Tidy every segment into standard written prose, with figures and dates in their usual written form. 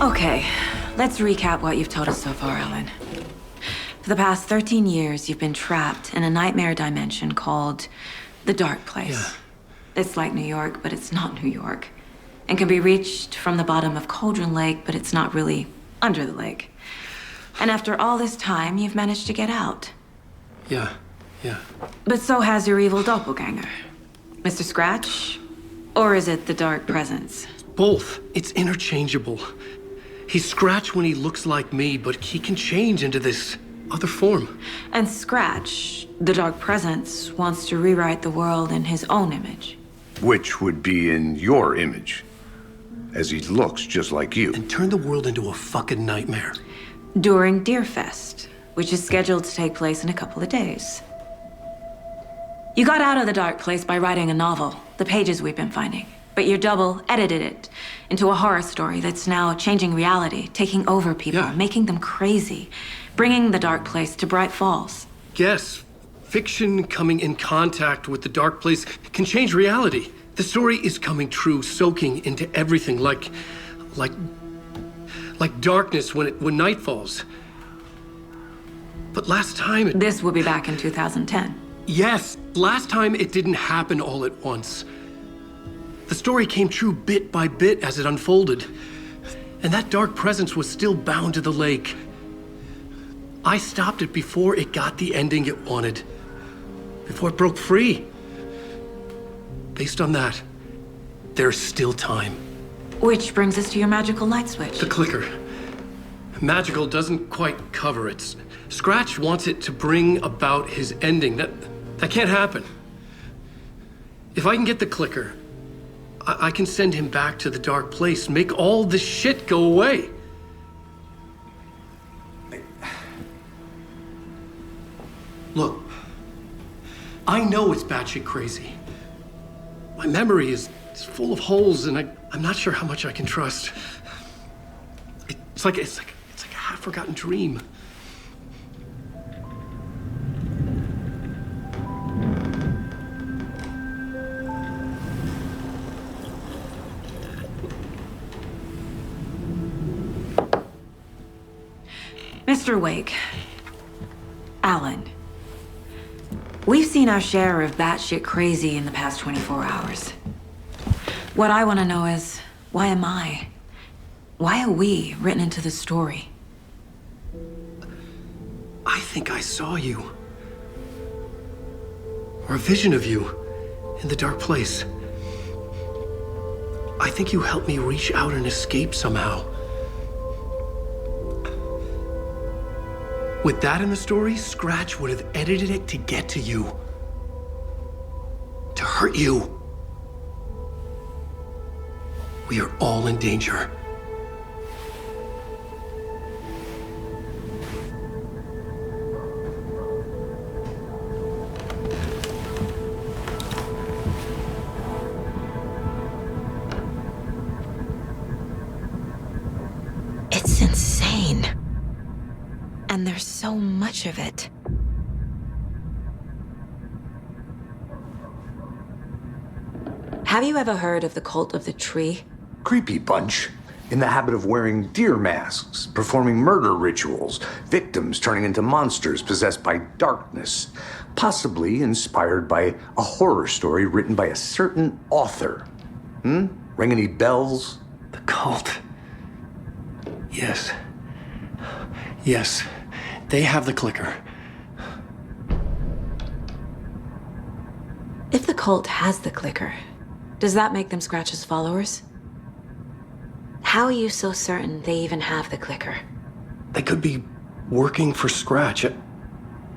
Okay, let's recap what you've told us so far, Alan. For the past 13 years, you've been trapped in a nightmare dimension called the Dark Place. Yeah. It's like New York, but it's not New York. And can be reached from the bottom of Cauldron Lake, but it's not really under the lake. And after all this time, you've managed to get out. Yeah. But so has your evil doppelganger. Mr. Scratch? Or is it the Dark Presence? Both. It's interchangeable. He's Scratch when he looks like me, but he can change into this other form. And Scratch, the Dark Presence, wants to rewrite the world in his own image. Which would be in your image, as he looks just like you. And turn the world into a fucking nightmare. During Deerfest, which is scheduled to take place in a couple of days. You got out of the Dark Place by writing a novel, the pages we've been finding. But your double edited it into a horror story that's now changing reality, taking over people, making them crazy, bringing the Dark Place to Bright Falls. Yes, fiction coming in contact with the Dark Place can change reality. The story is coming true, soaking into everything like darkness when night falls. But last time This will be back in 2010. Yes, last time it didn't happen all at once. The story came true bit by bit as it unfolded. And that dark presence was still bound to the lake. I stopped it before it got the ending it wanted. Before it broke free. Based on that, there's still time. Which brings us to your magical light switch. The clicker. Magical doesn't quite cover it. Scratch wants it to bring about his ending. That can't happen. If I can get the clicker, I can send him back to the Dark Place, make all this shit go away. Look, I know it's batshit crazy. My memory is full of holes, and I'm not sure how much I can trust. It's like a half-forgotten dream. Mr. Wake, Alan, we've seen our share of batshit crazy in the past 24 hours. What I want to know is, why am I? Why are we written into the story? I think I saw you. Or a vision of you in the Dark Place. I think you helped me reach out and escape somehow. With that in the story, Scratch would have edited it to get to you. To hurt you. We are all in danger. It's insane. And there's so much of it. Have you ever heard of the Cult of the Tree? Creepy bunch. In the habit of wearing deer masks, performing murder rituals, victims turning into monsters possessed by darkness, possibly inspired by a horror story written by a certain author. Ring any bells? The cult. Yes. Yes. They have the clicker. If the cult has the clicker, does that make them Scratch's followers? How are you so certain they even have the clicker? They could be working for Scratch.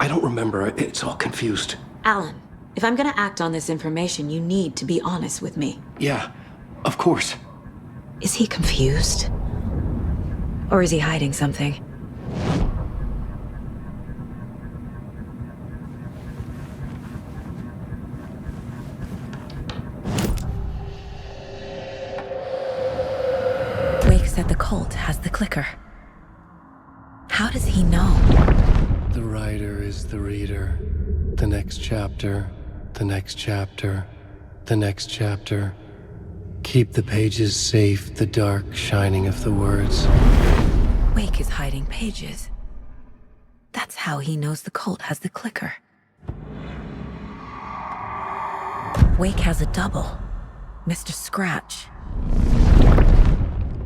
I don't remember. It's all confused. Alan, if I'm gonna act on this information, you need to be honest with me. Yeah, of course. Is he confused? Or is he hiding something? Wake said the cult has the clicker. How does he know? The writer is the reader. The next chapter, the next chapter, the next chapter. Keep the pages safe, the dark shining of the words. Wake is hiding pages. That's how he knows the cult has the clicker. Wake has a double, Mr. Scratch.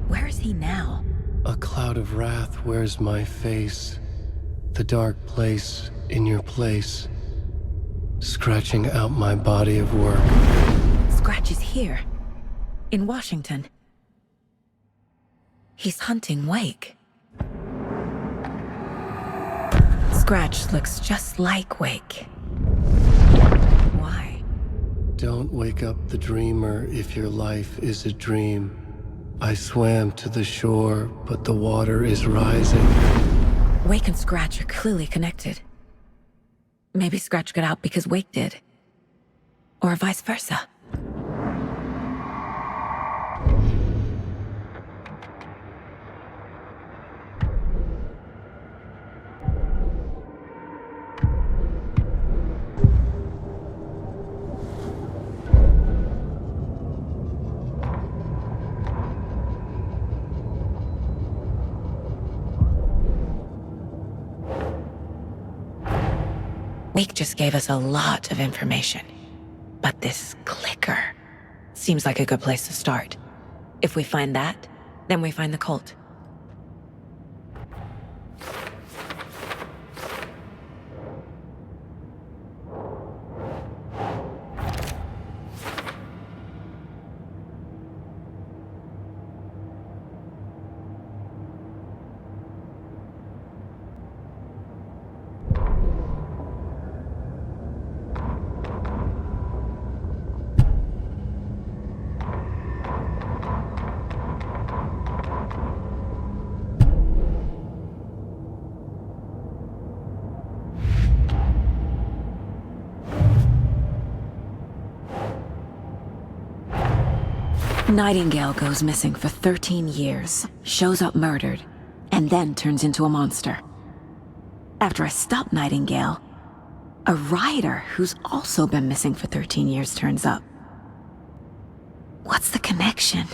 Where is he now? A cloud of wrath wears my face. The dark place in your place. Scratching out my body of work. Scratch is here, in Washington. He's hunting Wake. Scratch looks just like Wake. Why? Don't wake up the dreamer if your life is a dream. I swam to the shore, but the water is rising. Wake and Scratch are clearly connected. Maybe Scratch got out because Wake did. Or vice versa. Wake just gave us a lot of information. But this clicker seems like a good place to start. If we find that, then we find the cult. Nightingale goes missing for 13 years, shows up murdered, and then turns into a monster. After I stop Nightingale, a rider who's also been missing for 13 years turns up. What's the connection?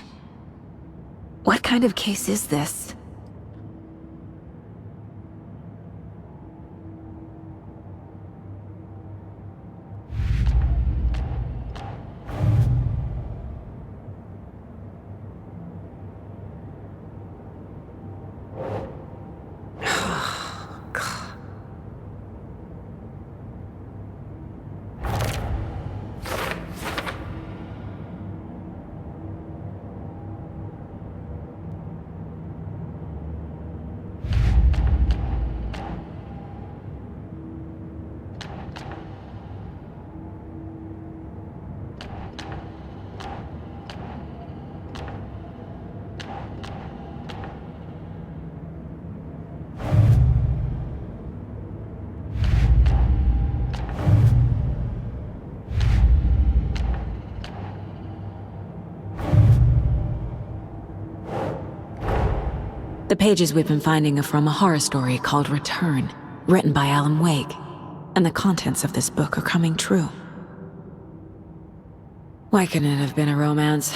What kind of case is this? The pages we've been finding are from a horror story called Return, written by Alan Wake, and the contents of this book are coming true. Why couldn't it have been a romance?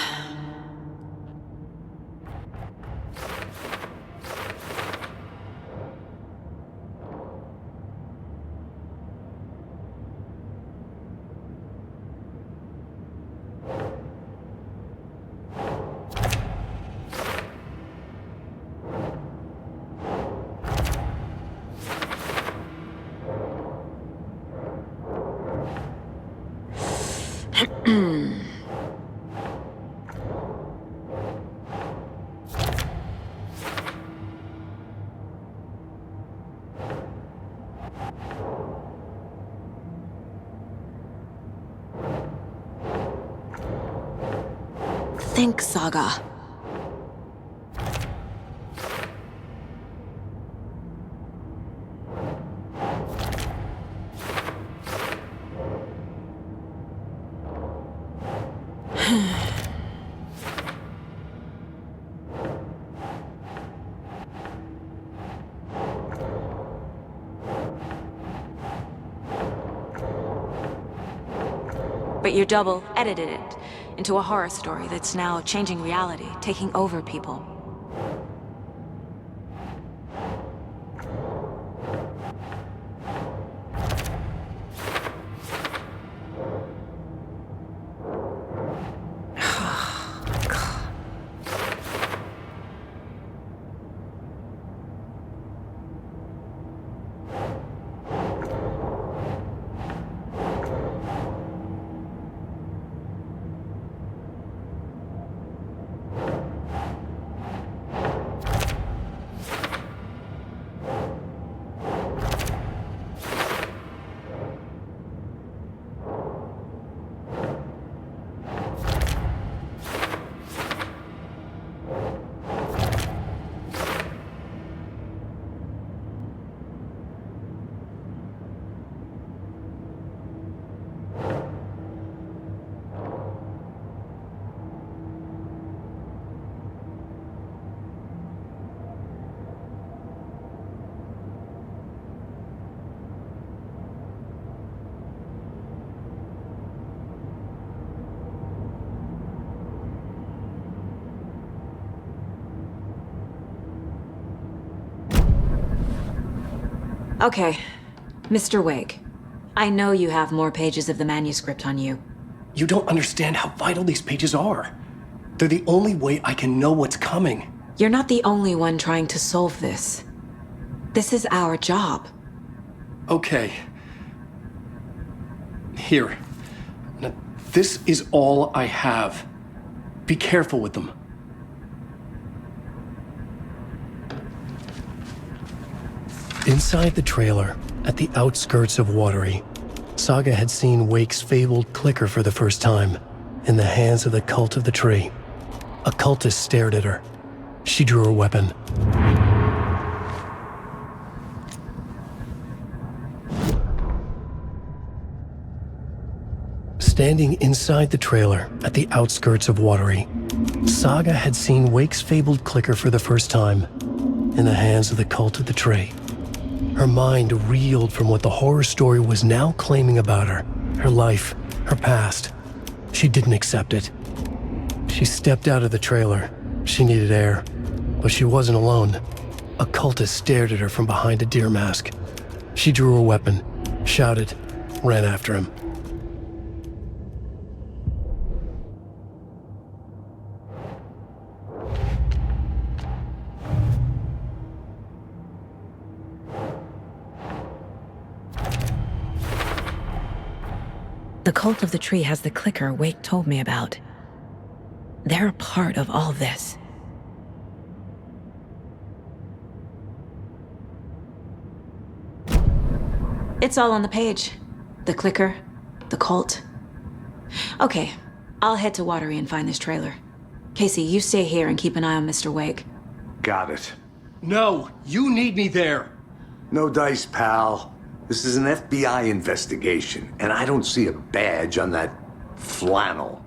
Think Saga. But your double edited it. into a horror story that's now changing reality, taking over people. Okay, Mr. Wake. I know you have more pages of the manuscript on you. You don't understand how vital these pages are. They're the only way I can know what's coming. You're not the only one trying to solve this. This is our job. Okay. Here. Now, this is all I have. Be careful with them. Inside the trailer, at the outskirts of Watery, Saga had seen Wake's fabled clicker for the first time, in the hands of the Cult of the Tree. A cultist stared at her. She drew her weapon. Standing inside the trailer, at the outskirts of Watery, Saga had seen Wake's fabled clicker for the first time, in the hands of the Cult of the Tree. Her mind reeled from what the horror story was now claiming about her, her life, her past. She didn't accept it. She stepped out of the trailer. She needed air, but she wasn't alone. A cultist stared at her from behind a deer mask. She drew her weapon, shouted, ran after him. The Cult of the Tree has the clicker Wake told me about. They're a part of all this. It's all on the page. The clicker, the cult. Okay, I'll head to Watery and find this trailer. Casey, you stay here and keep an eye on Mr. Wake. Got it. No, you need me there. No dice, pal. This is an FBI investigation, and I don't see a badge on that flannel.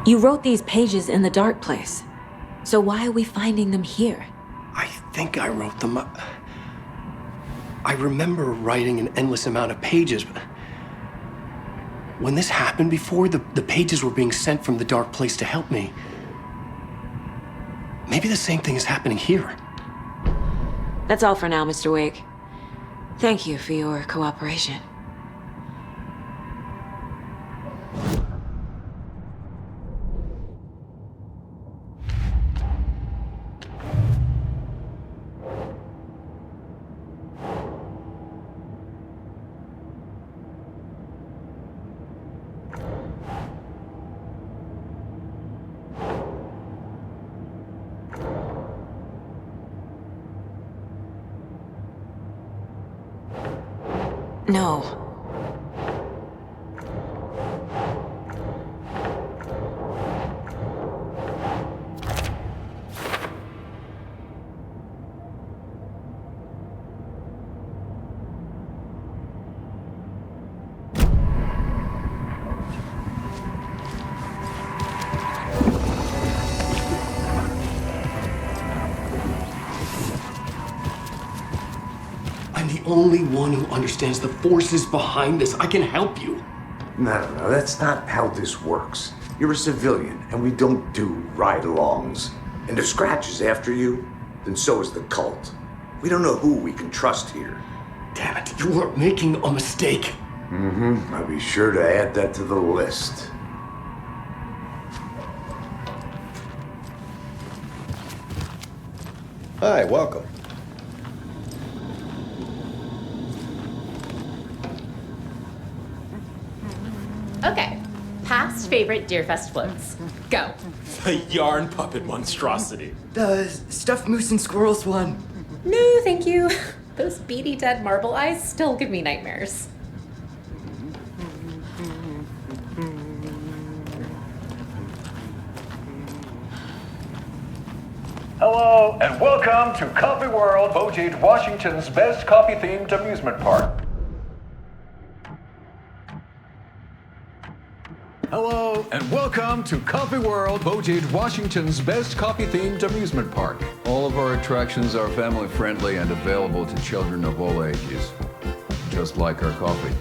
You wrote these pages in the dark place. So why are we finding them here? I think I wrote them. I remember writing an endless amount of pages, but when this happened before, the pages were being sent from the dark place to help me. Maybe the same thing is happening here. That's all for now, Mr. Wake. Thank you for your cooperation. No. I'm the only one who understands the forces behind this. I can help you. No, that's not how this works. You're a civilian, and we don't do ride-alongs. And if Scratch is after you, then so is the cult. We don't know who we can trust here. Damn it, you are making a mistake. I'll be sure to add that to the list. Hi, welcome. Okay, past favorite Deerfest floats. Go. The yarn puppet monstrosity. The stuffed moose and squirrels one. No, thank you. Those beady dead marble eyes still give me nightmares. Hello, and welcome to Coffee World, voted Washington's best coffee-themed amusement park. Hello, and welcome to Coffee World, voted Washington's best coffee-themed amusement park. All of our attractions are family-friendly and available to children of all ages, just like our coffee.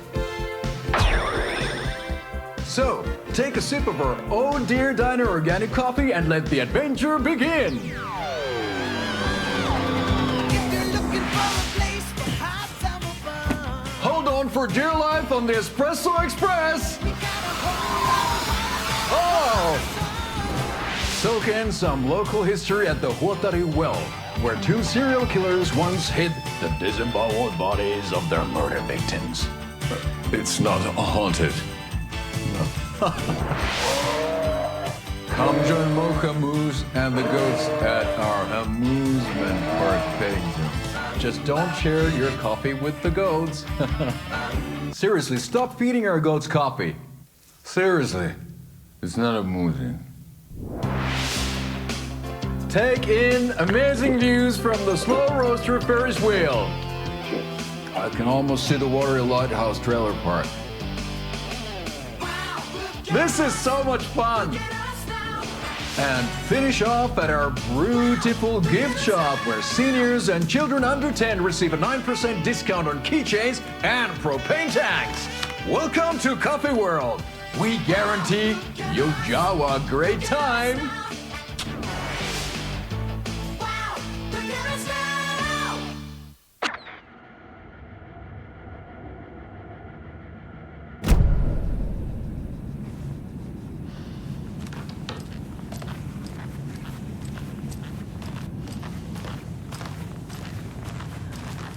So, take a sip of our Oh Dear Diner organic coffee and let the adventure begin! Hold on for dear life on the Espresso Express! Oh! Soak in some local history at the Huotari Well, where two serial killers once hid the disemboweled bodies of their murder victims. It's not haunted. Come join Mocha Moose and the goats at our amusement park petting zoo. Just don't share your coffee with the goats. Seriously, stop feeding our goats coffee. Seriously, it's not amusing. Take in amazing views from the Slow Roaster Ferris wheel. I can almost see the Watery Lighthouse trailer park. This is so much fun! And finish off at our beautiful gift shop where seniors and children under 10 receive a 9% discount on keychains and propane tanks. Welcome to Coffee World. We guarantee you'll jaw a great time.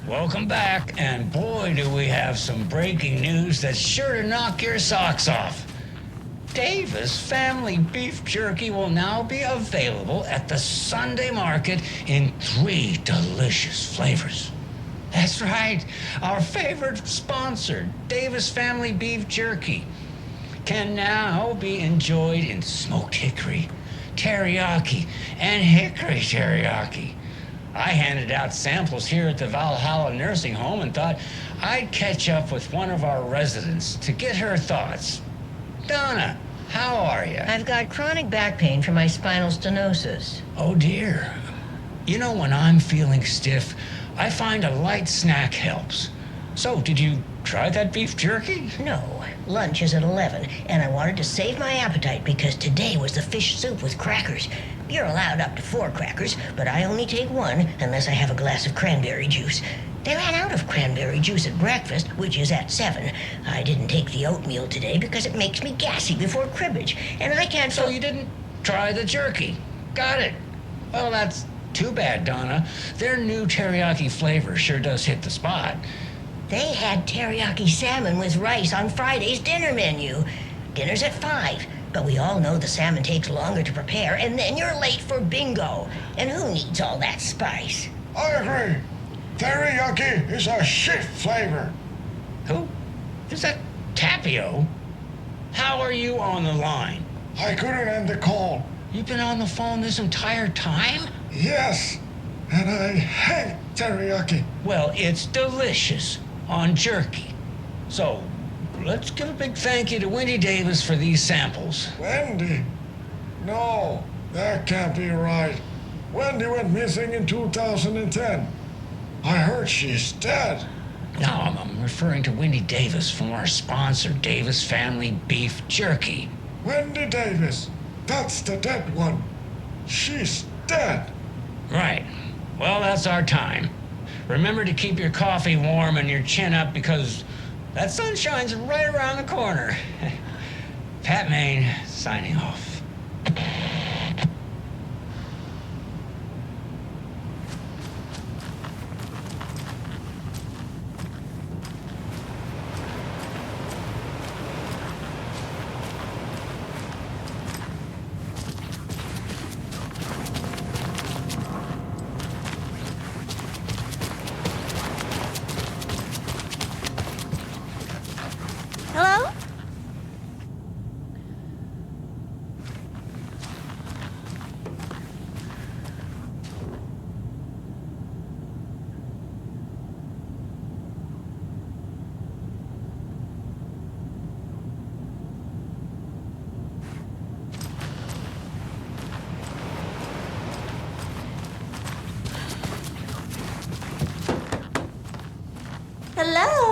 Welcome back, and boy, do we have some breaking news that's sure to knock your socks off. Davis Family Beef Jerky will now be available at the Sunday market in 3 delicious flavors. That's right, our favorite sponsor, Davis Family Beef Jerky, can now be enjoyed in smoked hickory, teriyaki, and hickory teriyaki. I handed out samples here at the Valhalla Nursing Home and thought I'd catch up with one of our residents to get her thoughts. Donna, How are you? I've got chronic back pain from my spinal stenosis. Oh dear. You know, when I'm feeling stiff, I find a light snack helps. So, did you try that beef jerky? No, lunch is at 11, and I wanted to save my appetite because today was the fish soup with crackers. You're allowed up to 4 crackers, but I only take 1 unless I have a glass of cranberry juice. They ran out of cranberry juice at breakfast, which is at 7. I didn't take the oatmeal today because it makes me gassy before cribbage, and I can't... So you didn't try the jerky? Got it. Well, that's too bad, Donna. Their new teriyaki flavor sure does hit the spot. They had teriyaki salmon with rice on Friday's dinner menu. Dinner's at 5, but we all know the salmon takes longer to prepare, and then you're late for bingo. And who needs all that spice? I agree. Teriyaki is a shit flavor. Who? Is that Tapio? How are you on the line? I couldn't end the call. You've been on the phone this entire time? Yes, and I hate teriyaki. Well, it's delicious on jerky. So, let's give a big thank you to Wendy Davis for these samples. Wendy? No, that can't be right. Wendy went missing in 2010. I heard she's dead. No, I'm referring to Wendy Davis from our sponsor, Davis Family Beef Jerky. Wendy Davis. That's the dead one. She's dead. Right. Well, that's our time. Remember to keep your coffee warm and your chin up because that sunshine's right around the corner. Pat Maine, signing off. Hello? Hello?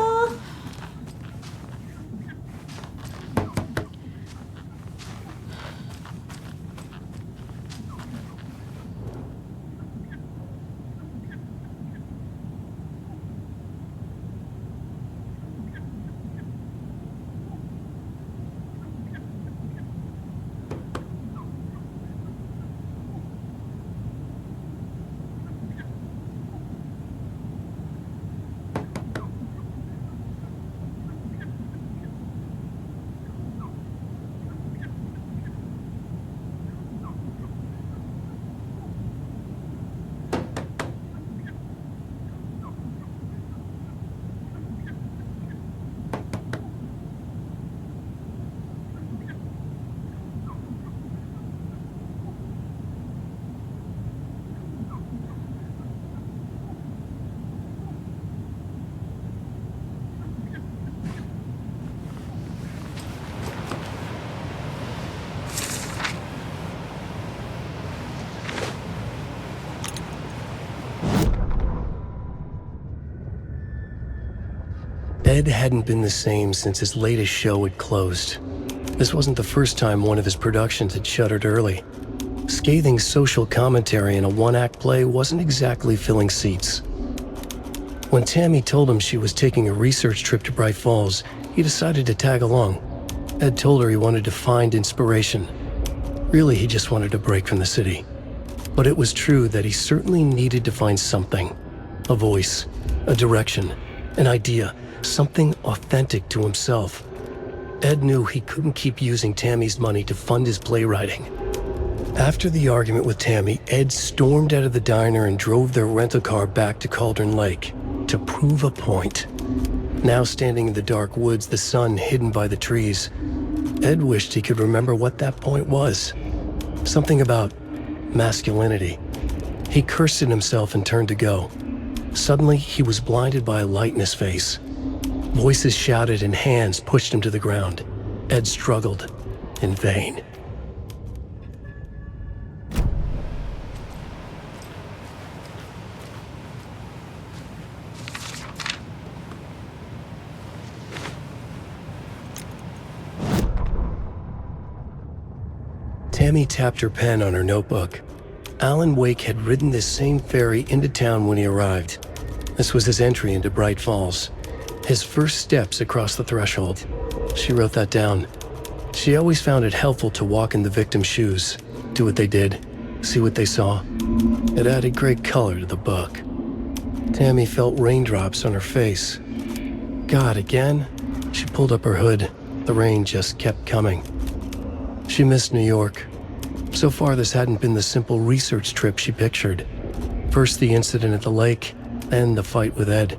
Ed hadn't been the same since his latest show had closed. This wasn't the first time one of his productions had shuttered early. Scathing social commentary in a one-act play wasn't exactly filling seats. When Tammy told him she was taking a research trip to Bright Falls, he decided to tag along. Ed told her he wanted to find inspiration. Really, he just wanted a break from the city. But it was true that he certainly needed to find something. A voice, a direction, an idea, something authentic to himself. Ed knew he couldn't keep using Tammy's money to fund his playwriting. After the argument with Tammy, Ed stormed out of the diner and drove their rental car back to Cauldron Lake to prove a point. Now standing in the dark woods, the sun hidden by the trees, Ed wished he could remember what that point was. Something about masculinity. He cursed at himself and turned to go. Suddenly, he was blinded by a light in his face. Voices shouted and hands pushed him to the ground. Ed struggled. in vain. Tammy tapped her pen on her notebook. Alan Wake had ridden this same ferry into town when he arrived. This was his entry into Bright Falls. His first steps across the threshold. She wrote that down. She always found it helpful to walk in the victim's shoes, do what they did, see what they saw. It added great color to the book. Tammy felt raindrops on her face. God, again? She pulled up her hood. The rain just kept coming. She missed New York. So far, this hadn't been the simple research trip she pictured. First the incident at the lake, then the fight with Ed.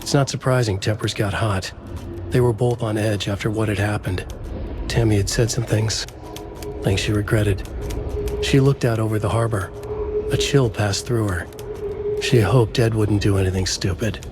It's not surprising tempers got hot. They were both on edge after what had happened. Tammy had said some things she regretted. She looked out over the harbor. A chill passed through her. She hoped Ed wouldn't do anything stupid.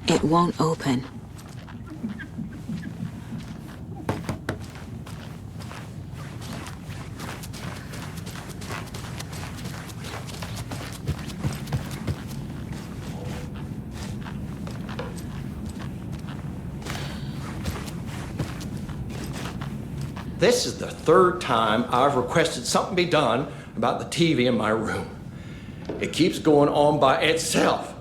It won't open. This is the third time I've requested something be done about the TV in my room. It keeps going on by itself.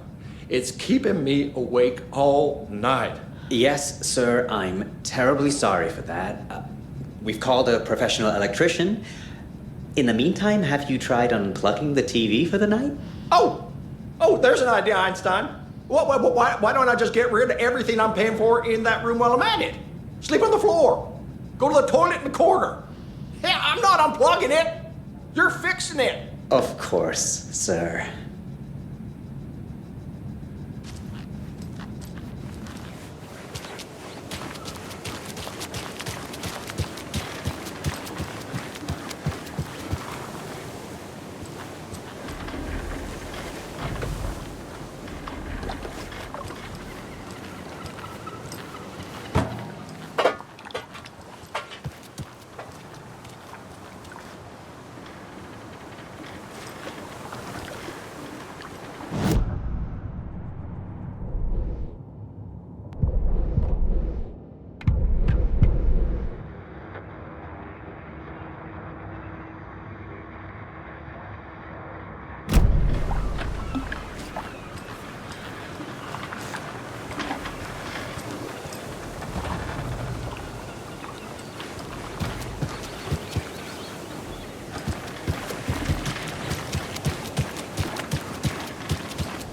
It's keeping me awake all night. Yes, sir, I'm terribly sorry for that. We've called a professional electrician. In the meantime, have you tried unplugging the TV for the night? Oh, there's an idea, Einstein. Why don't I just get rid of everything I'm paying for in that room while I'm at it? Sleep on the floor. Go to the toilet in the corner. Hey, I'm not unplugging it. You're fixing it. Of course, sir.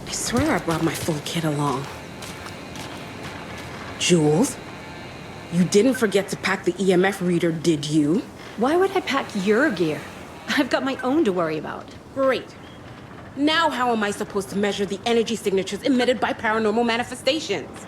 I swear I brought my full kit along. Jules, you didn't forget to pack the EMF reader, did you? Why would I pack your gear? I've got my own to worry about. Great. Now how am I supposed to measure the energy signatures emitted by paranormal manifestations?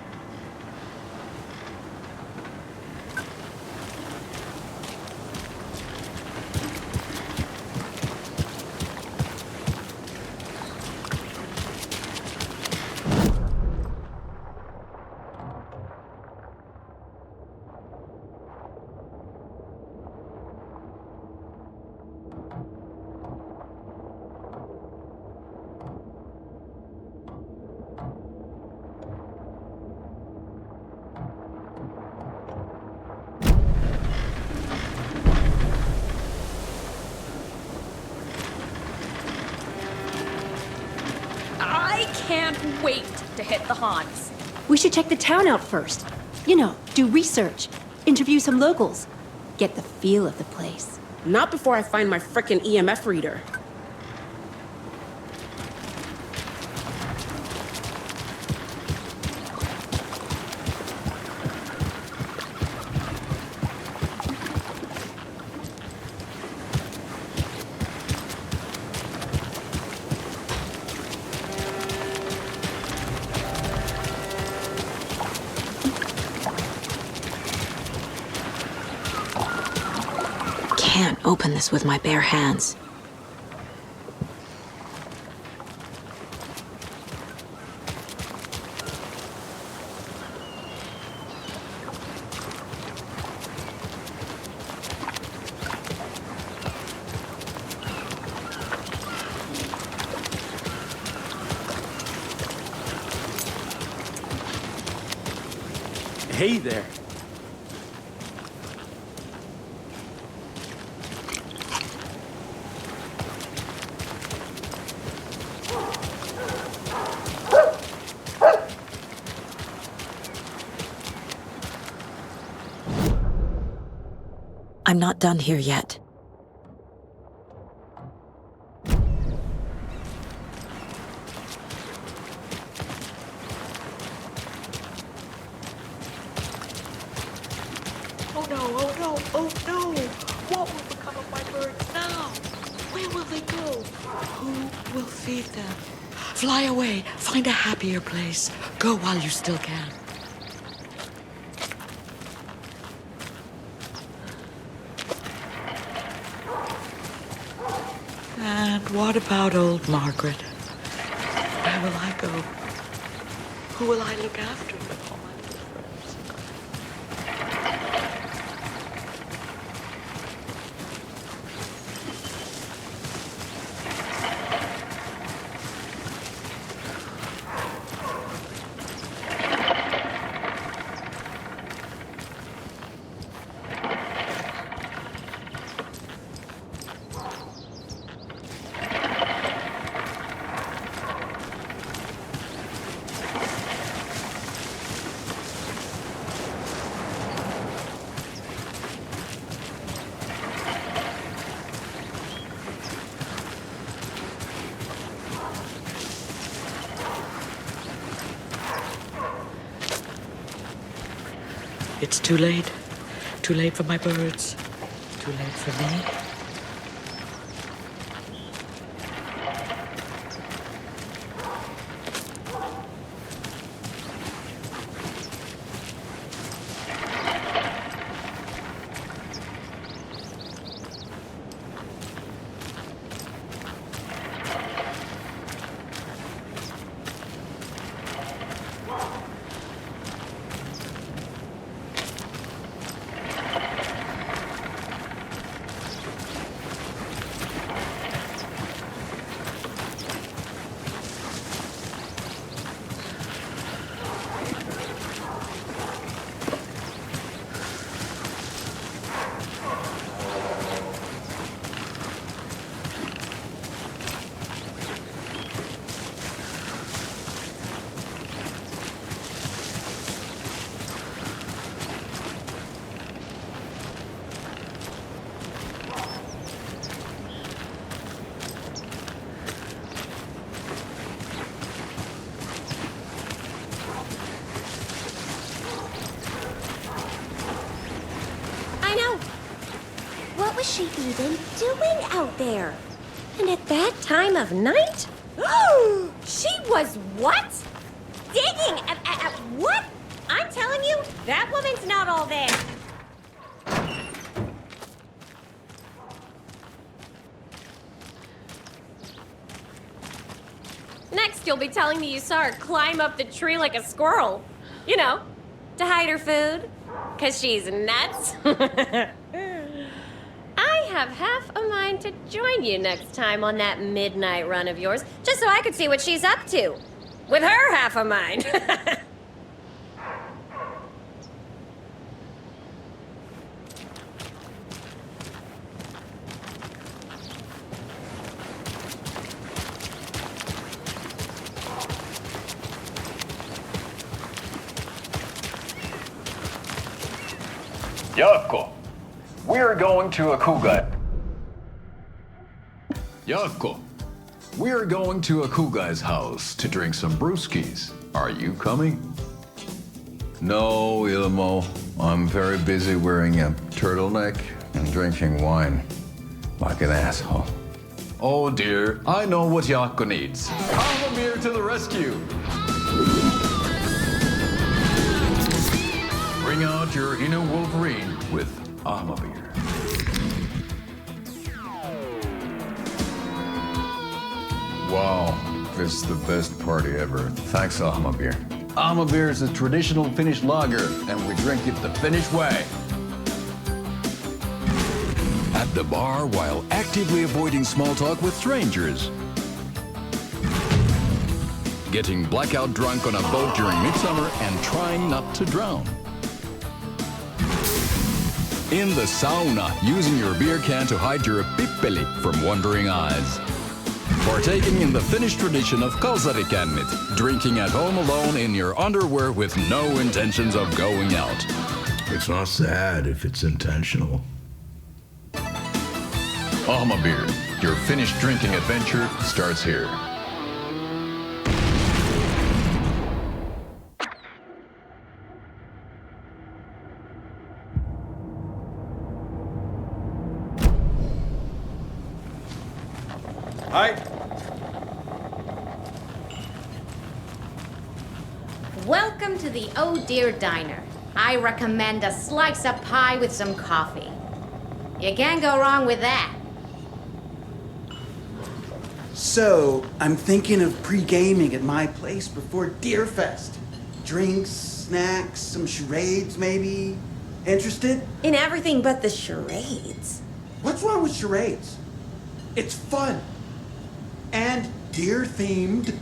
I can't wait to hit the haunts. We should check the town out first. You know, do research, interview some locals, get the feel of the place. Not before I find my frickin' EMF reader. can't open this with my bare hands. Hey there. I'm not done here yet. Oh no, oh no, oh no! What will become of my birds now? Where will they go? Who will feed them? Fly away, find a happier place. Go while you still can. And what about old Margaret? Where will I go? Who will I look after with all my little friends? It's too late. Too late for my birds. Too late for me. What was she even doing out there? And at that time of night? She was what? Digging at what? I'm telling you, that woman's not all there. Next, you'll be telling me you saw her climb up the tree like a squirrel. You know, to hide her food. 'Cause she's nuts. I have half a mind to join you next time on that midnight run of yours, just so I could see what she's up to. With her half a mind. Yako, we're going to Akuga. Yako, we're going to Akuga's house to drink some brewskis. Are you coming? No, Ilmo. I'm very busy wearing a turtleneck and drinking wine. Like an asshole. Oh dear, I know what Yako needs. Amamir to the rescue! Bring out your inner Wolverine with Amamir. This is the best party ever. Thanks, Alma Beer. Alma Beer is a traditional Finnish lager, and we drink it the Finnish way. At the bar while actively avoiding small talk with strangers. Getting blackout drunk on a boat during midsummer and trying not to drown. In the sauna, using your beer can to hide your pippeli from wondering eyes. Partaking in the Finnish tradition of kalsarikännit, drinking at home alone in your underwear with no intentions of going out. It's not sad if it's intentional. Alma Beer, your Finnish drinking adventure starts here. Hi. Welcome to the Oh Dear Diner. I recommend a slice of pie with some coffee. You can't go wrong with that. So, I'm thinking of pre-gaming at my place before Deerfest. Drinks, snacks, some charades maybe. Interested? In everything but the charades. What's wrong with charades? It's fun. And deer-themed.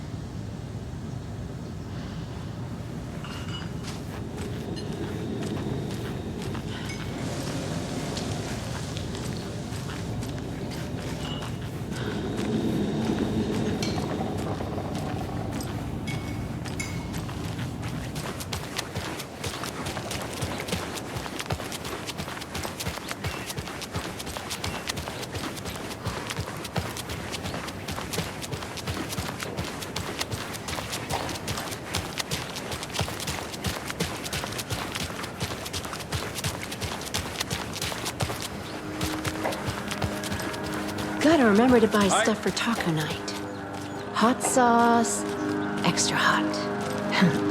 Gotta remember to buy stuff for taco night. Hot sauce, extra hot.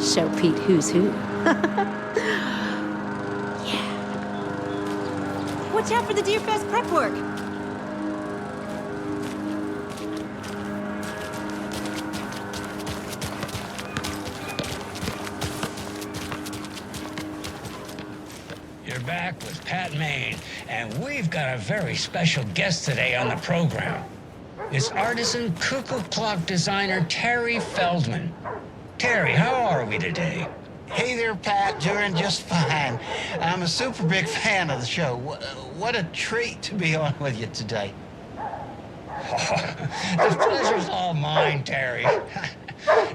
Show Pete who's who. Yeah. Watch out for the Deerfest prep work. You're back with Pat Maine, and we've got a very special guest today on the program. It's artisan cuckoo clock designer Terry Feldman. Terry, how are we today? Hey there, Pat. Doing just fine. I'm a super big fan of the show. What a treat to be on with you today. The pleasure's all mine, Terry.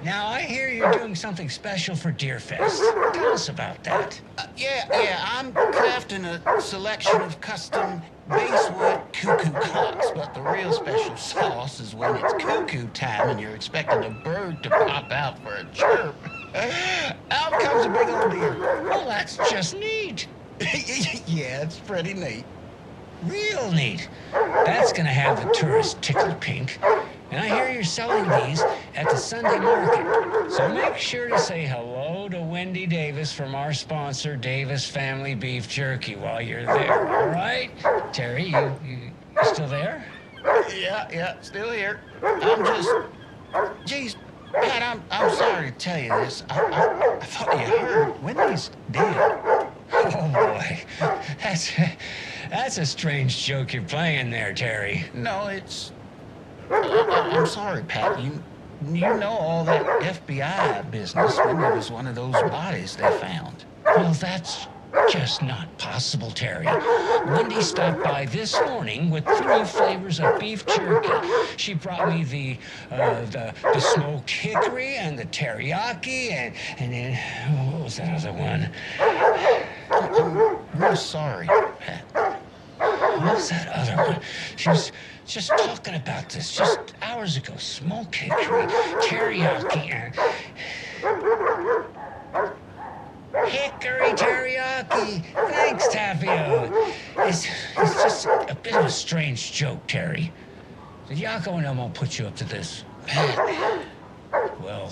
Now, I hear you're doing something special for Deerfest. Tell us about that. Yeah, I'm crafting a selection of custom basswood cuckoo clocks, but the real special sauce is when it's cuckoo time and you're expecting a bird to pop out for a chirp. Out comes a big old deer. Well, that's just neat. Yeah, it's pretty neat. Real neat. That's gonna have the tourists tickled pink. And I hear you're selling these at the Sunday market. So make sure to say hello to Wendy Davis from our sponsor, Davis Family Beef Jerky, while you're there, all right? Terry, you still there? Yeah, still here. Geez, Pat, I'm sorry to tell you this. I thought you heard Wendy's dead. Oh, boy. That's a strange joke you're playing there, Terry. No, I'm sorry, Pat. You know all that FBI business. Wendy was one of those bodies they found. Well, that's just not possible, Terry. Wendy stopped by this morning with 3 flavors of beef jerky. She brought me the smoked hickory and the teriyaki and then what was that other one? I'm real sorry, Pat. What was that other one? She was just talking about this just hours ago. Smoked hickory, teriyaki, and... Hickory teriyaki. Thanks, Tapio. It's just a bit of a strange joke, Terry. Did Yako and Elmo put you up to this? Pat. Well,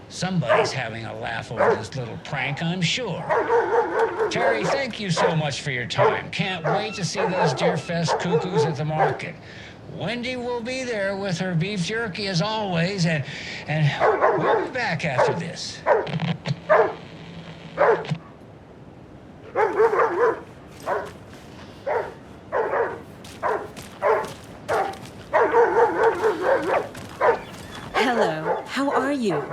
somebody's having a laugh over this little prank, I'm sure. Terry, thank you so much for your time. Can't wait to see those Deerfest cuckoos at the market. Wendy will be there with her beef jerky as always, and we'll be back after this. Hello, how are you?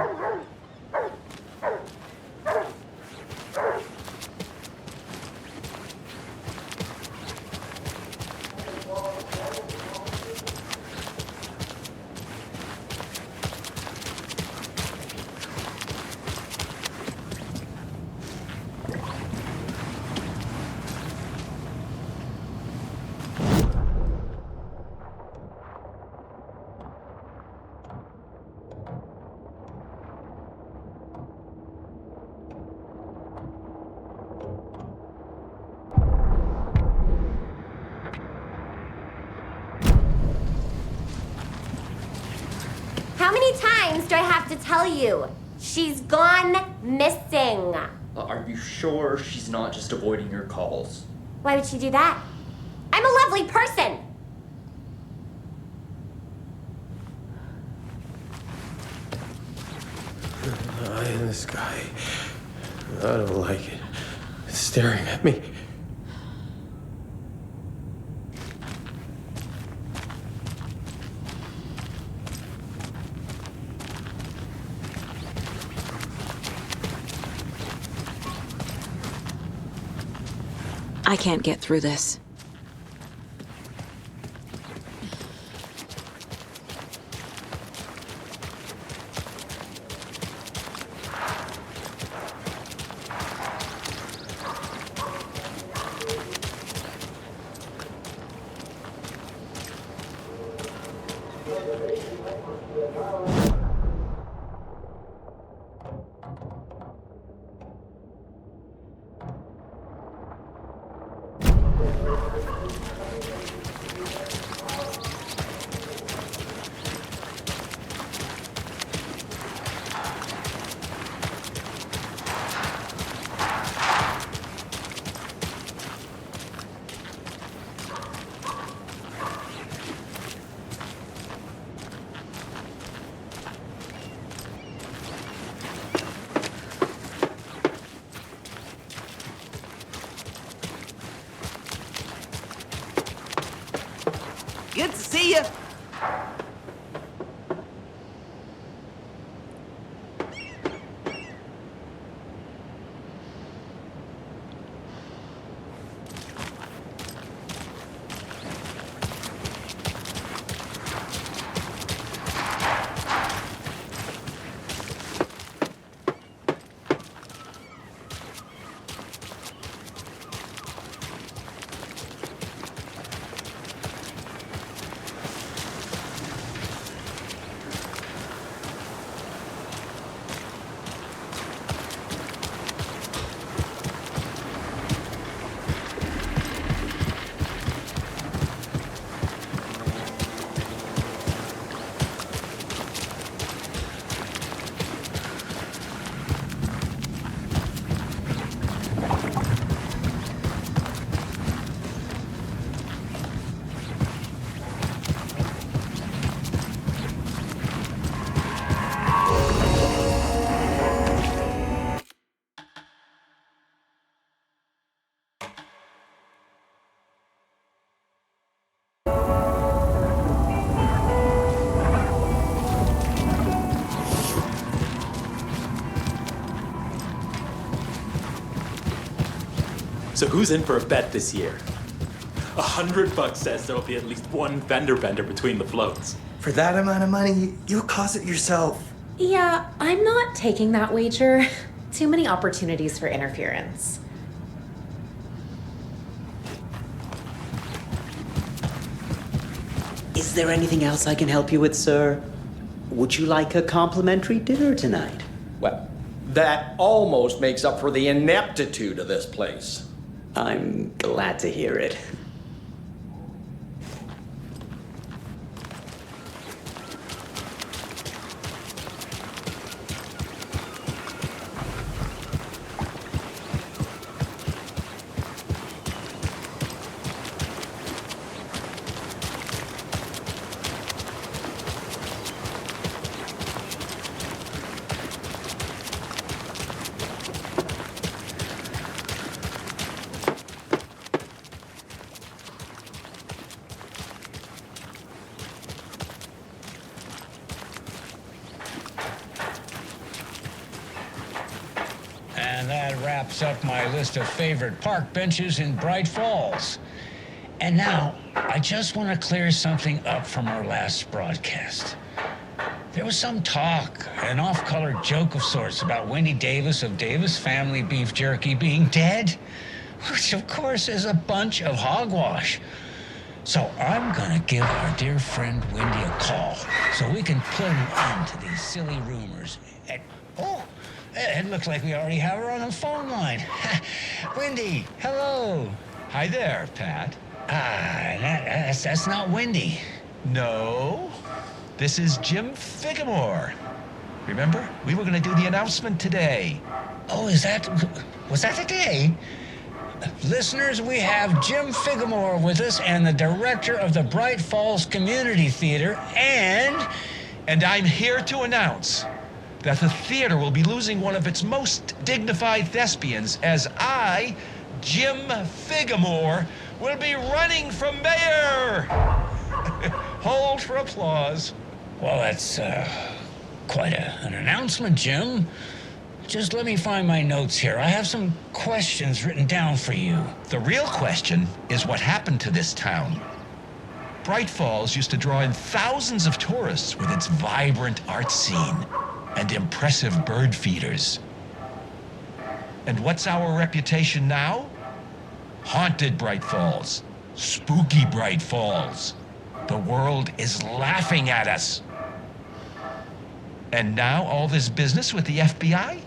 How many times do I have to tell you? She's gone missing. Are you sure she's not just avoiding your calls? Why would she do that? I'm a lovely person. The eye in the sky. I don't like it. It's staring at me. I can't get through this. Good to see you. So who's in for a bet this year? $100 says there'll be at least one fender bender between the floats. For that amount of money, you'll cause it yourself. Yeah, I'm not taking that wager. Too many opportunities for interference. Is there anything else I can help you with, sir? Would you like a complimentary dinner tonight? Well, that almost makes up for the ineptitude of this place. I'm glad to hear it. wraps up my list of favorite park benches in Bright Falls. And now, I just want to clear something up from our last broadcast. There was some talk, an off-color joke of sorts about Wendy Davis of Davis Family Beef Jerky being dead, which of course is a bunch of hogwash. So I'm gonna give our dear friend Wendy a call so we can put an end to these silly rumors. And, it looks like we already have her on the phone line. Wendy, hello. Hi there, Pat. That's not Wendy. No, this is Jim Figamore. Remember, we were going to do the announcement today. Oh, was that today? Listeners, we have Jim Figamore with us and the director of the Bright Falls Community Theater, and I'm here to announce that the theater will be losing one of its most dignified thespians as I, Jim Figamore, will be running for mayor. Hold for applause. Well, that's quite an announcement, Jim. Just let me find my notes here. I have some questions written down for you. The real question is what happened to this town. Bright Falls used to draw in thousands of tourists with its vibrant art scene and impressive bird feeders. And what's our reputation now? Haunted Bright Falls. Spooky Bright Falls. The world is laughing at us. And now all this business with the FBI?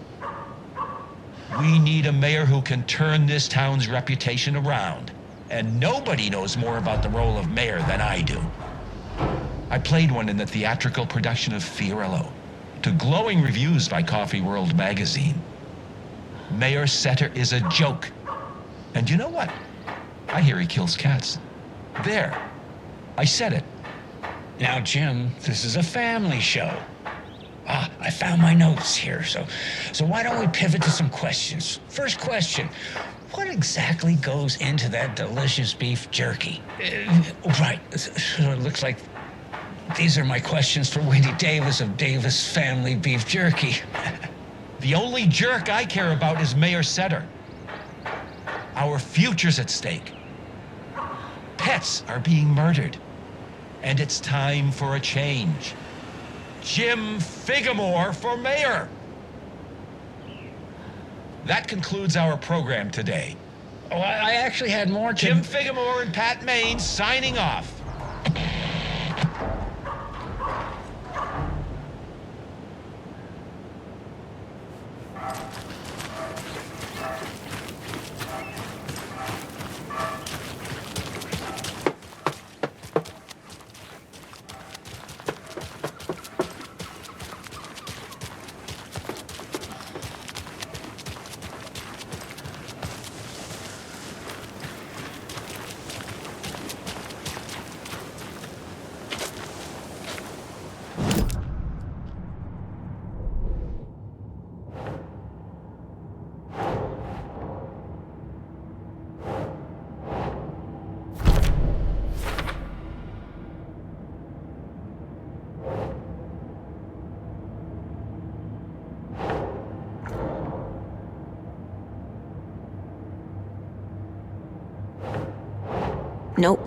We need a mayor who can turn this town's reputation around. And nobody knows more about the role of mayor than I do. I played one in the theatrical production of Fiorello, to glowing reviews by Coffee World magazine. Mayor Setter is a joke. And you know what? I hear he kills cats. There. I said it. Now, Jim, this is a family show. I found my notes here, so why don't we pivot to some questions? First question, what exactly goes into that delicious beef jerky? Right, so it looks like these are my questions for Wendy Davis of Davis Family Beef Jerky. The only jerk I care about is Mayor Setter. Our future's at stake. Pets are being murdered. And it's time for a change. Jim Figamore for mayor. That concludes our program today. Oh, I actually had more. Jim Figamore and Pat Maine signing off. Nope.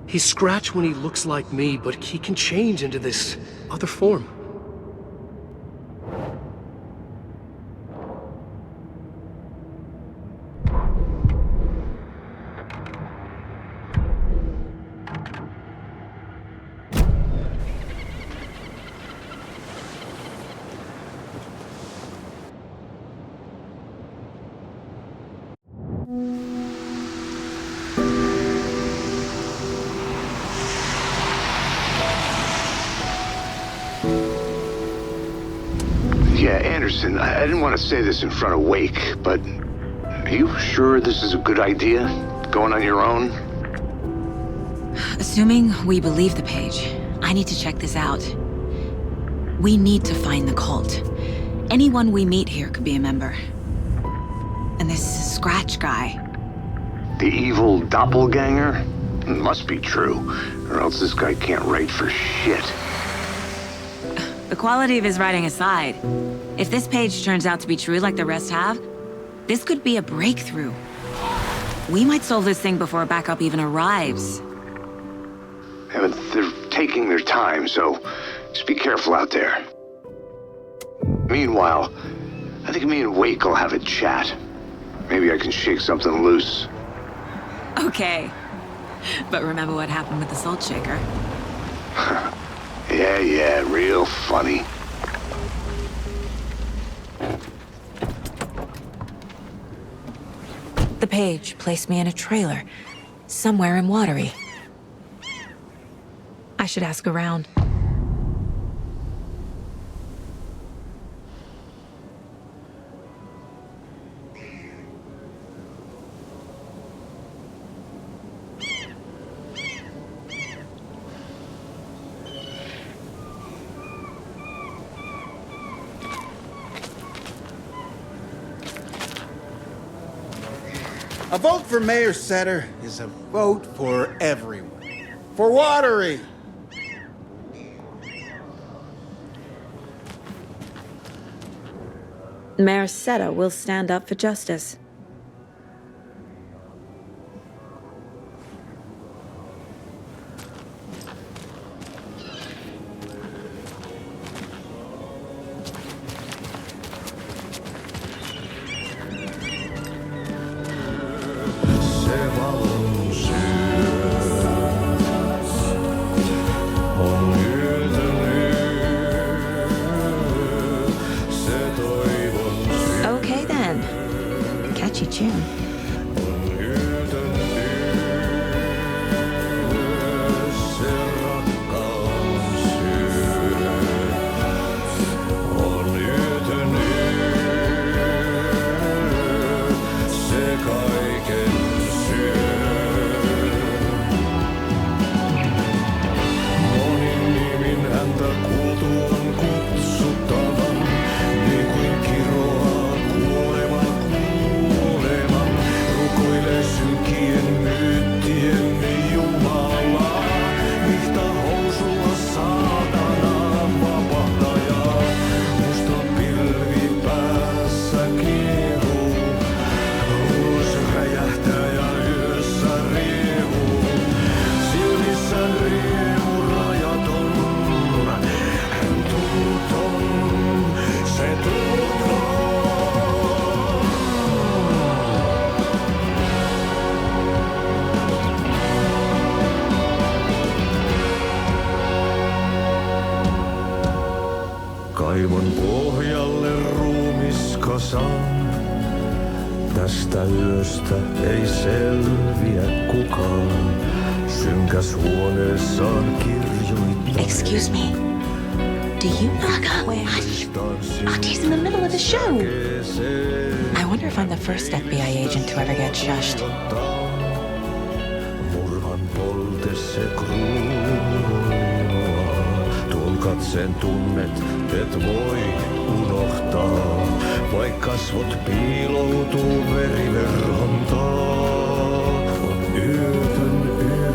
He's Scratch when he looks like me, but he can change into this other form. Yeah, Anderson, I didn't want to say this in front of Wake, but are you sure this is a good idea? going on your own? Assuming we believe the page, I need to check this out. We need to find the cult. Anyone we meet here could be a member. And this Scratch guy. The evil doppelganger? Must be true, or else this guy can't write for shit. The quality of his writing aside, if this page turns out to be true like the rest have, this could be a breakthrough. We might solve this thing before backup even arrives. Yeah, but they're taking their time, so just be careful out there. Meanwhile, I think me and Wake will have a chat. Maybe I can shake something loose. Okay. But remember what happened with the salt shaker? Yeah, real funny. The page placed me in a trailer, somewhere in Watery. I should ask around. A vote for Mayor Setter is a vote for everyone. For Watery! Mayor Seta will stand up for justice. Okay then. Catchy tune. Kaivon pohjalle ruumiskasan. Tästä yöstä ei selviä kukaan. Synkäs huoneessaan kirjoittaa. Excuse me. Do you know Hush. Auntie in the middle of the show. I wonder if I'm the first FBI agent to ever get shushed. Murhan polte se kruunoa. Tuon katseen tunnet, et voi unohtaa. Vaik kasvot piiloutuu veriverhon taa. On yötön yö.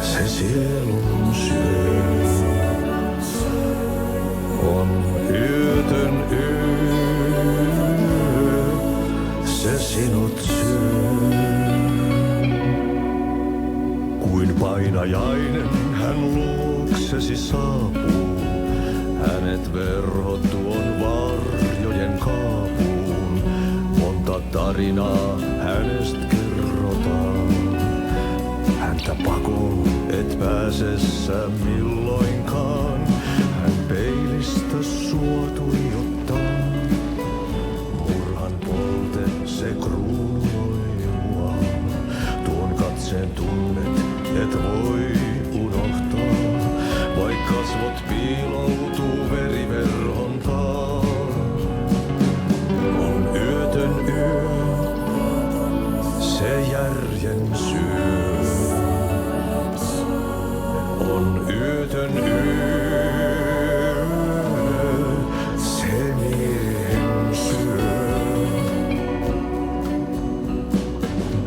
Se sielun syö. On yötön yö. Se sinut syö. Kuin painajainen hän luoksesi saapuu. Hänet verhot tuon varjojen kaapuun. Monta tarinaa hänestä kerrotaan. Häntä pakoon et pääse sä milloinkaan. Hän peilistä sua tuijottaa. Murhan polte se kruunoi mua. Tuon katseen tunnet et voi unohtaa. Vaik kasvot piiloutuu veriverhon taa. On yötön yö. järjen syö. On yötön yö, se miehen syö.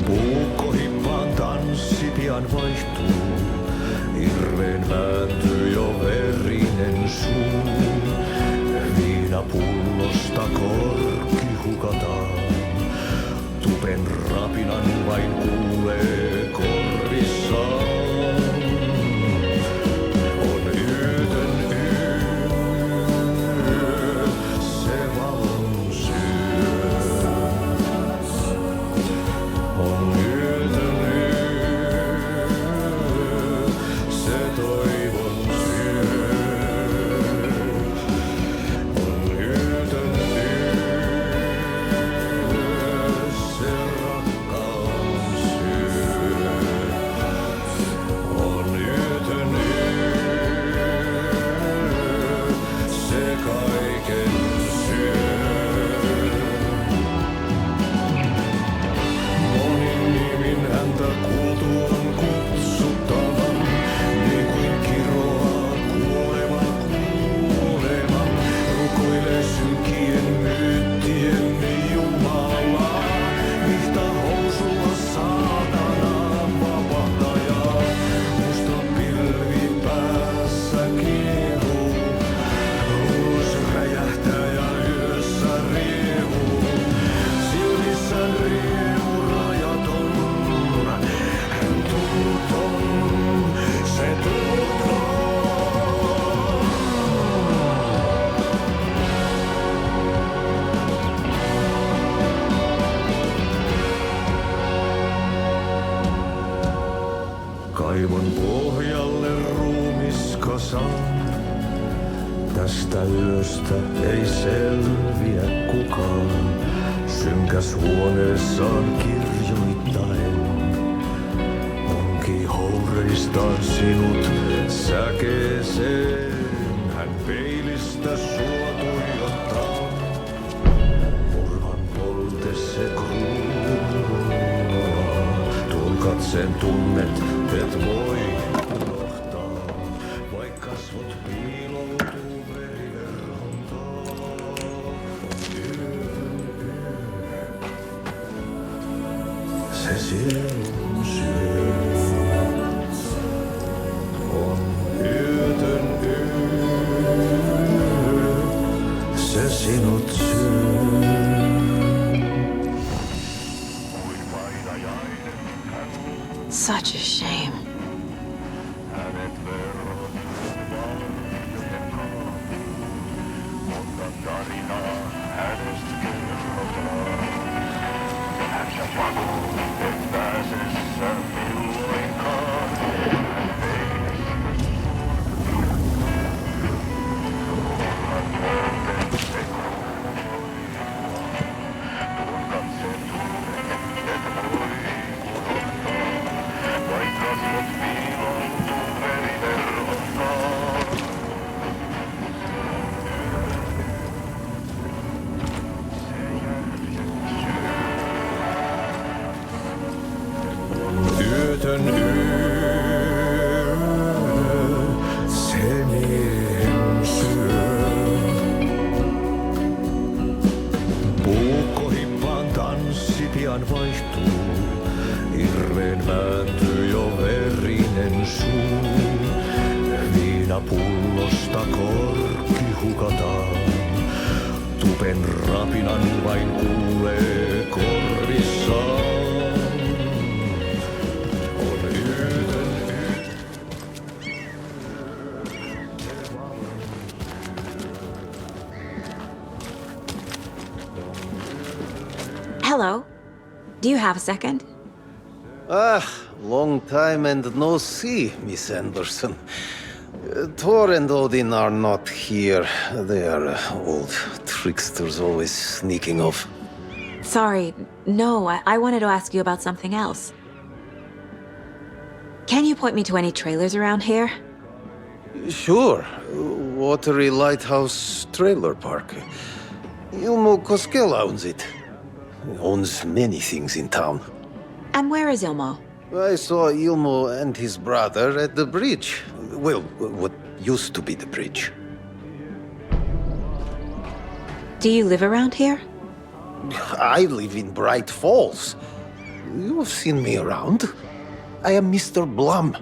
Puukkohippaan tanssi pian vaihtuu, irveen vääntyy jo verinen suu. Viinapullosta korkki hukataan, tupen rapinan vain kuulee korvissaan. On yötön yö, se valon syö. On yötön yö, se toivon syö. On yötön yö, se rakkaus syö. On yötön yö, se kaiken syö. Monin nimin häntä kuultuaan kutsuttavan, niin kuin kiroaa kuolema kuoleman. Rukoilee synkien myyttien Jumalaa, vihta housulla saatana vapahtajaa. Musta pilvi päässä kiehuu, ulos räjähtää ja yössä riehuu. Silmissä riemu rajaton, hän tunnuton, se tunnuton. Kaivon pohjalle ruumiskasan, tästä yöstä ei selviä kukaan. Synkäs huoneessaan kirjoittaen, onki houreistaan sinut säkeeseen. Hän peilistä sua tuijottaa, murhan polte se kruunaa. Tuon katseen tunnet, et voi unohtaa, vaik kasvot piiloutuu veriverhon taa. Se sielun syö. On yötön yö, se sinut syö. Such a shame. Yötön yö, se miehen syö. Puukkohippaan tanssi pian vaihtuu, irveen vääntyy jo verinen suu. Viinapullosta korkki hukataan, tupen rapinan vain kuulee korvissaan. Hello. Do you have a second? Long time and no see, Miss Anderson. Thor and Odin are not here. They are old tricksters always sneaking off. Sorry. No, I wanted to ask you about something else. Can you point me to any trailers around here? Sure. Watery Lighthouse Trailer Park. Ilmo Koskela owns it. Owns many things in town. And where is Ilmo? I saw Ilmo and his brother at the bridge. Well, what used to be the bridge. Do you live around here? I live in Bright Falls. You've seen me around. I am Mr. Blum.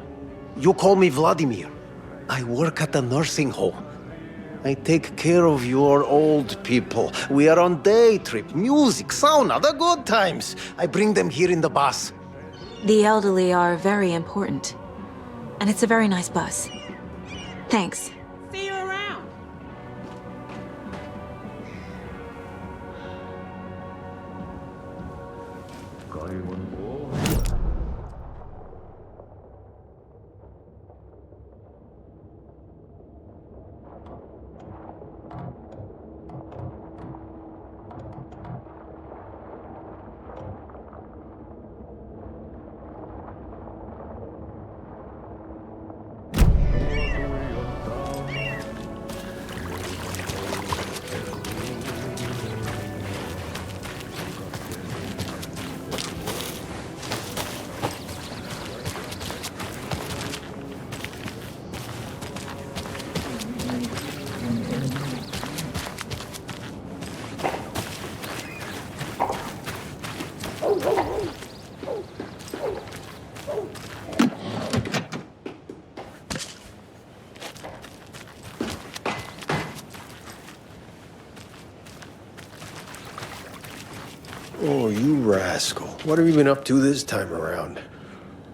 You call me Vladimir. I work at a nursing home. I take care of your old people. We are on day trip, music, sauna, the good times. I bring them here in the bus. The elderly are very important. And it's a very nice bus. Thanks. See you around. Oh, you rascal. What have you been up to this time around?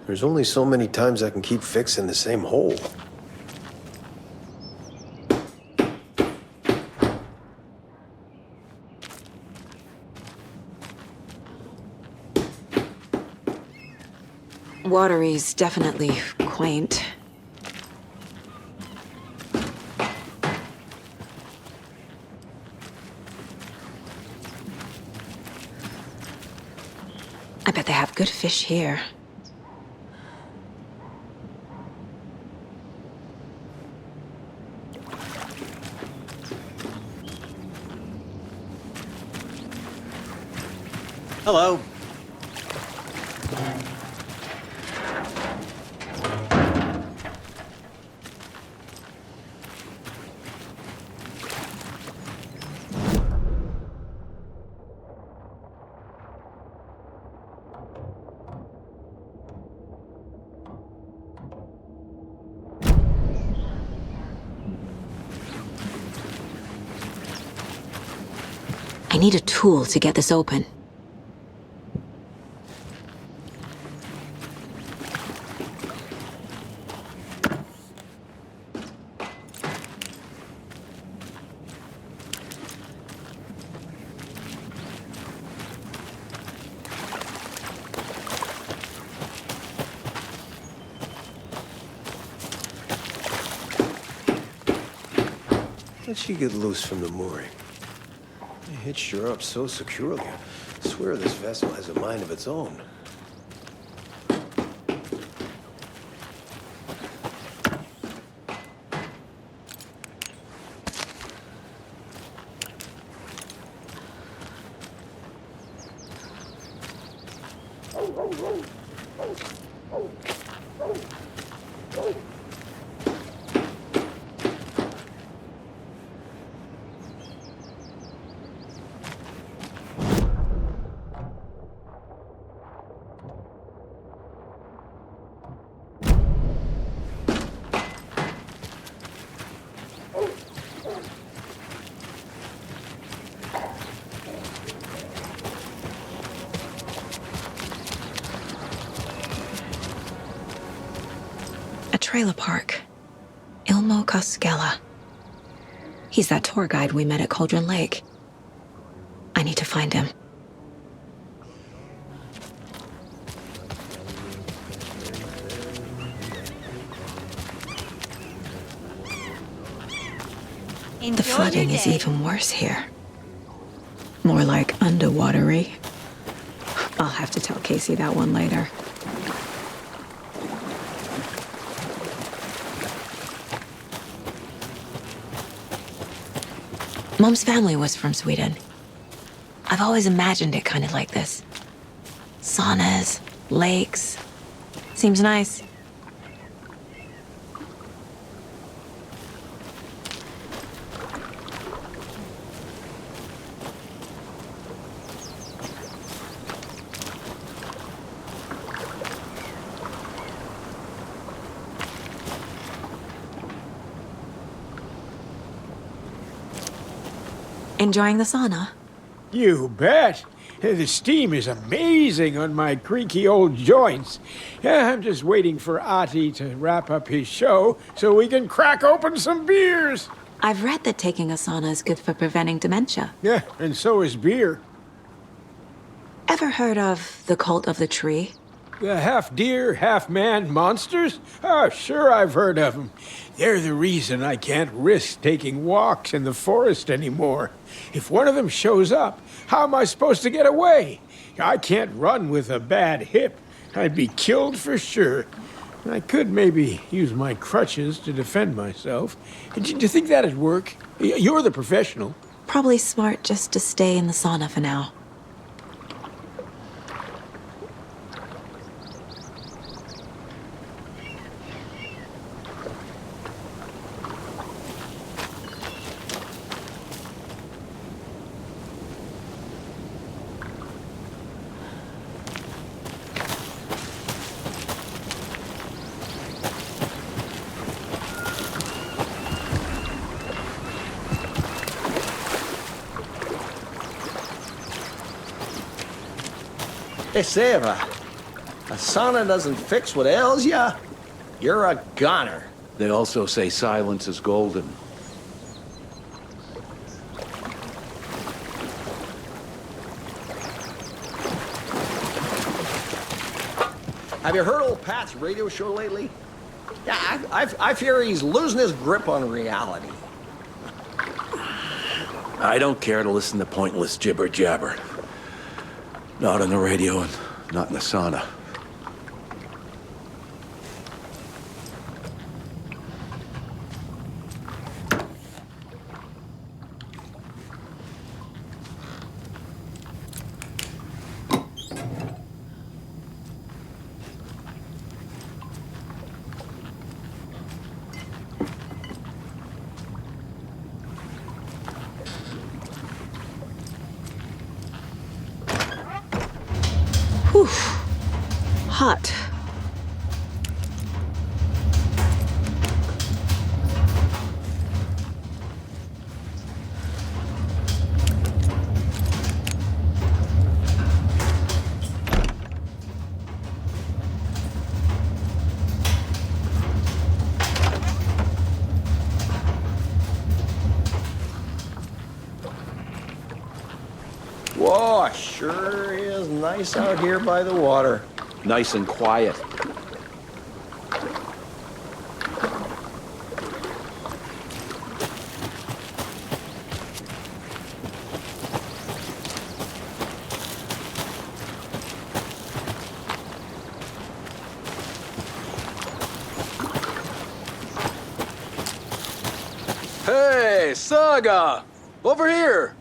There's only so many times I can keep fixing the same hole. Watery's definitely quaint. I bet they have good fish here. Hello. I need a tool to get this open. How'd she get loose from the mooring? They hitched her up so securely. I swear this vessel has a mind of its own. Trailer park. Ilmo Koskela. He's that tour guide we met at Cauldron Lake. I need to find him. The flooding is even worse here. More like underwatery. I'll have to tell Casey that one later. Mom's family was from Sweden. I've always imagined it kind of like this. Saunas, lakes. Seems nice. Enjoying the sauna? You bet. The steam is amazing on my creaky old joints. I'm just waiting for Ati to wrap up his show so we can crack open some beers. I've read that taking a sauna is good for preventing dementia. Yeah, and so is beer. Ever heard of the cult of the tree? The half-deer, half-man monsters? Oh, sure I've heard of them. They're the reason I can't risk taking walks in the forest anymore. If one of them shows up, how am I supposed to get away? I can't run with a bad hip. I'd be killed for sure. I could maybe use my crutches to defend myself. Do you think that'd work? You're the professional. Probably smart just to stay in the sauna for now. Hey, Sarah, a sauna doesn't fix what ails ya? You're a goner. They also say silence is golden. Have you heard old Pat's radio show lately? Yeah, I fear he's losing his grip on reality. I don't care to listen to pointless jibber-jabber. Not on the radio and not in the sauna. Whew. Hot. Whoa, sure is nice out here by the water. Nice and quiet. Hey, Saga! Over here!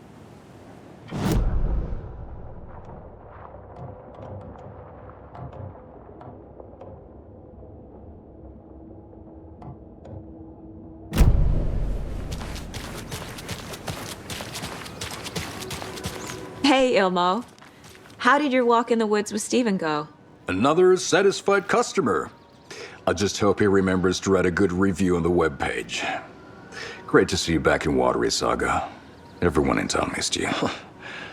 Hey, Ilmo. How did your walk in the woods with Steven go? Another satisfied customer. I just hope he remembers to write a good review on the webpage. Great to see you back in Watery, Saga. Everyone in town missed you.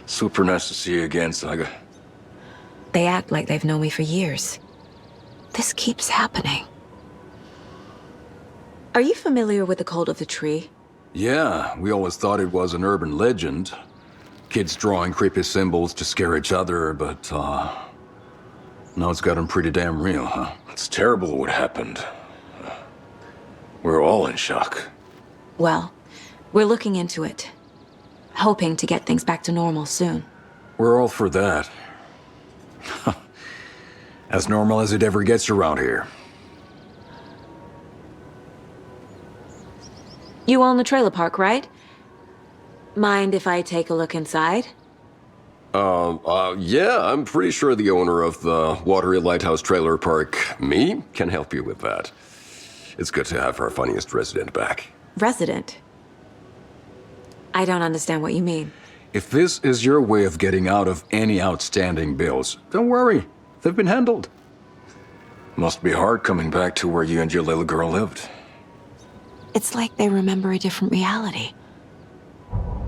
Super nice to see you again, Saga. They act like they've known me for years. This keeps happening. Are you familiar with the cult of the tree? Yeah, we always thought it was an urban legend. Kids drawing creepy symbols to scare each other, but, now it's gotten pretty damn real, huh? It's terrible what happened. We're all in shock. Well, we're looking into it. Hoping to get things back to normal soon. We're all for that. As normal as it ever gets around here. You own the trailer park, right? Mind if I take a look inside? Yeah, I'm pretty sure the owner of the Watery Lighthouse Trailer Park, me, can help you with that. It's good to have our funniest resident back. Resident? I don't understand what you mean. If this is your way of getting out of any outstanding bills, don't worry. They've been handled. Must be hard coming back to where you and your little girl lived. It's like they remember a different reality.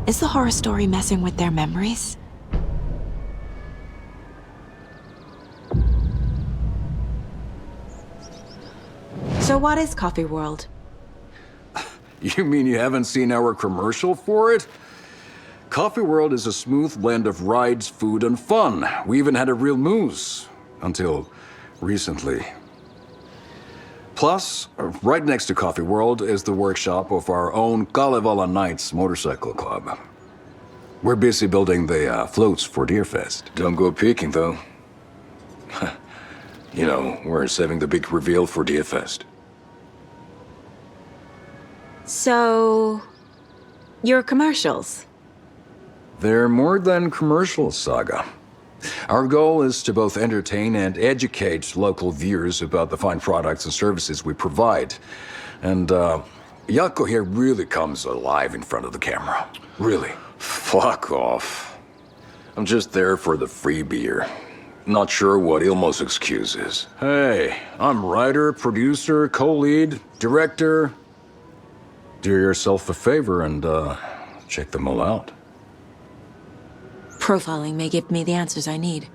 Is the horror story messing with their memories? So what is Coffee World? You mean you haven't seen our commercial for it? Coffee World is a smooth blend of rides, food, and fun. We even had a real moose. Until recently. Plus, right next to Coffee World is the workshop of our own Kalevala Knights motorcycle club. We're busy building the floats for Deerfest. Don't go peeking, though. You know, we're saving the big reveal for Deerfest. So, your commercials? They're more than commercials, Saga. Our goal is to both entertain and educate local viewers about the fine products and services we provide. And, Jaakko here really comes alive in front of the camera. Really. Fuck off. I'm just there for the free beer. Not sure what Ilmo's excuse is. Hey, I'm writer, producer, co-lead, director. Do yourself a favor and, check them all out. Profiling may give me the answers I need.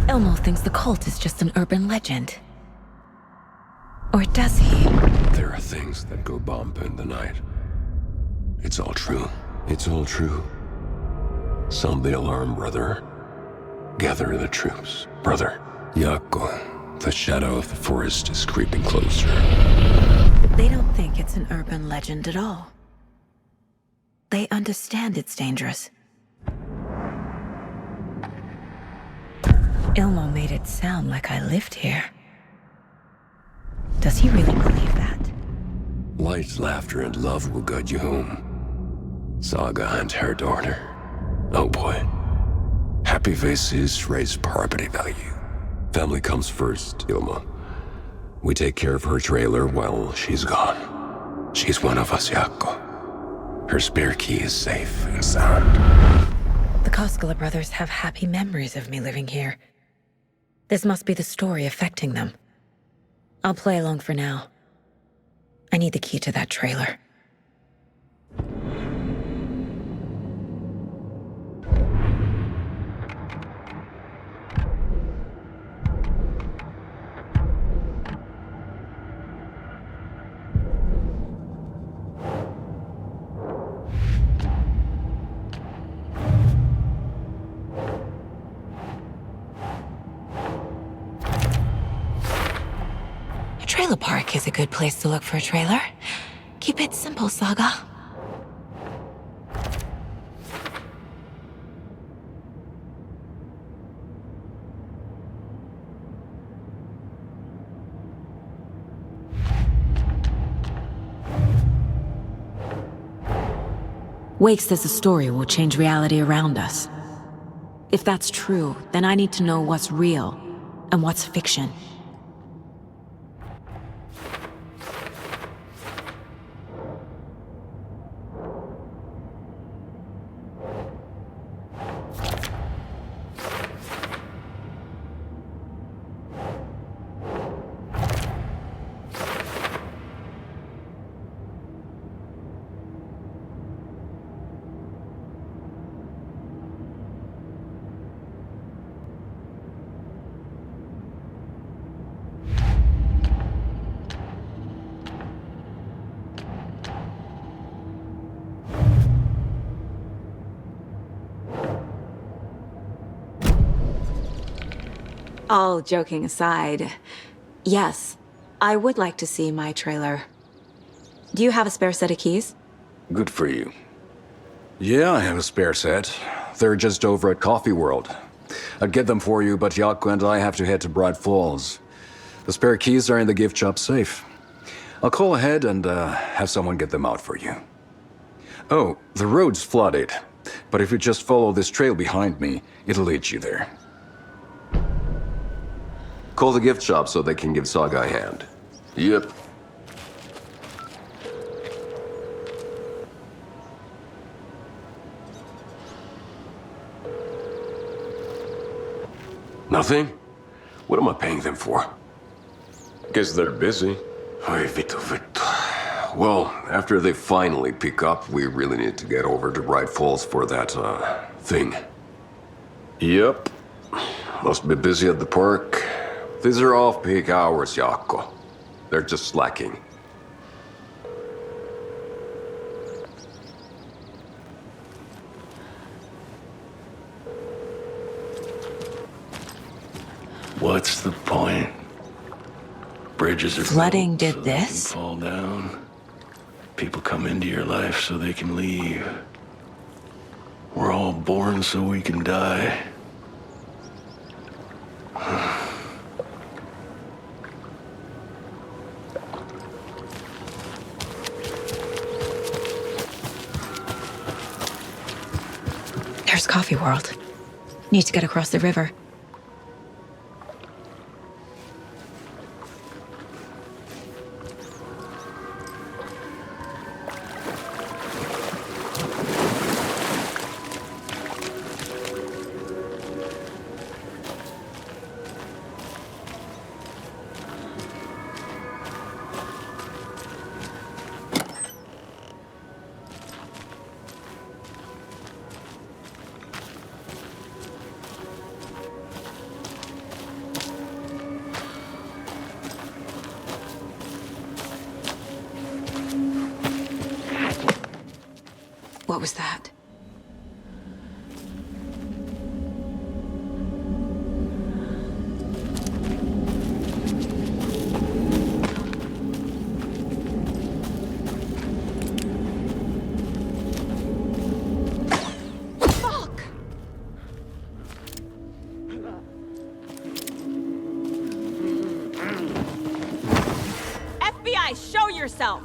Elmo thinks the cult is just an urban legend. Or does he? There are things that go bump in the night. It's all true. It's all true. Sound the alarm, brother. Gather the troops, brother. Jaakko, the shadow of the forest is creeping closer. They don't think it's an urban legend at all. They understand it's dangerous. Ilmo made it sound like I lived here. Does he really believe that? Light, laughter, and love will guide you home. Saga and her daughter. Oh boy. Happy faces raise property value. Family comes first, Ilmo. We take care of her trailer while she's gone. She's one of us, Jaakko. Her spare key is safe and sound. The Koskela brothers have happy memories of me living here. This must be the story affecting them. I'll play along for now. I need the key to that trailer. Trailer park is a good place to look for a trailer. Keep it simple, Saga. Wake says the story will change reality around us. If that's true, then I need to know what's real and what's fiction. All joking aside, yes, I would like to see my trailer. Do you have a spare set of keys? Good for you. Yeah, I have a spare set. They're just over at Coffee World. I'd get them for you, but Yaku and I have to head to Bright Falls. The spare keys are in the gift shop safe. I'll call ahead and have someone get them out for you. Oh, the road's flooded, but if you just follow this trail behind me, it'll lead you there. Call the gift shop so they can give Saga a hand. Yep. Nothing? What am I paying them for? Guess they're busy. Ay, Vito. Well, after they finally pick up, we really need to get over to Bright Falls for that, thing. Yep. Must be busy at the park. These are off-peak hours, Jaakko. They're just slacking. What's the point? Bridges are Flooding built did so they can this? fall down. People come into your life so they can leave. We're all born so we can die. There's Coffee World. Need to get across the river. What was that? Fuck! FBI, show yourself!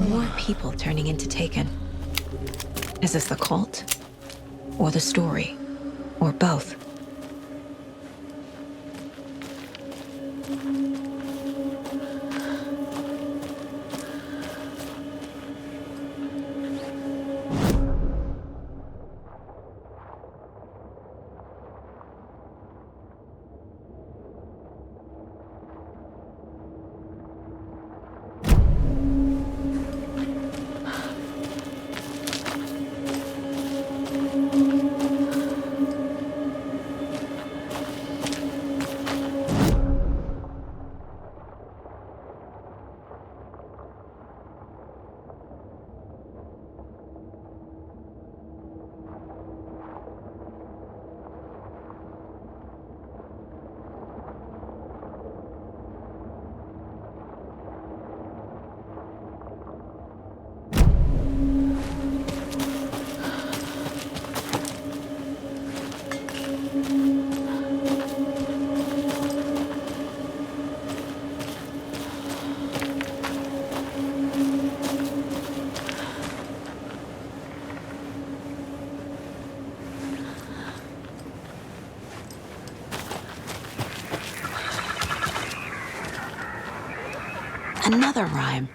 More people turning into Taken. Is this the cult? Or the story? Or both? Another rhyme.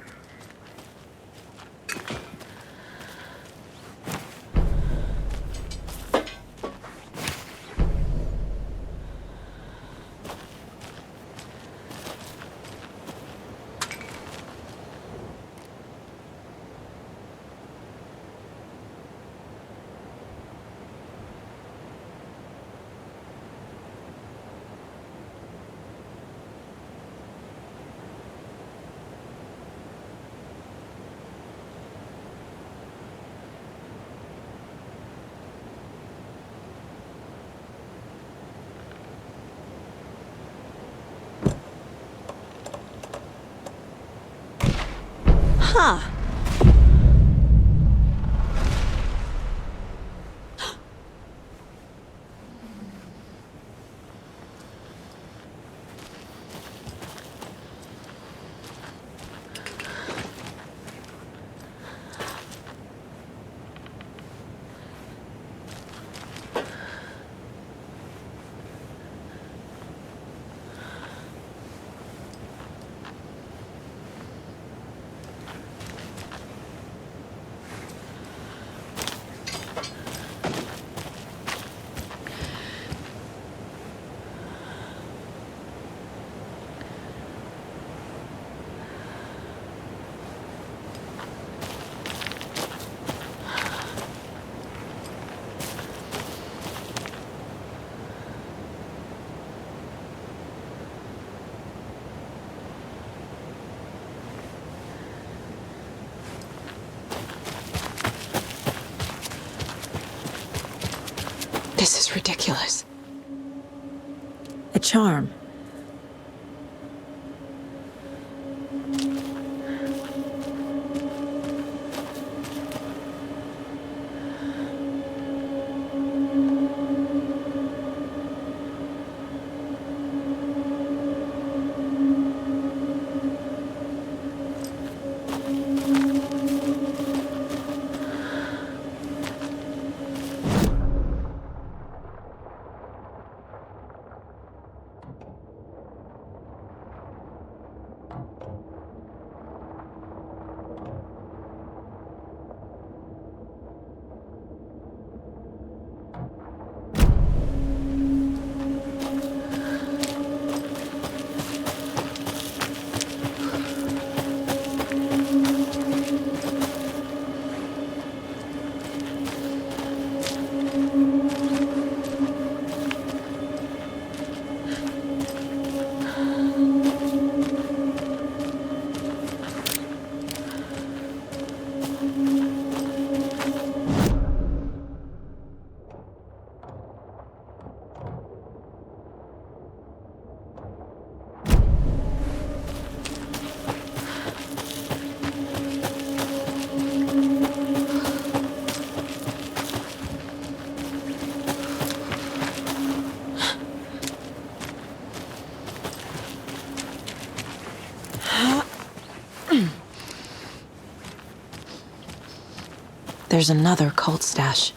Huh. This is ridiculous. A charm. There's another cult stash.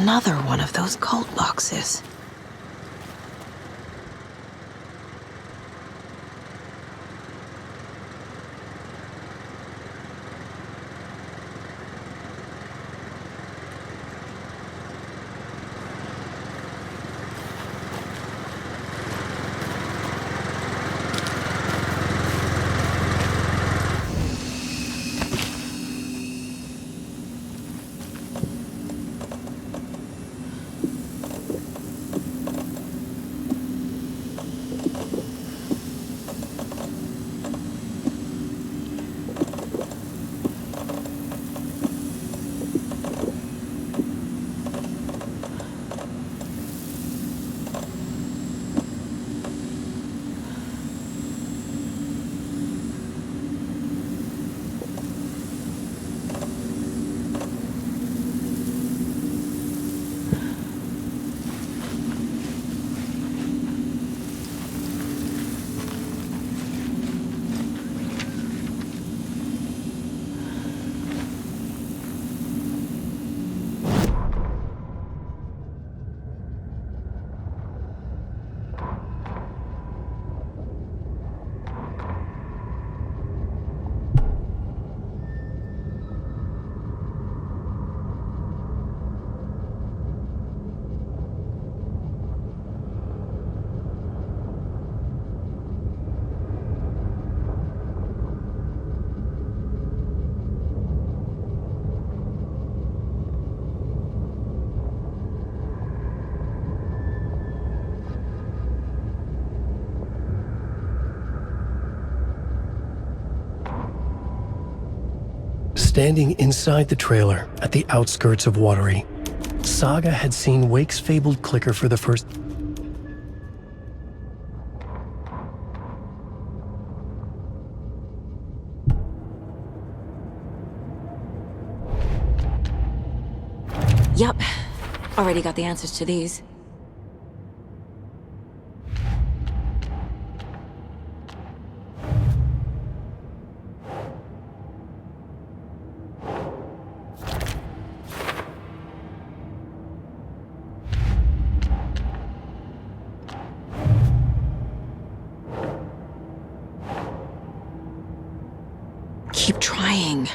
Another one of those cult boxes. Standing inside the trailer at the outskirts of Watery, Saga had seen Wake's fabled clicker for the first... Yup. Already got the answers to these. Keep trying.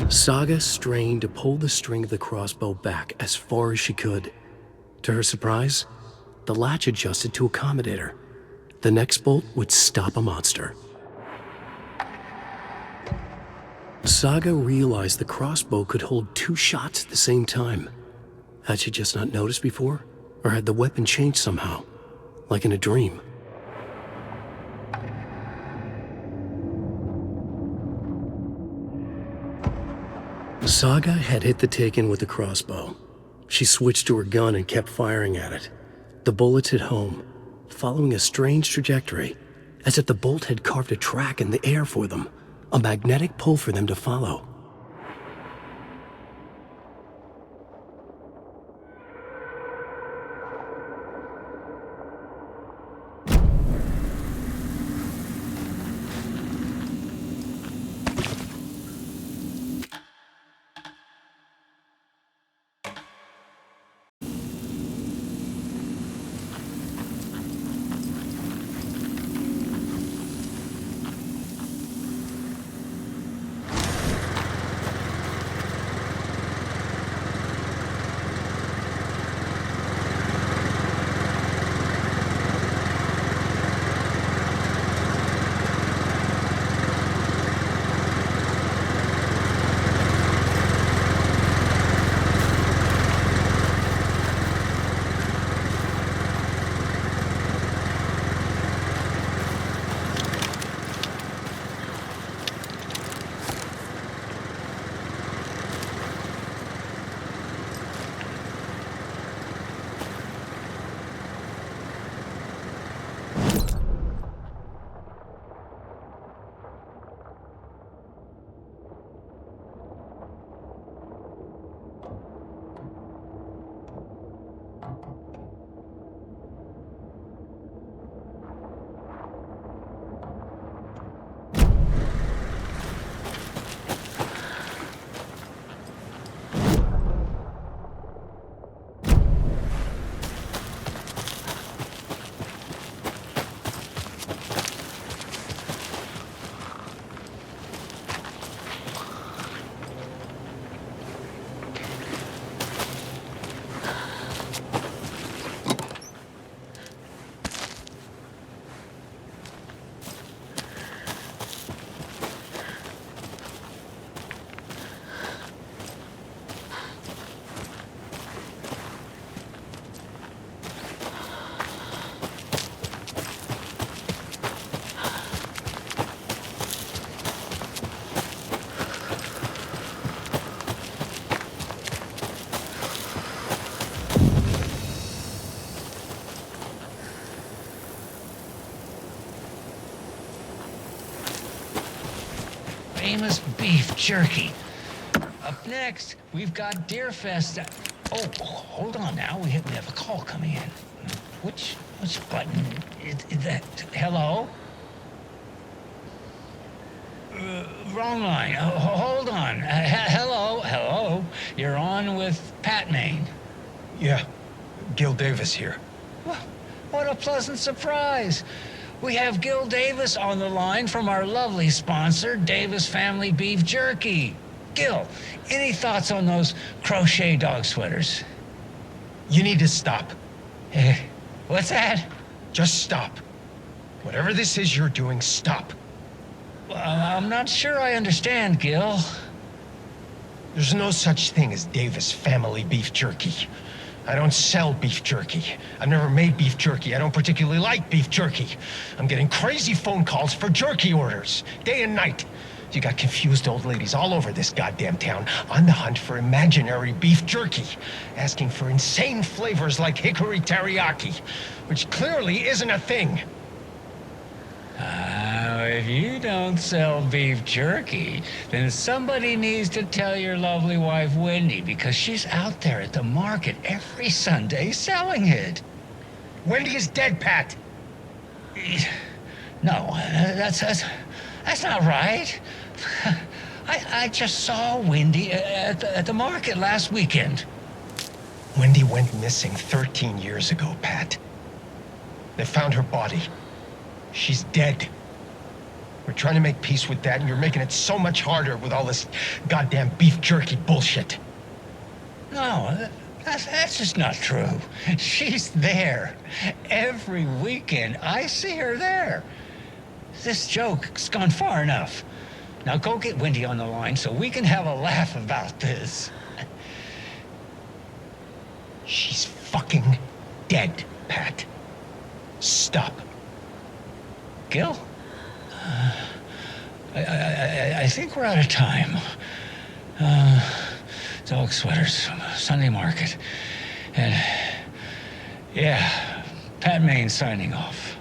Saga strained to pull the string of the crossbow back as far as she could. To her surprise, the latch adjusted to accommodate her. The next bolt would stop a monster. Saga realized the crossbow could hold 2 shots at the same time. Had she just not noticed before? Or had the weapon changed somehow? Like in a dream? Saga had hit the Taken with the crossbow. She switched to her gun and kept firing at it. The bullets hit home, following a strange trajectory, as if the bolt had carved a track in the air for them, a magnetic pull for them to follow. Famous beef jerky. Up next, we've got Deerfest. Oh, hold on now. We have a call coming in. Which button is that? Hello? Wrong line. Hold on. Hello. You're on with Pat Maine. Yeah, Gil Davis here. What a pleasant surprise. We have Gil Davis on the line from our lovely sponsor, Davis Family Beef Jerky. Gil, any thoughts on those crochet dog sweaters? You need to stop. What's that? Just stop. Whatever this is you're doing, stop. I'm not sure I understand, Gil. There's no such thing as Davis Family Beef Jerky. I don't sell beef jerky. I've never made beef jerky. I don't particularly like beef jerky. I'm getting crazy phone calls for jerky orders, day and night. You got confused old ladies all over this goddamn town on the hunt for imaginary beef jerky, asking for insane flavors like hickory teriyaki, which clearly isn't a thing. If you don't sell beef jerky, then somebody needs to tell your lovely wife, Wendy, because she's out there at the market every Sunday selling it. Wendy is dead, Pat. No, that's not right. I just saw Wendy at the market last weekend. Wendy went missing 13 years ago, Pat. They found her body. She's dead. We're trying to make peace with that, and you're making it so much harder with all this goddamn beef jerky bullshit. No, that's just not true. She's there. Every weekend, I see her there. This joke's gone far enough. Now go get Wendy on the line so we can have a laugh about this. She's fucking dead, Pat. Stop. Gil? I think we're out of time. Dog sweaters, Sunday market. And yeah, Pat Maine signing off.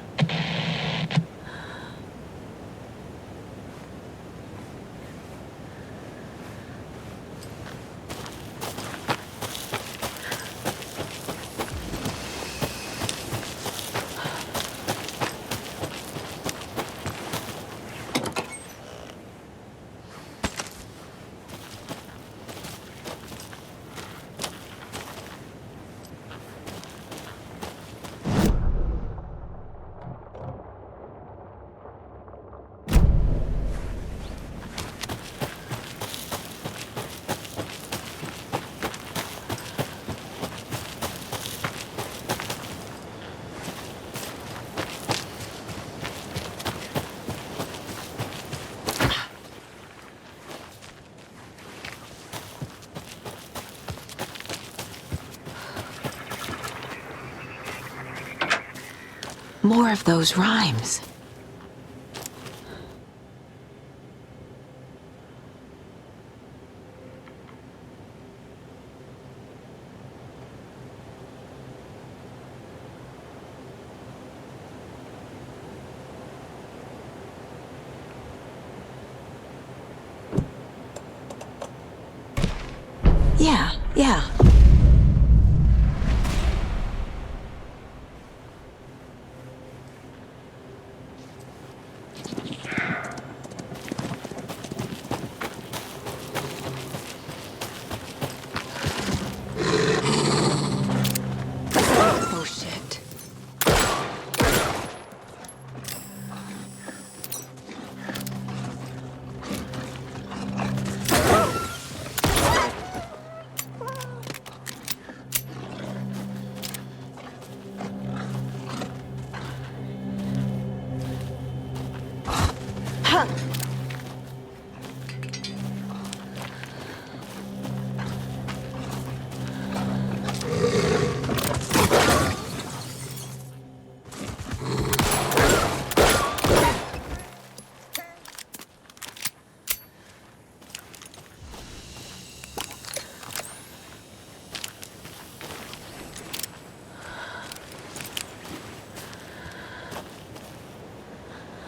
More of those rhymes. Yeah. Oh, shit.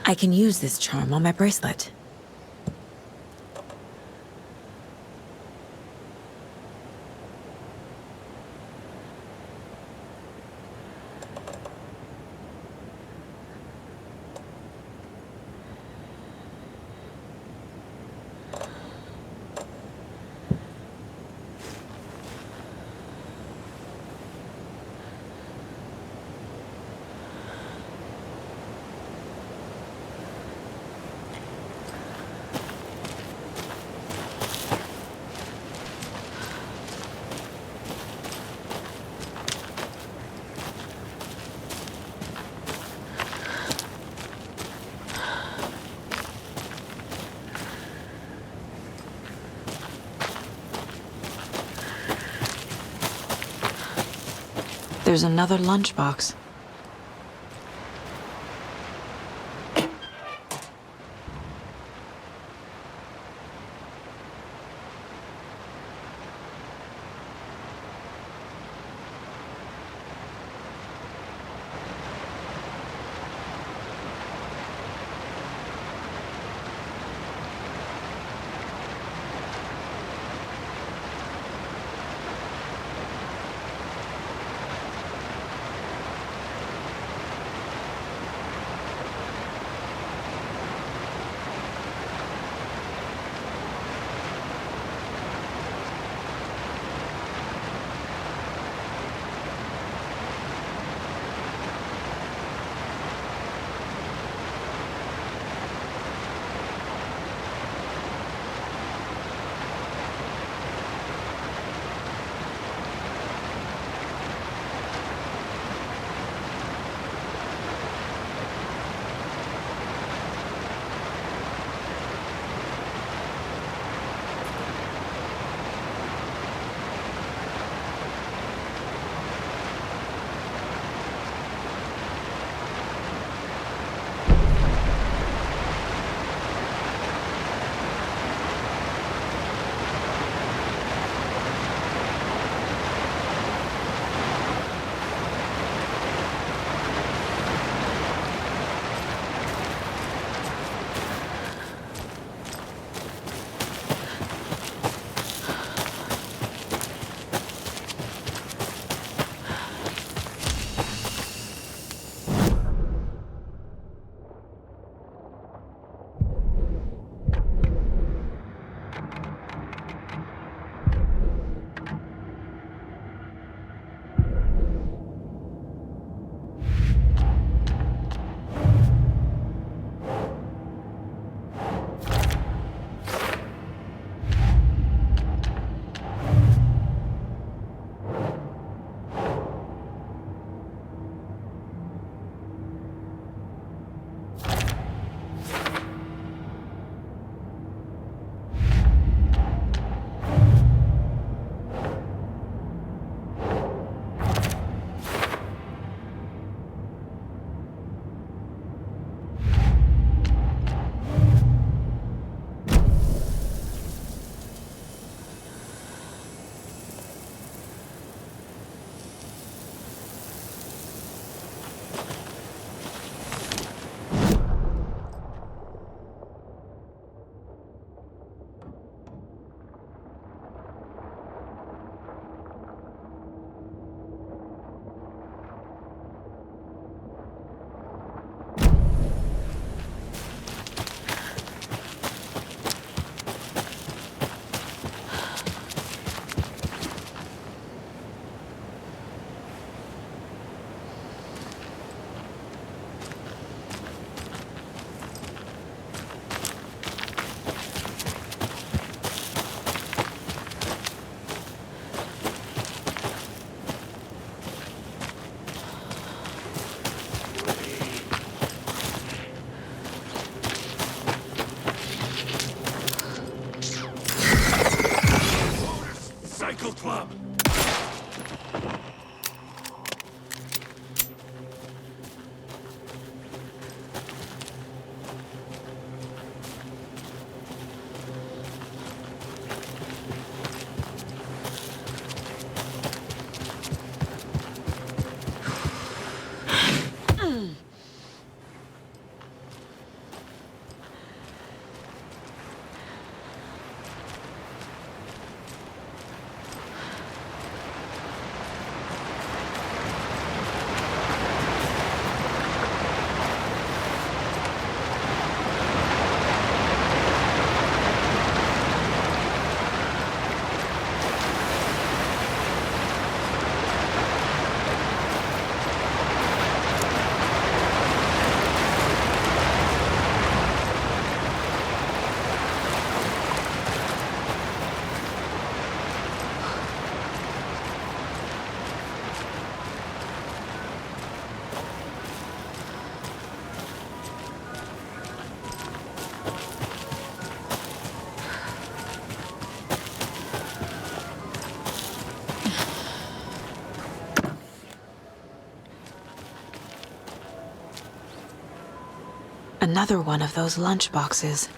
I can use this charm on my bracelet. There's another lunchbox. another one of those lunch boxes.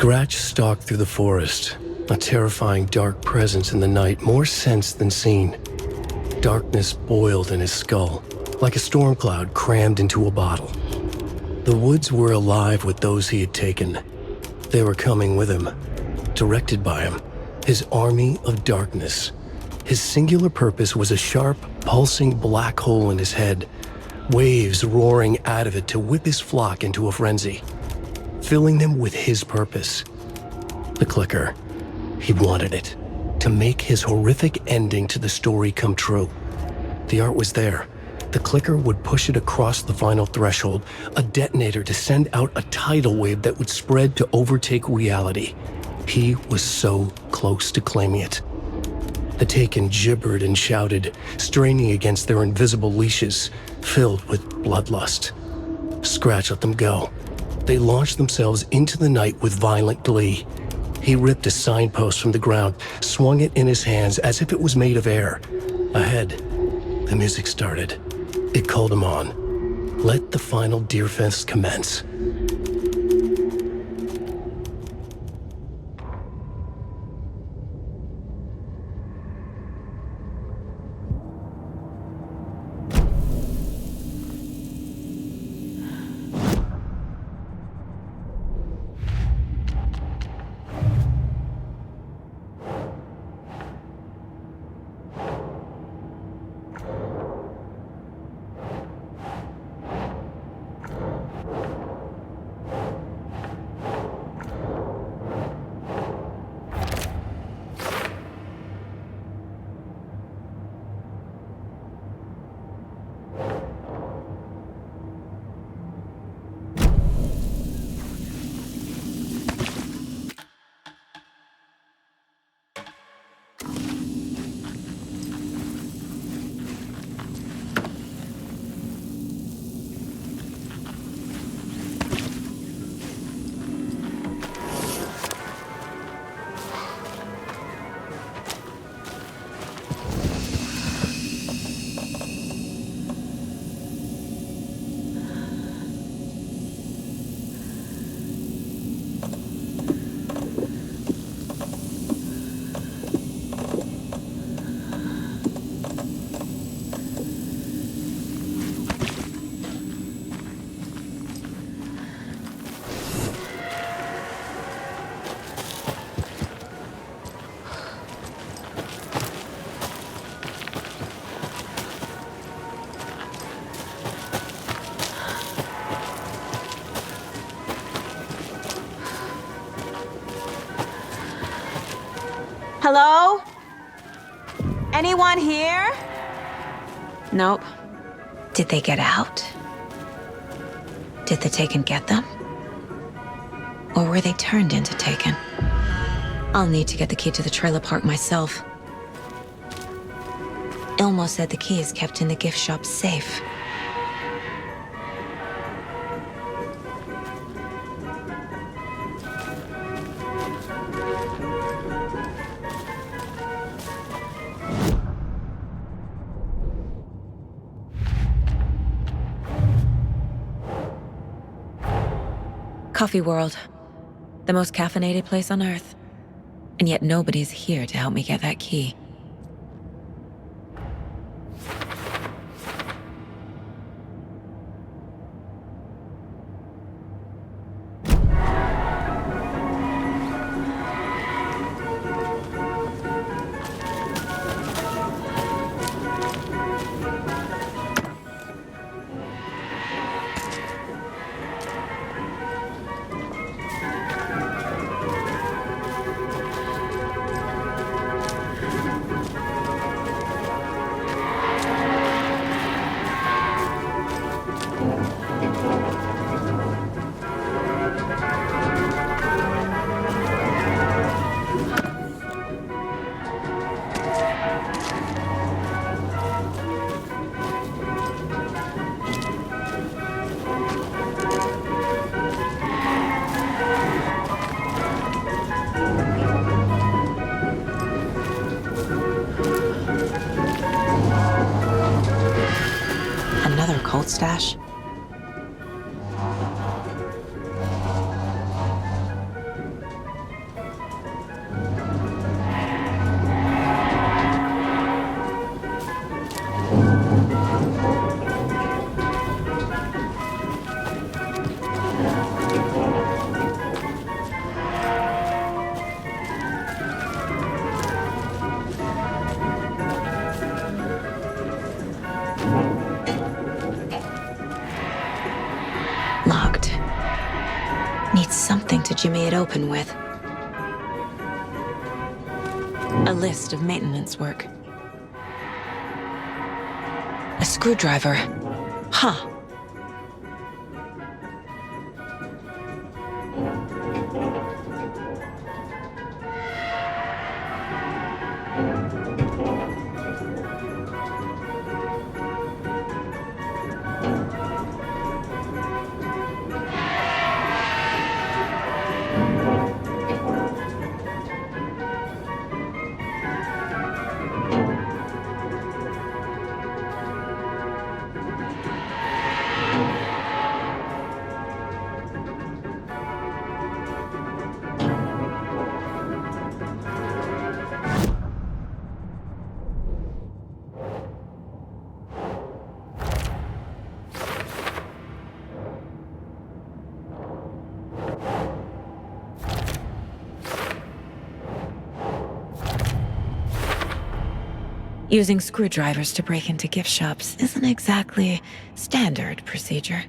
Scratch stalked through the forest, a terrifying dark presence in the night, more sensed than seen. Darkness boiled in his skull, like a storm cloud crammed into a bottle. The woods were alive with those he had taken. They were coming with him, directed by him, his army of darkness. His singular purpose was a sharp, pulsing black hole in his head, waves roaring out of it to whip his flock into a frenzy, filling them with his purpose. The clicker. He wanted it, to make his horrific ending to the story come true. The art was there. The clicker would push it across the final threshold, a detonator to send out a tidal wave that would spread to overtake reality. He was so close to claiming it. The Taken gibbered and shouted, straining against their invisible leashes, filled with bloodlust. Scratch let them go. They launched themselves into the night with violent glee. He ripped a signpost from the ground, swung it in his hands as if it was made of air. Ahead, the music started. It called him on. Let the final Deerfest commence. Hello? Anyone here? Nope. Did they get out? Did the Taken get them? Or were they turned into Taken? I'll need to get the key to the trailer park myself. Ilmo said the key is kept in the gift shop safe. Coffee World. The most caffeinated place on Earth. And yet nobody's here to help me get that key. Another cult stash? Locked. Needs something to jimmy it open with. A list of maintenance work. A screwdriver. Huh. Using screwdrivers to break into gift shops isn't exactly standard procedure.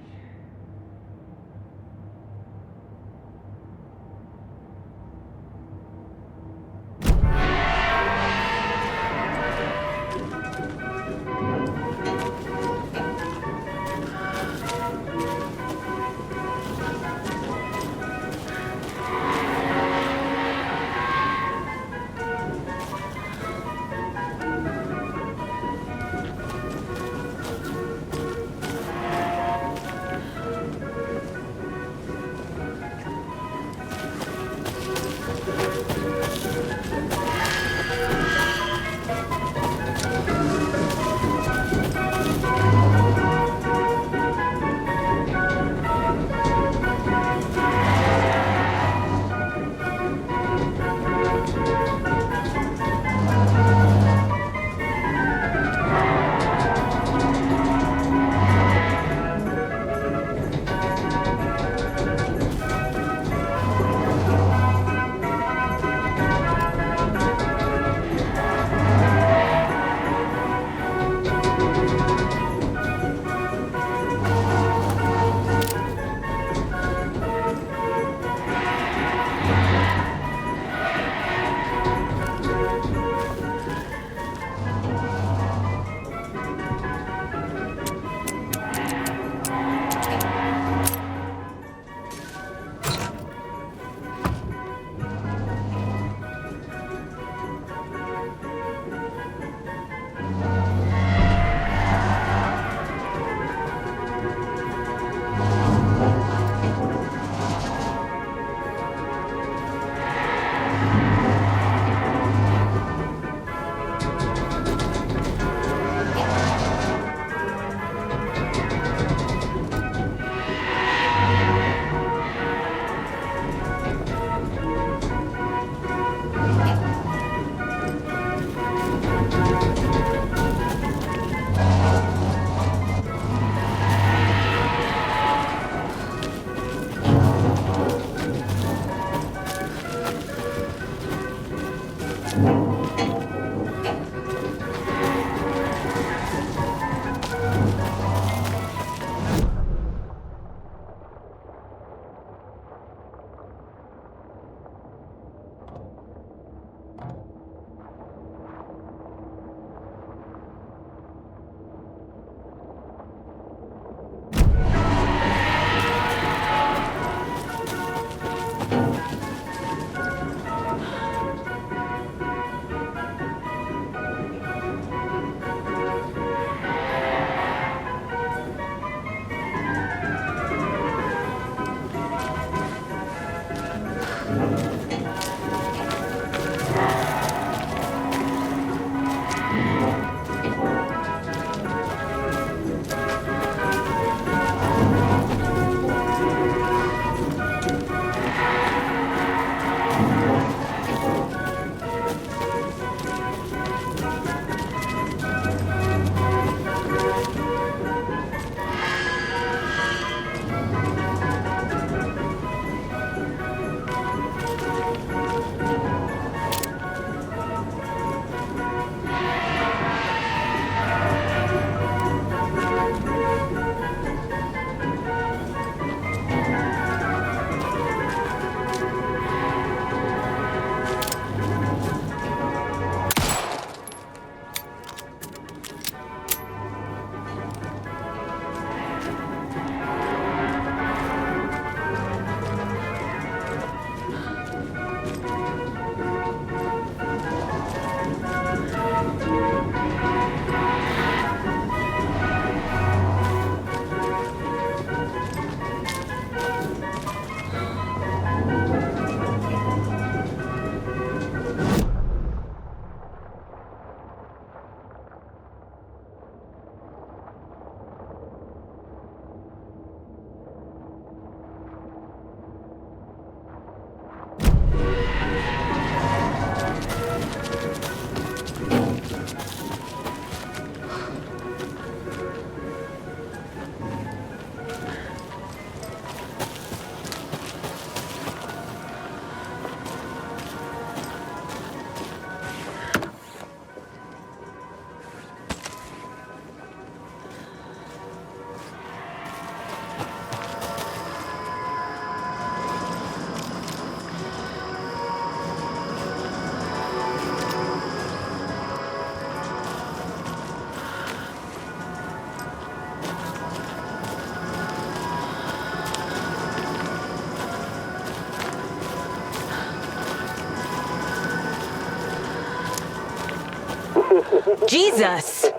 Jesus!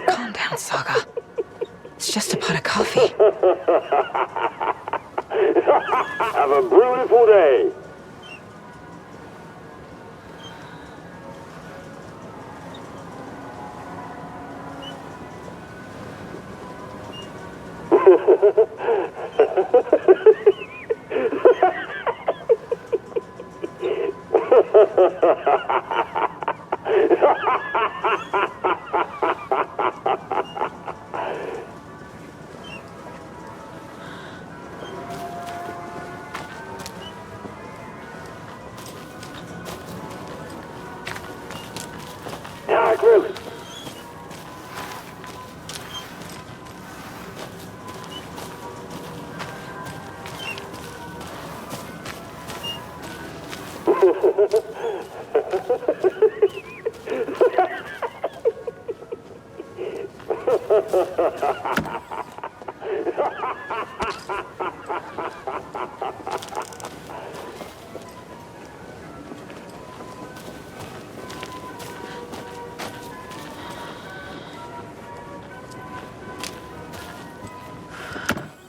Calm down, Saga. It's just a pot of coffee. Have a beautiful day.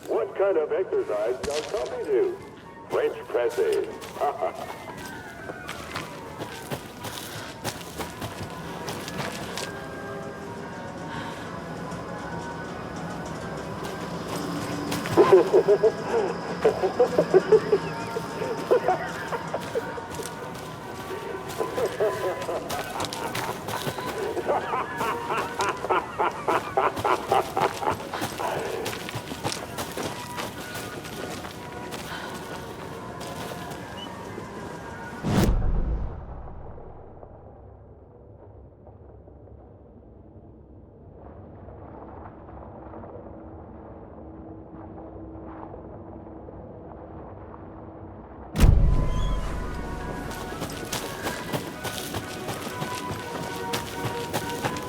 What kind of exercise does Tommy do? French presses.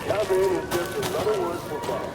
Caffeine is just another word for fun.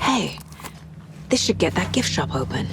Hey, this should get that gift shop open.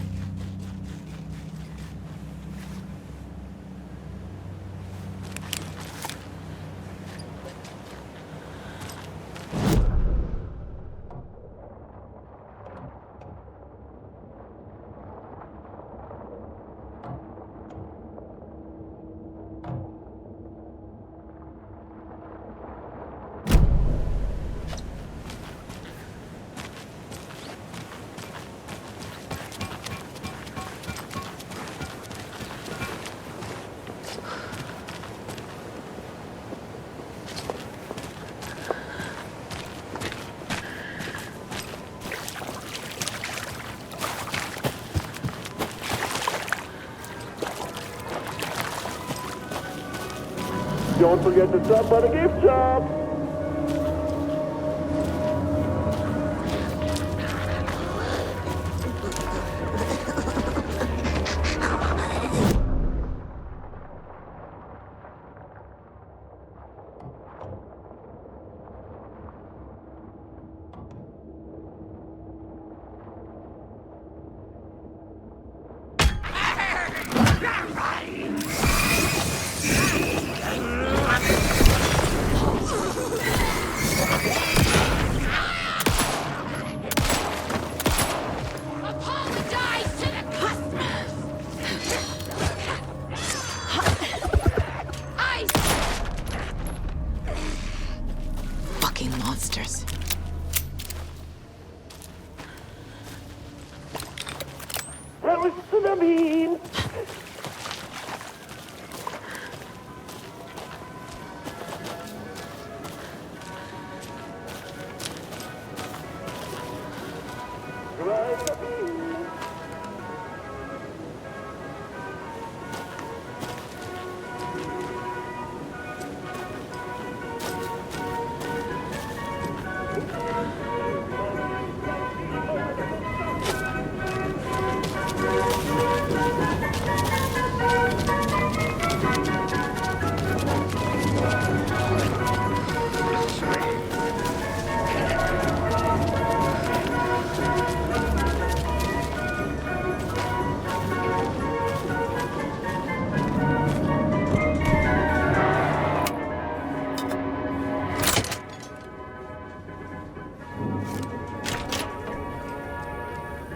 Don't forget to stop by the gift shop. monsters. That was what I mean.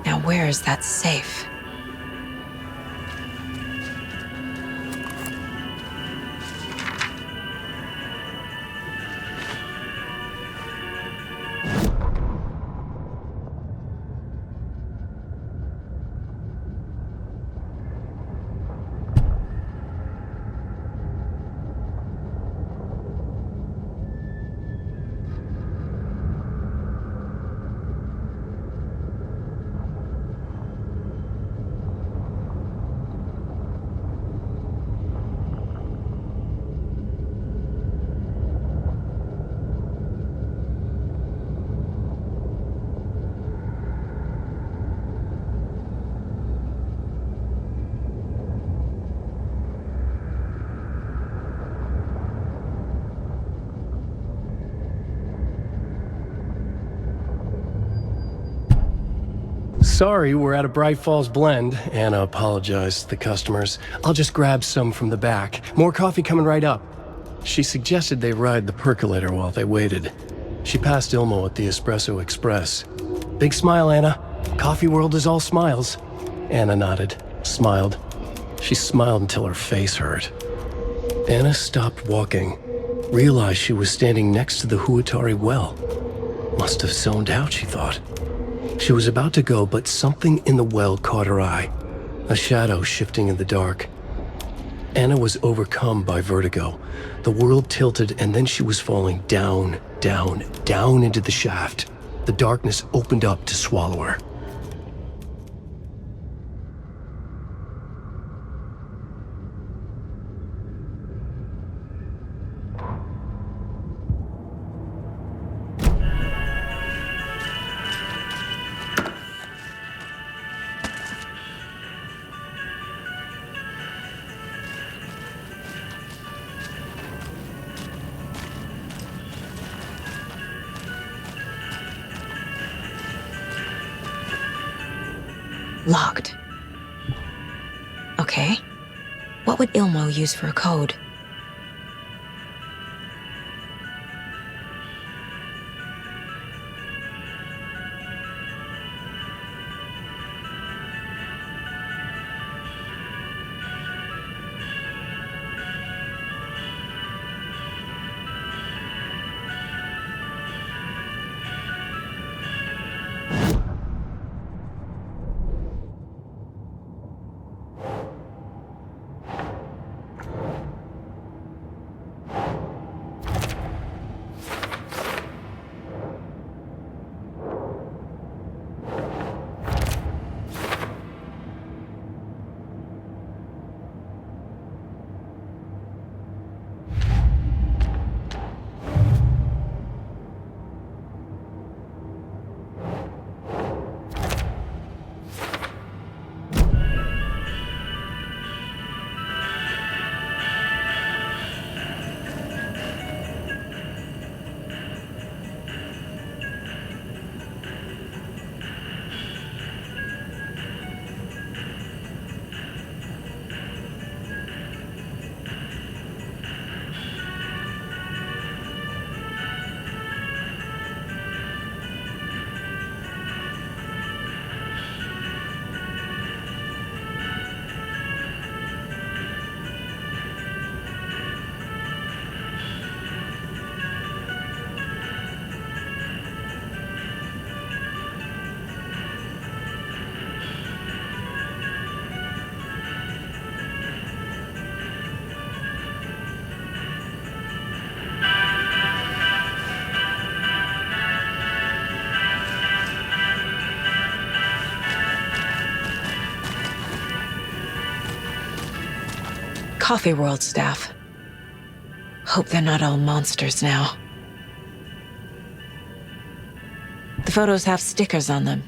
Now where is that safe? Sorry, we're at a Bright Falls blend. Anna apologized to the customers. I'll just grab some from the back. More coffee coming right up. She suggested they ride the percolator while they waited. She passed Ilmo at the Espresso Express. Big smile, Anna. Coffee world is all smiles. Anna nodded, smiled. She smiled until her face hurt. Anna stopped walking, realized she was standing next to the Huatari well. Must have zoned out, she thought. She was about to go, but something in the well caught her eye. A shadow shifting in the dark. Anna was overcome by vertigo. The world tilted, and then she was falling down, down, down into the shaft. The darkness opened up to swallow her. Locked. Okay. What would Ilmo use for a code? Coffee World staff. Hope they're not all monsters now. The photos have stickers on them.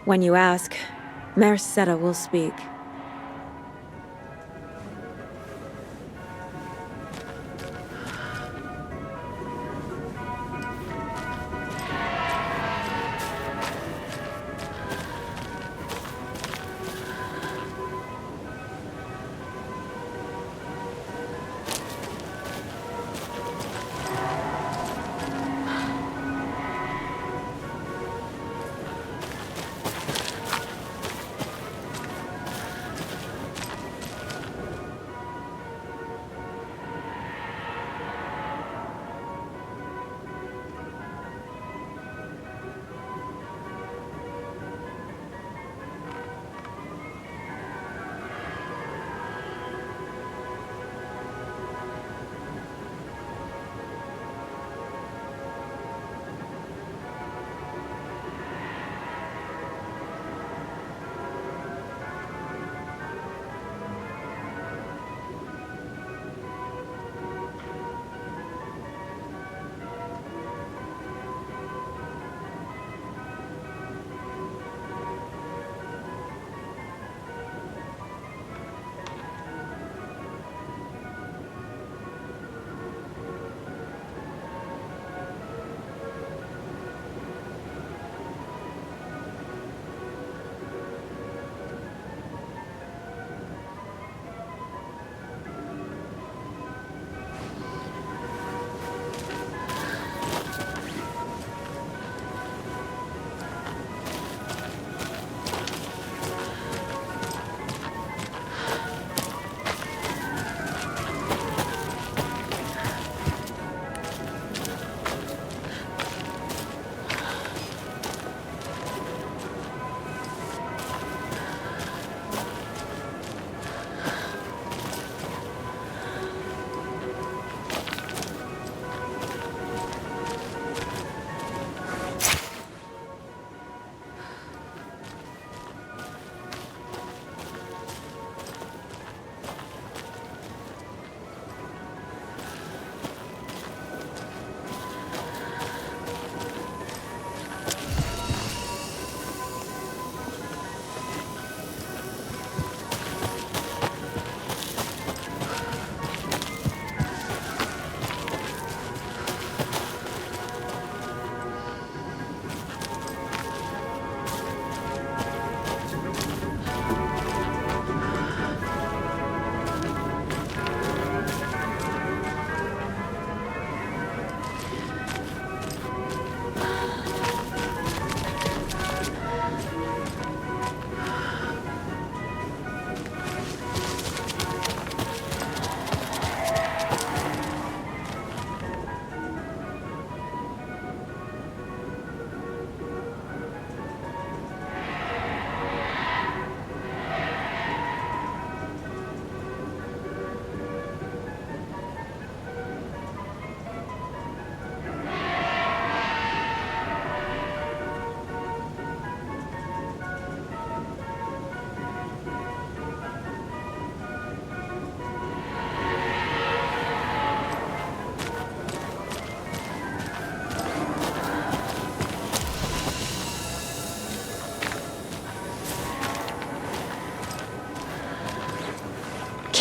When you ask, Merceda will speak.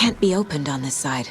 Can't be opened on this side.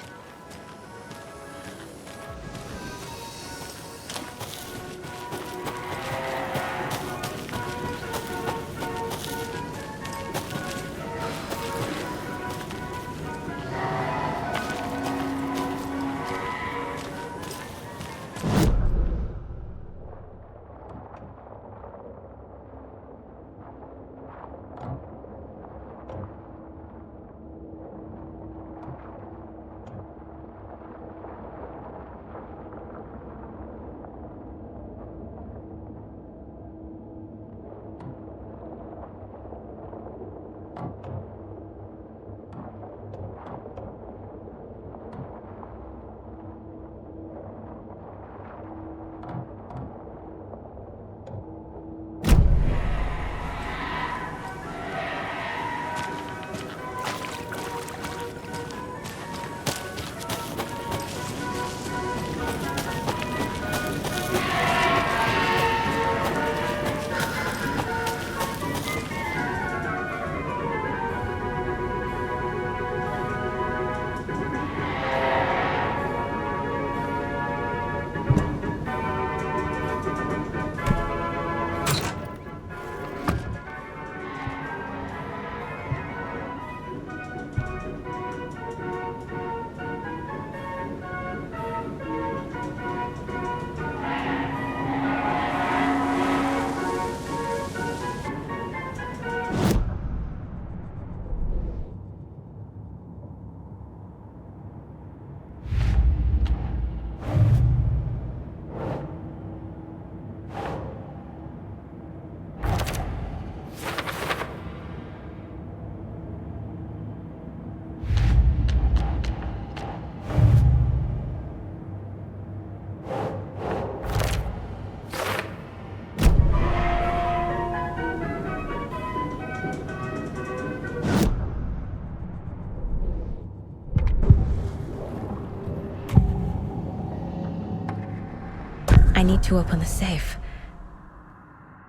need to open the safe.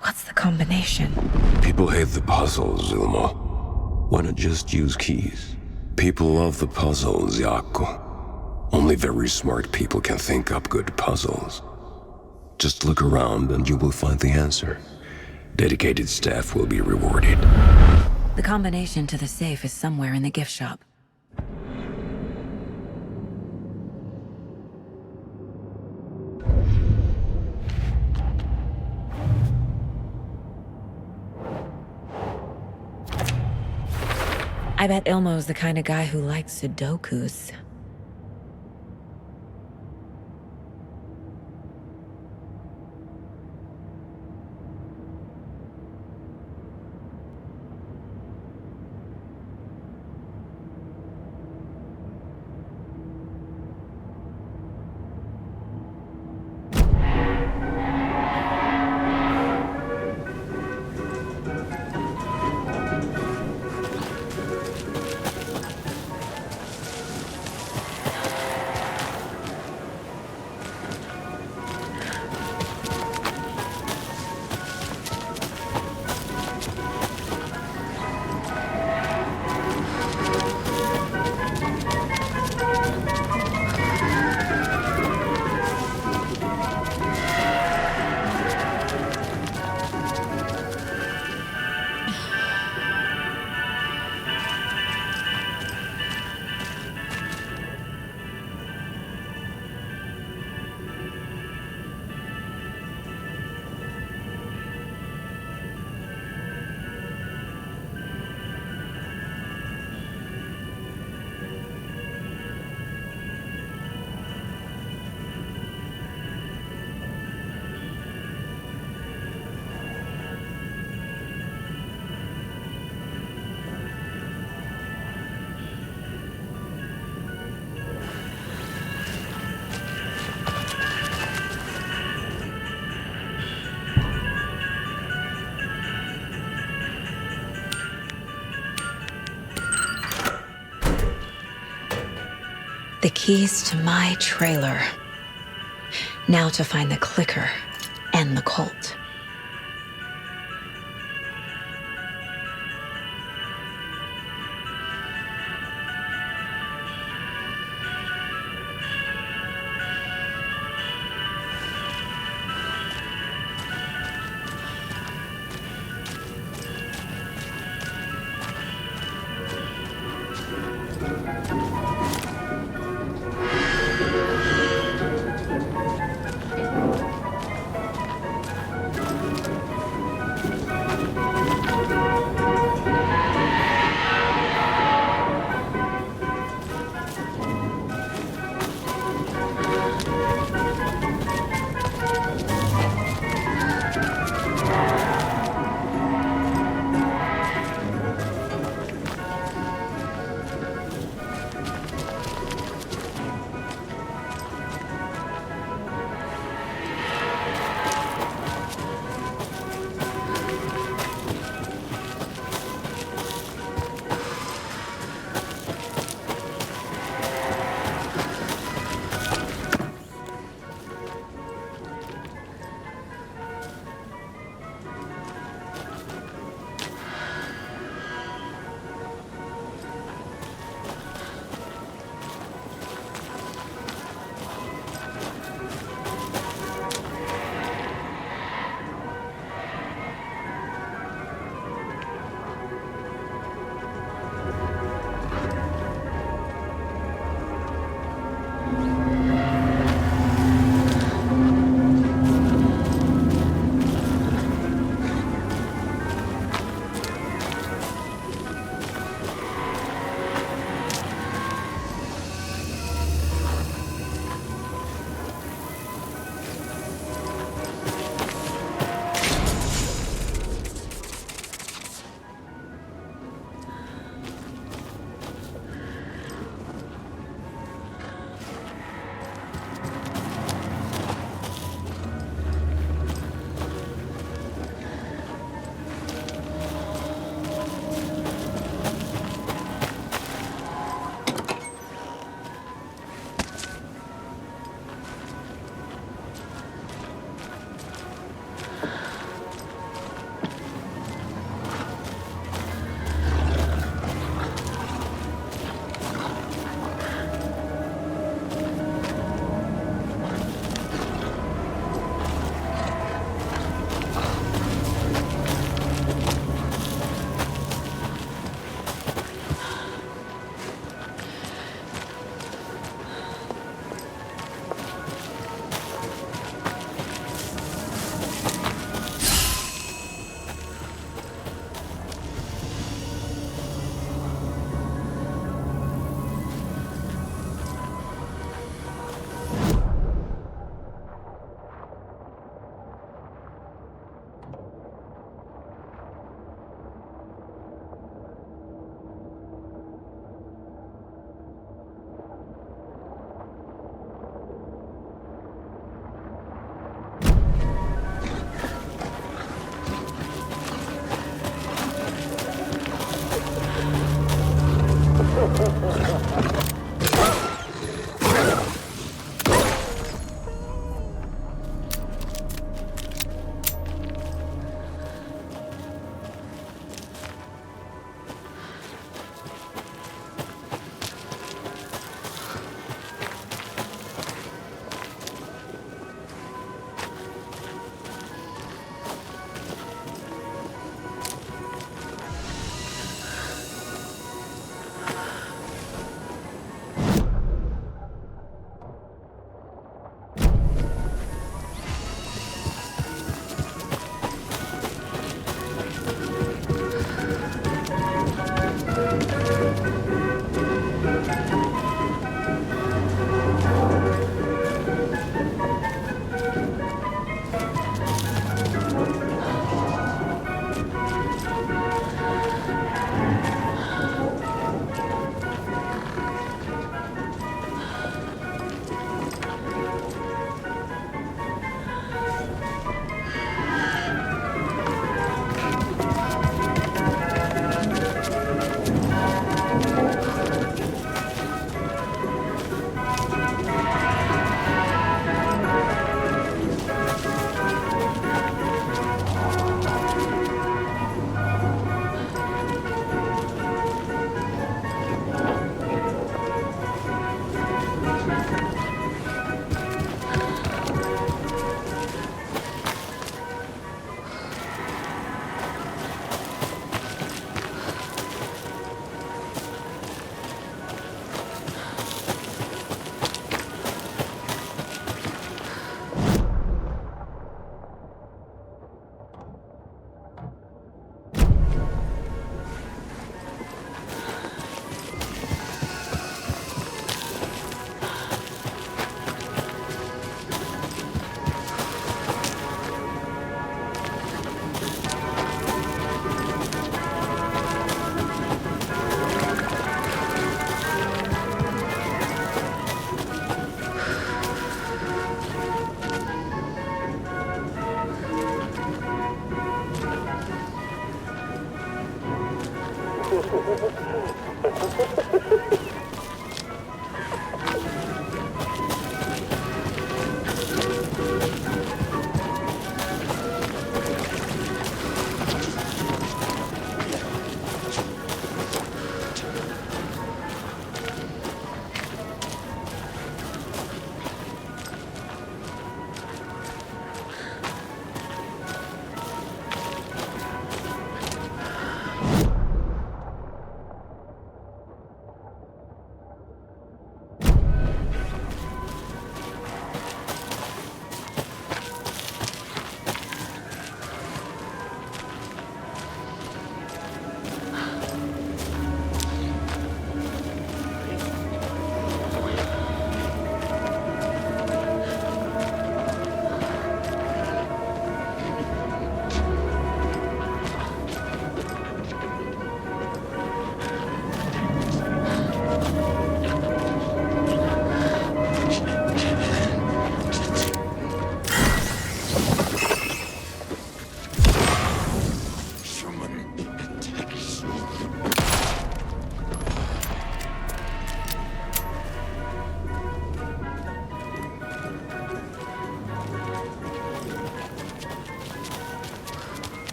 What's the combination? People hate the puzzles, Zulma. Why not just use keys? People love the puzzles, Yaku. Only very smart people can think up good puzzles. Just look around and you will find the answer. Dedicated staff will be rewarded. The combination to the safe is somewhere in the gift shop. I bet Ilmo's the kind of guy who likes Sudokus. The keys to my trailer. Now to find the clicker and the Colt.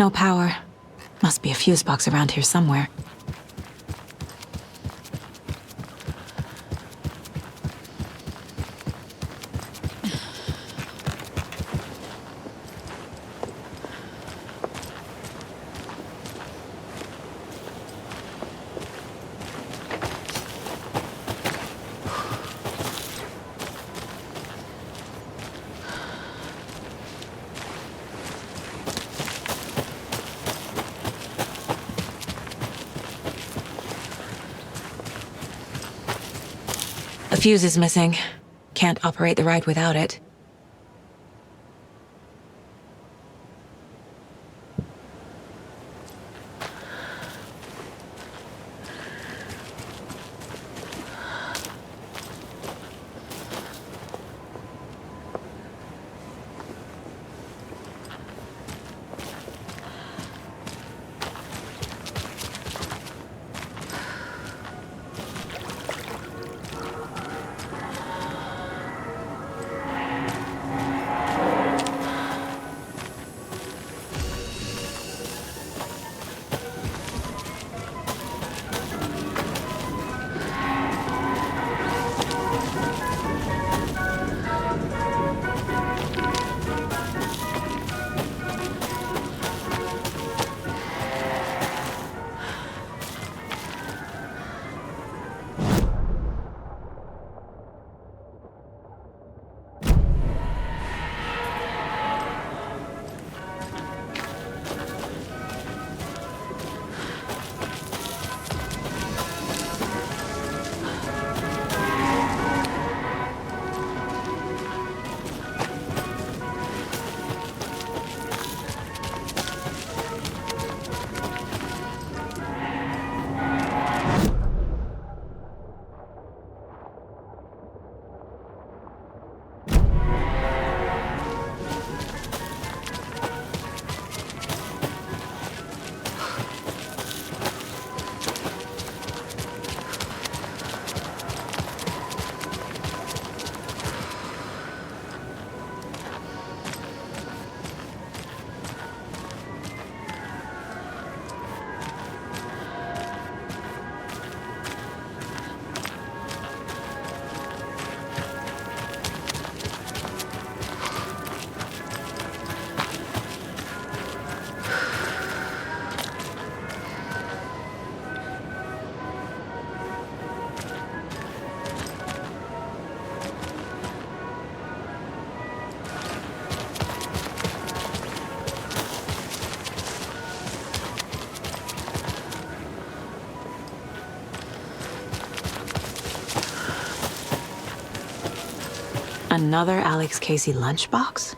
No power. Must be a fuse box around here somewhere. The fuse is missing. Can't operate the ride without it. Another Alex Casey lunchbox?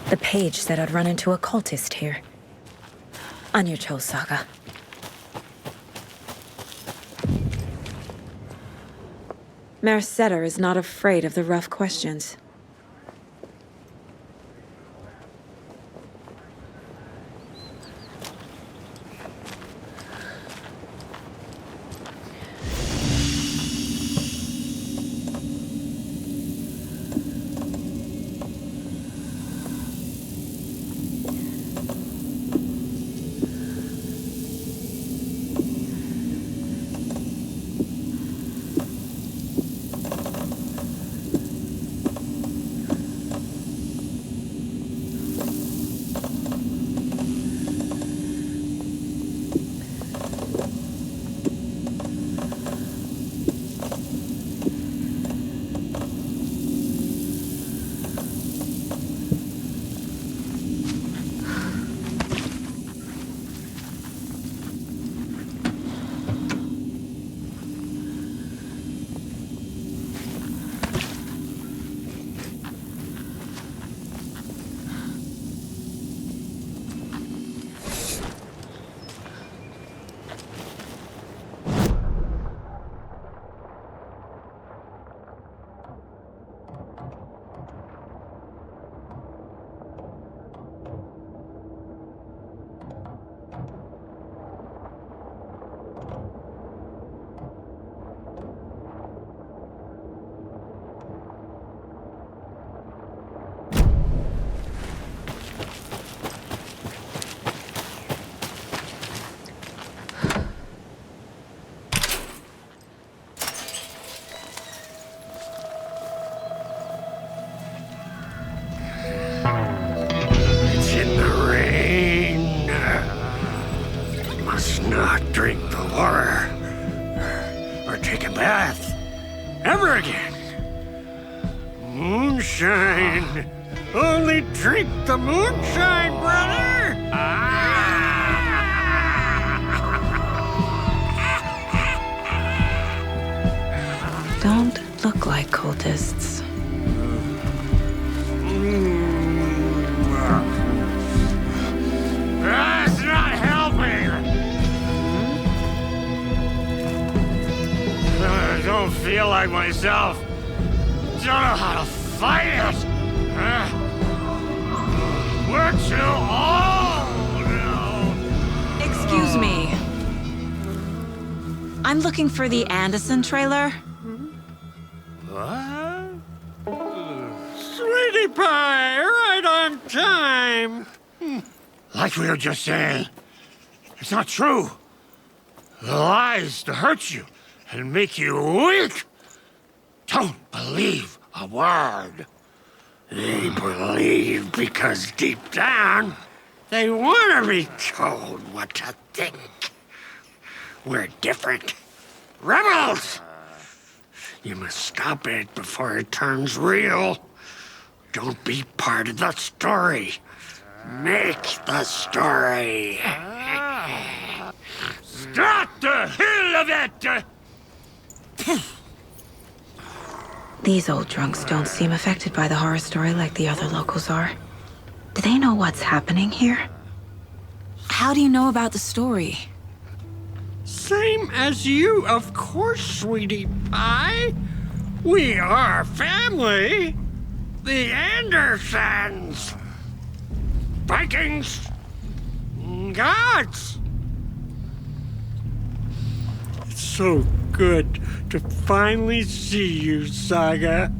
The page said I'd run into a cultist here. On your Cho saga. Mayor Setter is not afraid of the rough questions. Drink the water. Or take a bath. Ever again. Moonshine. Only drink the moonshine, brother! Don't look like cultists. That's not helping! I don't feel like myself. Don't know how to fight it. We're too old now. Excuse me. I'm looking for the Anderson trailer. What? time. Like we were just saying, it's not true. The lies to hurt you and make you weak. Don't believe a word. They believe because deep down, they want to be told what to think. We're different. Rebels! You must stop it before it turns real. Don't be part of the story. Make the story. Start the hell of it! These old drunks don't seem affected by the horror story like the other locals are. Do they know what's happening here? How do you know about the story? Same as you, of course, sweetie pie. We are family. The Andersons. Vikings. Gods. It's so good to finally see you, Saga.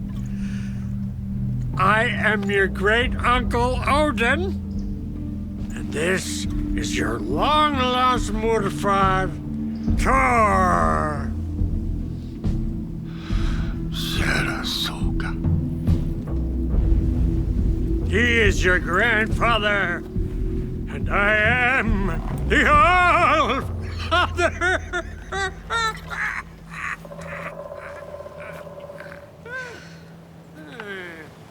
I am your great-uncle Odin. And this is your long-lost Murfar, Thor. Sarasota. He is your grandfather, and I am the All-Father.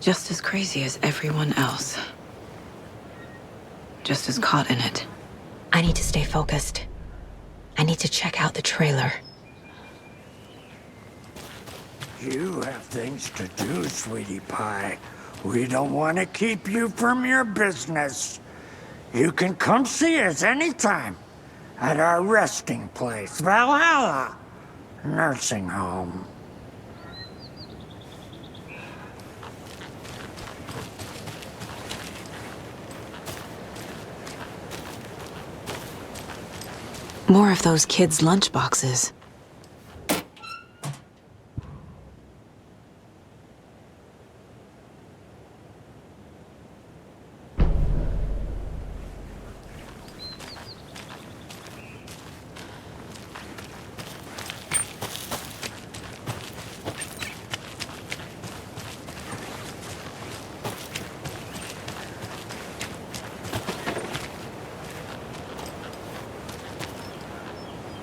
Just as crazy as everyone else. Just as caught in it. I need to stay focused. I need to check out the trailer. You have things to do, sweetie pie. We don't want to keep you from your business. You can come see us anytime at our resting place, Valhalla Nursing Home. More of those kids' lunchboxes.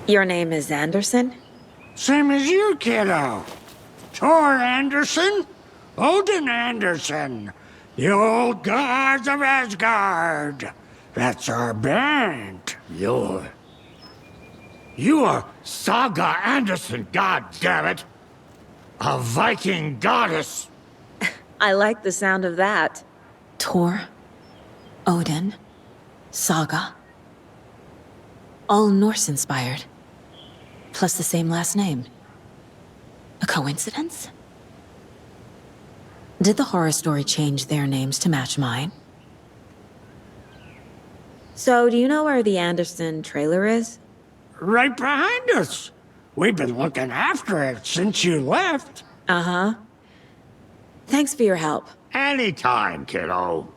Your name is Anderson? Same as you, kiddo. Thor Anderson, Odin Anderson, the old gods of Asgard. That's our band. You are Saga Anderson, goddammit. A Viking goddess. I like the sound of that. Thor, Odin, Saga. All Norse-inspired. Plus the same last name. A coincidence? Did the horror story change their names to match mine? So, do you know where the Anderson trailer is? Right behind us. We've been looking after it since you left. Uh-huh. Thanks for your help. Anytime, kiddo.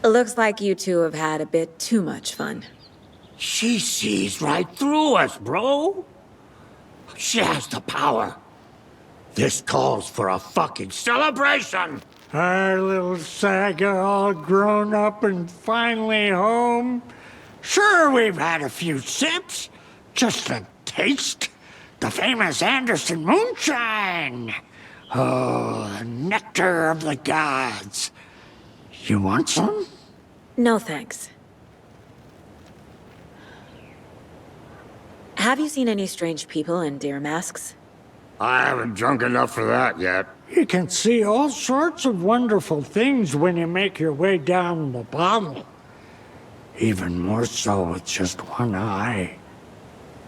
Looks like you two have had a bit too much fun. She sees right through us, bro. She has the power. This calls for a fucking celebration. Our little Saga all grown up and finally home. Sure, we've had a few sips. Just a taste. The famous Anderson moonshine. Oh, the nectar of the gods. You want some? No thanks. Have you seen any strange people in deer masks? I haven't drunk enough for that yet. You can see all sorts of wonderful things when you make your way down the bottle. Even more so with just one eye.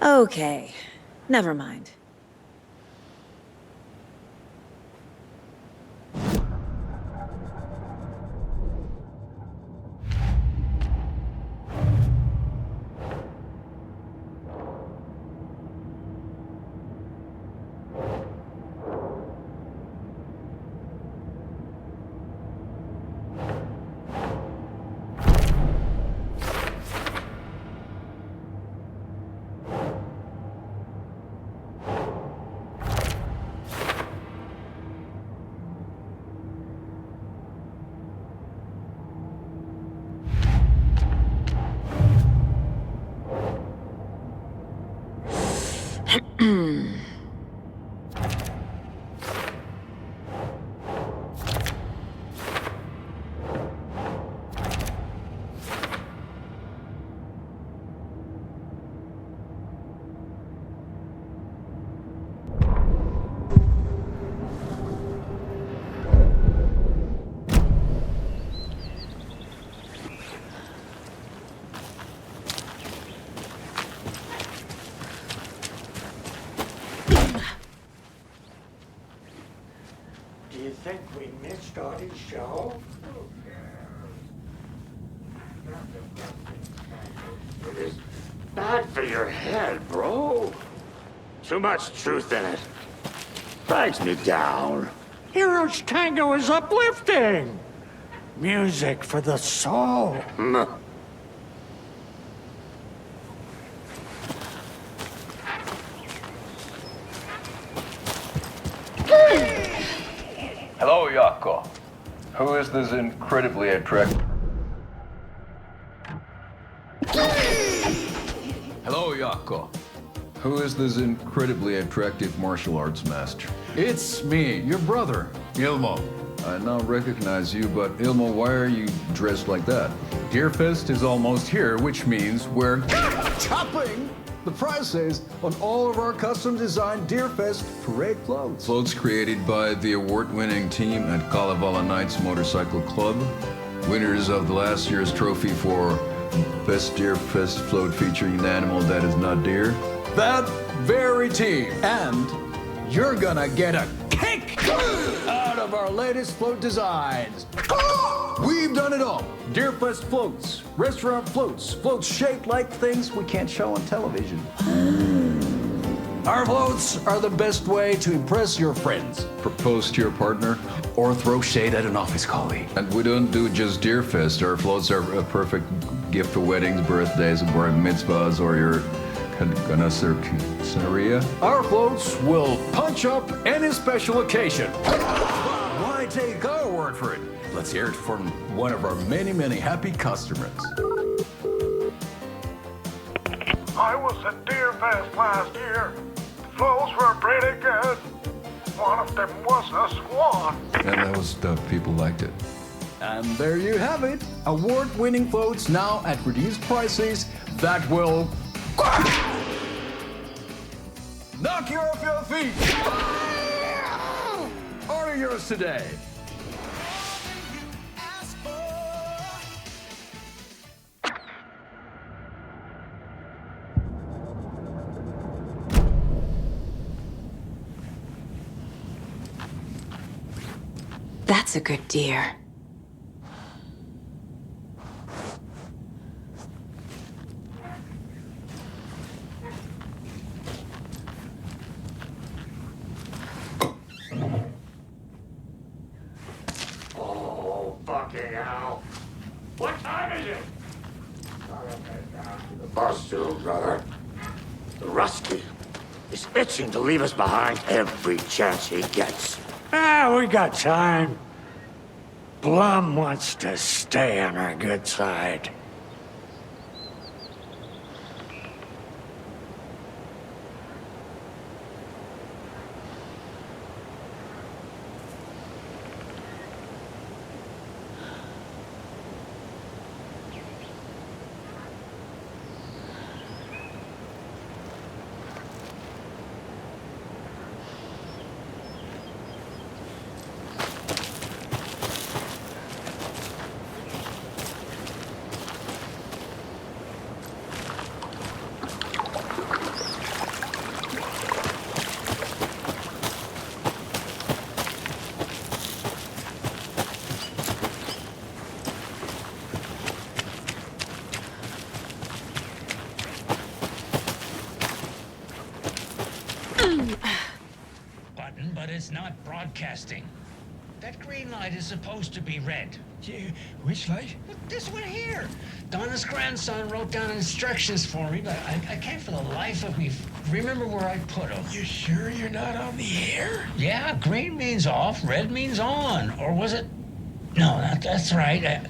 Okay, never mind. Do you think we missed Dottie's show? It is bad for your head, bro. Too much truth in it. Drags me down. Hero's Tango is uplifting. Music for the soul. Hello, Yako. Who is this incredibly attractive... Hello, Yako. Who is this incredibly attractive martial arts master? It's me, your brother, Ilmo. I now recognize you, but Ilmo, why are you dressed like that? Deerfest is almost here, which means we're chopping the prices on all of our custom-designed Deerfest parade floats. Floats created by the award-winning team at Kalevala Knights Motorcycle Club, winners of the last year's trophy for Best Deerfest float featuring an animal that is not deer. That very team. And you're gonna get a kick out of our latest float designs. We've done it all. Deerfest floats, restaurant floats, floats shaped like things we can't show on television. Our floats are the best way to impress your friends, propose to your partner, or throw shade at an office colleague. And we don't do just Deerfest. Our floats are a perfect gift for weddings, birthdays, bar mitzvahs, or your scenario. Our floats will punch up any special occasion. Why take our word for it? Let's hear it from one of our many, many happy customers. I was at Deerfest last year. Flows were pretty good. One of them was a swan. And those people liked it. And there you have it. Award-winning floats now at reduced prices that will knock you off your feet. Order yours today. That's a good deer. Oh, fucking hell. What time is it? Gotta get down to the bus soon, brother. Rusty is itching to leave us behind every chance he gets. We got time. Blum wants to stay on our good side. Button, but it's not broadcasting. That green light is supposed to be red. Yeah, which light? This one here. Donna's grandson wrote down instructions for me, but I can't for the life of me remember where I put them. You sure you're not on the air? Yeah, green means off, red means on. Or was it? No, that's right.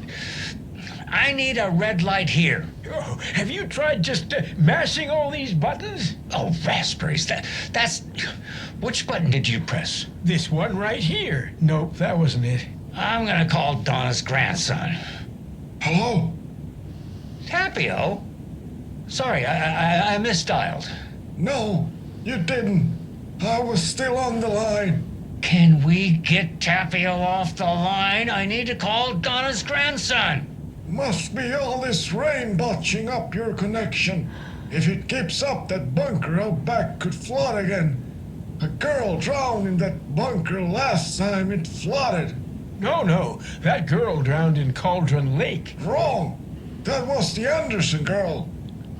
I need a red light here. Oh, have you tried just mashing all these buttons? Oh, raspberries. That's... Which button did you press? This one right here. Nope, that wasn't it. I'm gonna call Donna's grandson. Hello? Tapio? Sorry, I misdialed. No, you didn't. I was still on the line. Can we get Tapio off the line? I need to call Donna's grandson. Must be all this rain botching up your connection. If it keeps up, that bunker out back could flood again. A girl drowned in that bunker last time it flooded. No, that girl drowned in Cauldron Lake. Wrong. That was the Anderson girl.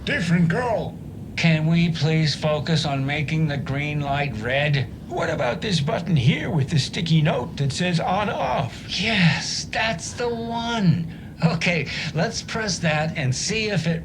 Different girl. Can we please focus on making the green light red? What about this button here with the sticky note that says on-off? Yes, that's the one. Okay, let's press that and see if it...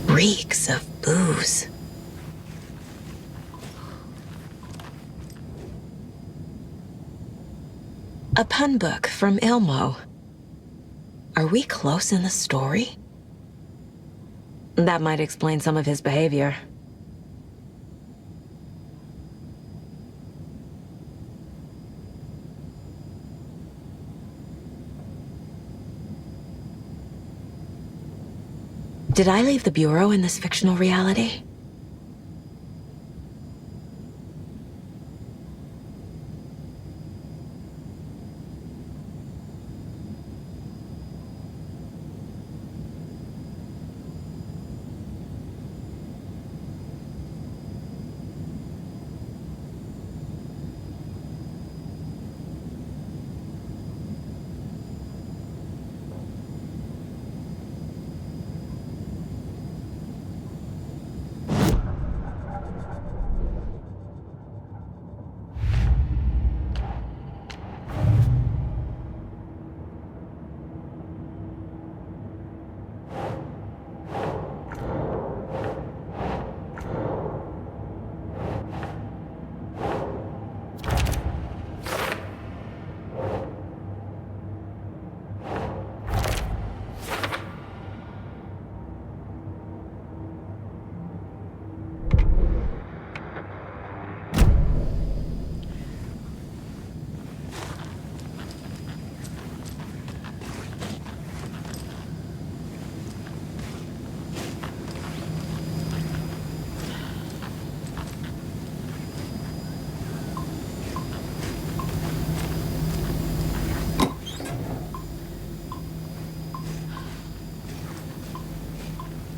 Reeks of booze. A pun book from Ilmo. Are we close in the story? That might explain some of his behavior. Did I leave the Bureau in this fictional reality?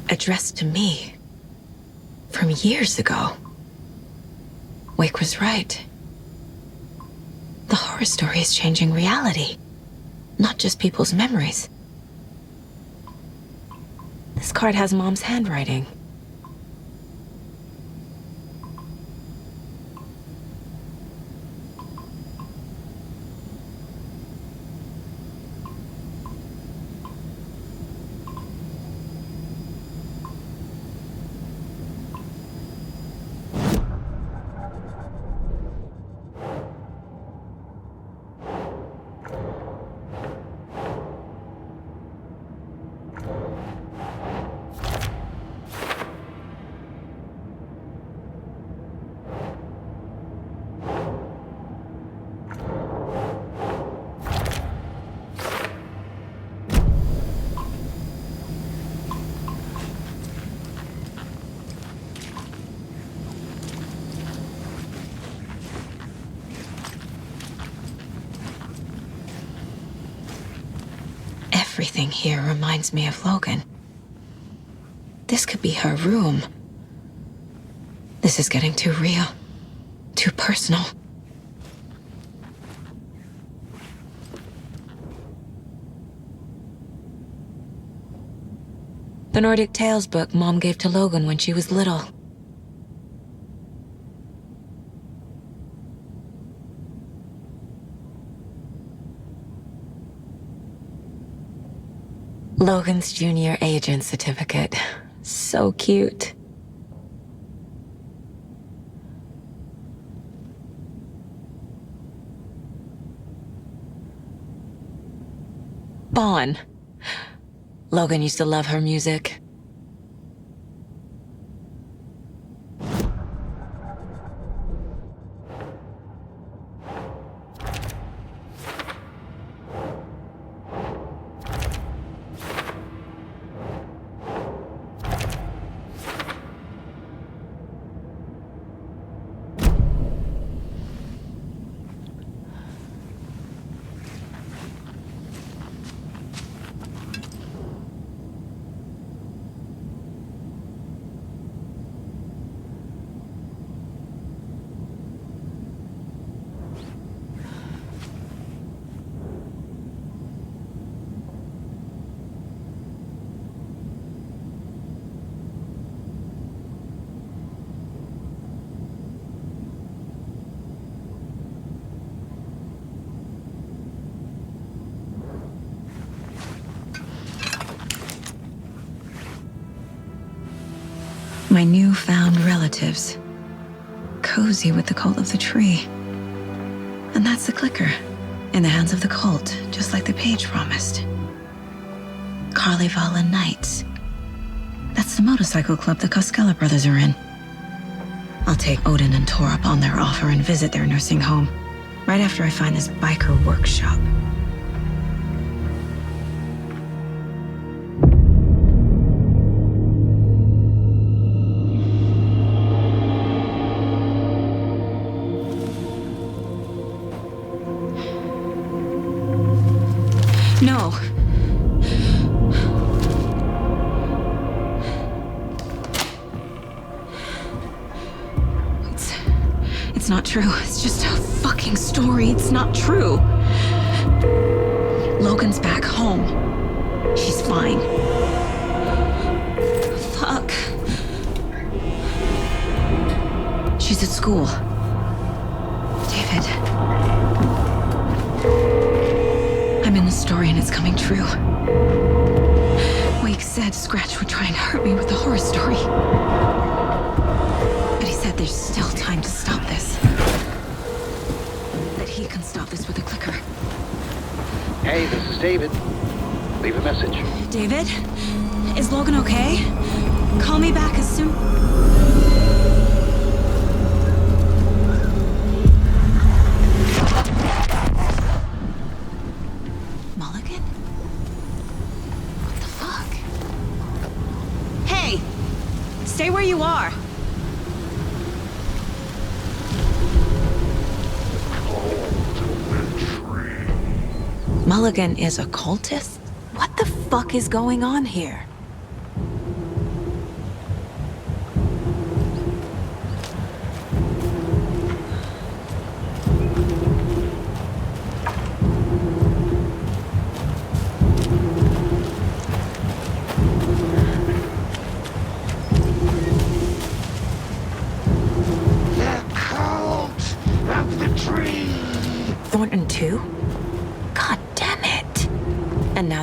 Addressed to me from years ago. Wake was right. The horror story is changing reality, not just people's memories. This card has Mom's handwriting. Everything here reminds me of Logan. This could be her room. This is getting too real, too personal. The Nordic Tales book Mom gave to Logan when she was little. Logan's junior agent certificate. So cute. Bon. Logan used to love her music. My newfound relatives. Cozy with the cult of the tree. And that's the clicker. In the hands of the cult, just like the page promised. Carnival Knights. That's the motorcycle club the Koskela brothers are in. I'll take Odin and Tor up on their offer and visit their nursing home. Right after I find this biker workshop. No. It's not true. It's just a fucking story. It's not true. Logan's back home. She's fine. Fuck. She's at school. David. I'm in the story and it's coming true. Wake said Scratch would try and hurt me with the horror story. But he said there's still time to stop this. That he can stop this with a clicker. Hey, this is David. Leave a message. David? Is Logan okay? Call me back as soon... Mulligan? What the fuck? Hey! Stay where you are! Mulligan is a cultist? What the fuck is going on here?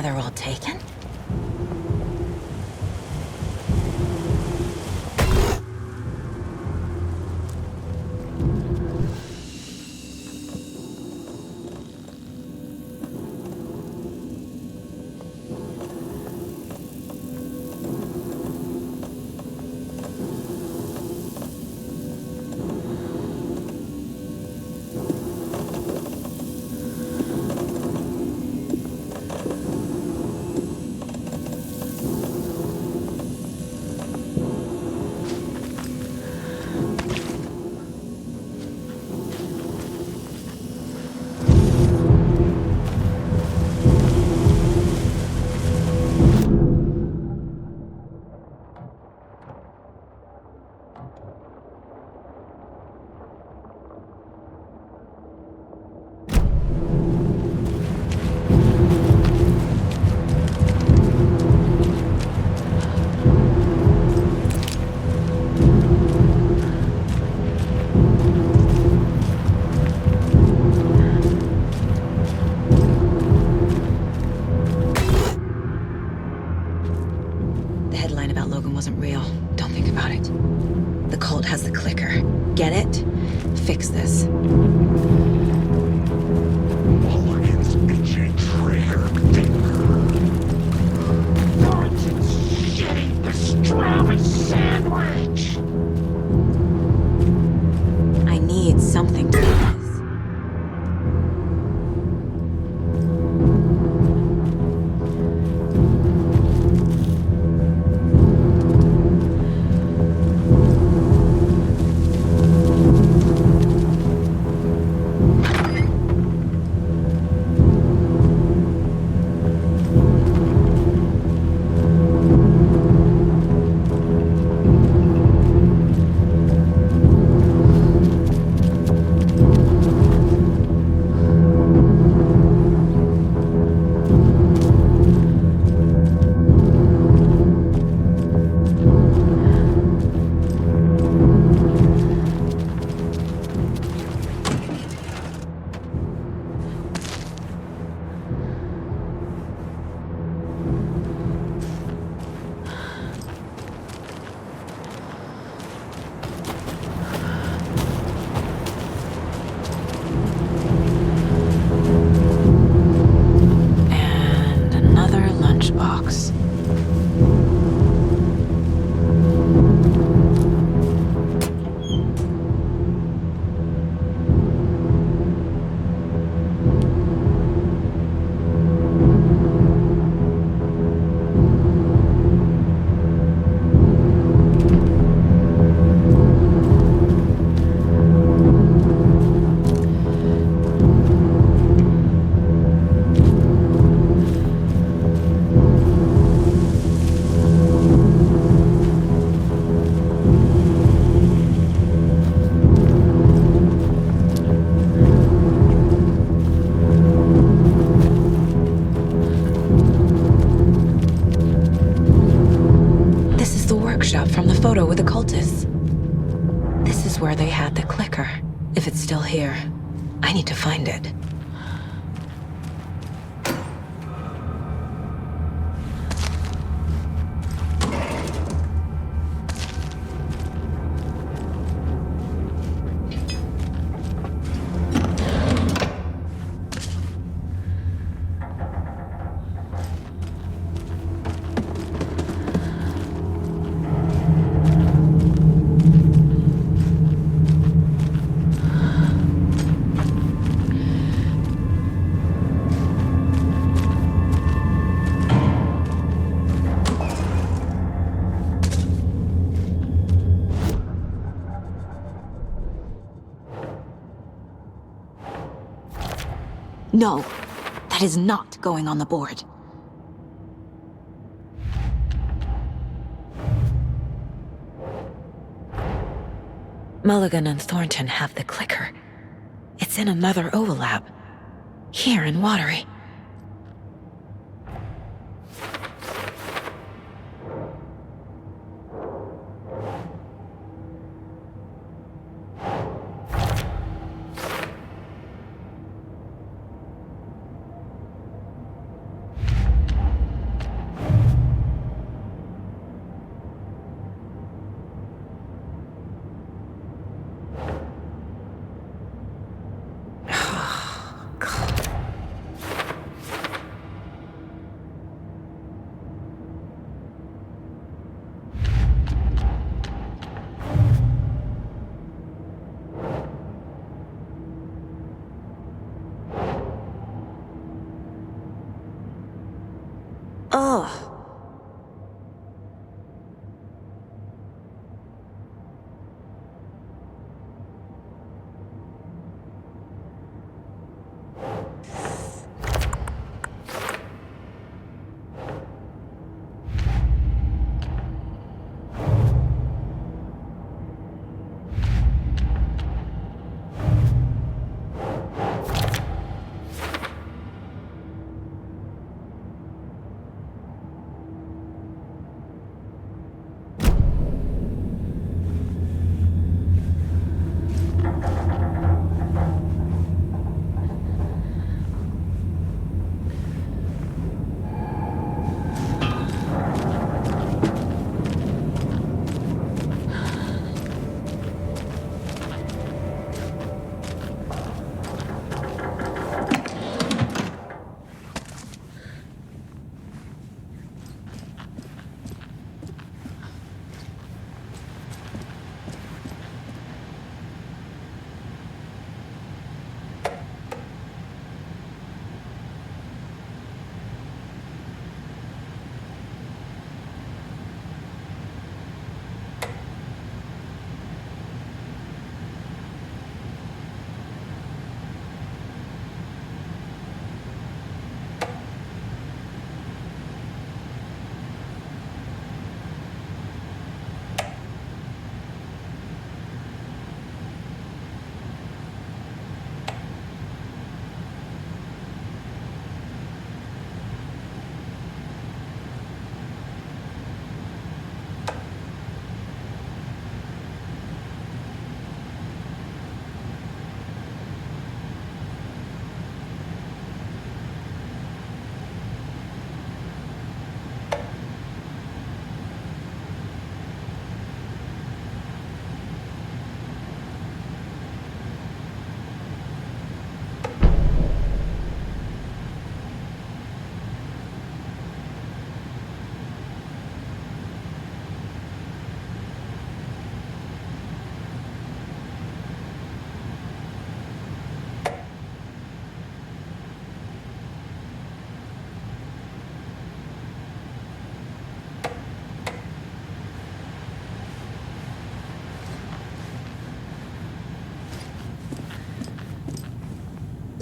now they're all taken? Wasn't real. Don't think about it. The cult has the clicker. Get it? Fix this. Mulligan's itchy trigger finger. Thornton's shitty pastrami sandwich. I need something to do this. Box. From the photo with the cultists. This is where they had the clicker. If it's still here, I need to find it. No, that is not going on the board. Mulligan and Thornton have the clicker. It's in another overlap. Here in Watery. Oh.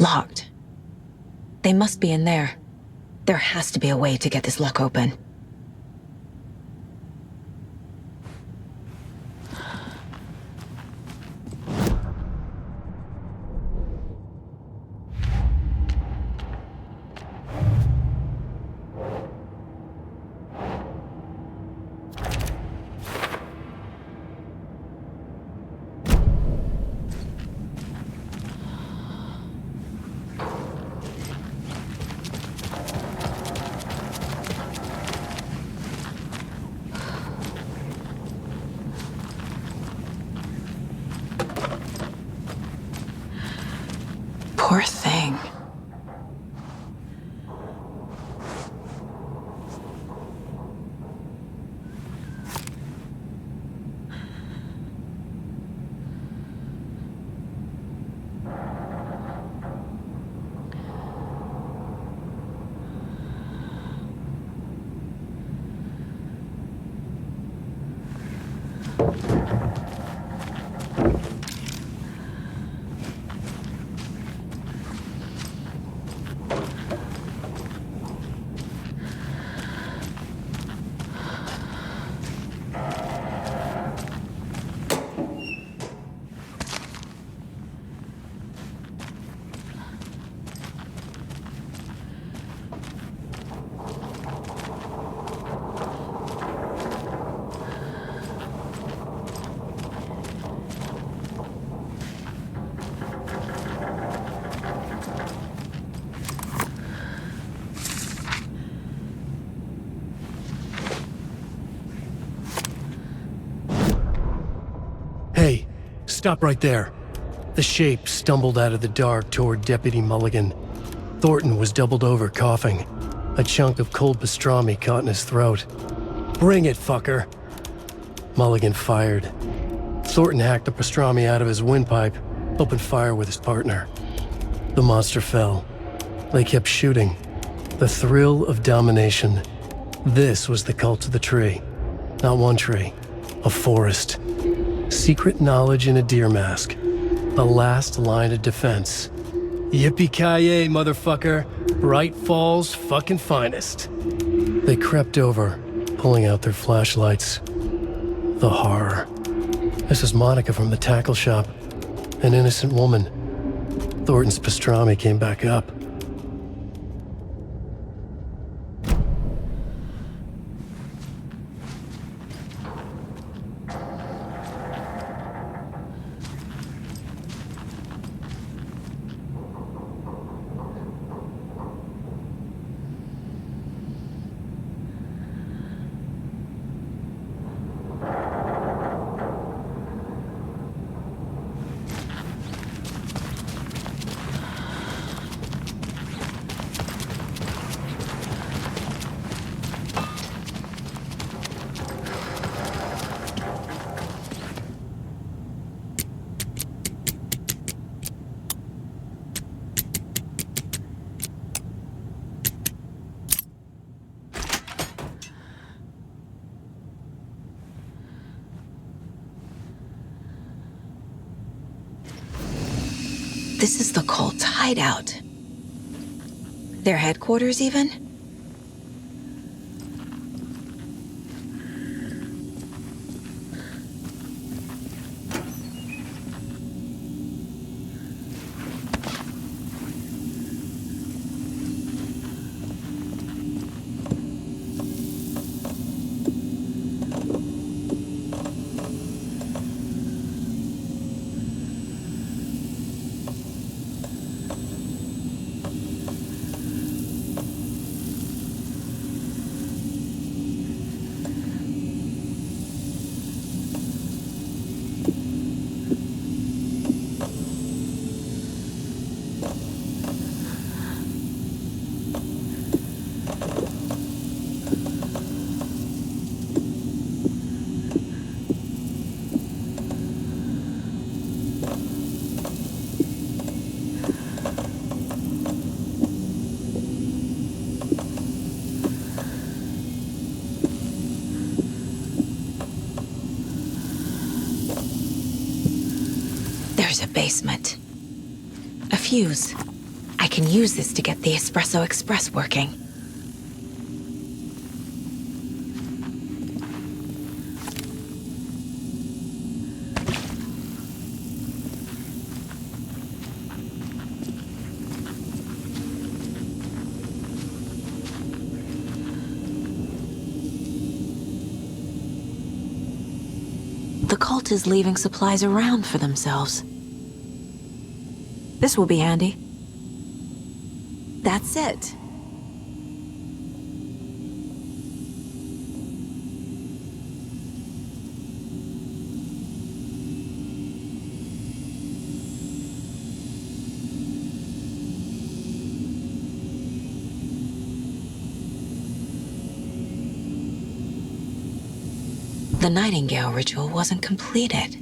Locked. They must be in there. There has to be a way to get this lock open. Poor thing. Hey, stop right there. The shape stumbled out of the dark toward Deputy Mulligan. Thornton was doubled over, coughing. A chunk of cold pastrami caught in his throat. Bring it, fucker. Mulligan fired. Thornton hacked the pastrami out of his windpipe, opened fire with his partner. The monster fell. They kept shooting. The thrill of domination This was the cult of the tree. Not one tree, a forest. Secret knowledge in a deer mask. The last line of defense. Yippee-ki-yay, motherfucker. Bright Falls' fucking finest. They crept over, pulling out their flashlights. The horror. This is Monica from the tackle shop. An innocent woman. Thornton's pastrami came back up. This is the cult's hideout. Their headquarters, even? There's a basement. A fuse. I can use this to get the Espresso Express working. The cult is leaving supplies around for themselves. This will be handy. That's it. The Nightingale ritual wasn't completed.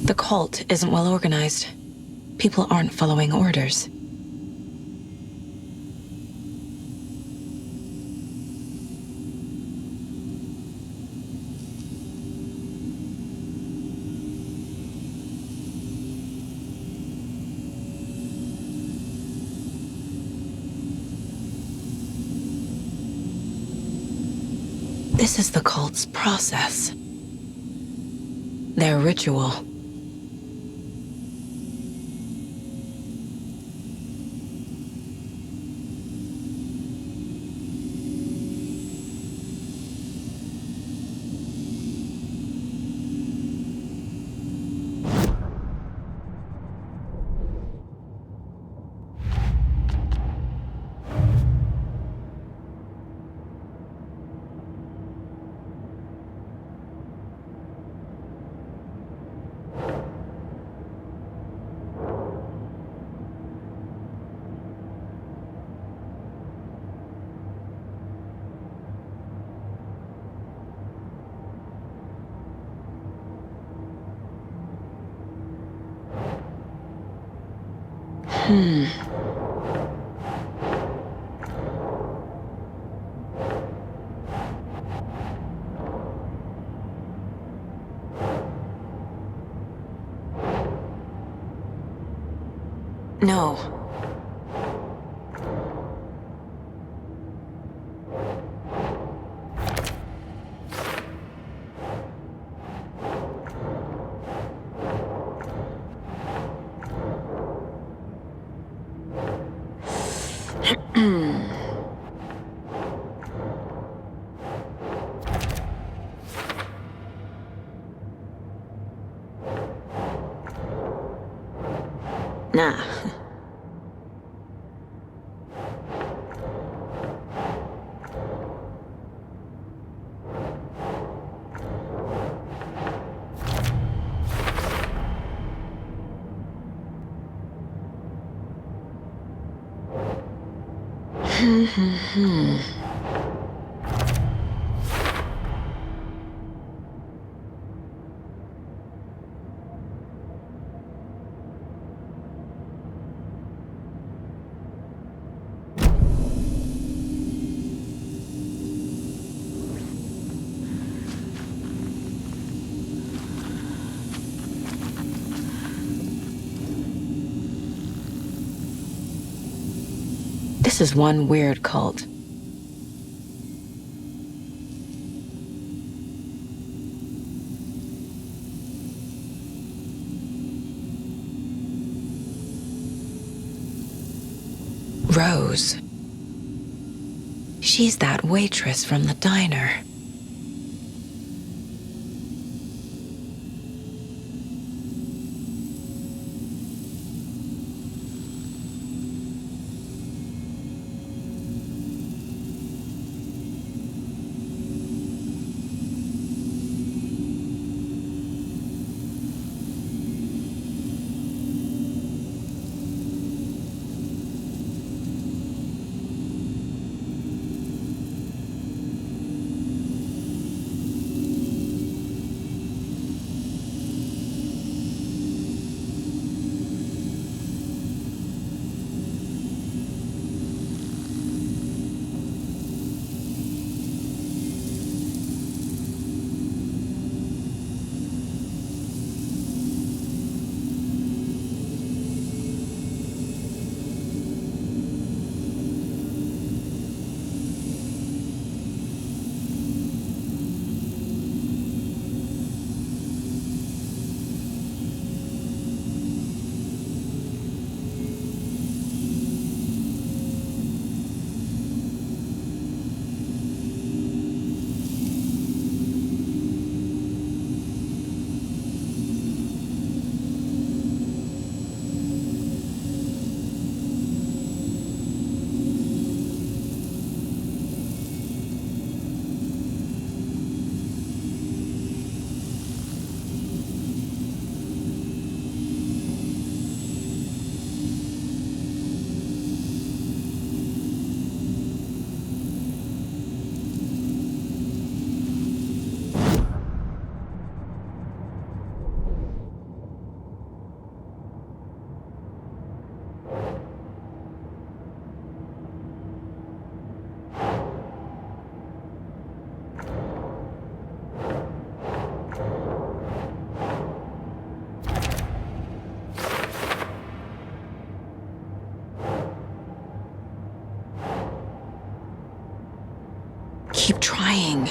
The cult isn't well organized. People aren't following orders. This is the cult's process. Their ritual. No. Nah. This is one weird cult. Rose. She's that waitress from the diner. Keep trying.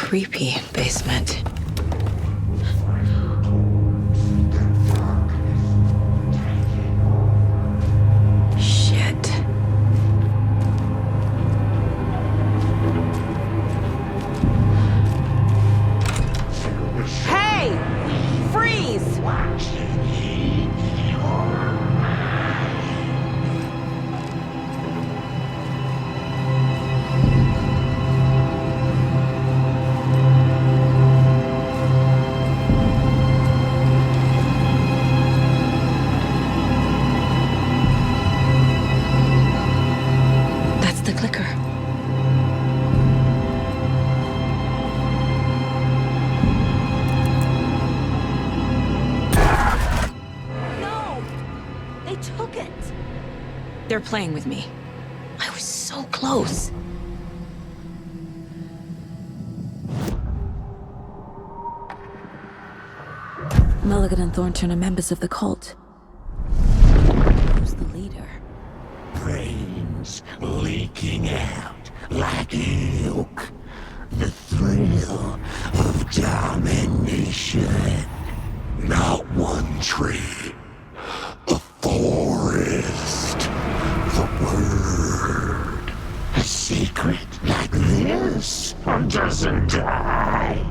creepy basement. Shit. Hey! Freeze! That's the clicker. No! They took it! They're playing with me. I was so close. Mulligan and Thornton are members of the cult. Who's the leader? Brains leaking out like milk. The thrill of domination. Not one tree. A forest. The word. A secret like this doesn't die.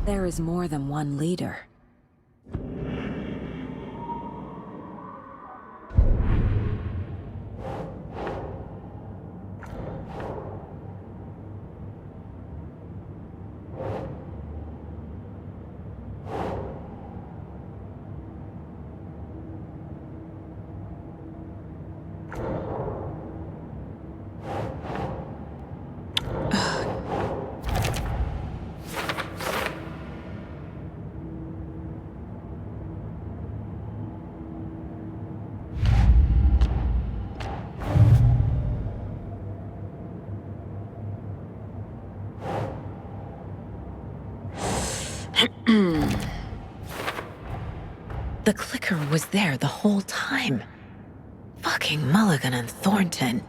There is more than one leader. The clicker was there the whole time. Fucking Mulligan and Thornton.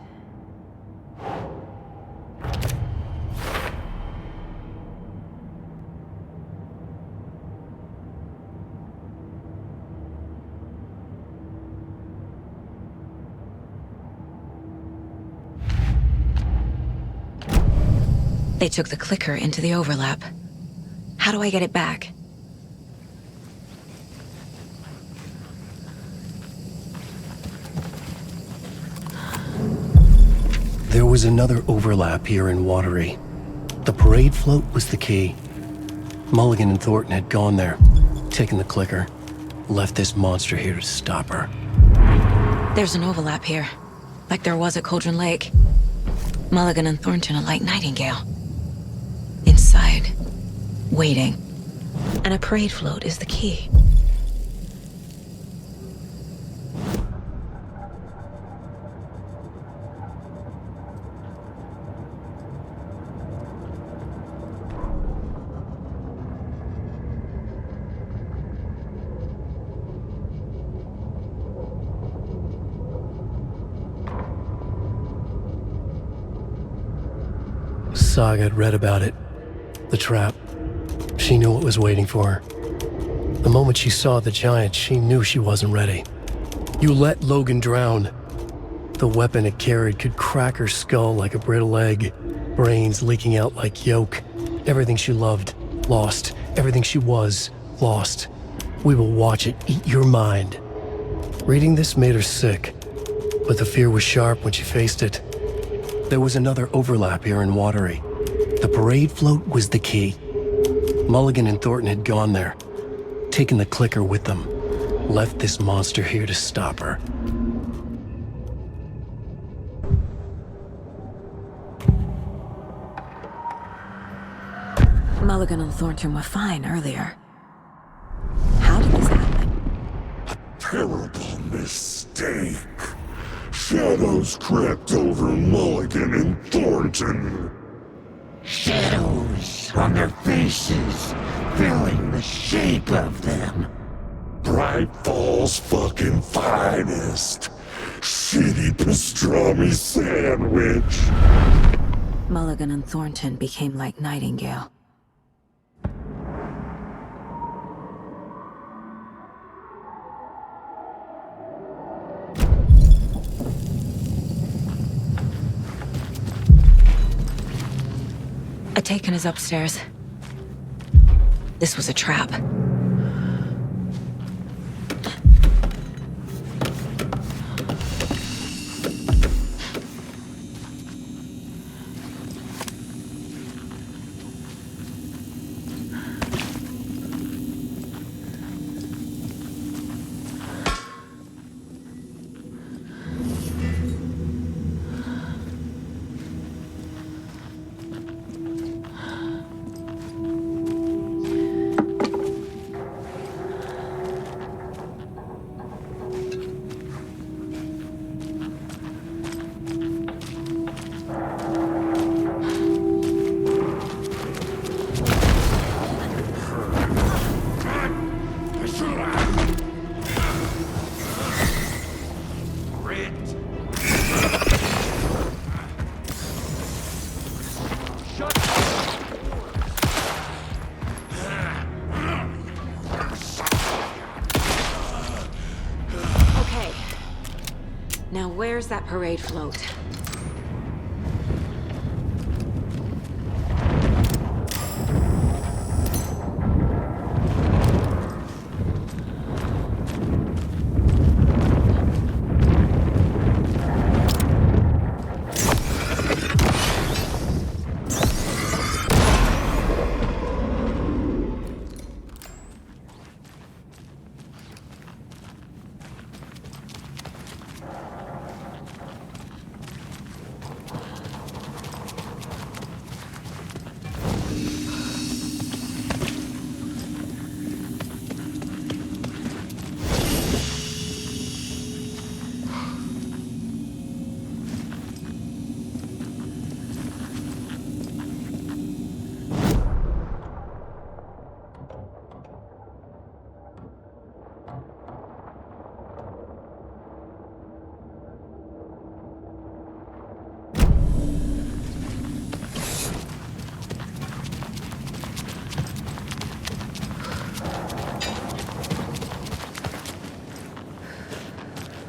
They took the clicker into the overlap. How do I get it back? There was another overlap here in Watery. The parade float was the key. Mulligan and Thornton had gone there, taken the clicker, left this monster here to stop her. There's an overlap here, like there was at Cauldron Lake. Mulligan and Thornton are like Nightingale. Inside, waiting. And a parade float is the key. Saga had read about it. The trap. She knew what was waiting for her. The moment she saw the giant, she knew she wasn't ready. You let Logan drown. The weapon it carried could crack her skull like a brittle egg, brains leaking out like yolk. Everything she loved, lost. Everything she was, lost. We will watch it eat your mind. Reading this made her sick, but the fear was sharp when she faced it. There was another overlap here in Watery. The parade float was the key. Mulligan and Thornton had gone there, taken the clicker with them, left this monster here to stop her. Mulligan and Thornton were fine earlier. How did this happen? Terrible mistake. Shadows crept over Mulligan and Thornton. Shadows on their faces, filling the shape of them. Bright Falls fucking finest. Shitty pastrami sandwich. Mulligan and Thornton became like Nightingale. Ataken is upstairs. This was a trap. Now where's that parade float?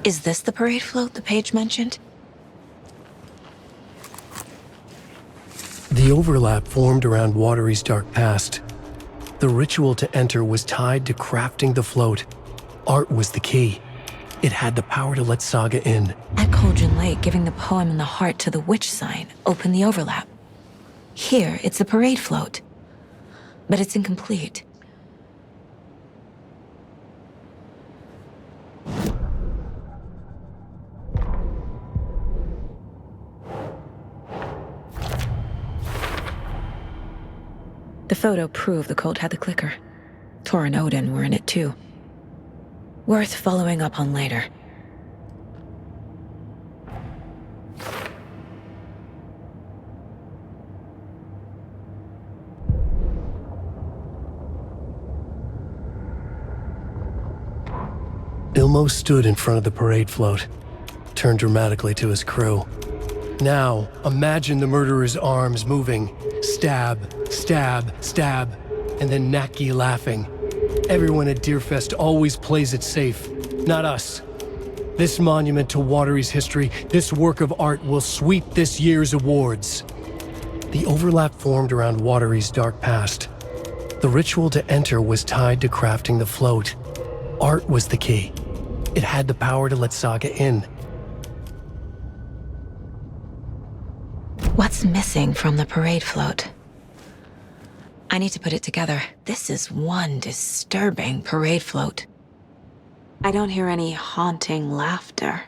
Is this the parade float the page mentioned? The overlap formed around Watery's dark past. The ritual to enter was tied to crafting the float. Art was the key. It had the power to let Saga in. At Cauldron Lake, giving the poem and the heart to the witch sign opened the overlap. Here, it's a parade float. But it's incomplete. The photo proved the cult had the clicker. Tor and Odin were in it too. Worth following up on later. Ilmo stood in front of the parade float, turned dramatically to his crew. Now, imagine the murderer's arms moving. Stab, stab, stab, and then Naki laughing. Everyone at Deerfest always plays it safe, not us. This monument to Watery's history, this work of art will sweep this year's awards. The overlap formed around Watery's dark past. The ritual to enter was tied to crafting the float. Art was the key. It had the power to let Saga in. What's missing from the parade float? I need to put it together. This is one disturbing parade float. I don't hear any haunting laughter.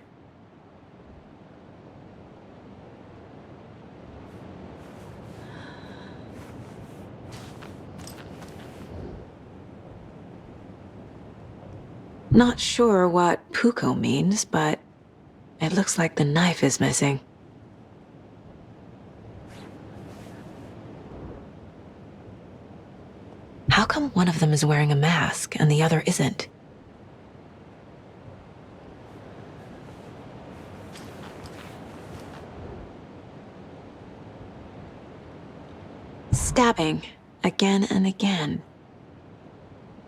Not sure what Puko means, but it looks like the knife is missing. How come one of them is wearing a mask and the other isn't? Stabbing. Again and again.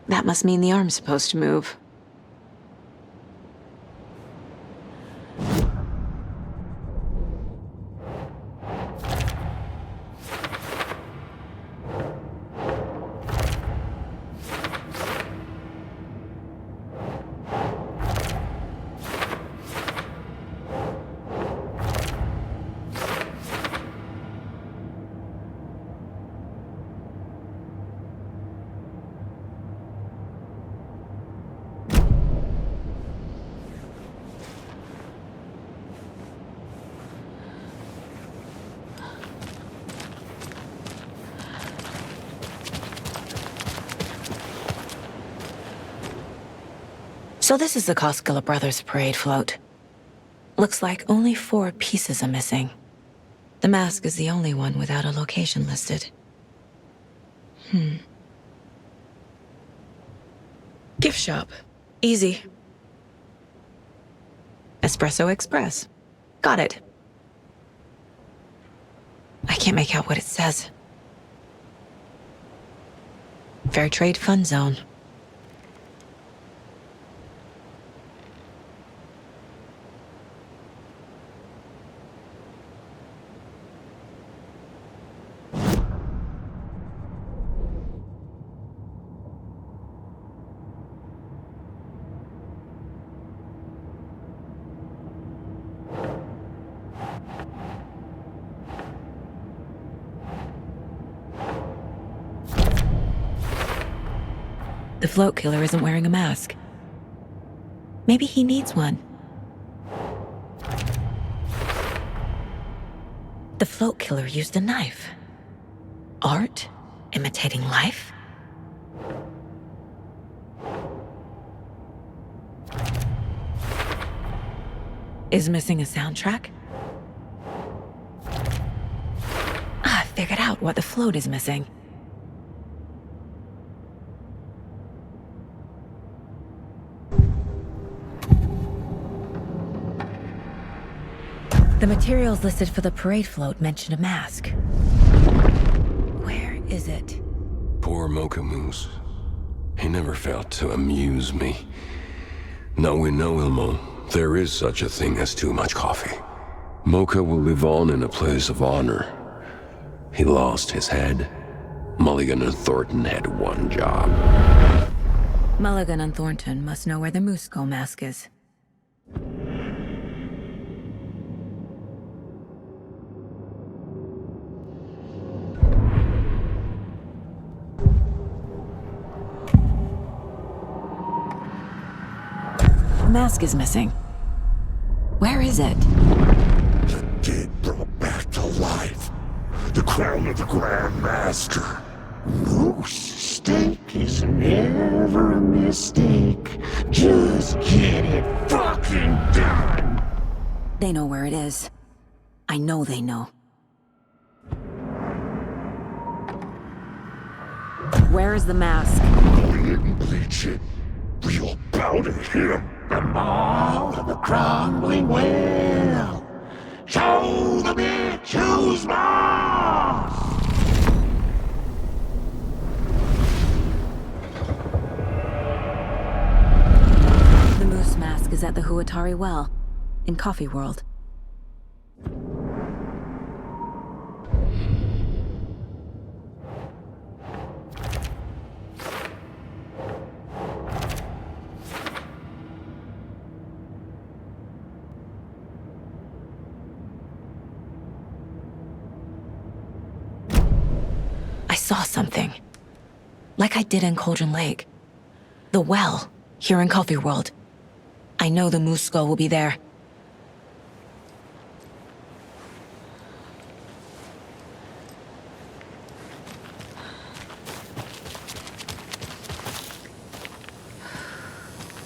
That must mean the arm's supposed to move. So this is the Koskela Brothers parade float. Looks like only 4 pieces are missing. The mask is the only one without a location listed. Gift shop. Easy. Espresso Express. Got it. I can't make out what it says. Fair Trade Fund Zone. The float killer isn't wearing a mask. Maybe he needs one. The float killer used a knife. Art? Imitating life? Is missing a soundtrack? I figured out what the float is missing. The materials listed for the parade float mention a mask. Where is it? Poor Mocha Moose. He never failed to amuse me. Now we know, Ilmo, there is such a thing as too much coffee. Mocha will live on in a place of honor. He lost his head. Mulligan and Thornton had one job. Mulligan and Thornton must know where the Moose Skull mask is. The mask is missing. Where is it? The dead brought back to life. The crown of the Grand Master. Moose steak is never a mistake. Just get it fucking done. They know where it is. I know they know. Where is the mask? We didn't bleach it. We'll bow to him. The maw of the crumbling well. Show the bitch who's boss! The moose mask is at the Huatari Well, in Coffee World. I saw something. Like I did in Cauldron Lake. The well, here in Coffee World. I know the Moose Skull will be there.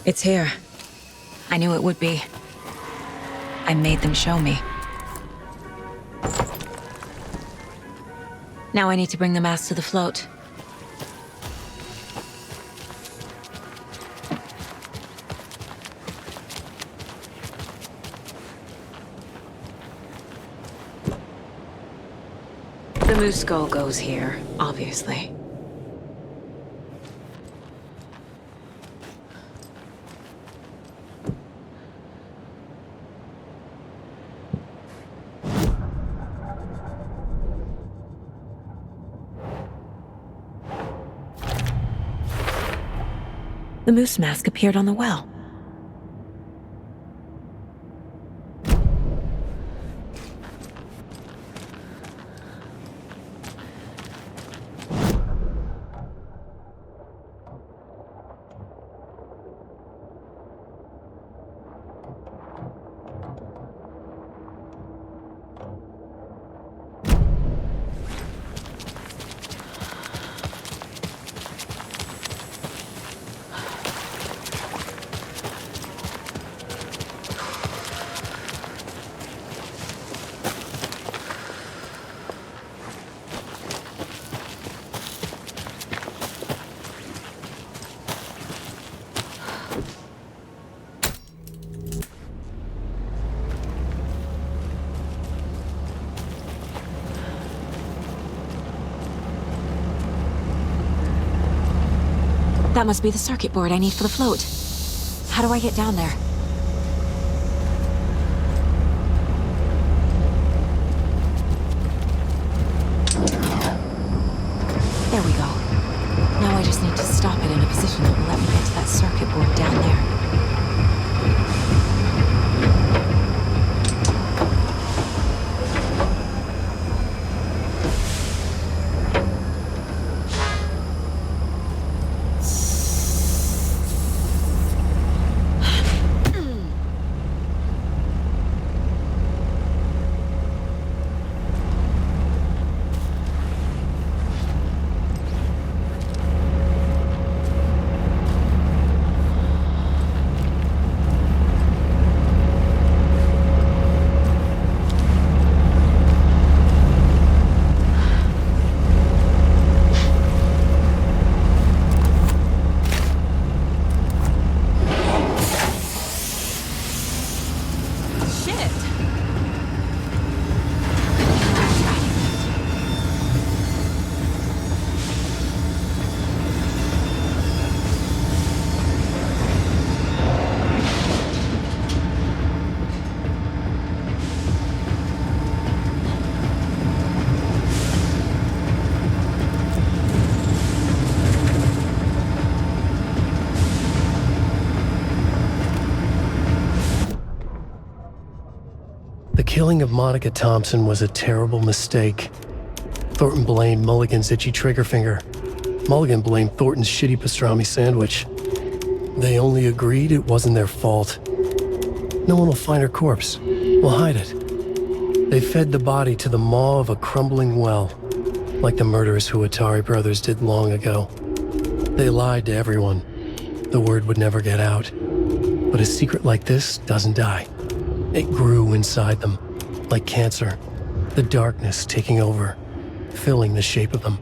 It's here. I knew it would be. I made them show me. Now I need to bring the mask to the float. The moose skull goes here, obviously. The moose mask appeared on the well. That must be the circuit board I need for the float. How do I get down there? There we go. Now I just need to stop it in a position that will let me get to that circuit board down there. The killing of Monica Thompson was a terrible mistake. Thornton blamed Mulligan's itchy trigger finger. Mulligan blamed Thornton's shitty pastrami sandwich. They only agreed it wasn't their fault. No one will find her corpse. We'll hide it. They fed the body to the maw of a crumbling well, like the murderous Huatari brothers did long ago. They lied to everyone. The word would never get out. But a secret like this doesn't die. It grew inside them, like cancer, the darkness taking over, filling the shape of them.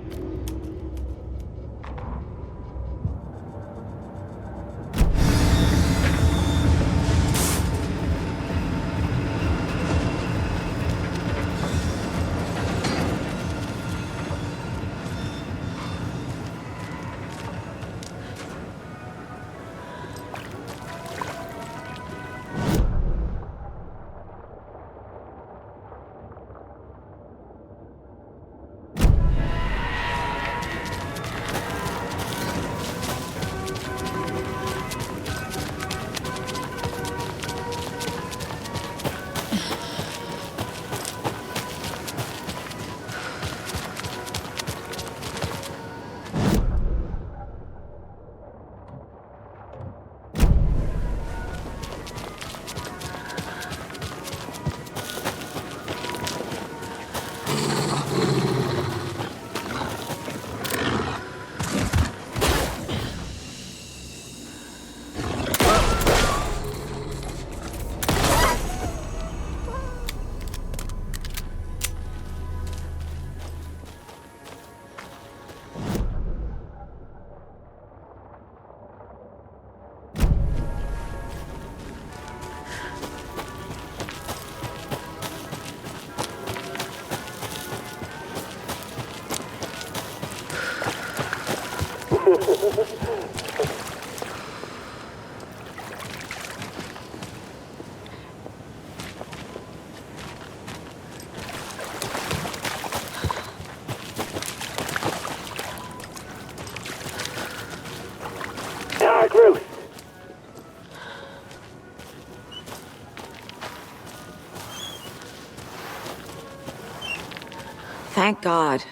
Thank God.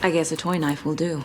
I guess a toy knife will do.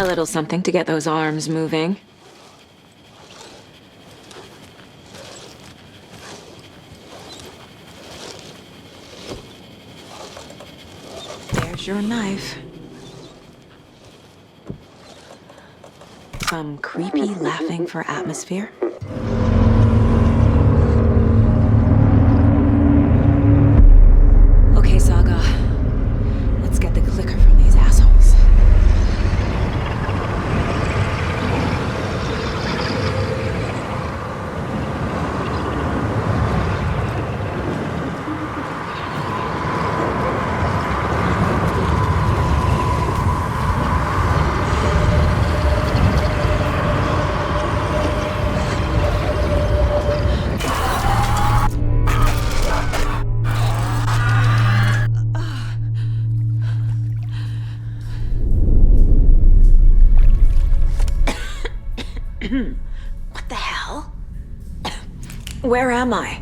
A little something to get those arms moving. There's your knife. Some creepy laughing for atmosphere. Okay, Saga. Let's get the clicker from these assholes. What the hell? Where am I?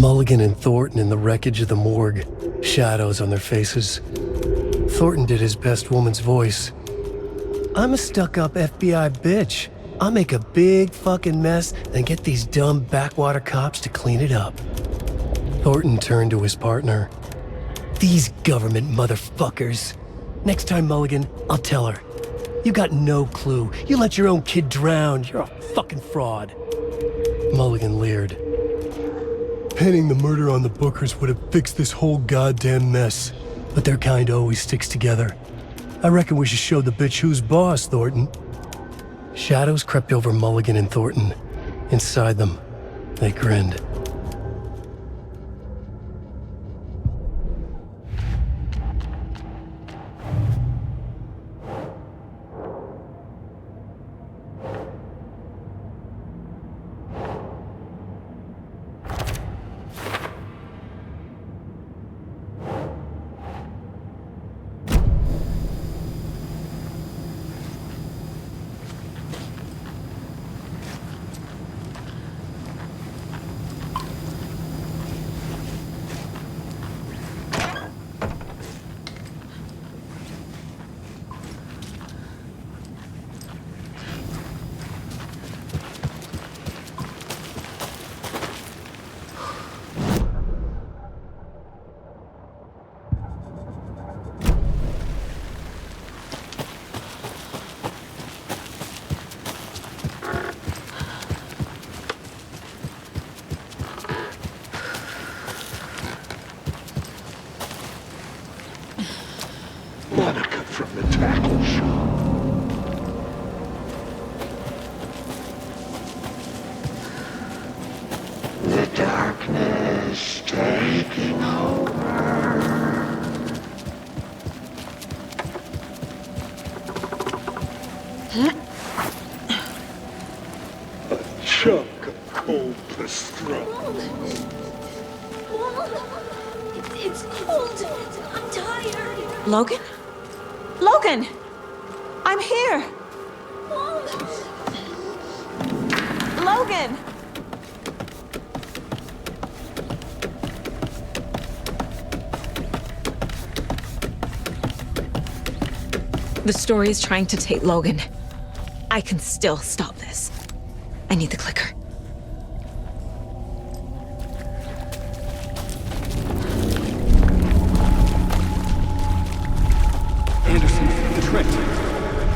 Mulligan and Thornton in the wreckage of the morgue, shadows on their faces. Thornton did his best woman's voice. I'm a stuck-up FBI bitch. I'll make a big fucking mess, then get these dumb backwater cops to clean it up. Thornton turned to his partner. These government motherfuckers. Next time, Mulligan, I'll tell her. You got no clue. You let your own kid drown. You're a fucking fraud. Mulligan leered. Pinning the murder on the Bookers would have fixed this whole goddamn mess. But their kind always sticks together. I reckon we should show the bitch who's boss, Thornton. Shadows crept over Mulligan and Thornton. Inside them, they grinned. Monica from the tackle shop. The darkness taking over. A chunk of cold pastrami. It's cold. I'm tired. Logan? Logan! I'm here! Logan! The story is trying to take Logan. I can still stop this. I need the clicker.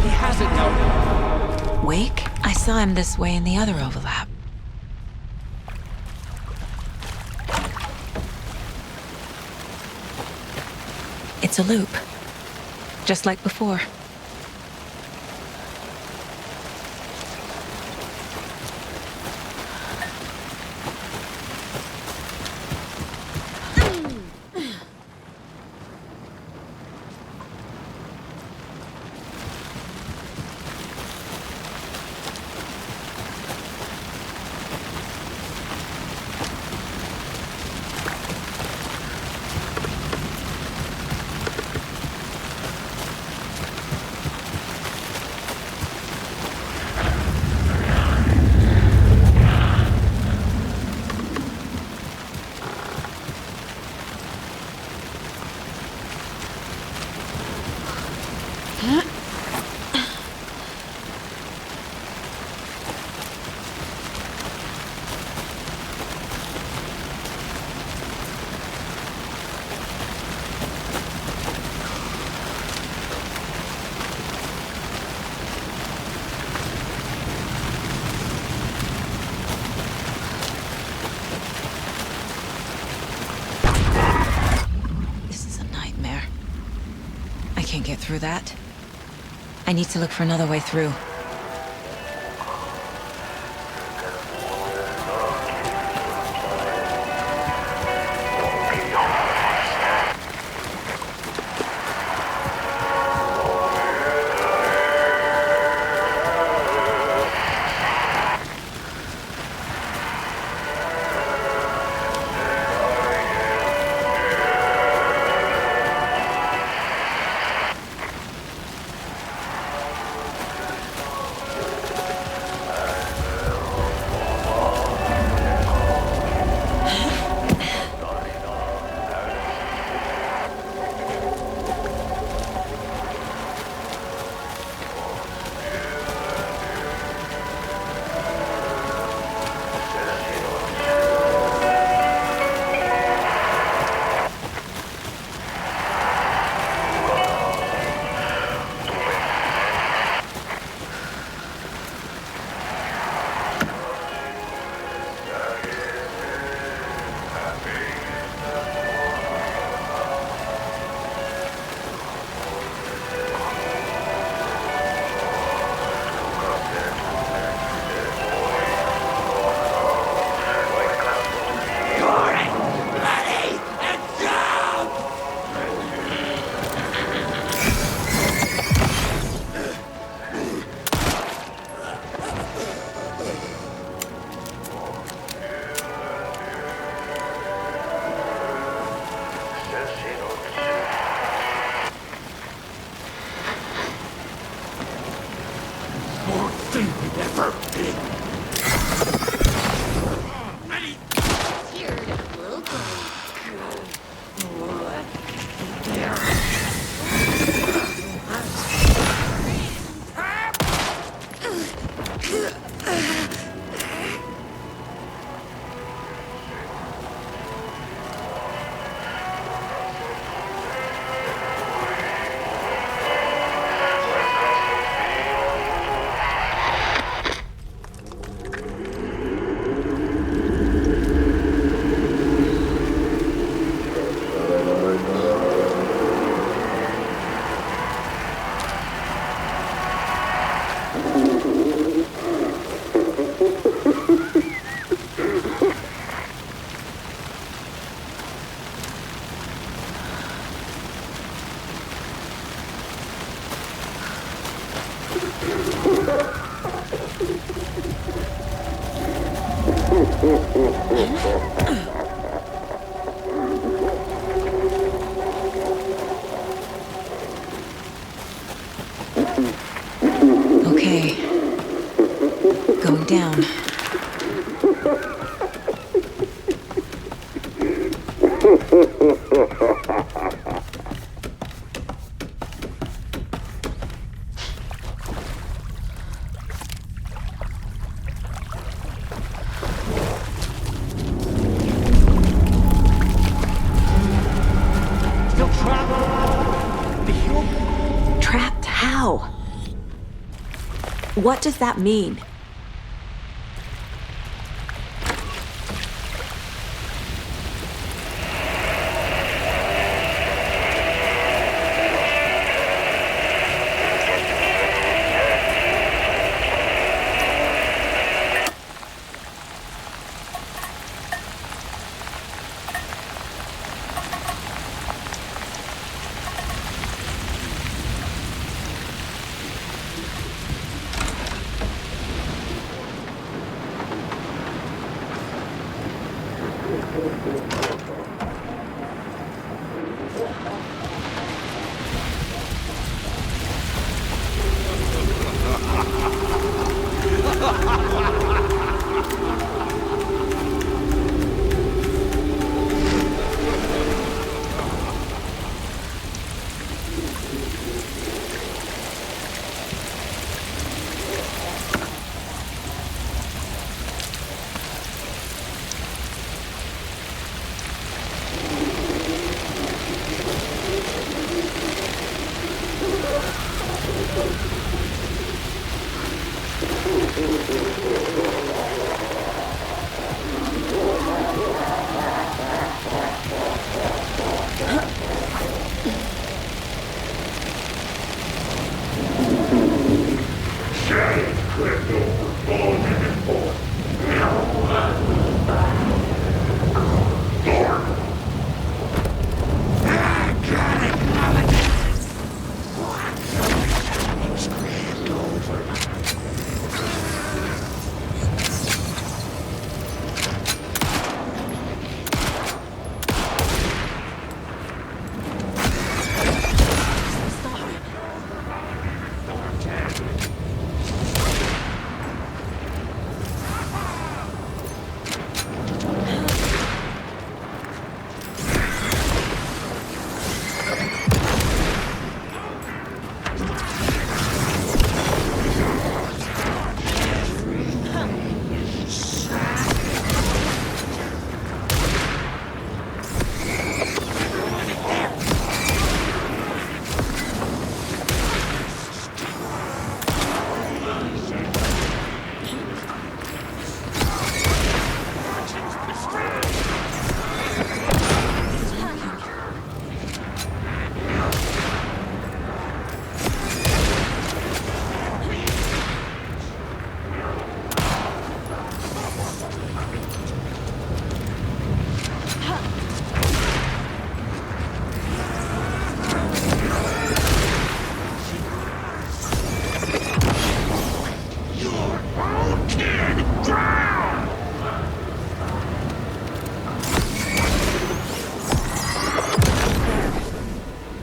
He has it now. Wake? I saw him this way in the other overlap. It's a loop. Just like before. Get through that. I need to look for another way through. Okay. Going down. Still trapped? Trapped how? What does that mean?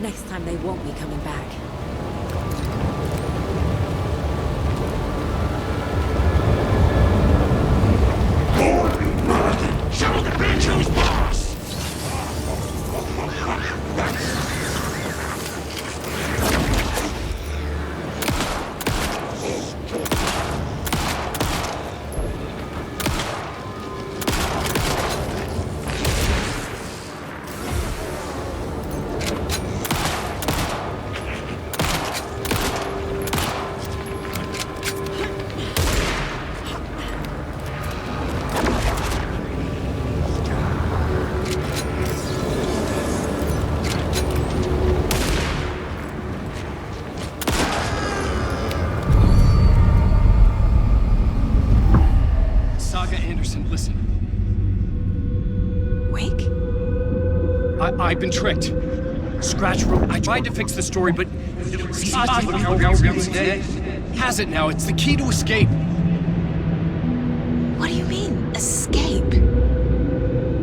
Next time they won't be coming back. I've been tricked. Scratch wrote. I tried to fix the story, but has it now. It's the key to escape. What do you mean, escape?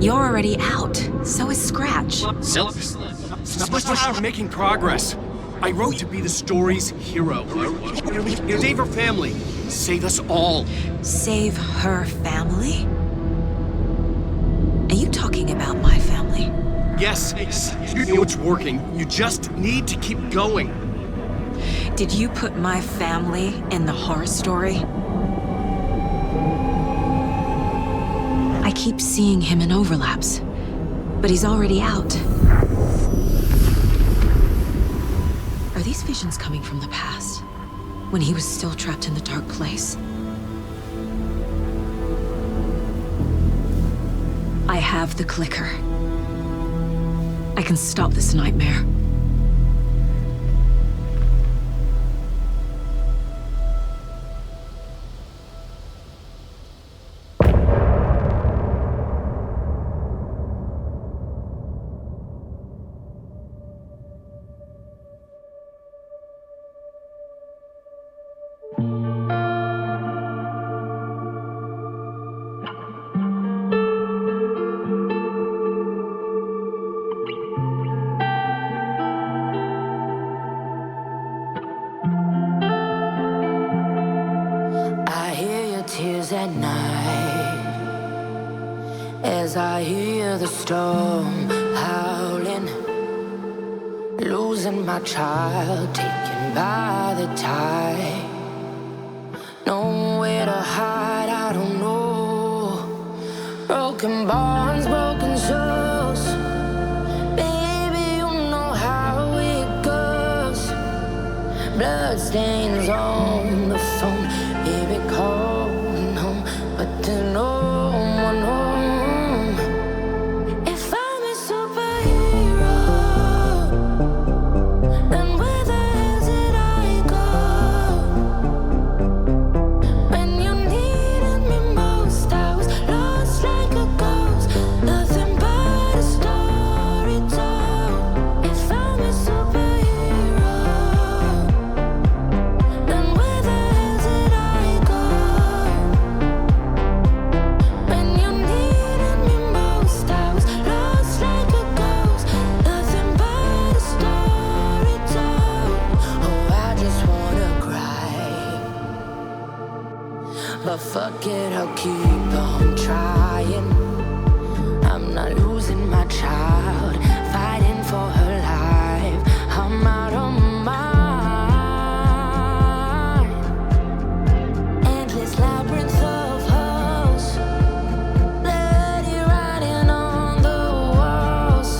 You're already out. So is Scratch. We're making progress. I wrote to be the story's hero. Save her family. Save us all. Save her family? Are you talking about my family? Yes, you know it's working. You just need to keep going. Did you put my family in the horror story? I keep seeing him in overlaps, but he's already out. Are these visions coming from the past, when he was still trapped in the dark place? I have the clicker. I can stop this nightmare. At night, as I hear the storm howling, losing my child, taken by the tide, nowhere to hide, I don't know, broken bonds, broken souls, baby, you know how it goes, blood stains on the phone, baby, call. But there's no one home. If I'm a superhero, then where the hell did I go? When you needed me most, I was lost like a ghost. Nothing but a story told. If I'm a superhero, then where the hell did I go? But fuck it, I'll keep on trying. I'm not losing my child, fighting for her life. I'm out of mind. Endless labyrinth of holes, bloody writing on the walls,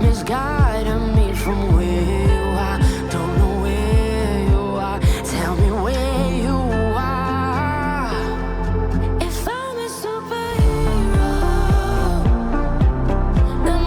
misguiding me from where you are. Don't know where you are. Tell me where you are. If I'm a superhero, then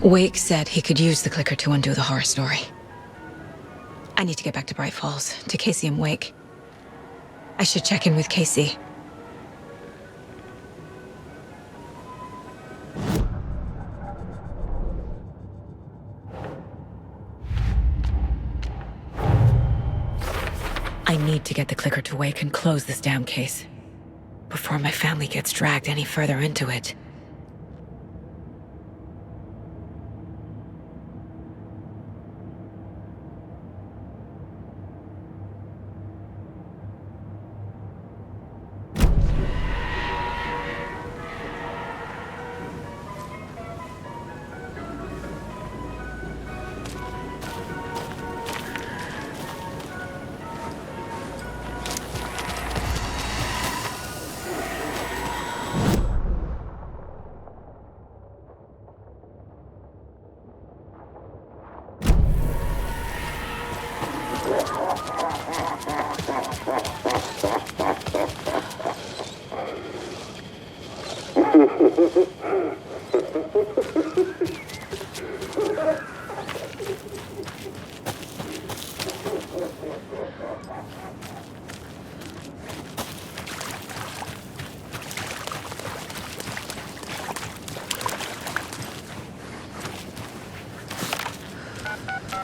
Wake said he could use the clicker to undo the horror story. I need to get back to Bright Falls, to Casey and Wake. I should check in with Casey. I need to get the clicker to Wake and close this damn case before my family gets dragged any further into it.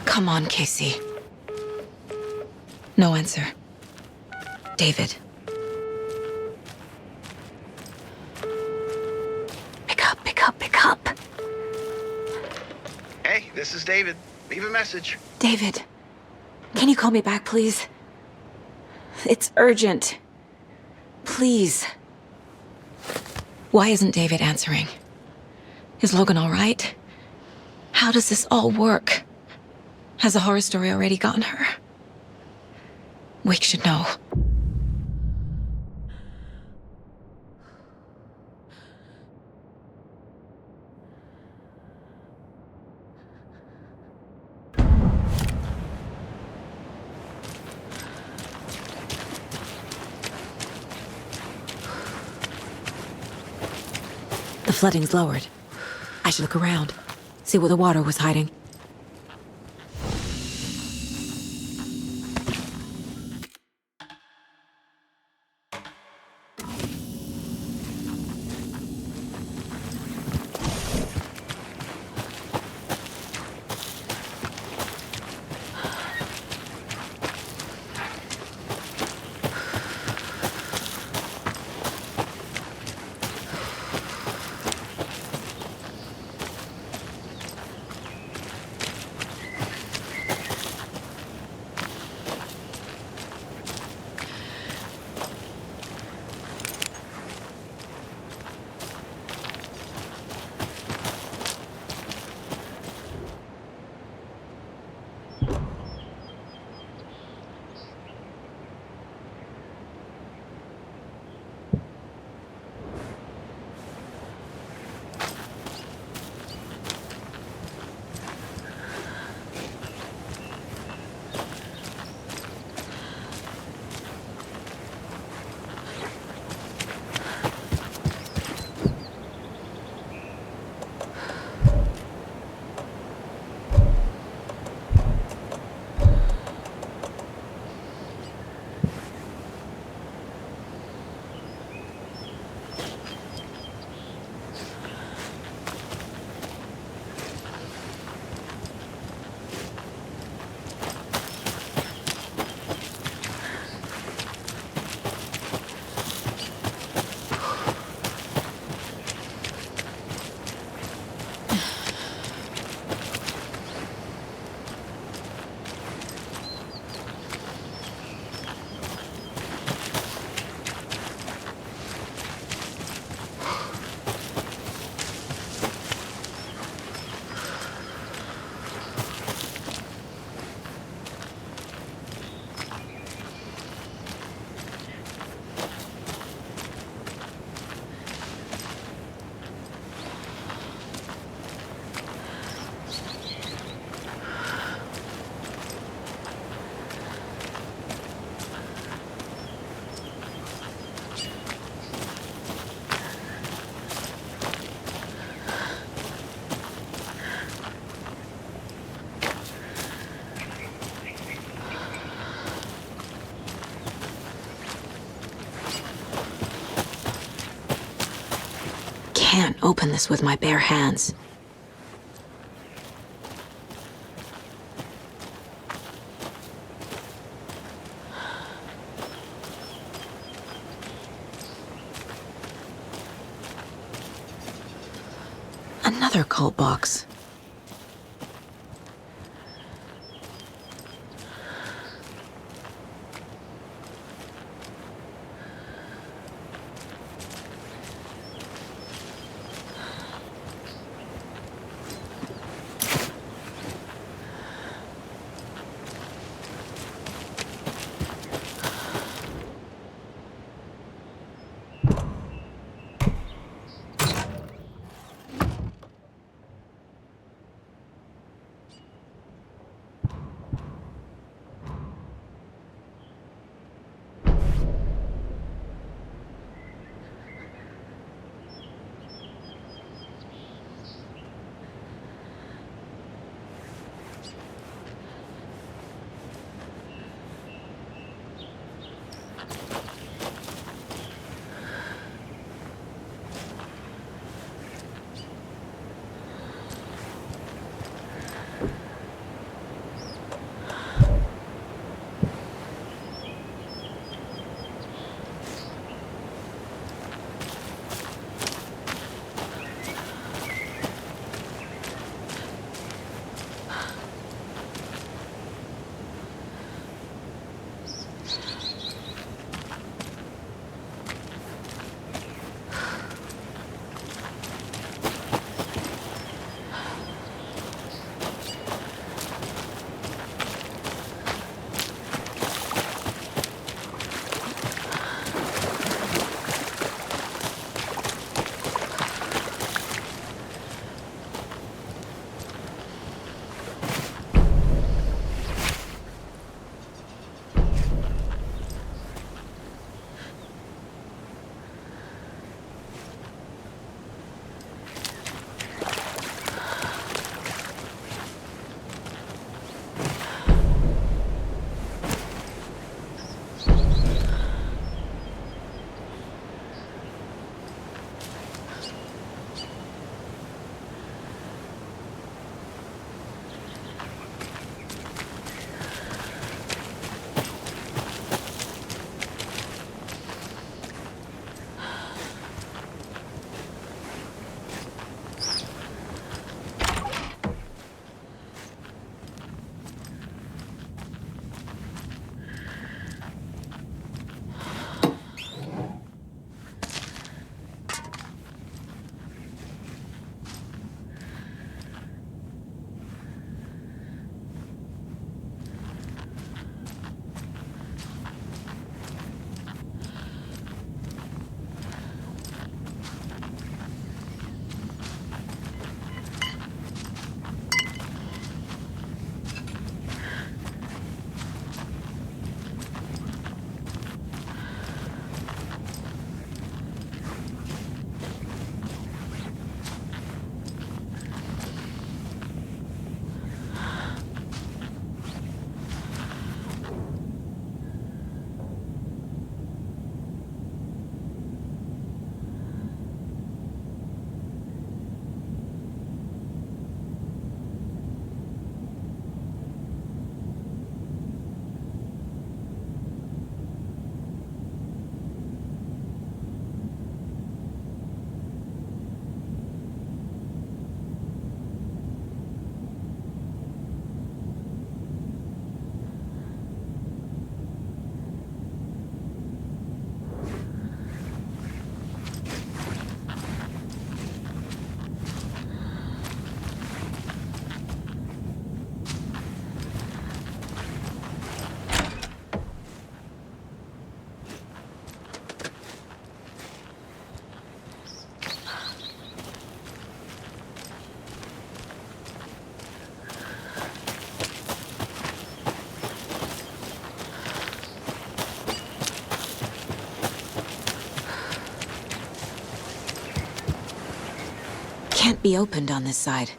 Come on, Casey. No answer. David. Pick up. Hey, this is David. Leave a message. David, can you call me back, please? It's urgent. Please. Why isn't David answering? Is Logan all right? How does this all work? Has the horror story already gotten her? Wake should know. The flooding's lowered. I should look around, see where the water was hiding. can't open this with my bare hands. Another cult box. Can't be opened on this side.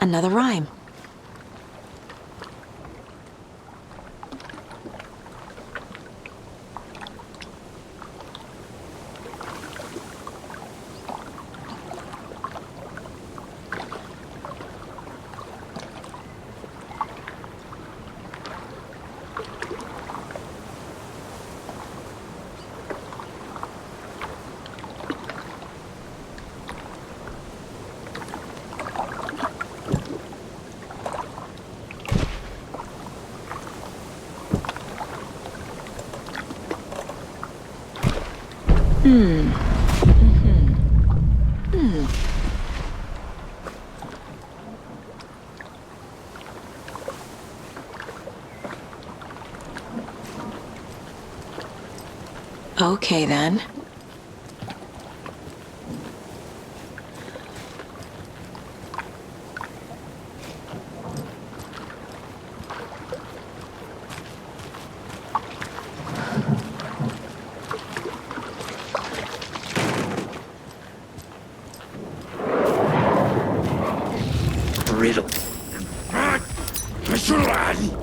Another rhyme. Okay, then. Riddle. Mr. Laddie!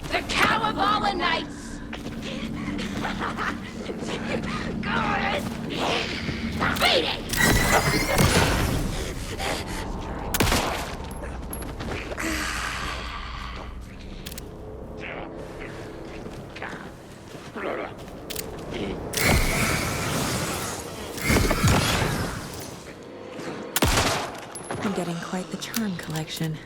The cow of all the knights! Good! Beat it! I'm getting quite the charm collection.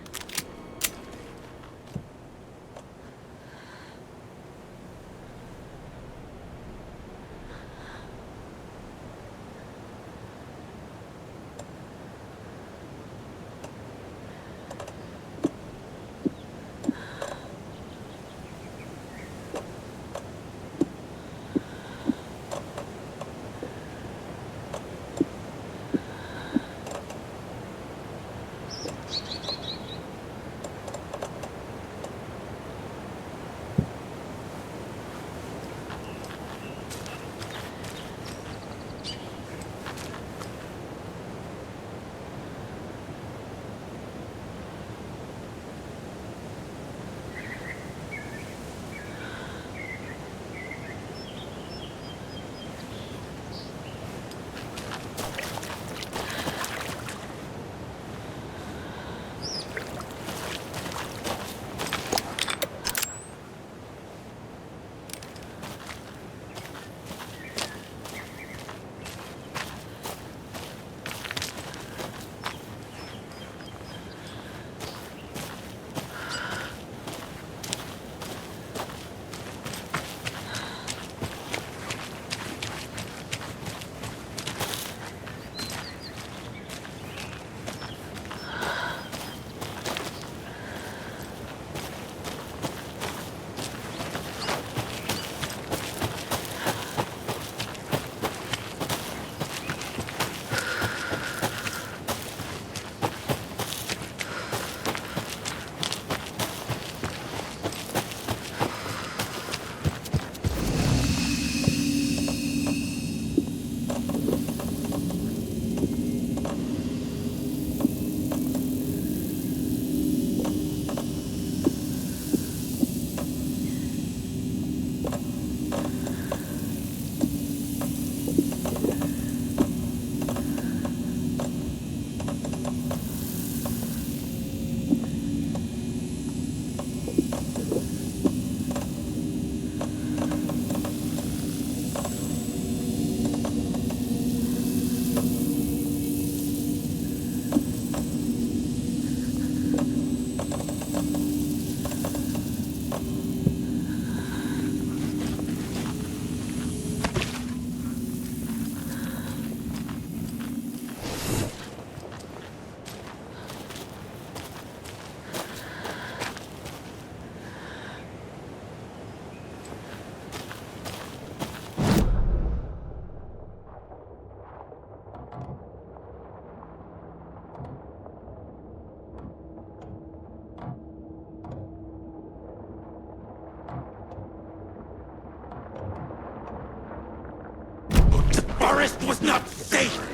forest was not safe!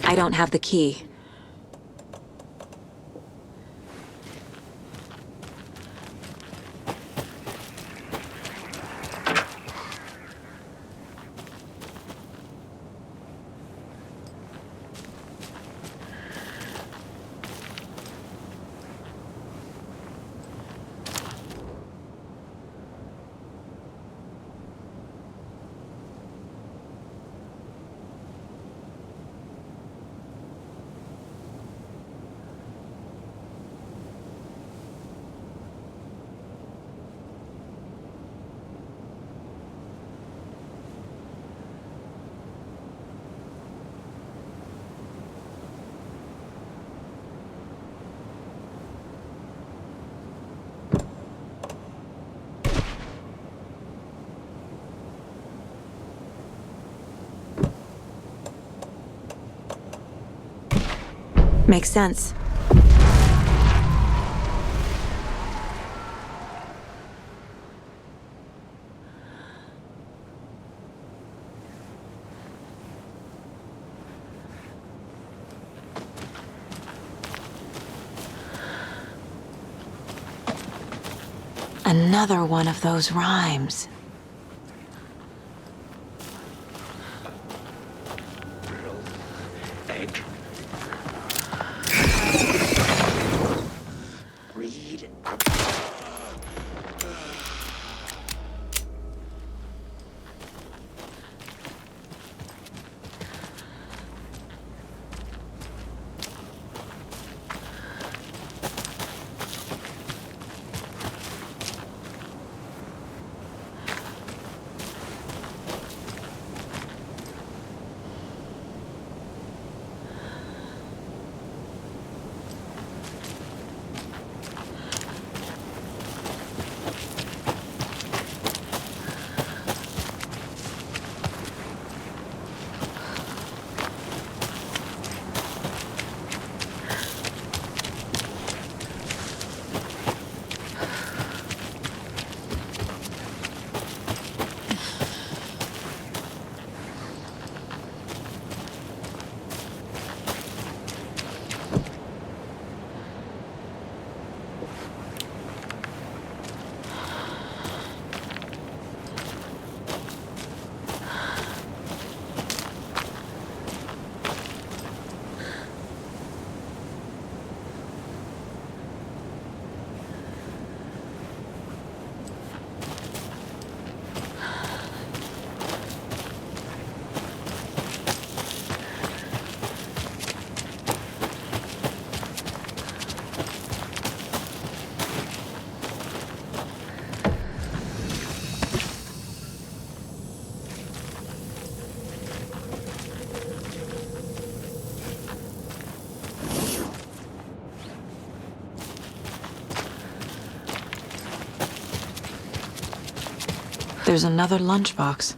I don't have the key. Makes sense. Another one of those rhymes. Egg. Read. There's another lunchbox.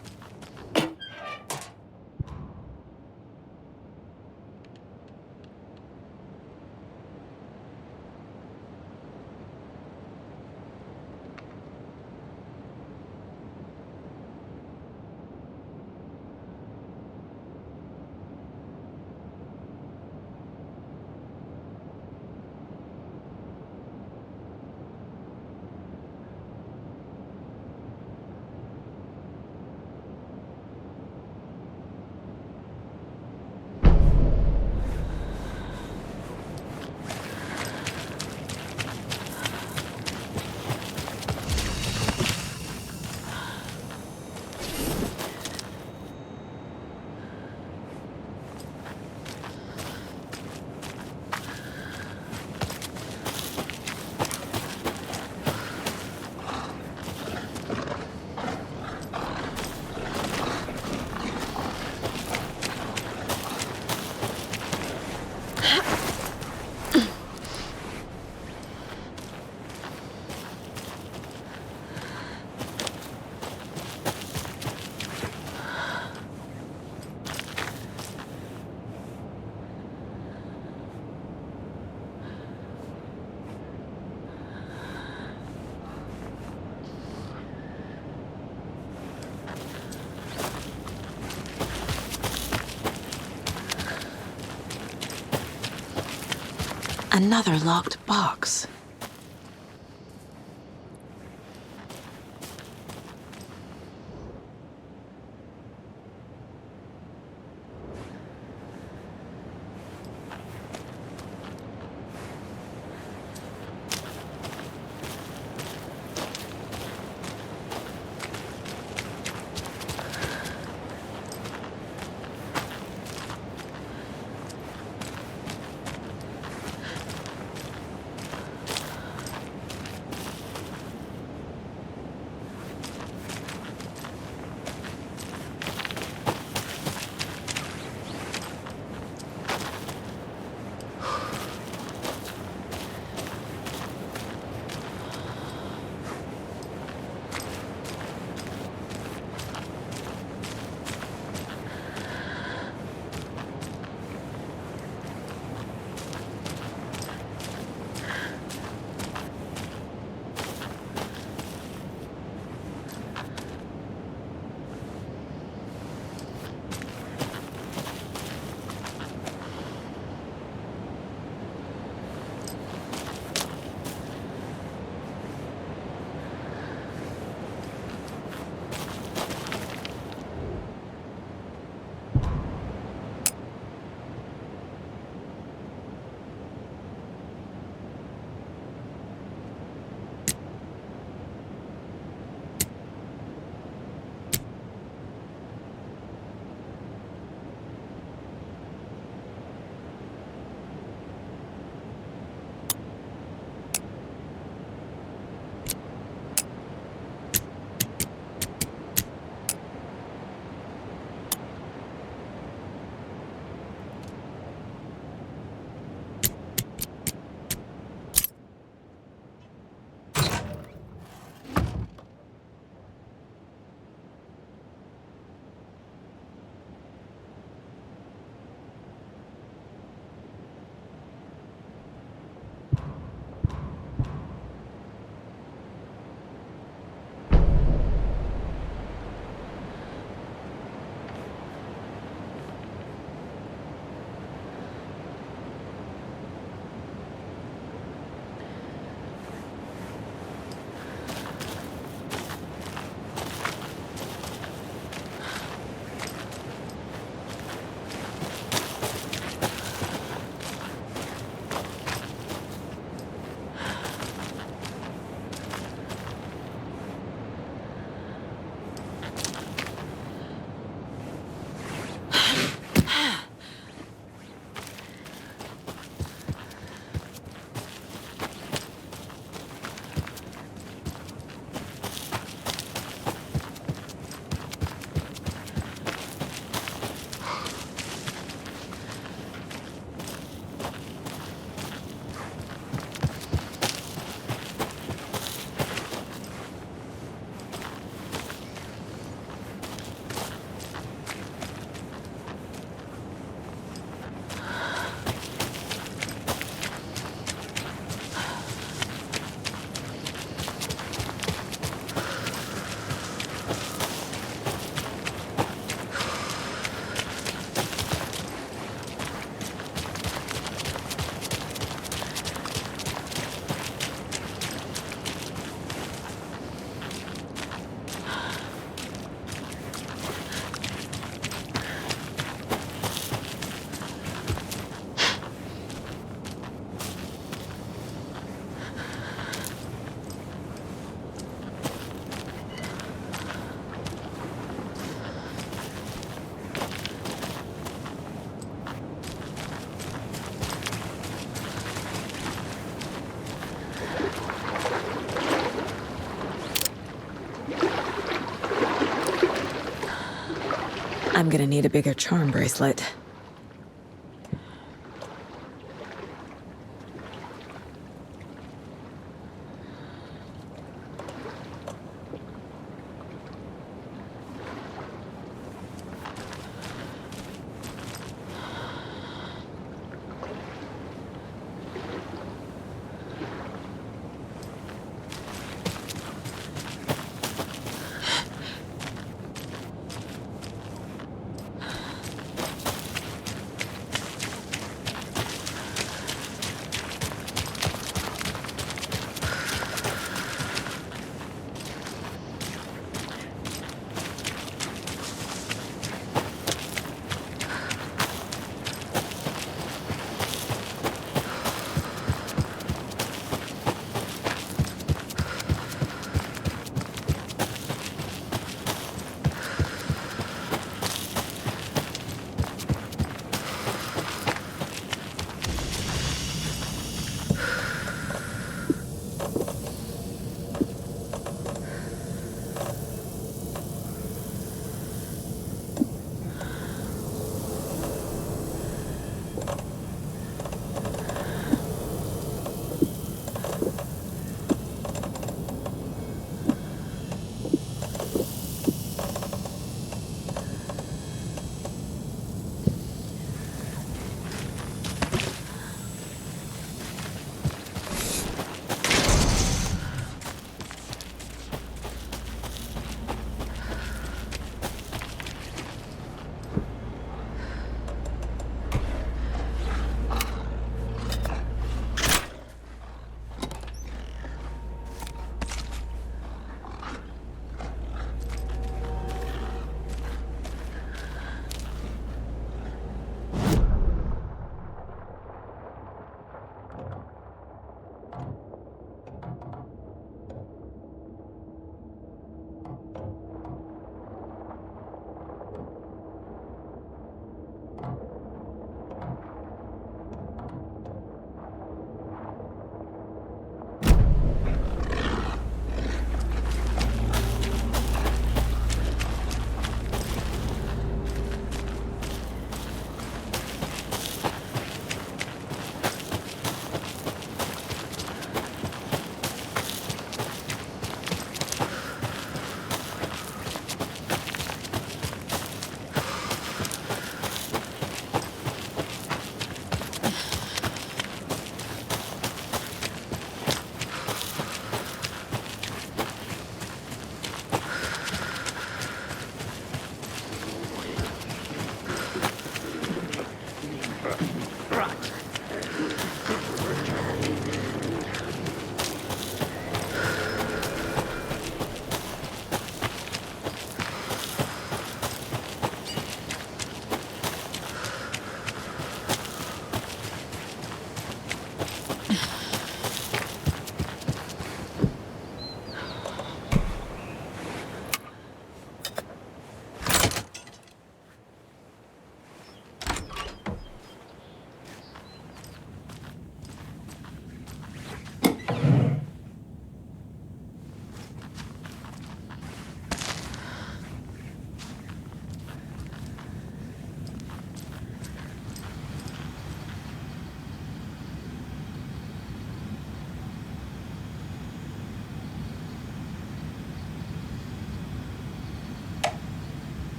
Another locked box. I'm gonna need a bigger charm bracelet.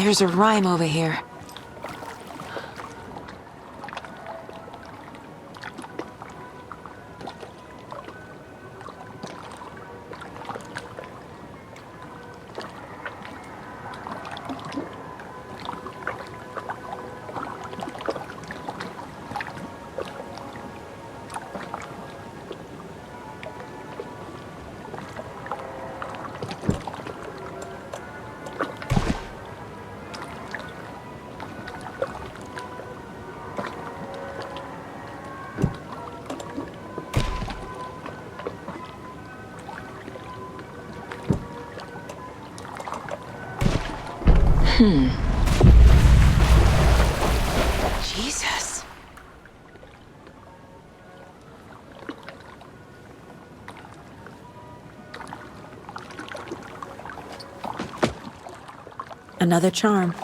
There's a rhyme over here. Jesus. Another charm.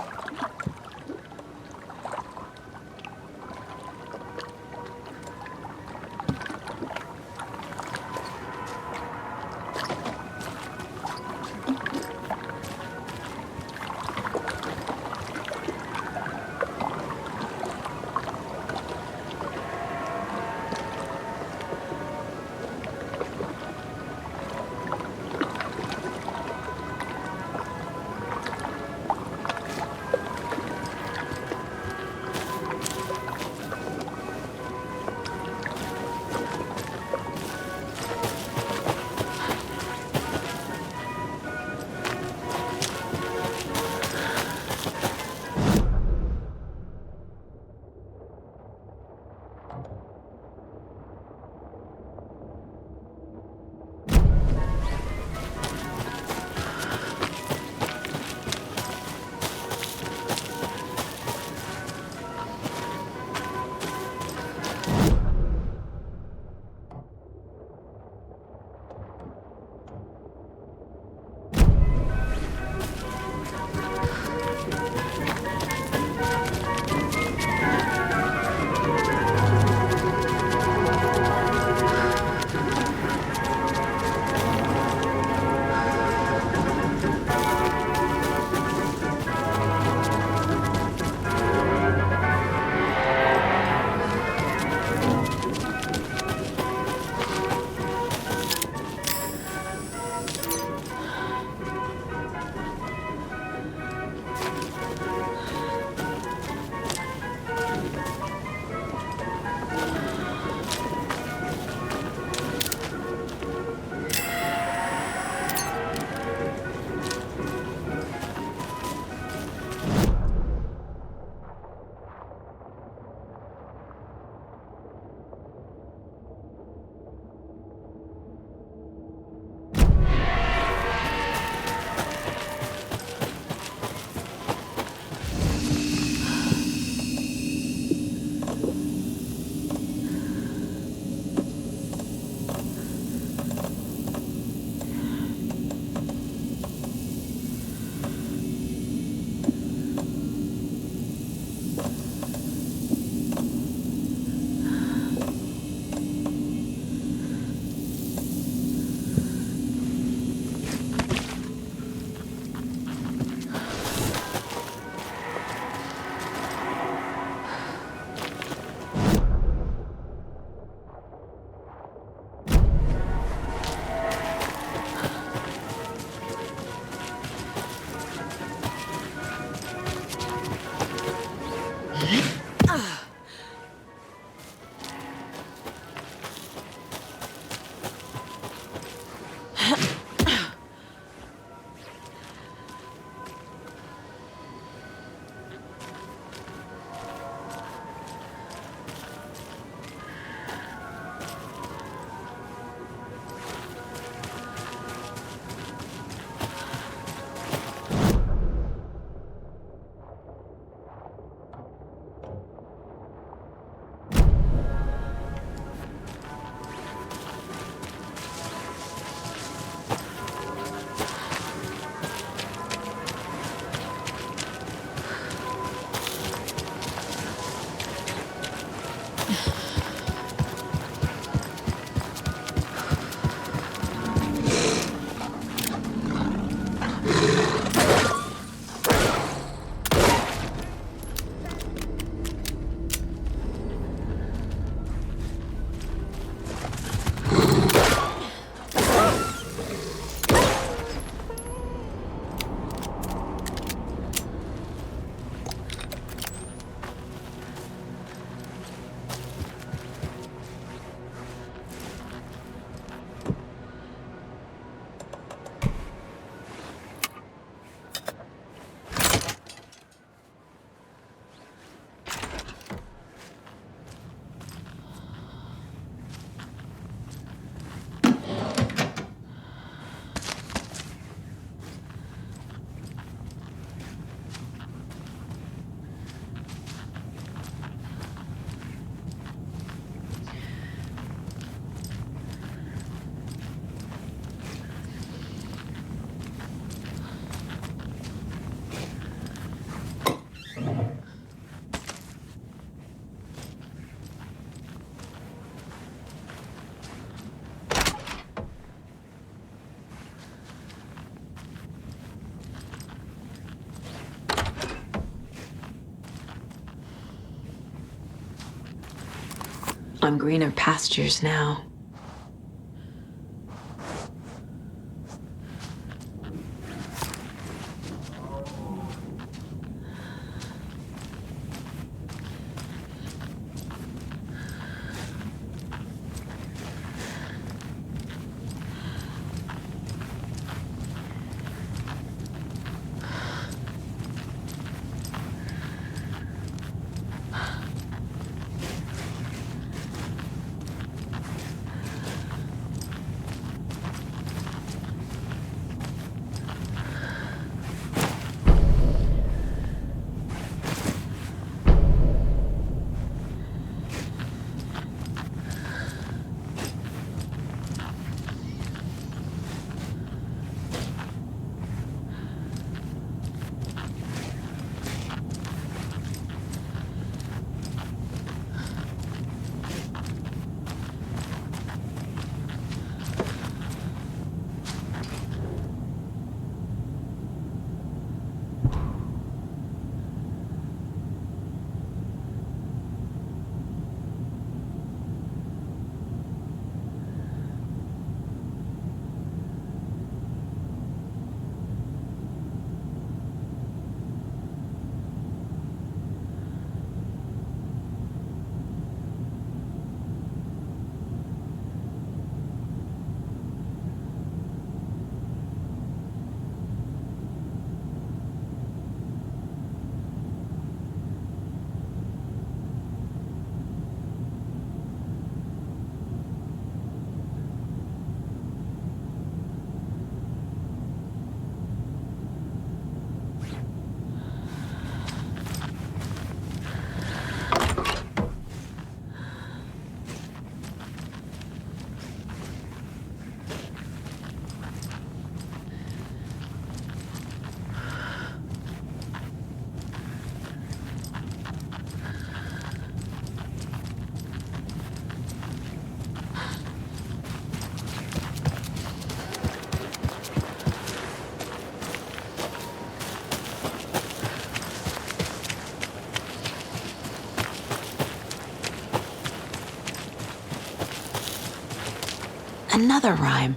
on greener pastures now. Another rhyme.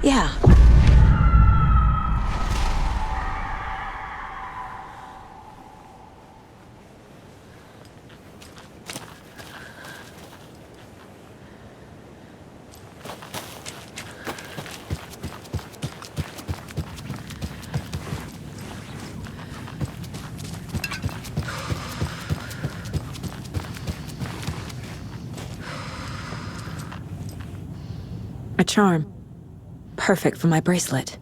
Yeah. A charm. Perfect for my bracelet.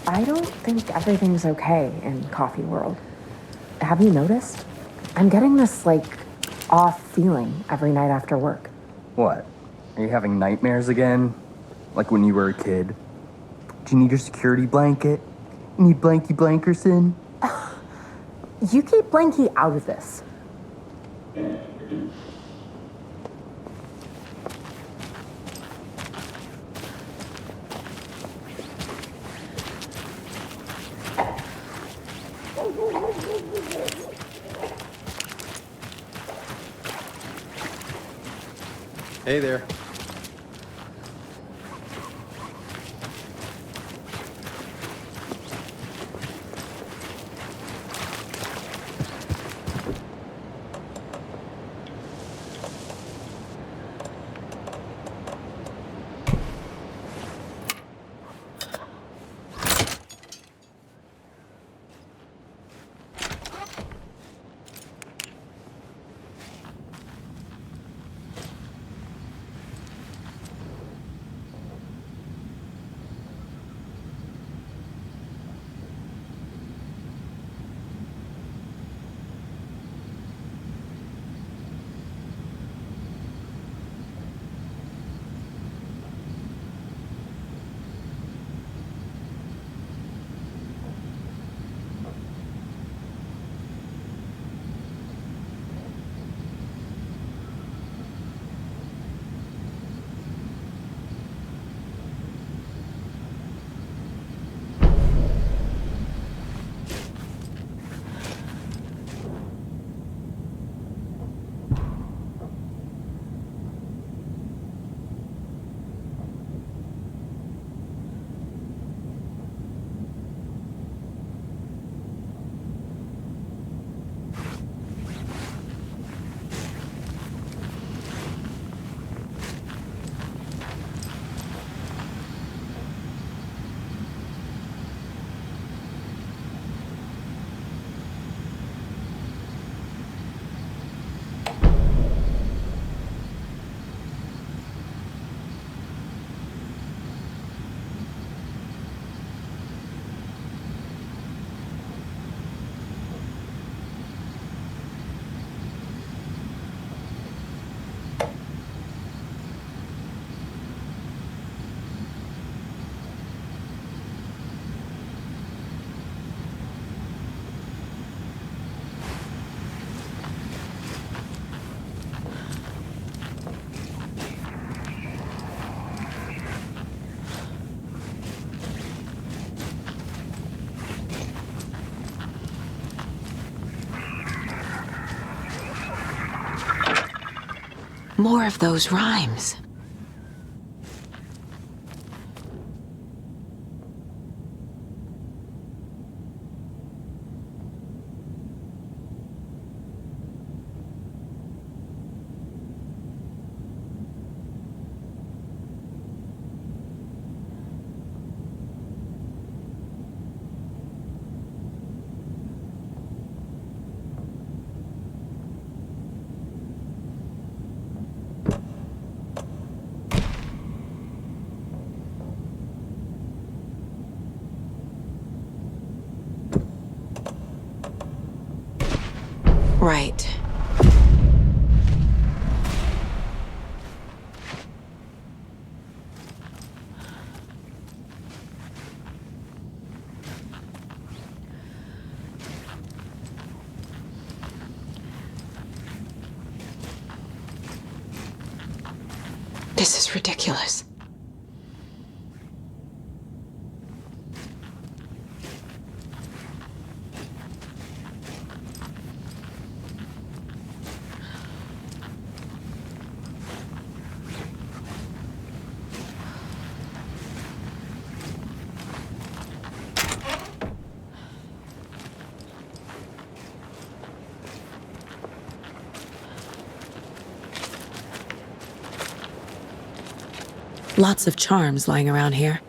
I don't think everything's okay in Coffee World. Have you noticed? I'm getting this, off feeling every night after work. What? Are you having nightmares again? Like when you were a kid. Do you need your security blanket? Need Blanky Blankerson? You keep Blanky out of this. Hey there. More of those rhymes. Right. This is ridiculous. Lots of charms lying around here.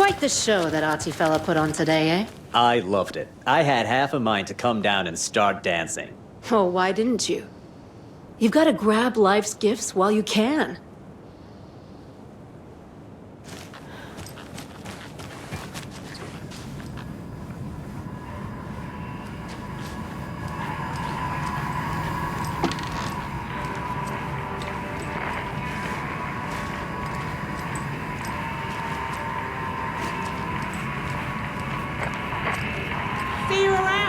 Quite the show that Archie fella put on today, eh? I loved it. I had half a mind to come down and start dancing. Oh, why didn't you? You've got to grab life's gifts while you can. See you around.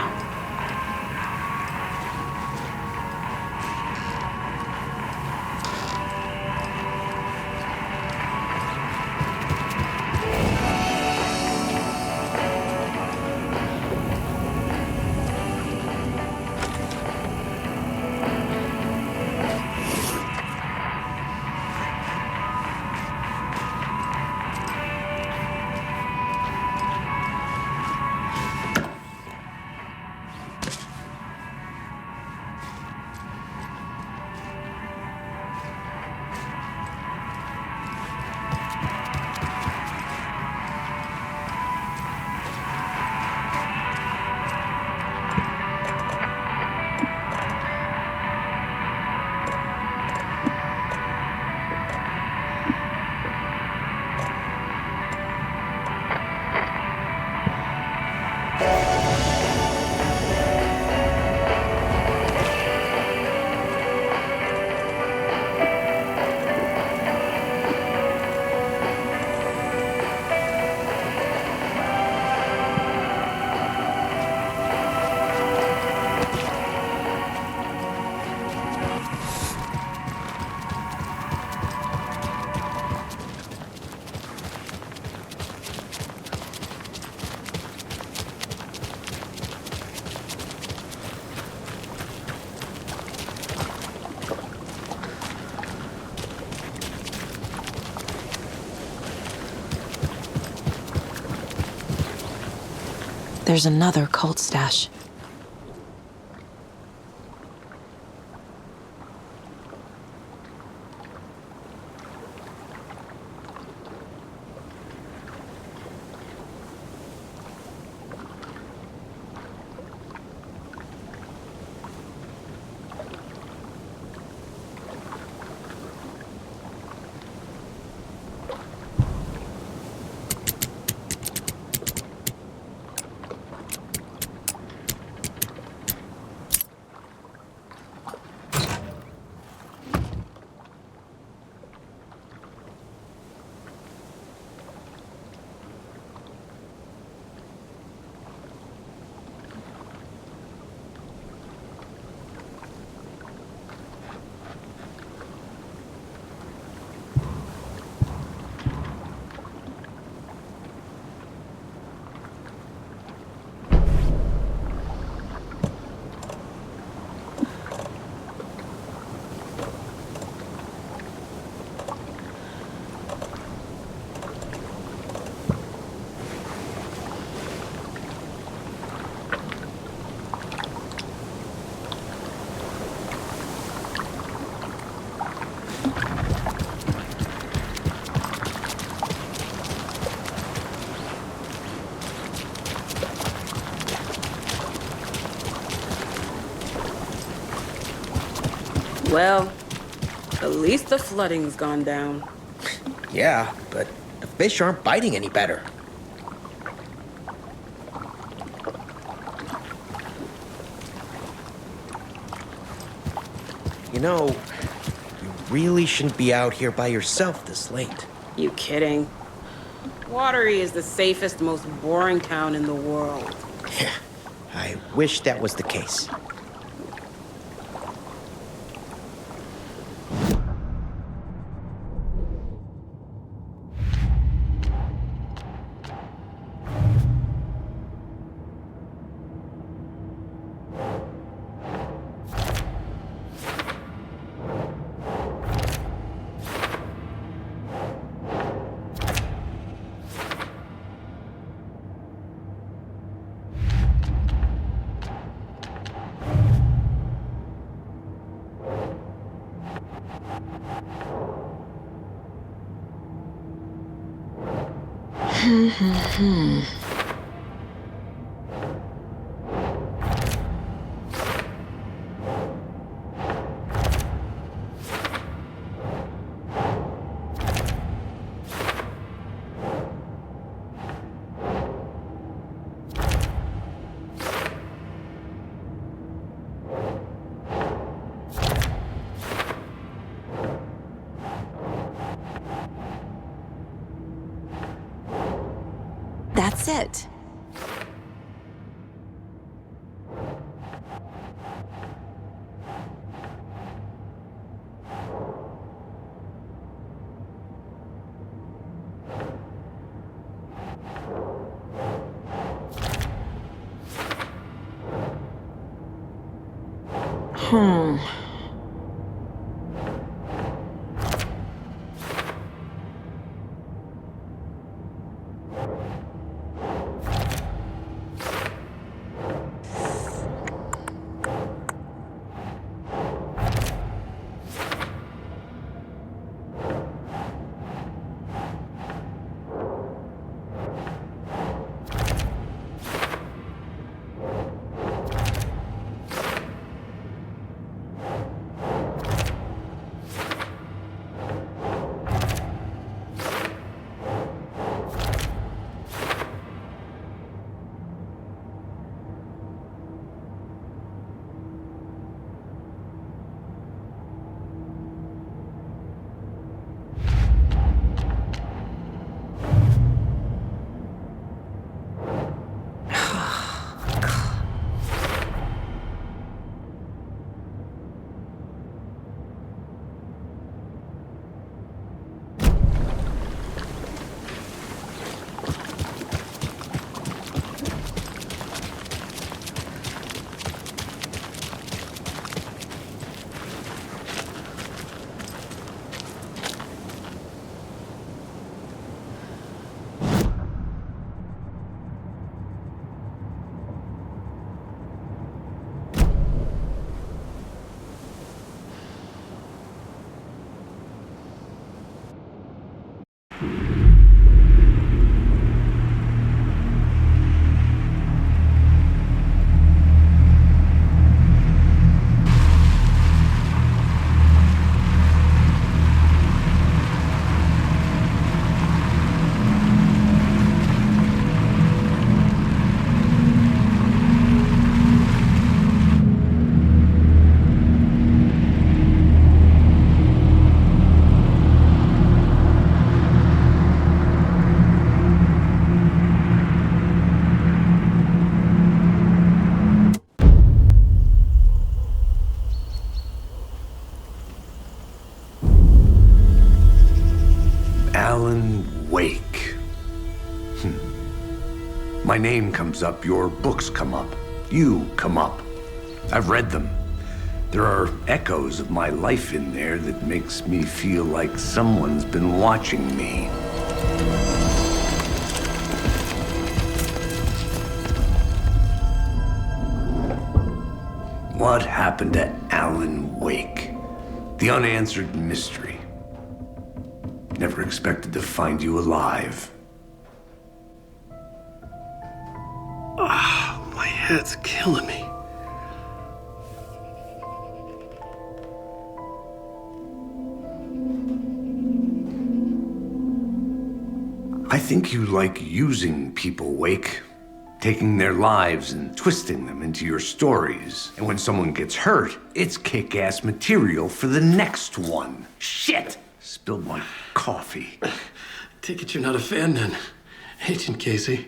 There's another cult stash. Well, at least the flooding's gone down. Yeah, but the fish aren't biting any better. You know, you really shouldn't be out here by yourself this late. You kidding? Watery is the safest, most boring town in the world. Yeah, I wish that was the case. That's it. Alan Wake. My name comes up, your books come up, you come up. I've read them. There are echoes of my life in there that makes me feel like someone's been watching me. What happened to Alan Wake? The unanswered mystery. Never expected to find you alive. Ah, my head's killing me. I think you like using people, Wake. Taking their lives and twisting them into your stories. And when someone gets hurt, it's kick-ass material for the next one. Shit! Spilled my coffee. Take it you're not a fan then, Agent Casey.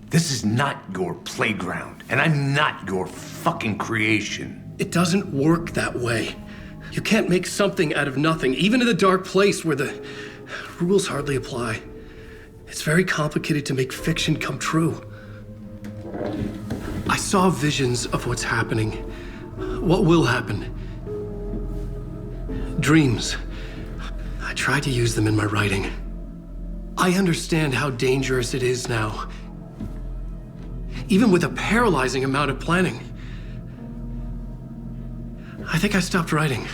This is not your playground, and I'm not your fucking creation. It doesn't work that way. You can't make something out of nothing, even in the dark place where the rules hardly apply. It's very complicated to make fiction come true. I saw visions of what's happening, what will happen. Dreams. I tried to use them in my writing. I understand how dangerous it is now. Even with a paralyzing amount of planning. I think I stopped writing.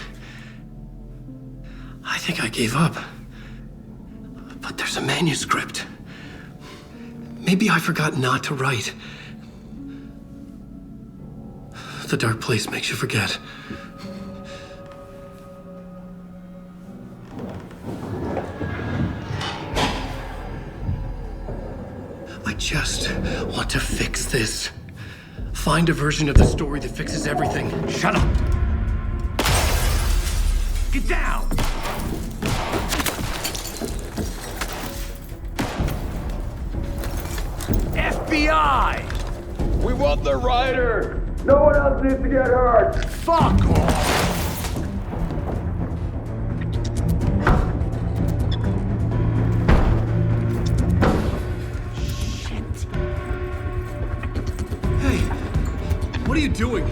I think I gave up. But there's There's a manuscript. Maybe I forgot not to write. The dark place makes you forget. I just want to fix this. Find a version of the story that fixes everything. Shut up! Get down! FBI! We want the writer! No one else needs to get hurt! Fuck off! What are you doing?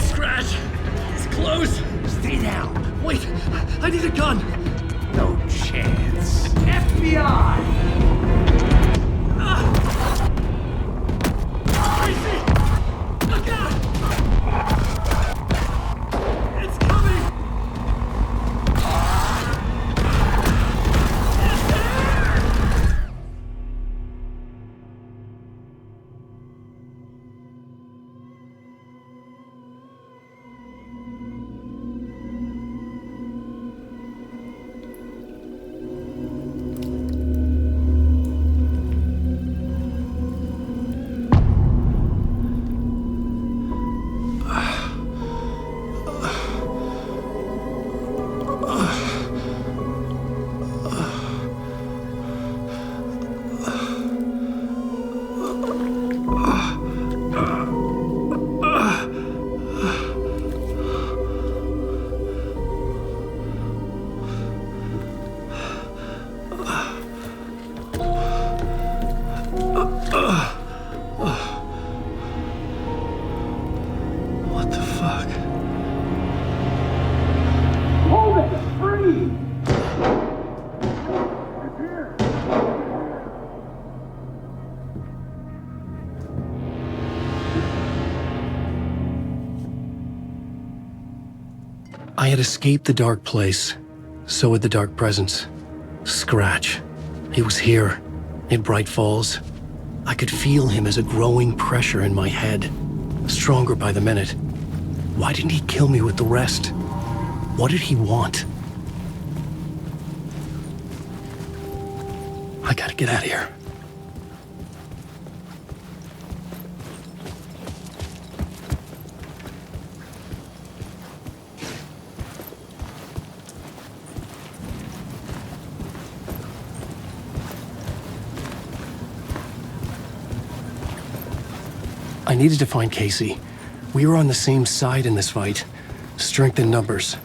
Scratch! It's close! Stay down! Wait! I need a gun! No chance! FBI! Tracy! Look out! It's coming! What the fuck? Hold it! Freeze! I had escaped the dark place. So had the dark presence. Scratch. He was here, in Bright Falls. I could feel him as a growing pressure in my head, stronger by the minute. Why didn't he kill me with the rest? What did he want? I gotta get out of here. I needed to find Casey. We were on the same side in this fight. Strength in numbers.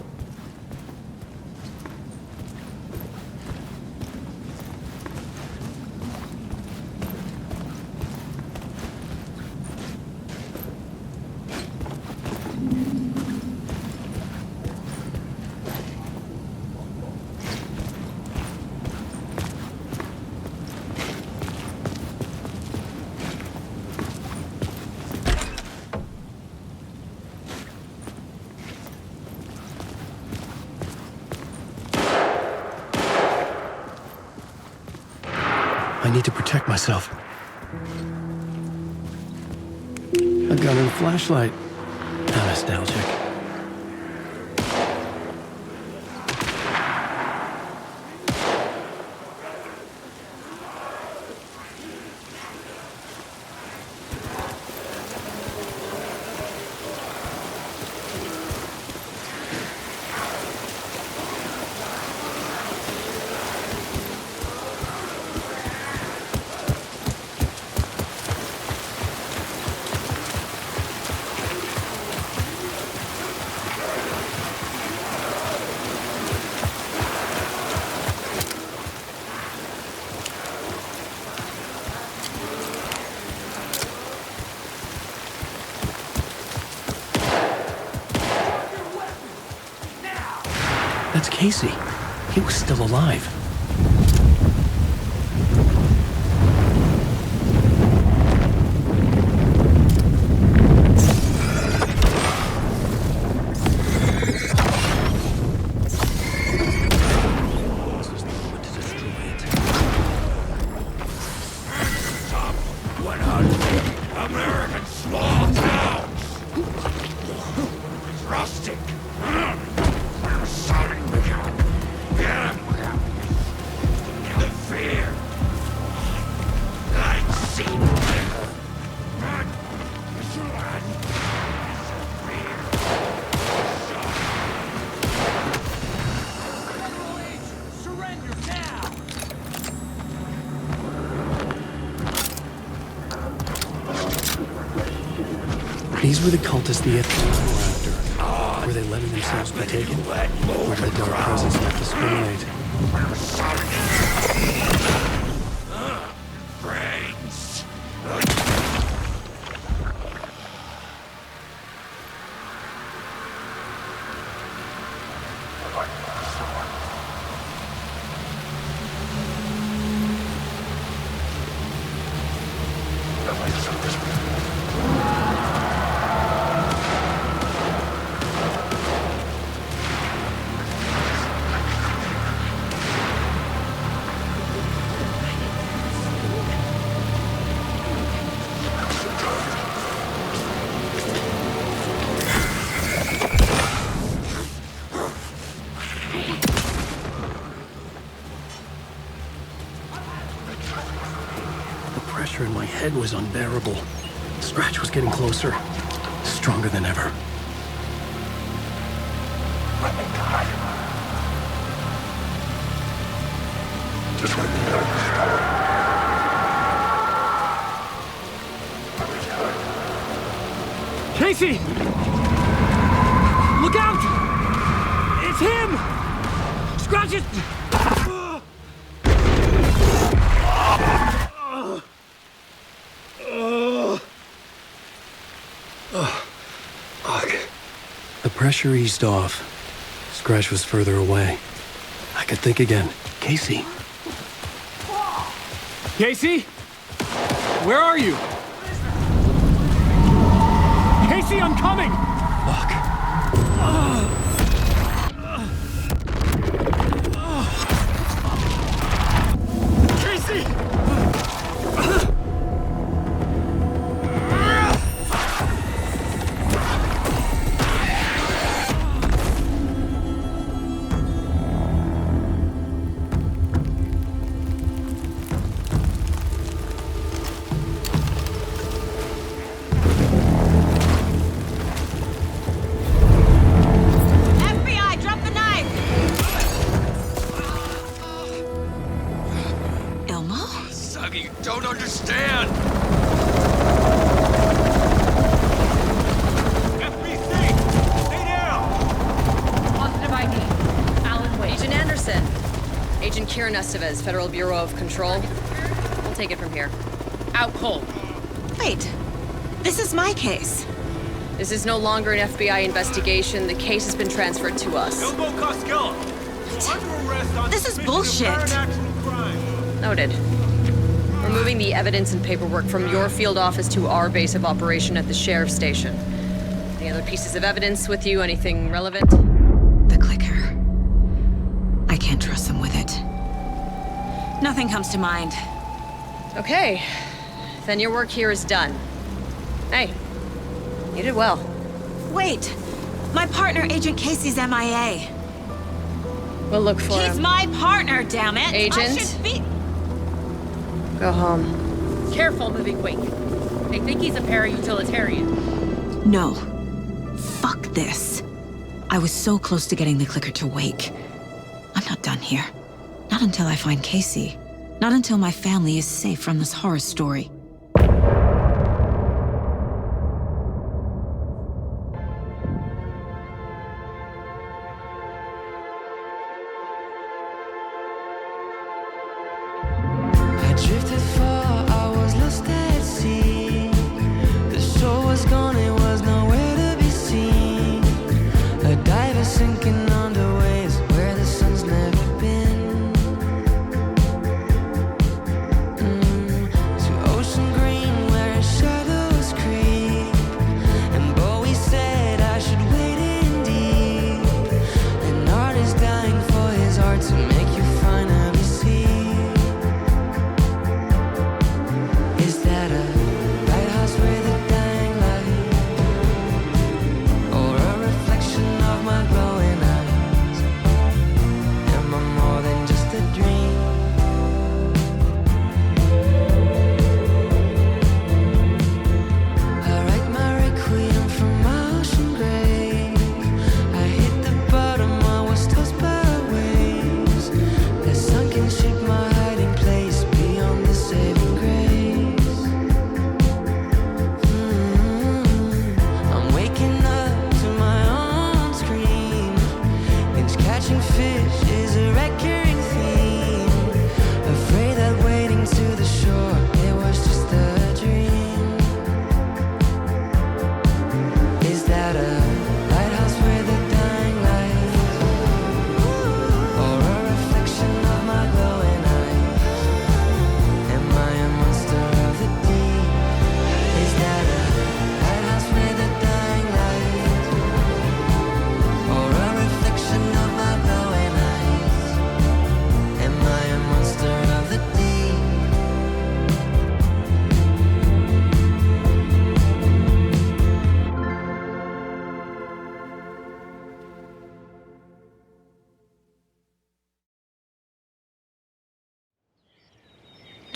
I need to protect myself. A gun and a flashlight. How nostalgic. That's Casey. He was still alive. American small towns. Rustic. Shouting the gun. Get him. The fear. I'd seen These were the cultists the Ethiopians were after. Were they letting themselves be taken? Or did the dark presence not discriminate? Brains. Pressure in my head was unbearable. Scratch was getting closer, stronger than ever. Casey! Look out! It's him! Scratch it! The pressure eased off. Scratch was further away. I could think again. Casey. Casey? Where are you? Casey, I'm coming! Casey! You don't understand! FBC! Stay down! Positive ID. Alan Wade. Agent Anderson. Agent Kieran Estevez, Federal Bureau of Control. We'll take it from here. Out cold. Wait. This is my case. This is no longer an FBI investigation. The case has been transferred to us. Elmo Costello! Under arrest on This is suspicion of bullshit. apparent actual crime. Noted. We're moving the evidence and paperwork from your field office to our base of operation at the sheriff's station. Any other pieces of evidence with you? Anything relevant? The clicker. I can't trust them with it. Nothing comes to mind. Okay. Then your work here is done. Hey, you did well. Wait! My partner, Agent Casey's MIA. We'll look for him. He's my partner, damn it! Agent? I should be... Go home. Careful moving quick. They think he's a para-utilitarian. No. Fuck this. I was so close to getting the clicker to wake. I'm not done here. Not until I find Casey. Not until my family is safe from this horror story.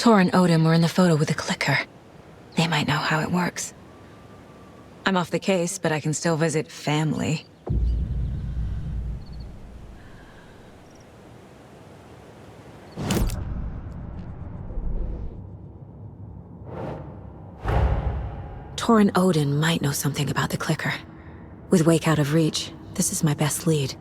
Tor and Odin were in the photo with the clicker. They might know how it works. I'm off the case, but I can still visit family. Tor and Odin might know something about the clicker. With Wake out of reach, this is my best lead.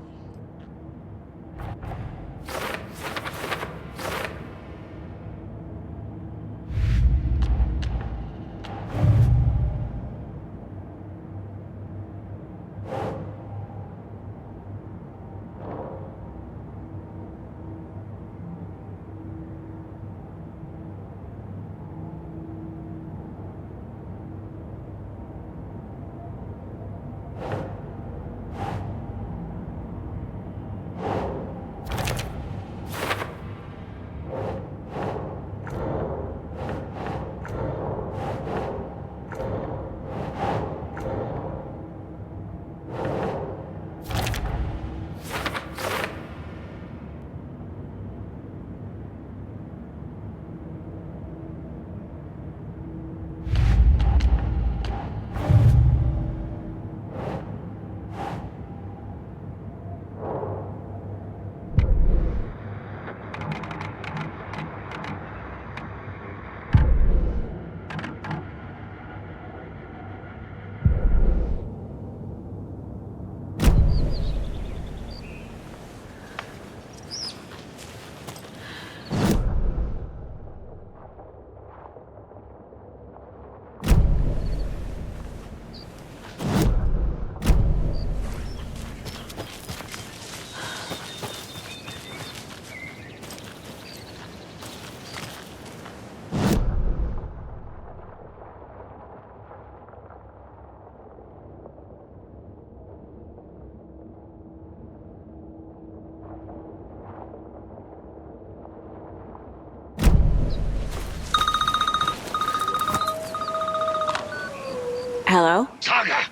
Hello? Saga!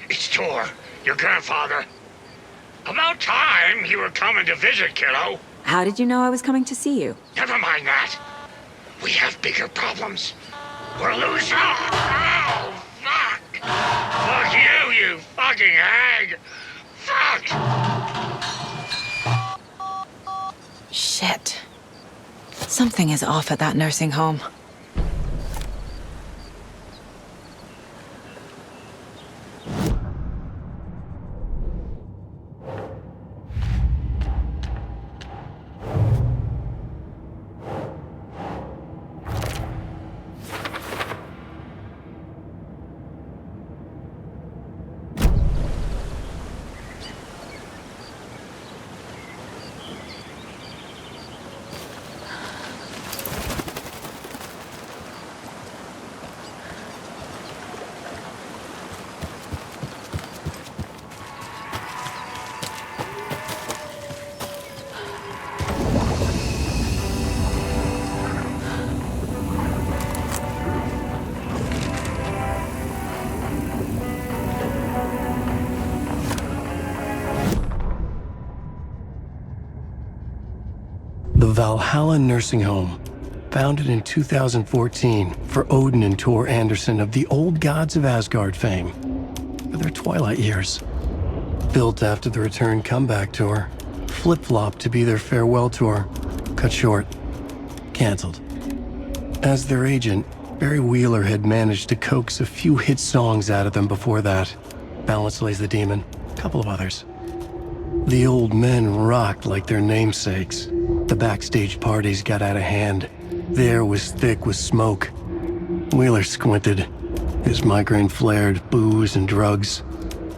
It's Tor, your grandfather. About time you were coming to visit, kiddo. How did you know I was coming to see you? Never mind that. We have bigger problems. We're losing. Oh, fuck! Fuck you, you fucking hag! Fuck! Shit. Something is off at that nursing home. The Valhalla Nursing Home, founded in 2014 for Odin and Tor Anderson of the Old Gods of Asgard fame, for their twilight years. Built after the return comeback tour, flip-flopped to be their farewell tour, cut short, canceled. As their agent, Barry Wheeler had managed to coax a few hit songs out of them before that. Balance Lays the Demon, a couple of others. The old men rocked like their namesakes. The backstage parties got out of hand. The air was thick with smoke. Wheeler squinted. His migraine flared, booze and drugs.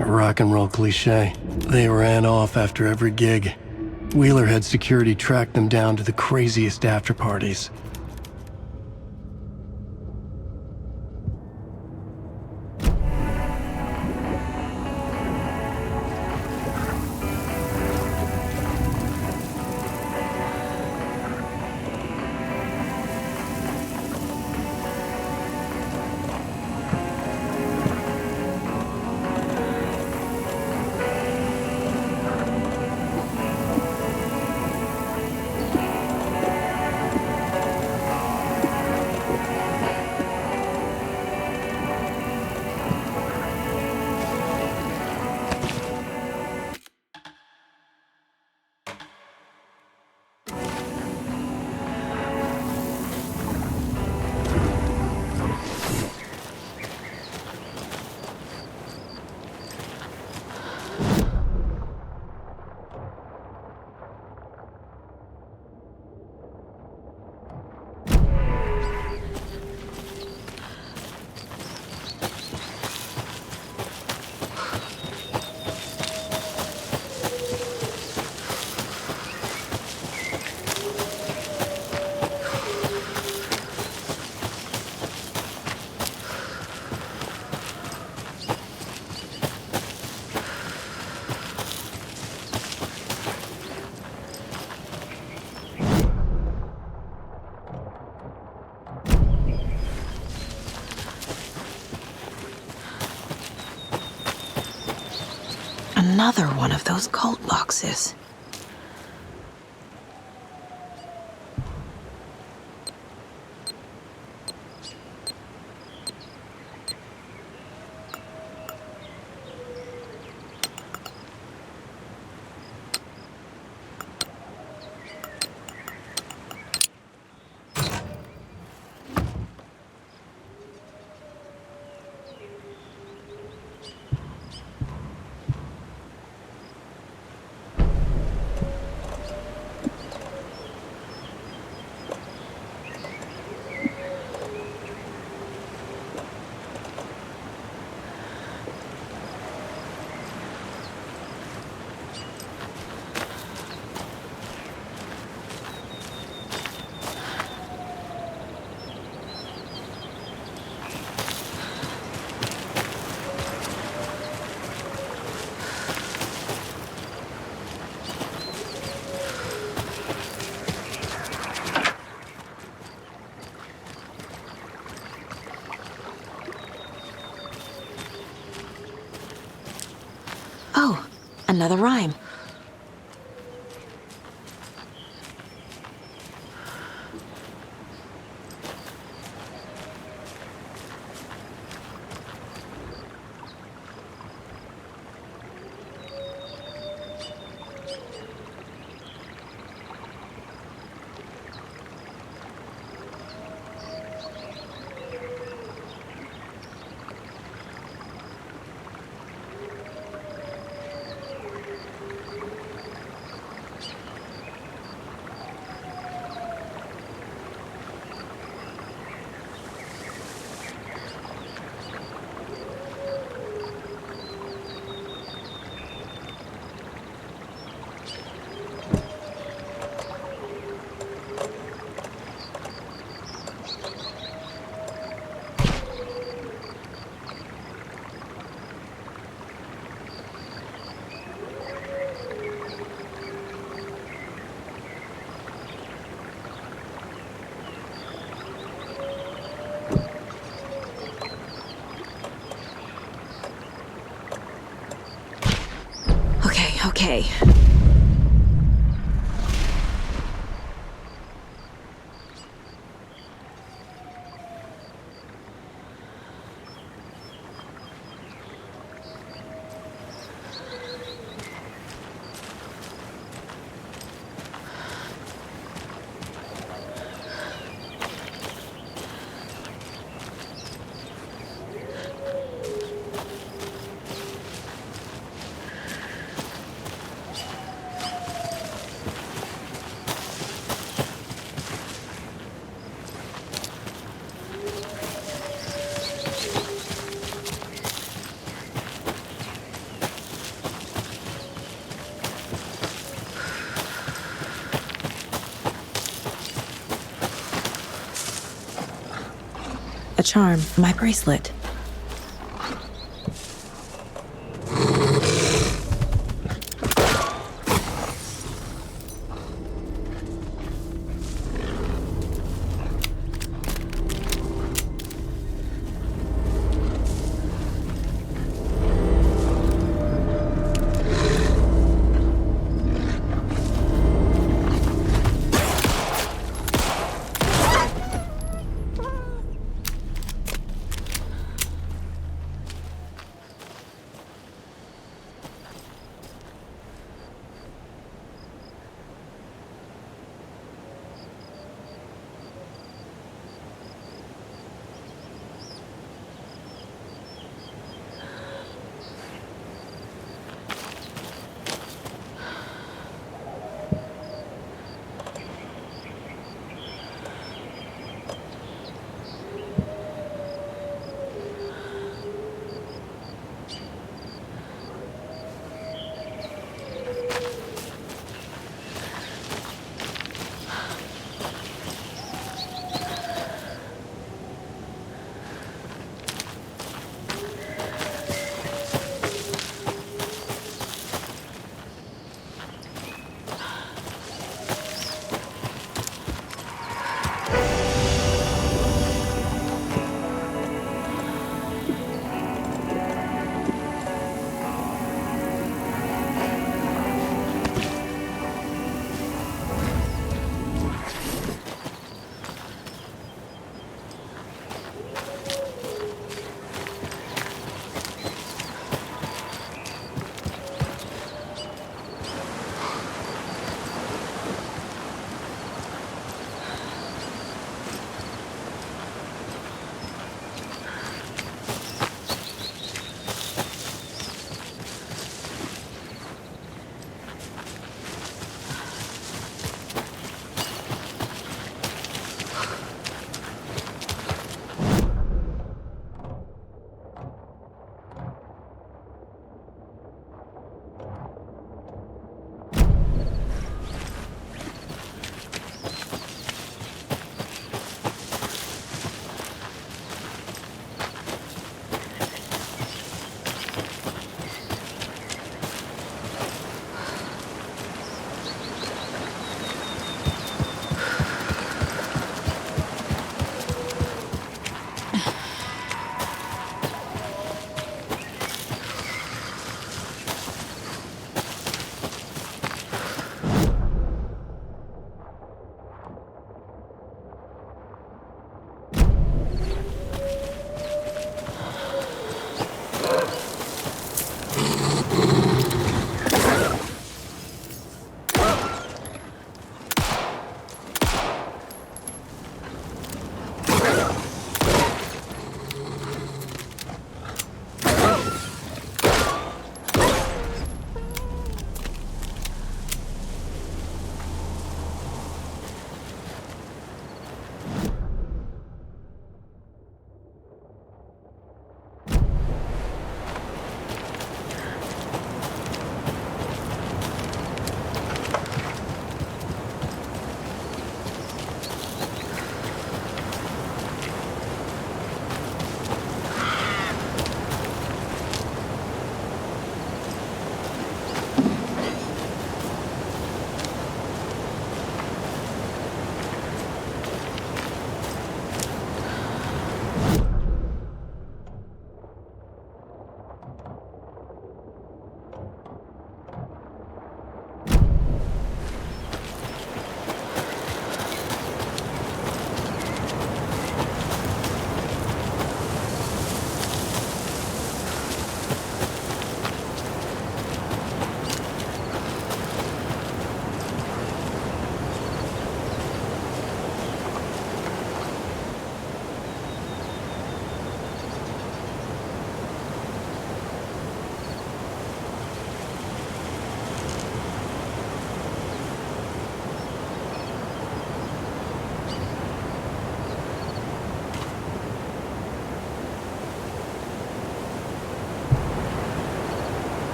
A rock and roll cliche. They ran off after every gig. Wheeler had security track them down to the craziest after parties. Another one of those cult boxes. Oh, another rhyme. Okay. A charm, my bracelet.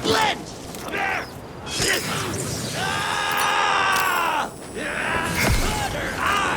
split! Other eye!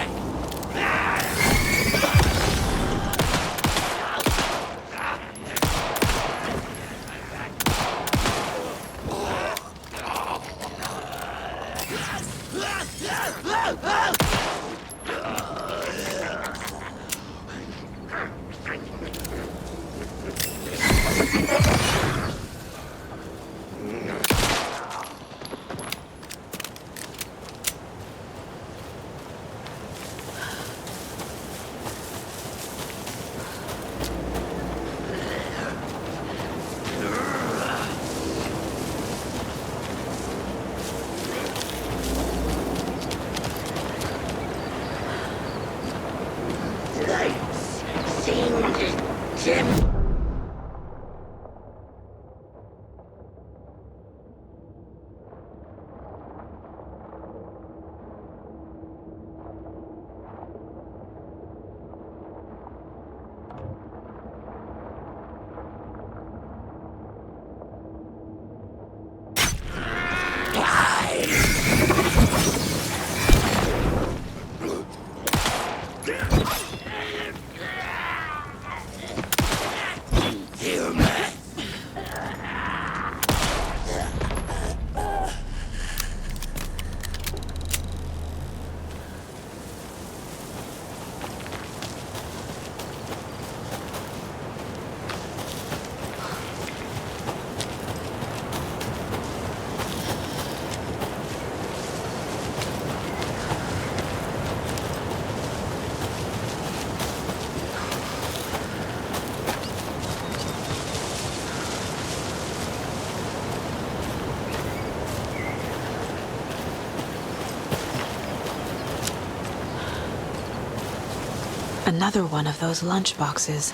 Another one of those lunch boxes.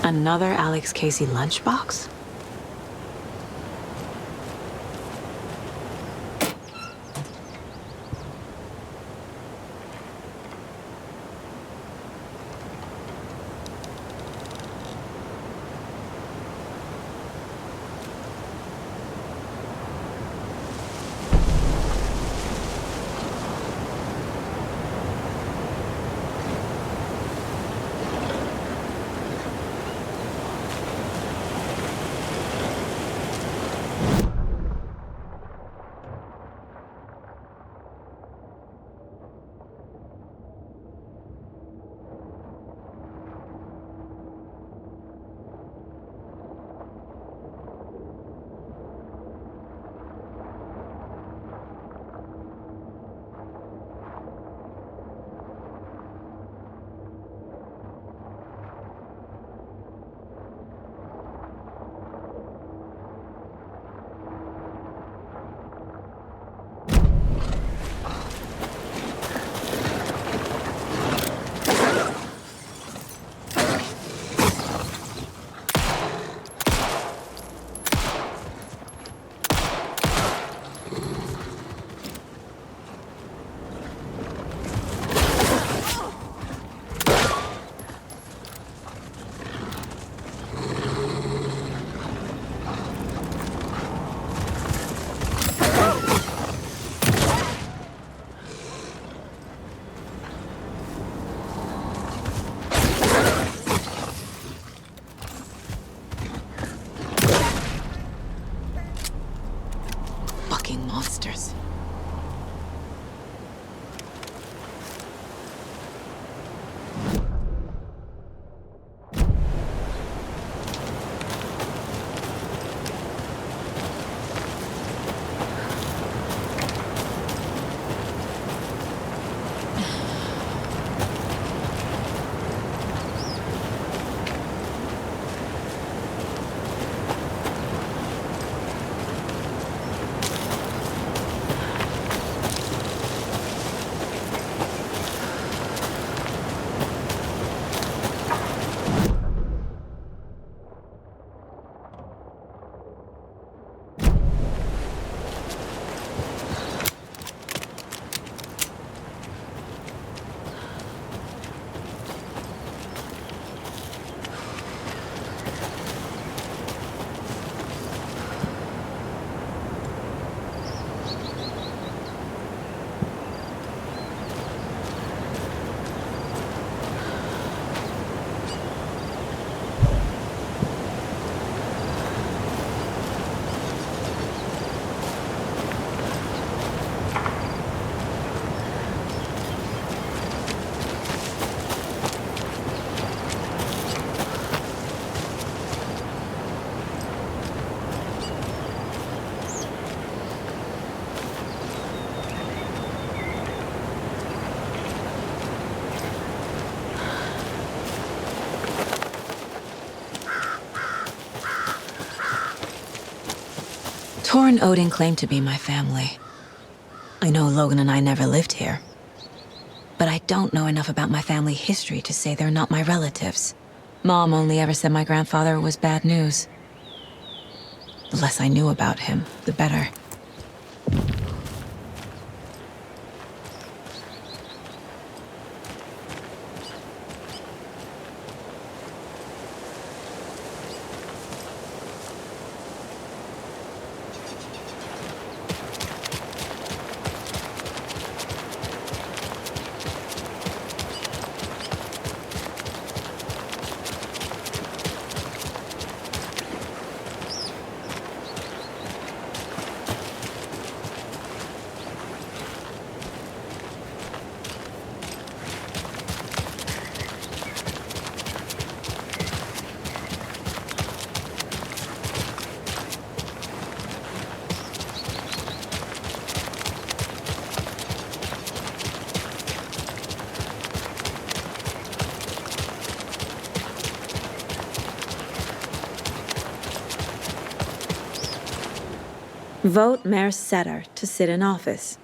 Another Alex Casey lunchbox? Fucking monsters. Tor and Odin claim to be my family. I know Logan and I never lived here. But I don't know enough about my family history to say they're not my relatives. Mom only ever said my grandfather was bad news. The less I knew about him, the better. Vote Mayor Setter to sit in office.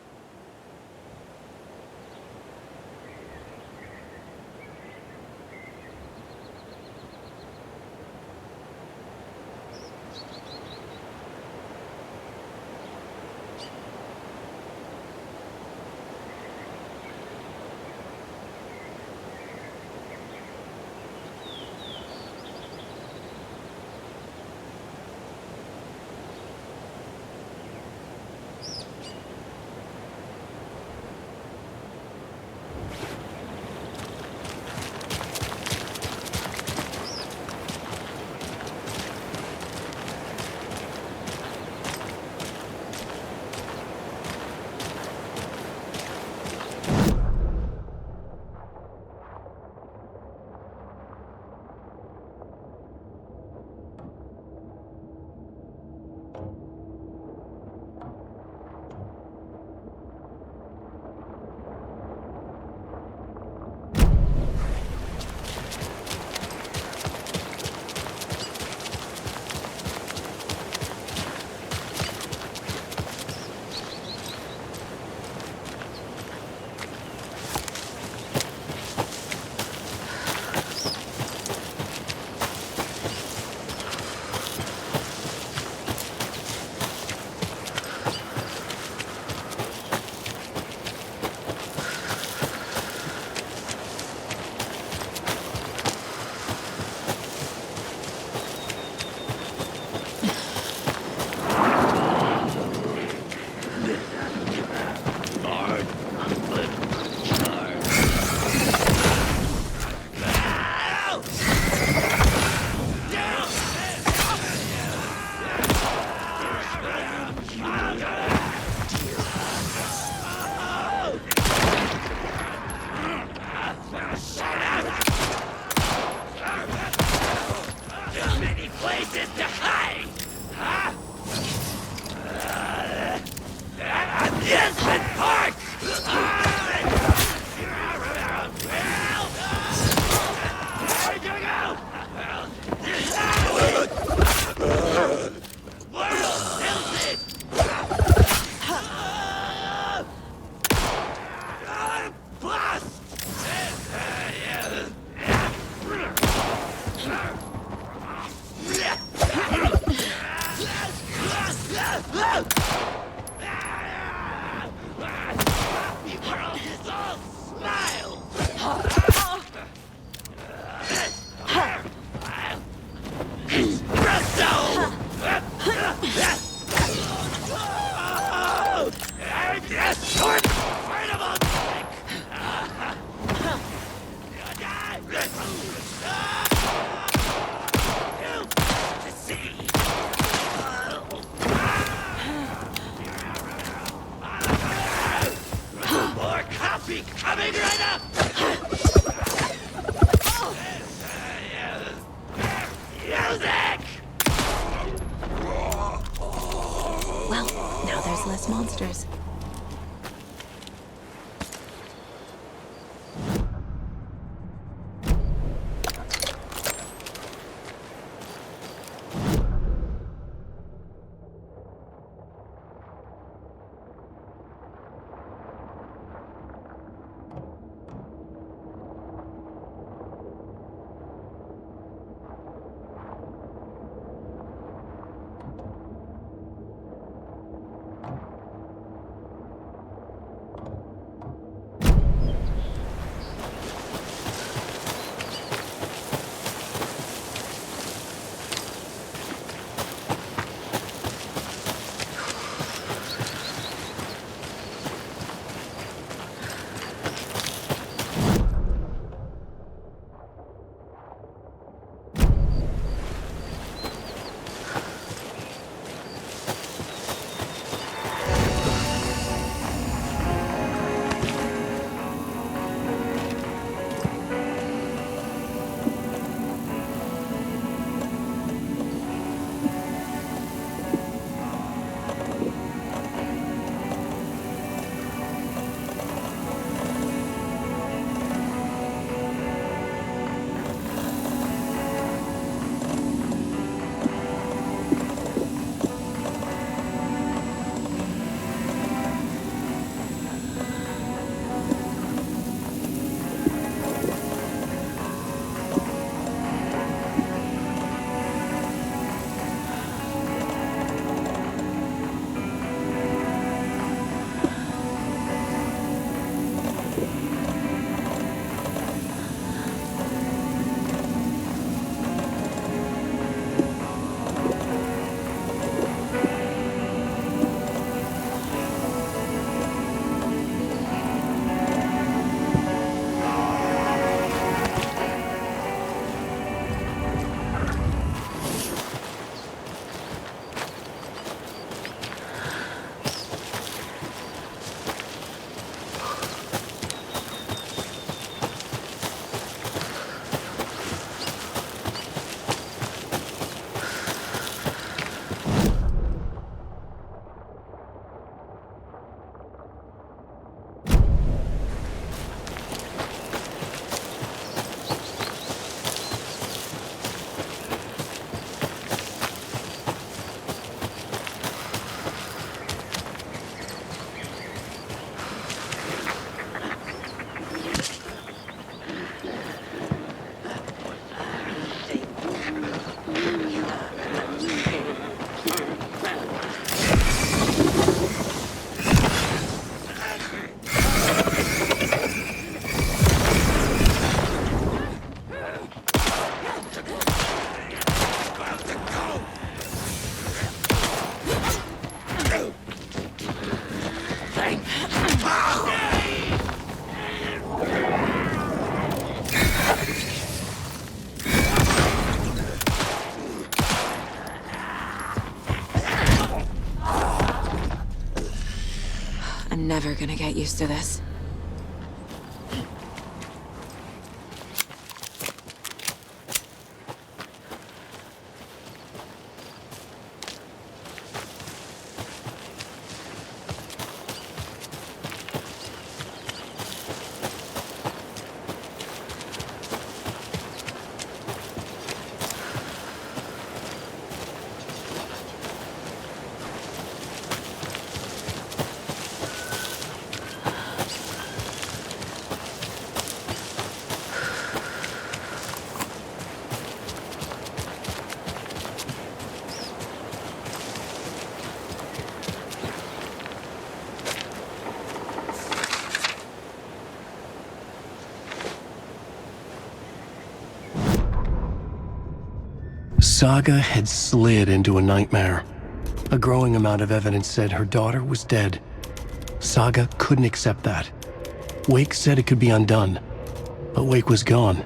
places to hide! Huh? Amusement parks! Where do we go? World tilted! Bust! The world is all smiles! Espresso! More coffee coming right up! Music! Well, now there's less monsters. I'm never gonna get used to this. Saga had slid into a nightmare. A growing amount of evidence said her daughter was dead. Saga couldn't accept that. Wake said it could be undone, but Wake was gone,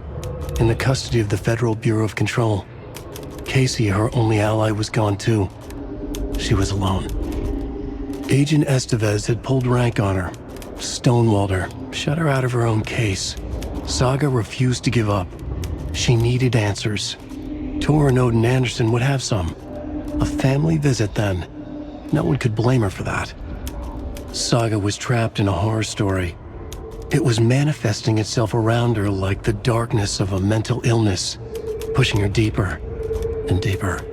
in the custody of the Federal Bureau of Control. Casey, her only ally, was gone too. She was alone. Agent Estevez had pulled rank on her, stonewalled her, shut her out of her own case. Saga refused to give up. She needed answers. Tor and Odin Anderson would have some. A family visit then. No one could blame her for that. Saga was trapped in a horror story. It was manifesting itself around her like the darkness of a mental illness, pushing her deeper and deeper.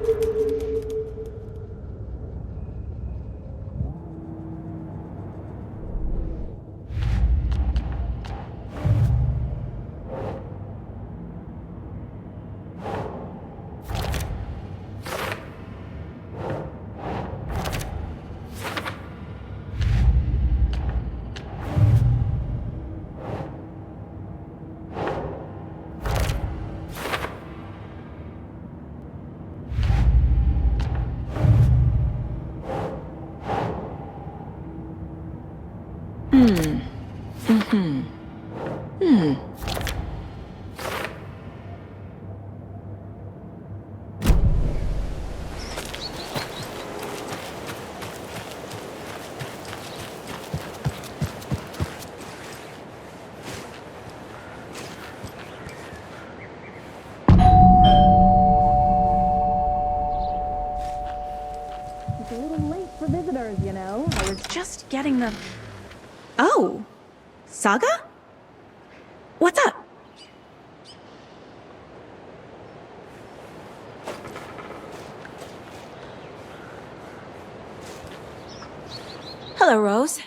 It's a little late for visitors, you know. I was just getting the... Oh! Saga? What's up? Hello, Rose.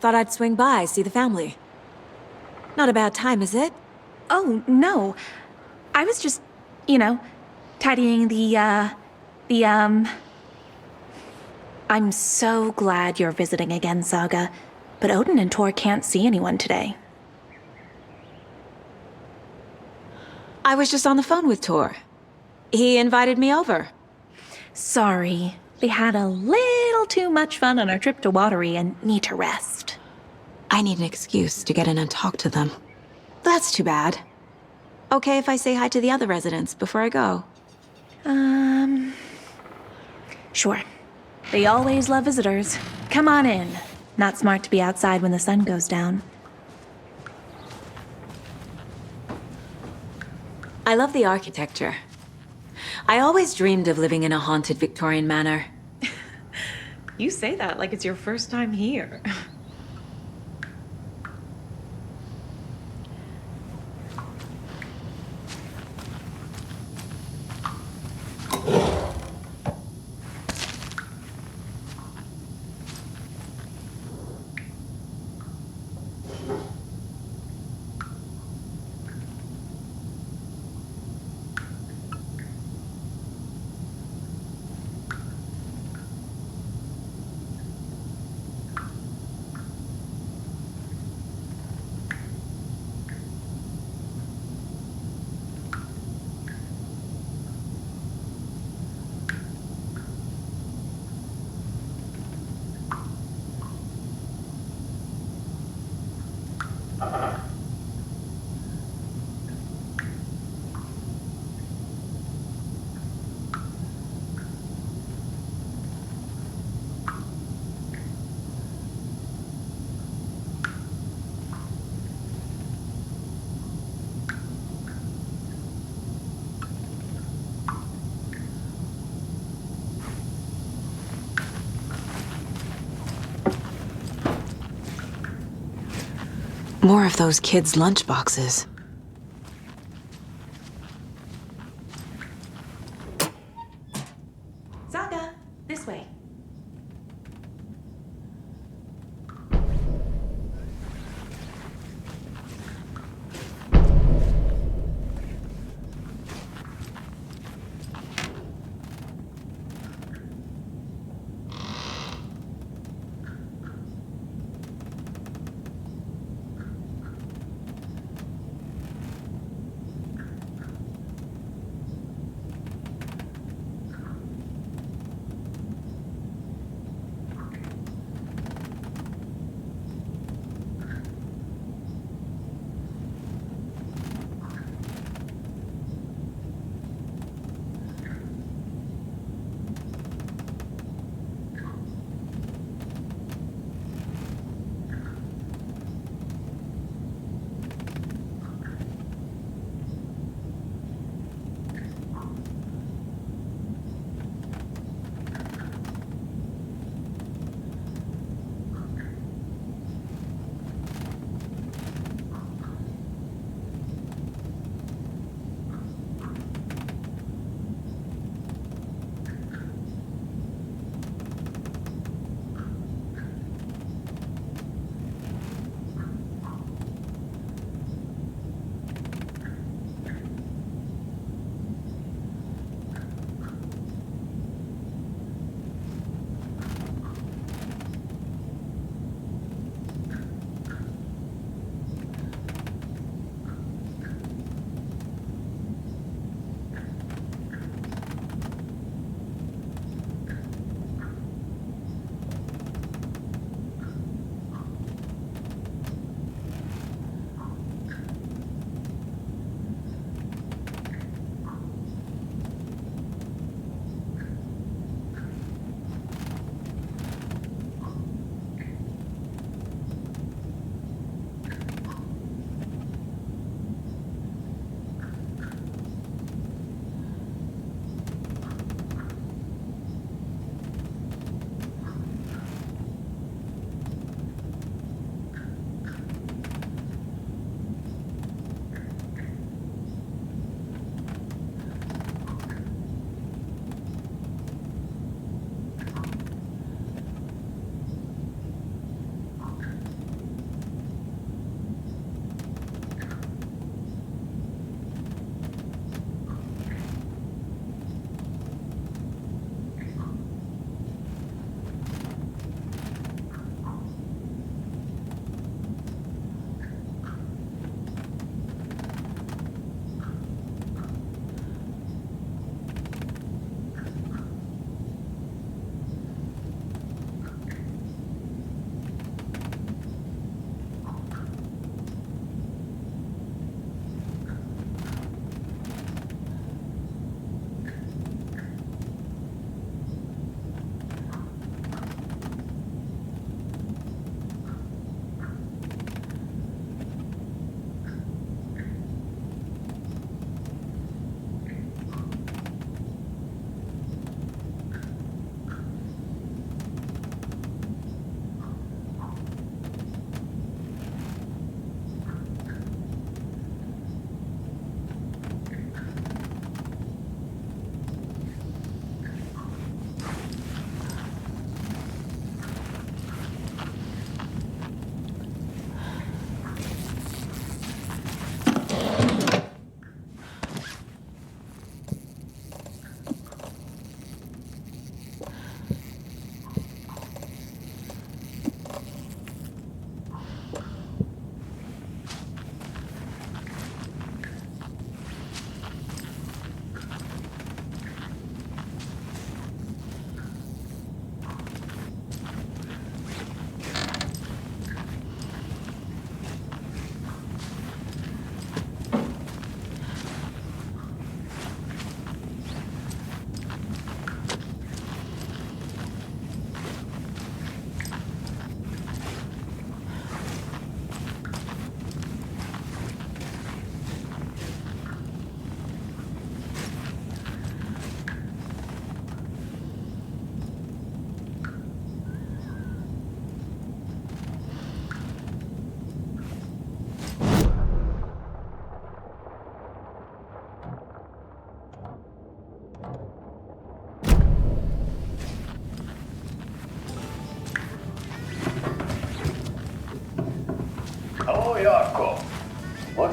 Thought I'd swing by, see the family. Not a bad time, is it? Oh, no. I was just, you know, tidying I'm so glad you're visiting again, Saga. But Odin and Tor can't see anyone today. I was just on the phone with Tor. He invited me over. Sorry. They had a little too much fun on our trip to Watery and need to rest. I need an excuse to get in and talk to them. That's too bad. Okay if I say hi to the other residents before I go? Sure. They always love visitors. Come on in. Not smart to be outside when the sun goes down. I love the architecture. I always dreamed of living in a haunted Victorian manor. You say that like it's your first time here. More of those kids' lunchboxes. Saga, this way.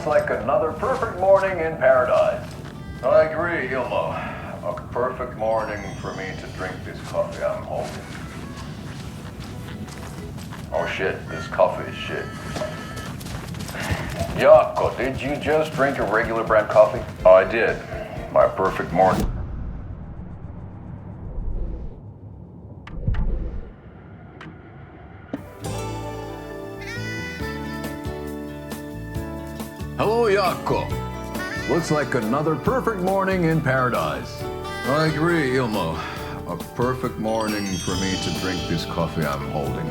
like another perfect morning in paradise. I agree, Ilmo. A perfect morning for me to drink this coffee I'm holding. Oh shit, this coffee is shit. Yako, did you just drink a regular brand coffee? I did. My perfect morning. Hello, Yako. Looks like another perfect morning in paradise. I agree, Ilmo. A perfect morning for me to drink this coffee I'm holding.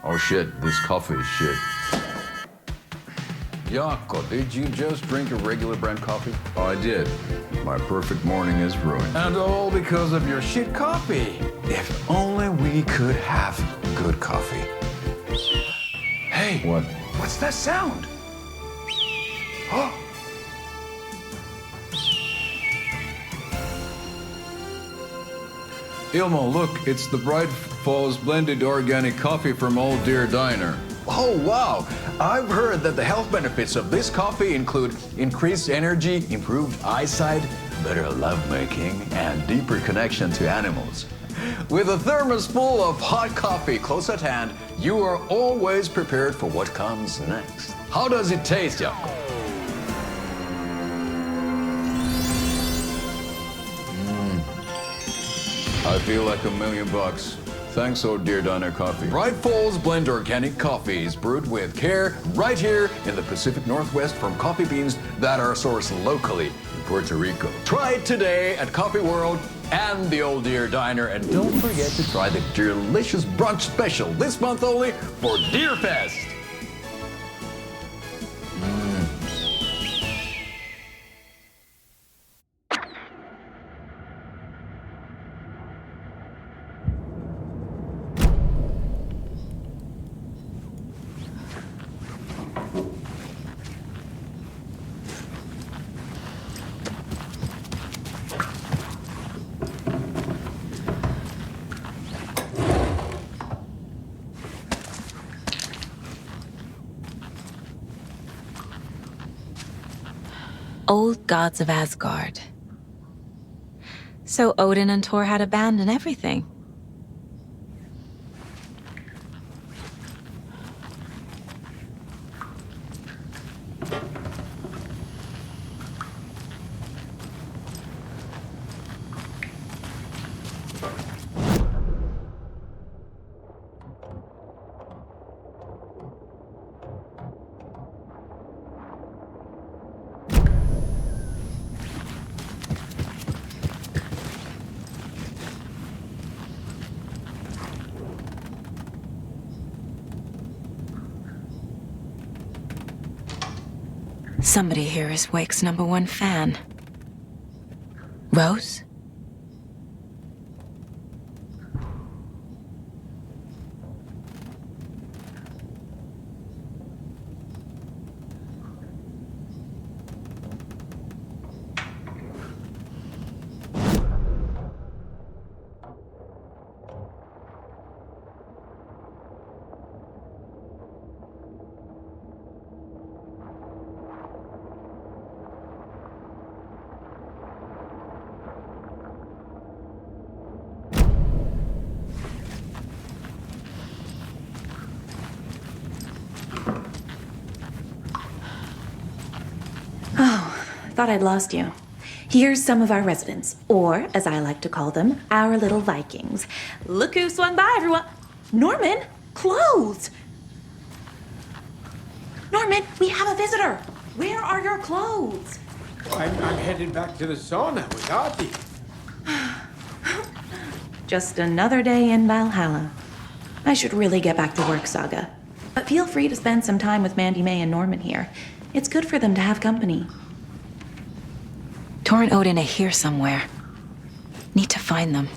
Oh shit, this coffee is shit. Yako, did you just drink a regular brand coffee? I did. My perfect morning is ruined. And all because of your shit coffee. If only we could have good coffee. Hey! What? What's that sound? Oh! Ilmo, look, it's the Bright Falls blended organic coffee from Old Deer Diner. Oh, wow! I've heard that the health benefits of this coffee include increased energy, improved eyesight, better lovemaking, and deeper connection to animals. With a thermos full of hot coffee close at hand, you are always prepared for what comes next. How does it taste, Yako? I feel like $1 million. Thanks, Old Deer Diner Coffee. Bright Falls Blend Organic Coffee is brewed with care right here in the Pacific Northwest from coffee beans that are sourced locally in Puerto Rico. Try it today at Coffee World and the Old Deer Diner, and don't forget to try the delicious brunch special this month only for Deer Fest. Old gods of Asgard. So Odin and Thor had abandoned everything. Somebody here is Wake's #1 fan. Rose? Thought I'd lost you. Here's some of our residents, or as I like to call them, our little Vikings. Look who swung by, everyone. Norman, clothes. Norman, we have a visitor. Where are your clothes? I'm headed back to the sauna with Auntie. Just another day in Valhalla. I should really get back to work, Saga. But feel free to spend some time with Mandy May and Norman here. It's good for them to have company. Thor and Odin are here somewhere. Need to find them.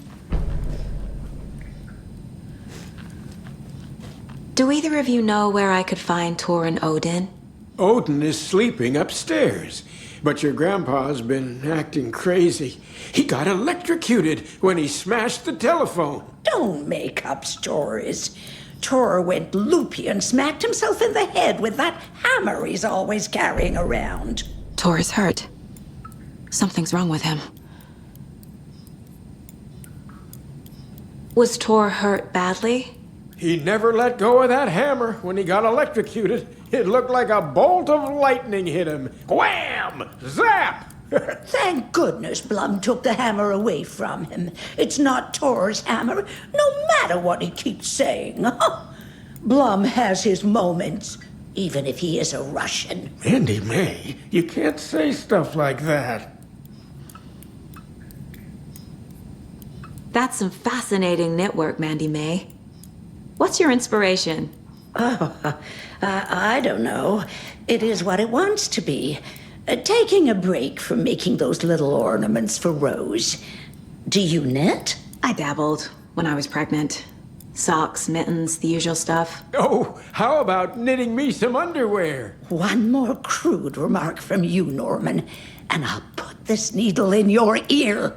Do either of you know where I could find Thor and Odin? Odin is sleeping upstairs, but your grandpa's been acting crazy. He got electrocuted when he smashed the telephone. Don't make up stories. Tor went loopy and smacked himself in the head with that hammer he's always carrying around. Tor is hurt. Something's wrong with him. Was Tor hurt badly? He never let go of that hammer when he got electrocuted. It looked like a bolt of lightning hit him. Wham! Zap! Thank goodness Blum took the hammer away from him. It's not Tor's hammer, no matter what he keeps saying. Blum has his moments, even if he is a Russian. Mandy May, you can't say stuff like that. That's some fascinating knitwork, Mandy May. What's your inspiration? I don't know. It is what it wants to be. Taking a break from making those little ornaments for Rose. Do you knit? I dabbled when I was pregnant. Socks, mittens, the usual stuff. Oh, how about knitting me some underwear? One more crude remark from you, Norman, and I'll put this needle in your ear.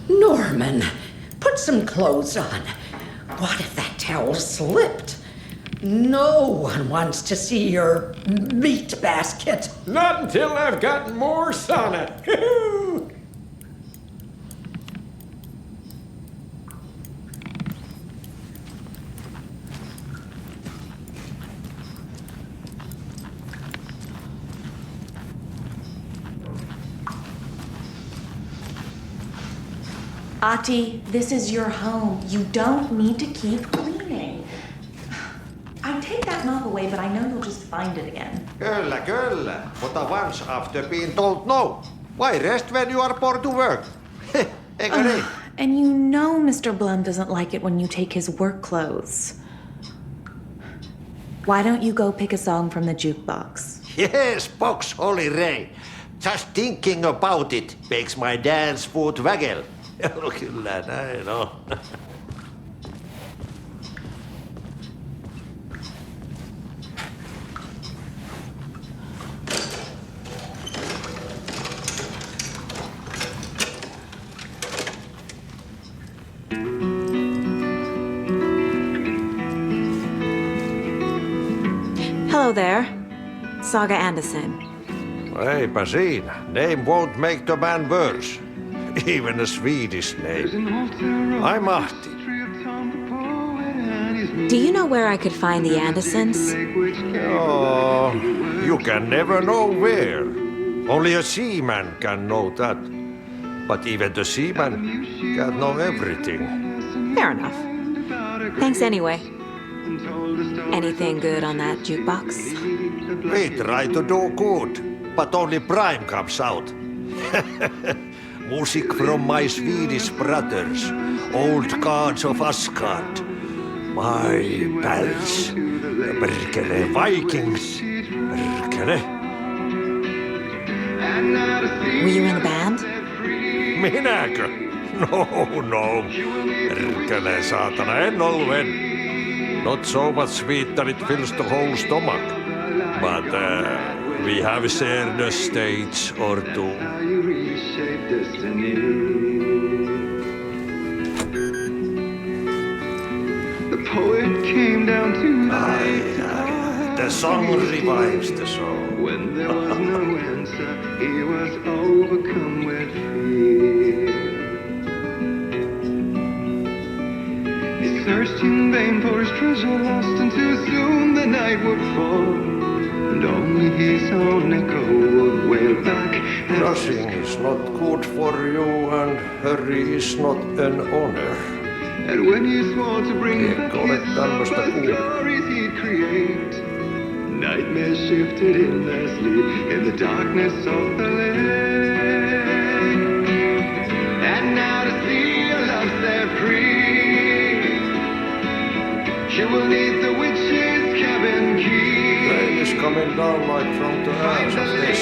Norman, put some clothes on. What if that towel slipped? No one wants to see your meat basket. Not until I've got more sauna. Ati, this is your home. You don't need to keep cleaning. I'd take that mop away, but I know you'll just find it again. Kyllä, kyllä. But once after being told no. Why rest when you are born to work? Eikö niin? And you know Mr. Blum doesn't like it when you take his work clothes. Why don't you go pick a song from the jukebox? Yes, box Olli Ray. Just thinking about it makes my dance foot waggle. Kyllä näin on. Hello there. Saga Anderson. Eipä siinä. Name won't make the man worse. Even a Swedish name. I'm Ahti. Do you know where I could find the Andersons? Oh, you can never know where. Only a seaman can know that. But even the seaman can't know everything. Fair enough. Thanks anyway. Anything good on that jukebox? We try to do good, but only Prime comes out. Music from my Swedish brothers, old gods of Asgard. My pals, perkele Vikings, perkele. Were you in the band? Minäkö? No. Perkele saatana, en ollut. Not so much sweet that it fills the whole stomach. But we have shared a stage or two. The poet came down to The song revives the soul. When there was no answer, he was overcome with fear. He searched in vain for his treasure lost, and too soon the night would fall, and only his own echo would wail back. Rushing is not good for you, and hurry is not an honor. And when he swore to bring back his soul, the stories he'd create, nightmares shifted in their sleep in the darkness of the lake. And now to see your love set free, she will need the witch's cabin key. Rain is coming down like from the eyes of this.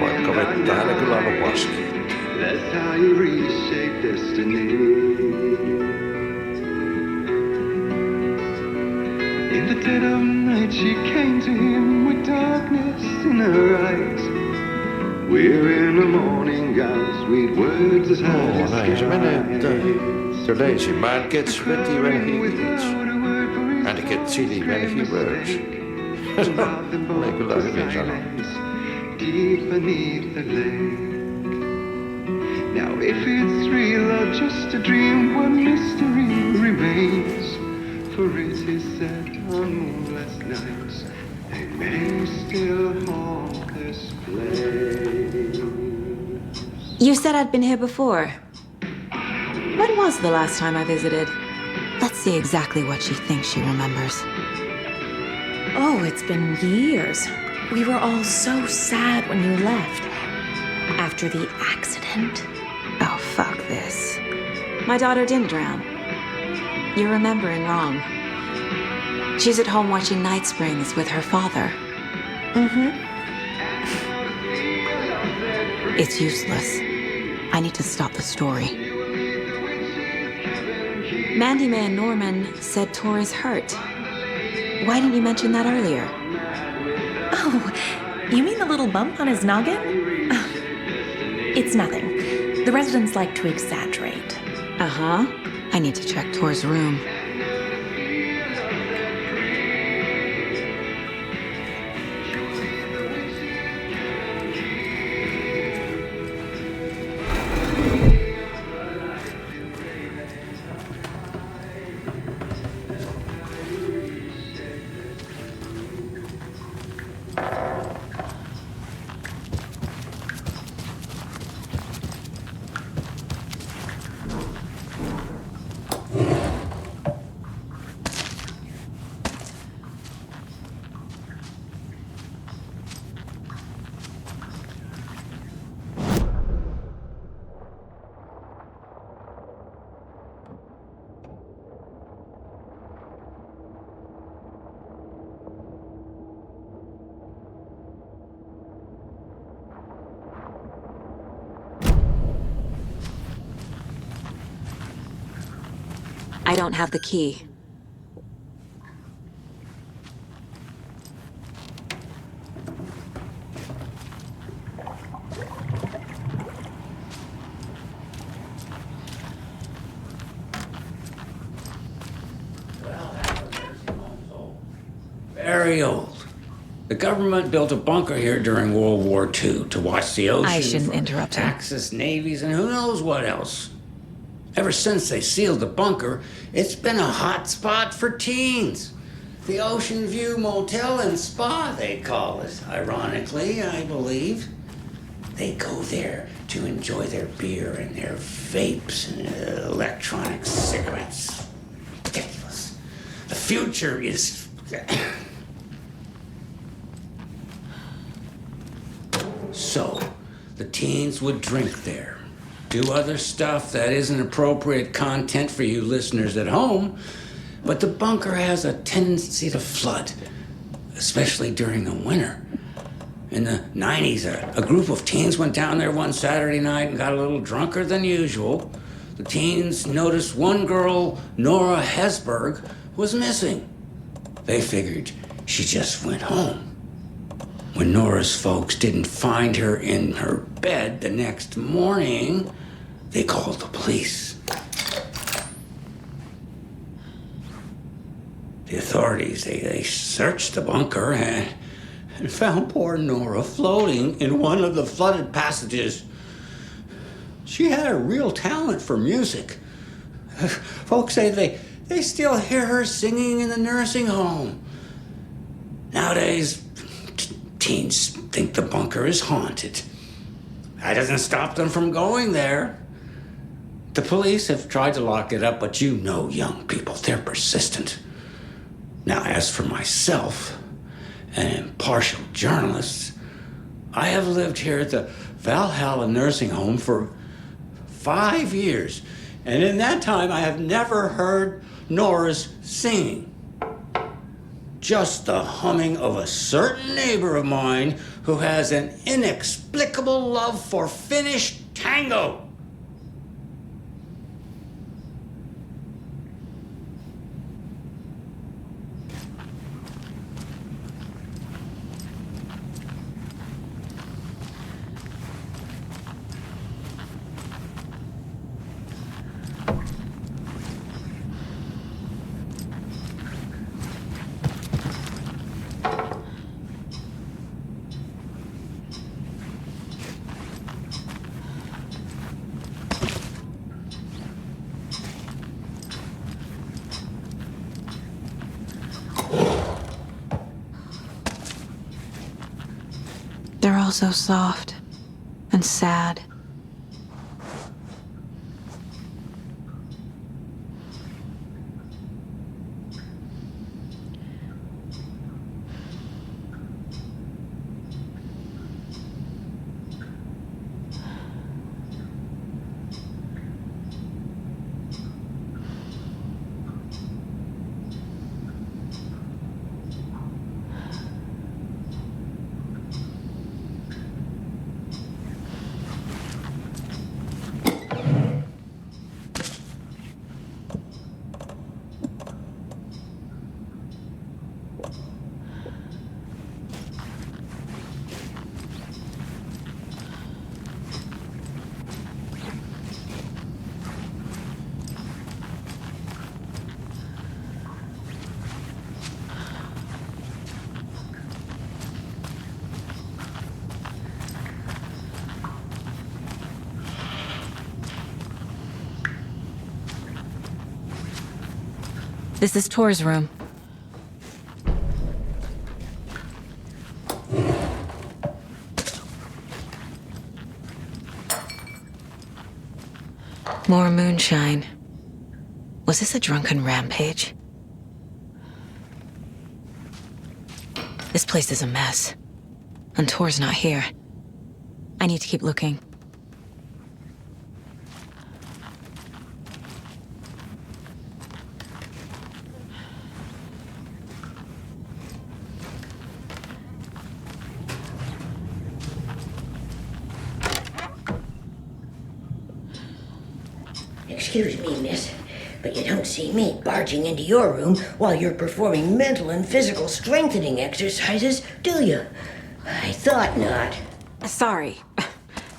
Vaikka vettä hän kyllä lupasikin. That's how you reshape destiny. In the dead of night she came to him with darkness in her eyes. We're in the morning gown, sweet words as high as näin se menee, että the lazy man gets sweaty when he eats, and gets silly when he works. Olen kyllä hyvin sanonut. Deep beneath the lake. Now if it's real or just a dream, one mystery remains. For it is said on moonless nights, they may still haunt this place. You said I'd been here before. When was the last time I visited? Let's see exactly what she thinks she remembers. Oh, it's been years. We were all so sad when you left. After the accident. Oh, fuck this. My daughter didn't drown. You're remembering wrong. She's at home watching Night Springs with her father. Mm-hmm. It's useless. I need to stop the story. Mandy May and Norman said Tor is hurt. Why didn't you mention that earlier? Oh, you mean the little bump on his noggin? It's nothing. The residents like to exaggerate. Uh-huh. I need to check Tor's room. I don't have the key. Very old. The government built a bunker here during World War II to watch the ocean. I shouldn't interrupt you. Axis navies and who knows what else. Ever since they sealed the bunker, it's been a hot spot for teens. The Ocean View Motel and Spa, they call it. Ironically, I believe. They go there to enjoy their beer and their vapes and electronic cigarettes. Ridiculous. The future is... So, the teens would drink there, do other stuff that isn't appropriate content for you listeners at home, but the bunker has a tendency to flood, especially during the winter. In the 90s, a group of teens went down there one Saturday night and got a little drunker than usual. The teens noticed one girl, Nora Hesberg, was missing. They figured she just went home. When Nora's folks didn't find her in her bed the next morning, they called the police. The authorities, they searched the bunker and found poor Nora floating in one of the flooded passages. She had a real talent for music. Folks say they still hear her singing in the nursing home. Nowadays, teens think the bunker is haunted. That doesn't stop them from going there. The police have tried to lock it up, but you know young people, they're persistent. Now, as for myself, an impartial journalist, I have lived here at the Valhalla nursing home for 5 years, and in that time I have never heard Nora's singing. Just the humming of a certain neighbor of mine who has an inexplicable love for Finnish tango. they're all so soft and sad. This is Tor's room. More moonshine. Was this a drunken rampage? This place is a mess. And Tor's not here. I need to keep looking. Excuse me, miss, but you don't see me barging into your room while you're performing mental and physical strengthening exercises, do you? I thought not. Sorry.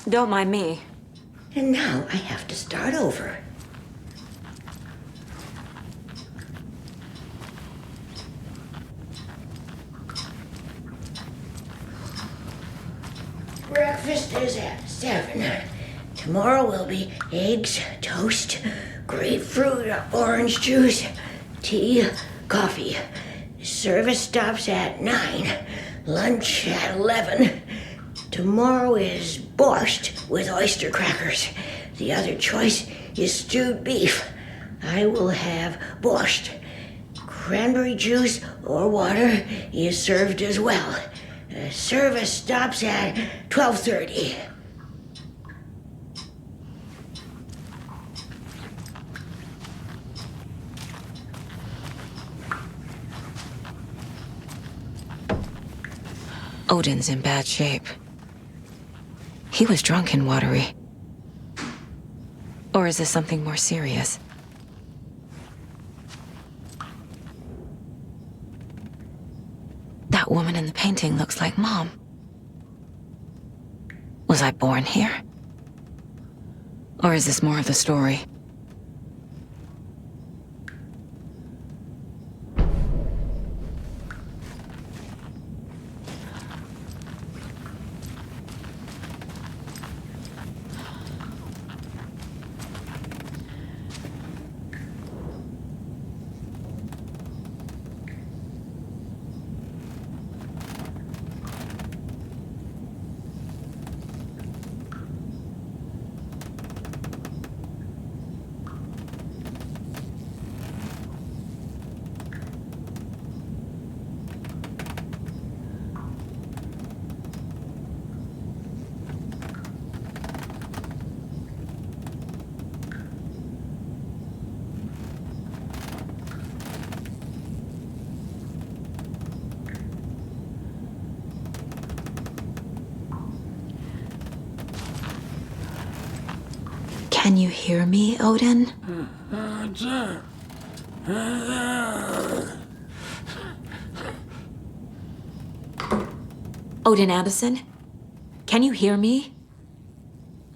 Don't mind me. And now I have to start over. Breakfast is at 7. Tomorrow will be eggs, toast, grapefruit, orange juice, tea, coffee. Service stops at 9. Lunch at 11. Tomorrow is borscht with oyster crackers. The other choice is stewed beef. I will have borscht. Cranberry juice or water is served as well. Service stops at 12:30. Odin's in bad shape. He was drunk and watery. Or is this something more serious? That woman in the painting looks like Mom. Was I born here? Or is this more of the story? Can you hear me, Odin? Odin Addison? Can you hear me?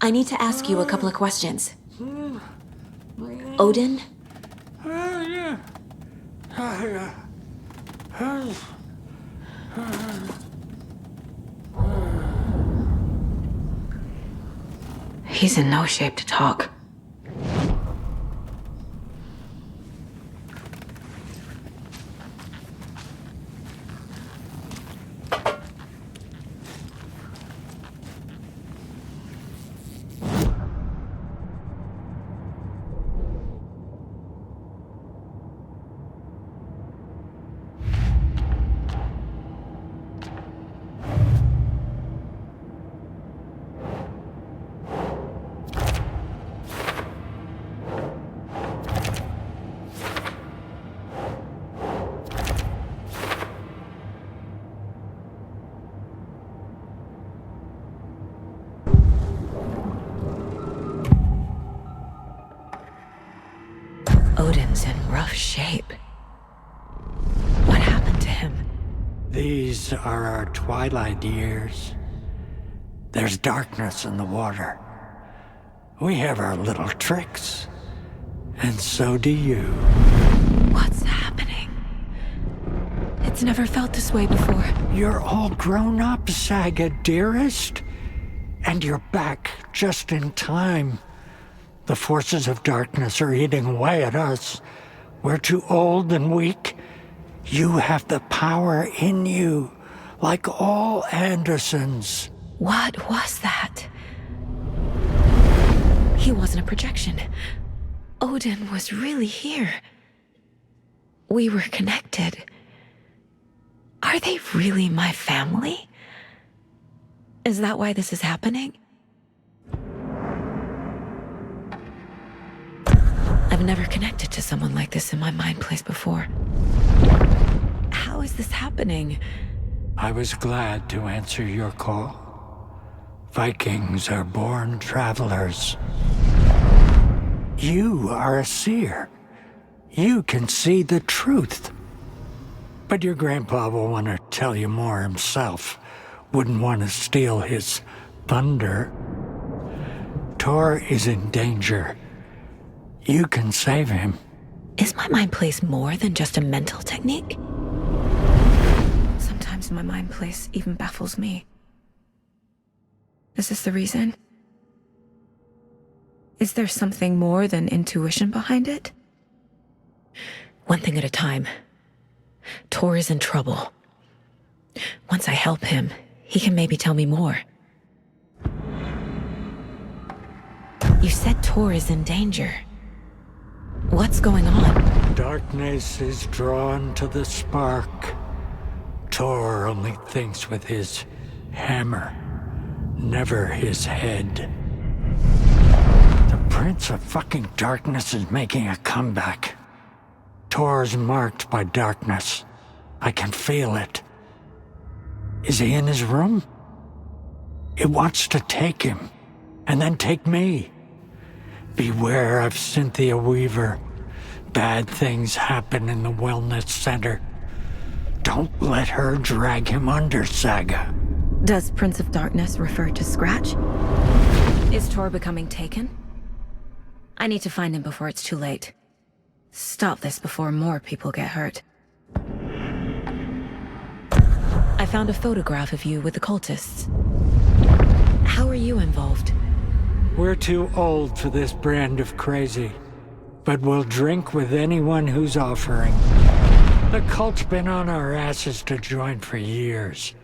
I need to ask you a couple of questions. Odin? He's in no shape to talk. Odin's in rough shape. What happened to him? These are our twilight years. There's darkness in the water. We have our little tricks. And so do you. What's happening? It's never felt this way before. You're all grown up, Saga, dearest. And you're back just in time. The forces of darkness are eating away at us. We're too old and weak. You have the power in you, like all Andersons. What was that? He wasn't a projection. Odin was really here. We were connected. Are they really my family? Is that why this is happening? I've never connected to someone like this in my mind place before. How is this happening? I was glad to answer your call. Vikings are born travelers. You are a seer. You can see the truth. But your grandpa will want to tell you more himself. Wouldn't want to steal his thunder. Tor is in danger. You can save him. Is my mind place more than just a mental technique? Sometimes my mind place even baffles me. Is this the reason? Is there something more than intuition behind it? One thing at a time. Tor is in trouble. Once I help him, he can maybe tell me more. You said Tor is in danger. What's going on? Darkness is drawn to the spark. Tor only thinks with his hammer, never his head. The Prince of fucking Darkness is making a comeback. Tor's marked by darkness. I can feel it. Is he in his room? It wants to take him, and then take me. Beware of Cynthia Weaver. Bad things happen in the wellness center. Don't let her drag him under, Saga. Does Prince of Darkness refer to Scratch? Is Tor becoming taken? I need to find him before it's too late. Stop this before more people get hurt. I found a photograph of you with the cultists. How are you involved? We're too old for this brand of crazy, but we'll drink with anyone who's offering. The cult's been on our asses to join for years,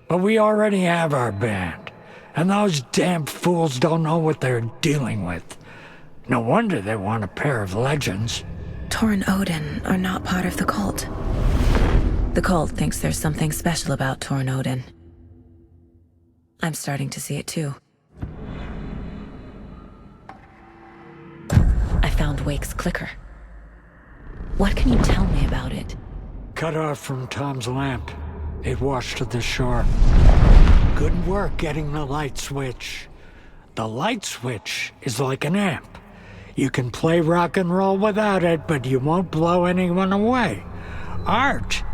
but we already have our band, and those damn fools don't know what they're dealing with. No wonder they want a pair of legends. Tor and Odin are not part of the cult. The cult thinks there's something special about Tor and Odin. I'm starting to see it too. I found Wake's clicker. What can you tell me about it? Cut off from Tom's lamp. It washed to the shore. Good work getting the light switch. The light switch is like an amp. You can play rock and roll without it, but you won't blow anyone away. Art,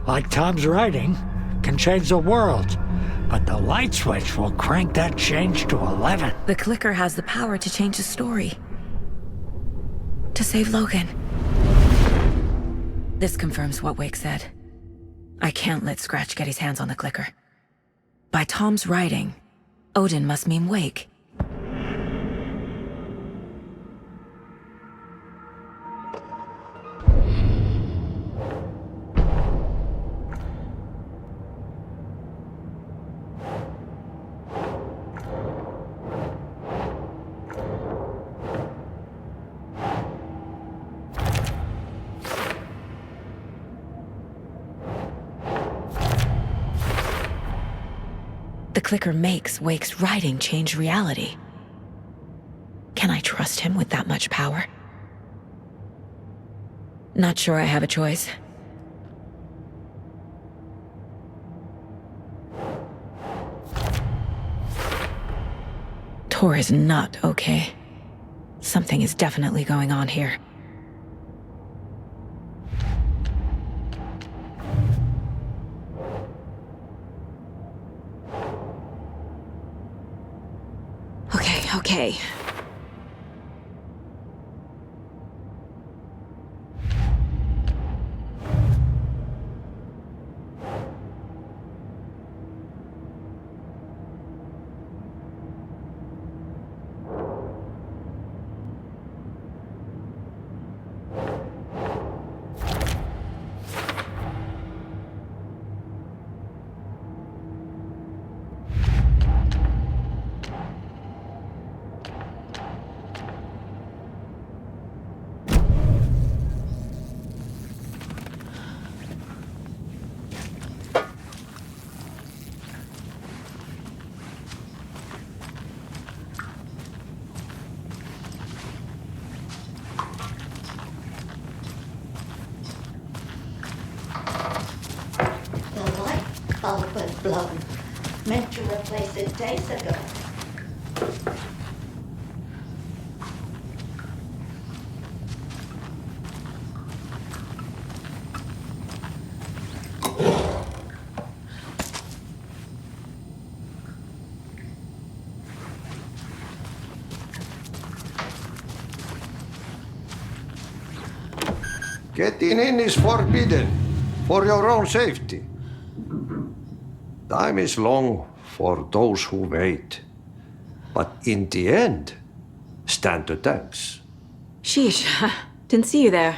like Tom's writing, can change the world, but the light switch will crank that change to 11. The clicker has the power to change the story. To save Logan. This confirms what Wake said. I can't let Scratch get his hands on the clicker. By Tom's writing, Odin must mean Wake. The clicker makes Wake's writing change reality. Can I trust him with that much power? Not sure I have a choice. Tor is not okay. Something is definitely going on here. Okay. The light bulb was blown. Meant to replace it days ago. Getting in is forbidden, for your own safety. Time is long for those who wait. But in the end, stand the thanks. Sheesh. Didn't see you there.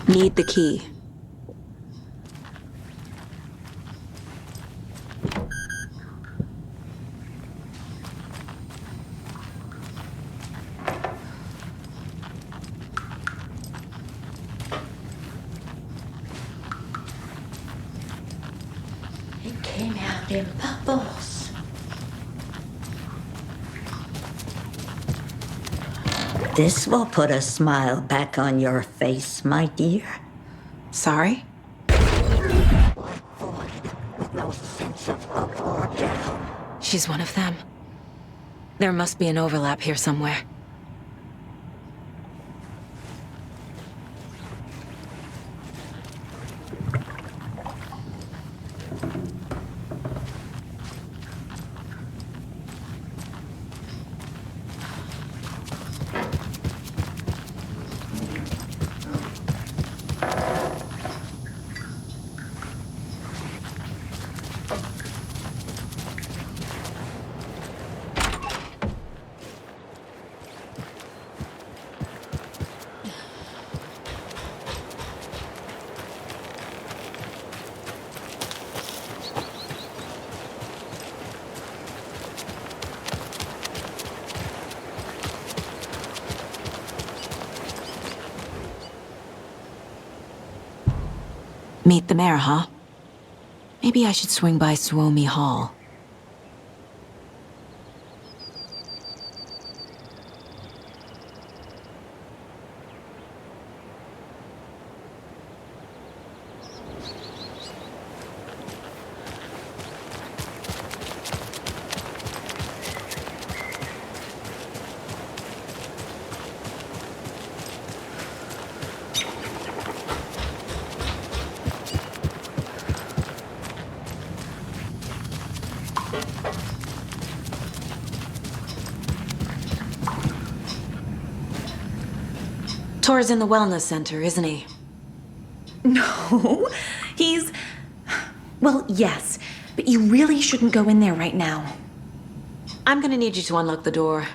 Need the key. It came out in bubbles. This will put a smile back on your face, my dear. Sorry? She's one of them. There must be an overlap here somewhere. Meet the mayor, huh? Maybe I should swing by Suomi Hall. Tor's in the wellness center, isn't he? No, he's... Well, yes, but you really shouldn't go in there right now. I'm gonna need you to unlock the door.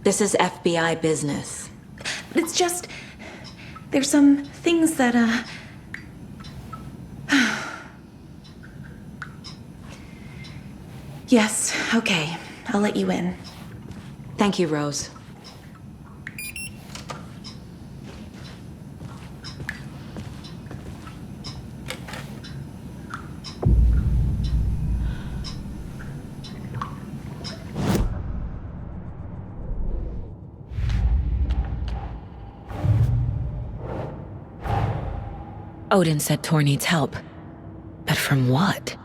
This is FBI business. It's just... There's some things that, Yes, okay. I'll let you in. Thank you, Rose. Odin said Tor needs help. But from what?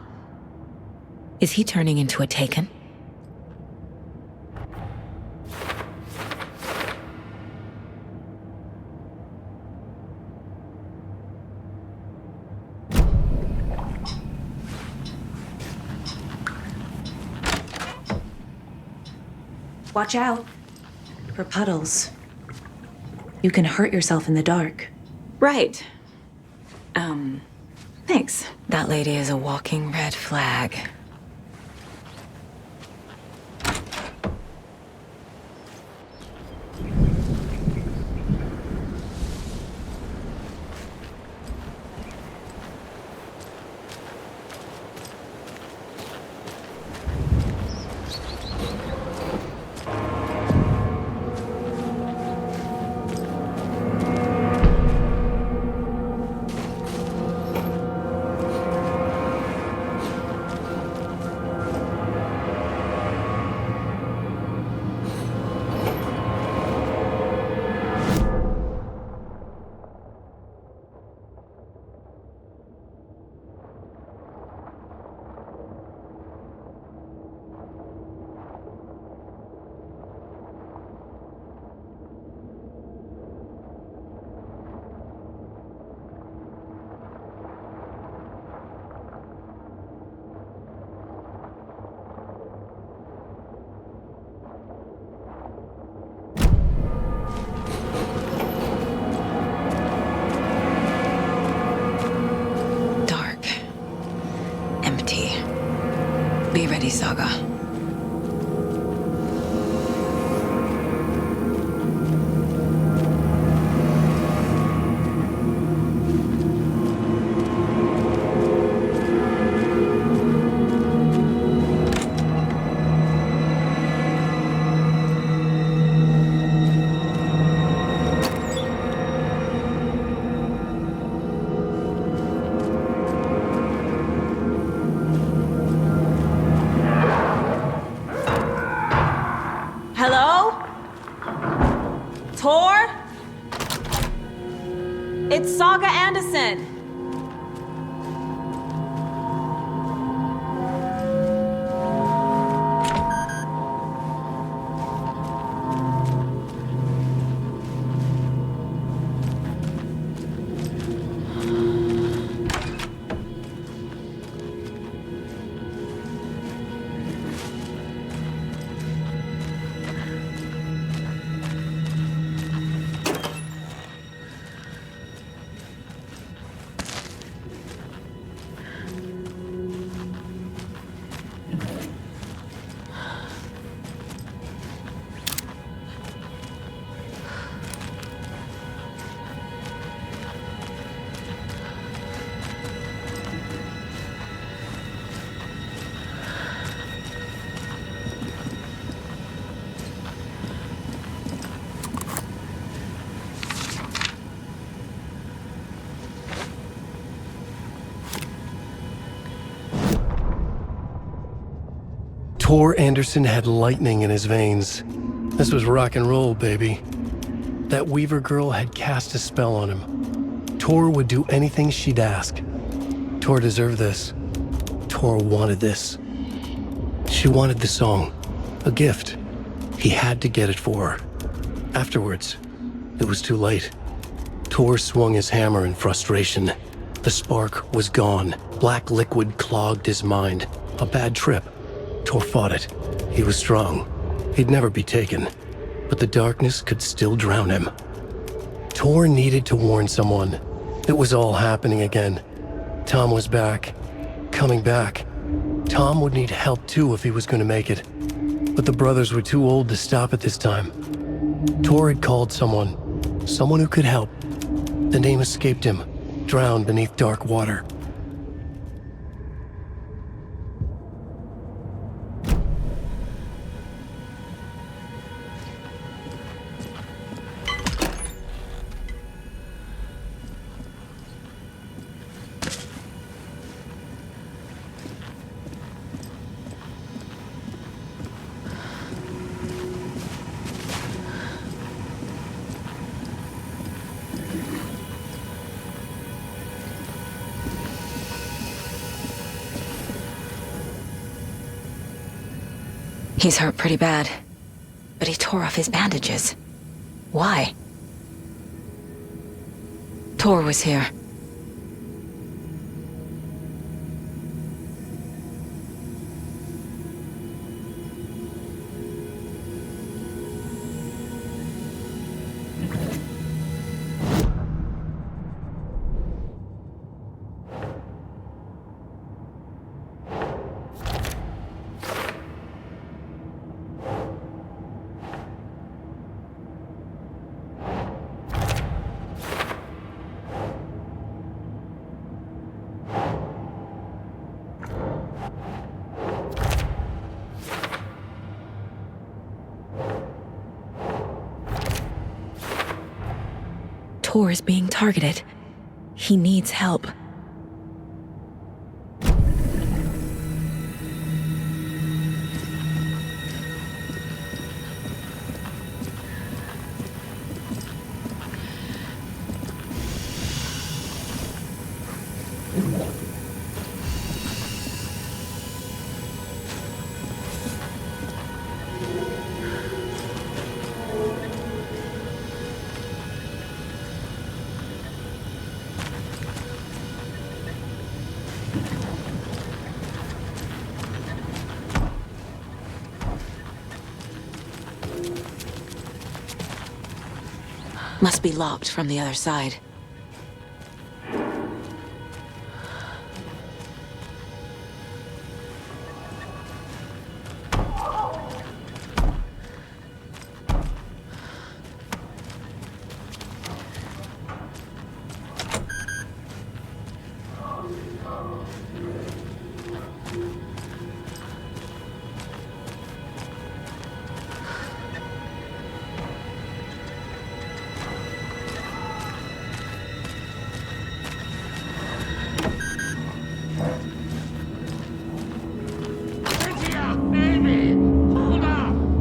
Is he turning into a Taken? Watch out for puddles. You can hurt yourself in the dark. Right. Thanks. That lady is a walking red flag. Be ready, Saga. Hello? Tor? It's Saga Anderson. Tor Anderson had lightning in his veins. This was rock and roll, baby. That Weaver girl had cast a spell on him. Tor would do anything she'd ask. Tor deserved this. Tor wanted this. She wanted the song. A gift. He had to get it for her. Afterwards, it was too late. Tor swung his hammer in frustration. The spark was gone. Black liquid clogged his mind. A bad trip. Tor fought it. He was strong. He'd never be taken. But the darkness could still drown him. Tor needed to warn someone. It was all happening again. Tom was back. Coming back. Tom would need help too if he was going to make it. But the brothers were too old to stop at this time. Tor had called someone. Someone who could help. The name escaped him, drowned beneath dark water. He's hurt pretty bad, but he tore off his bandages. Why? Tor was here. Tor is being targeted. He needs help. Must be locked from the other side.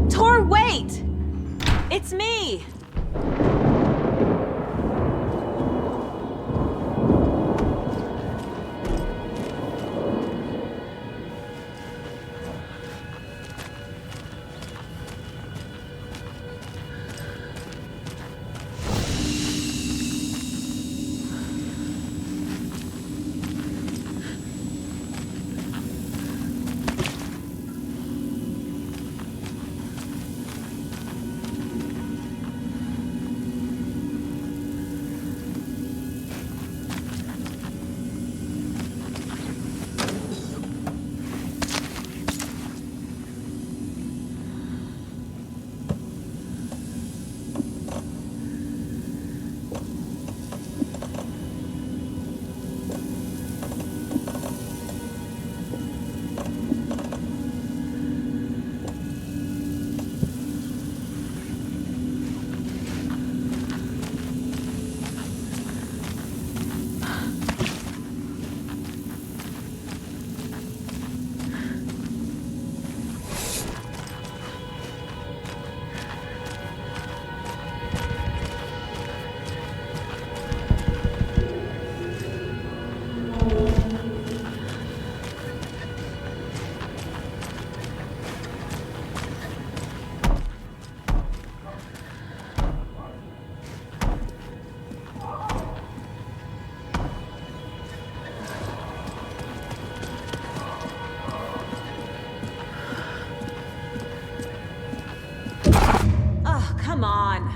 Tor, wait! It's me! Oh, come on.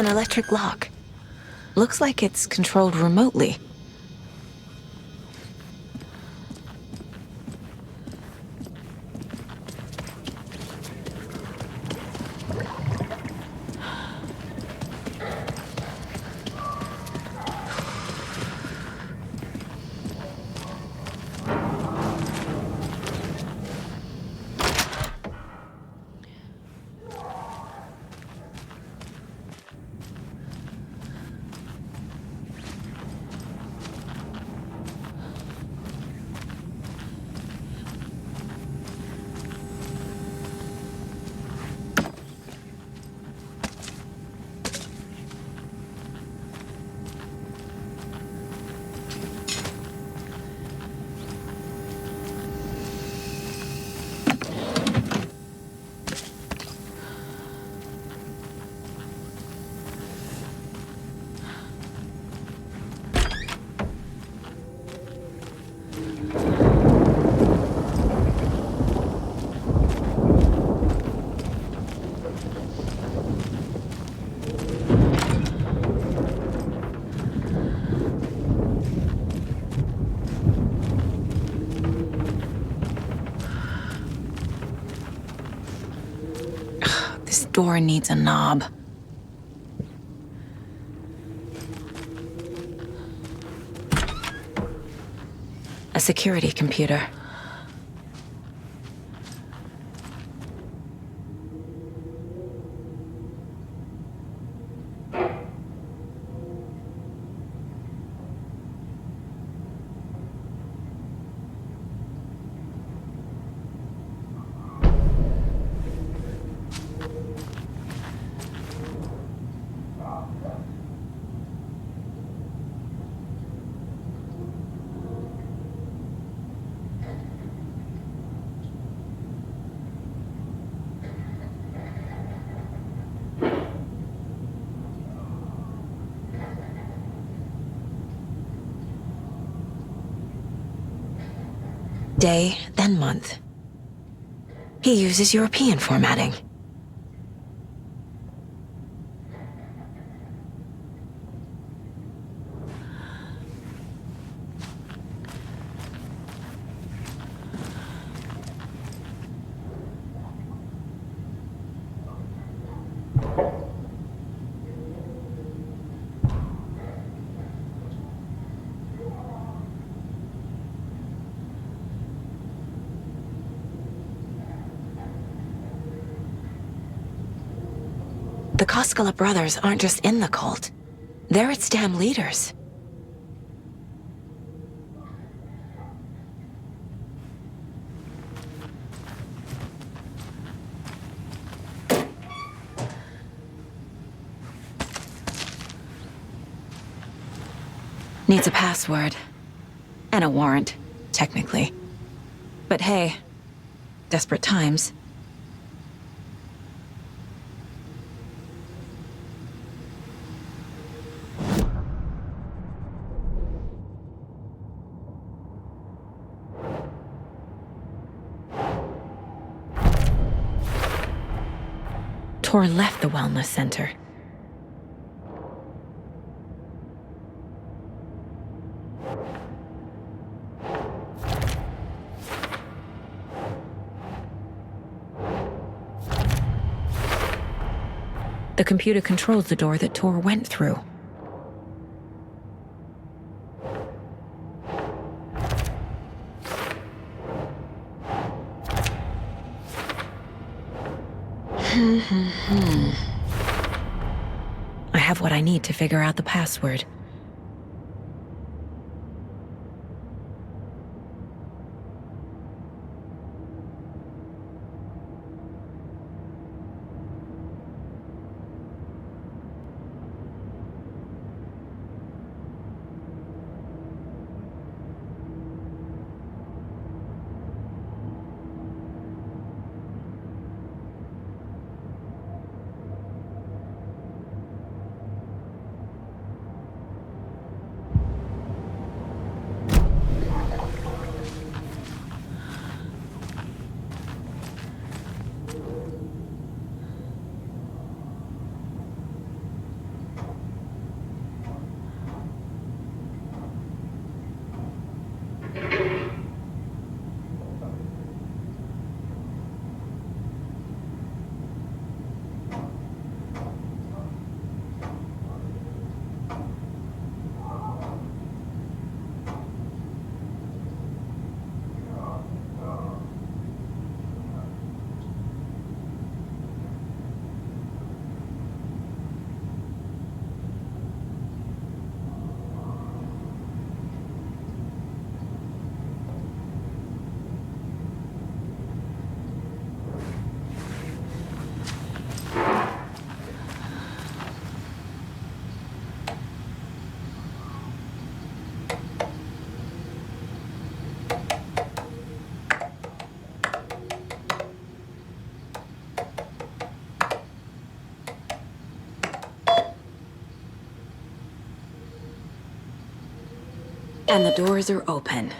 An electric lock. Looks like it's controlled remotely. This door needs a knob. A security computer. Day, then month. He uses European formatting. The Koskela brothers aren't just in the cult. They're its damn leaders. Needs a password. And a warrant, technically. But hey, desperate times. Tor left the wellness center. The computer controls the door that Tor went through. I have what I need to figure out the password. And the doors are open.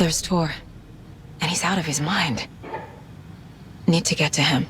There's Tor. And he's out of his mind. Need to get to him.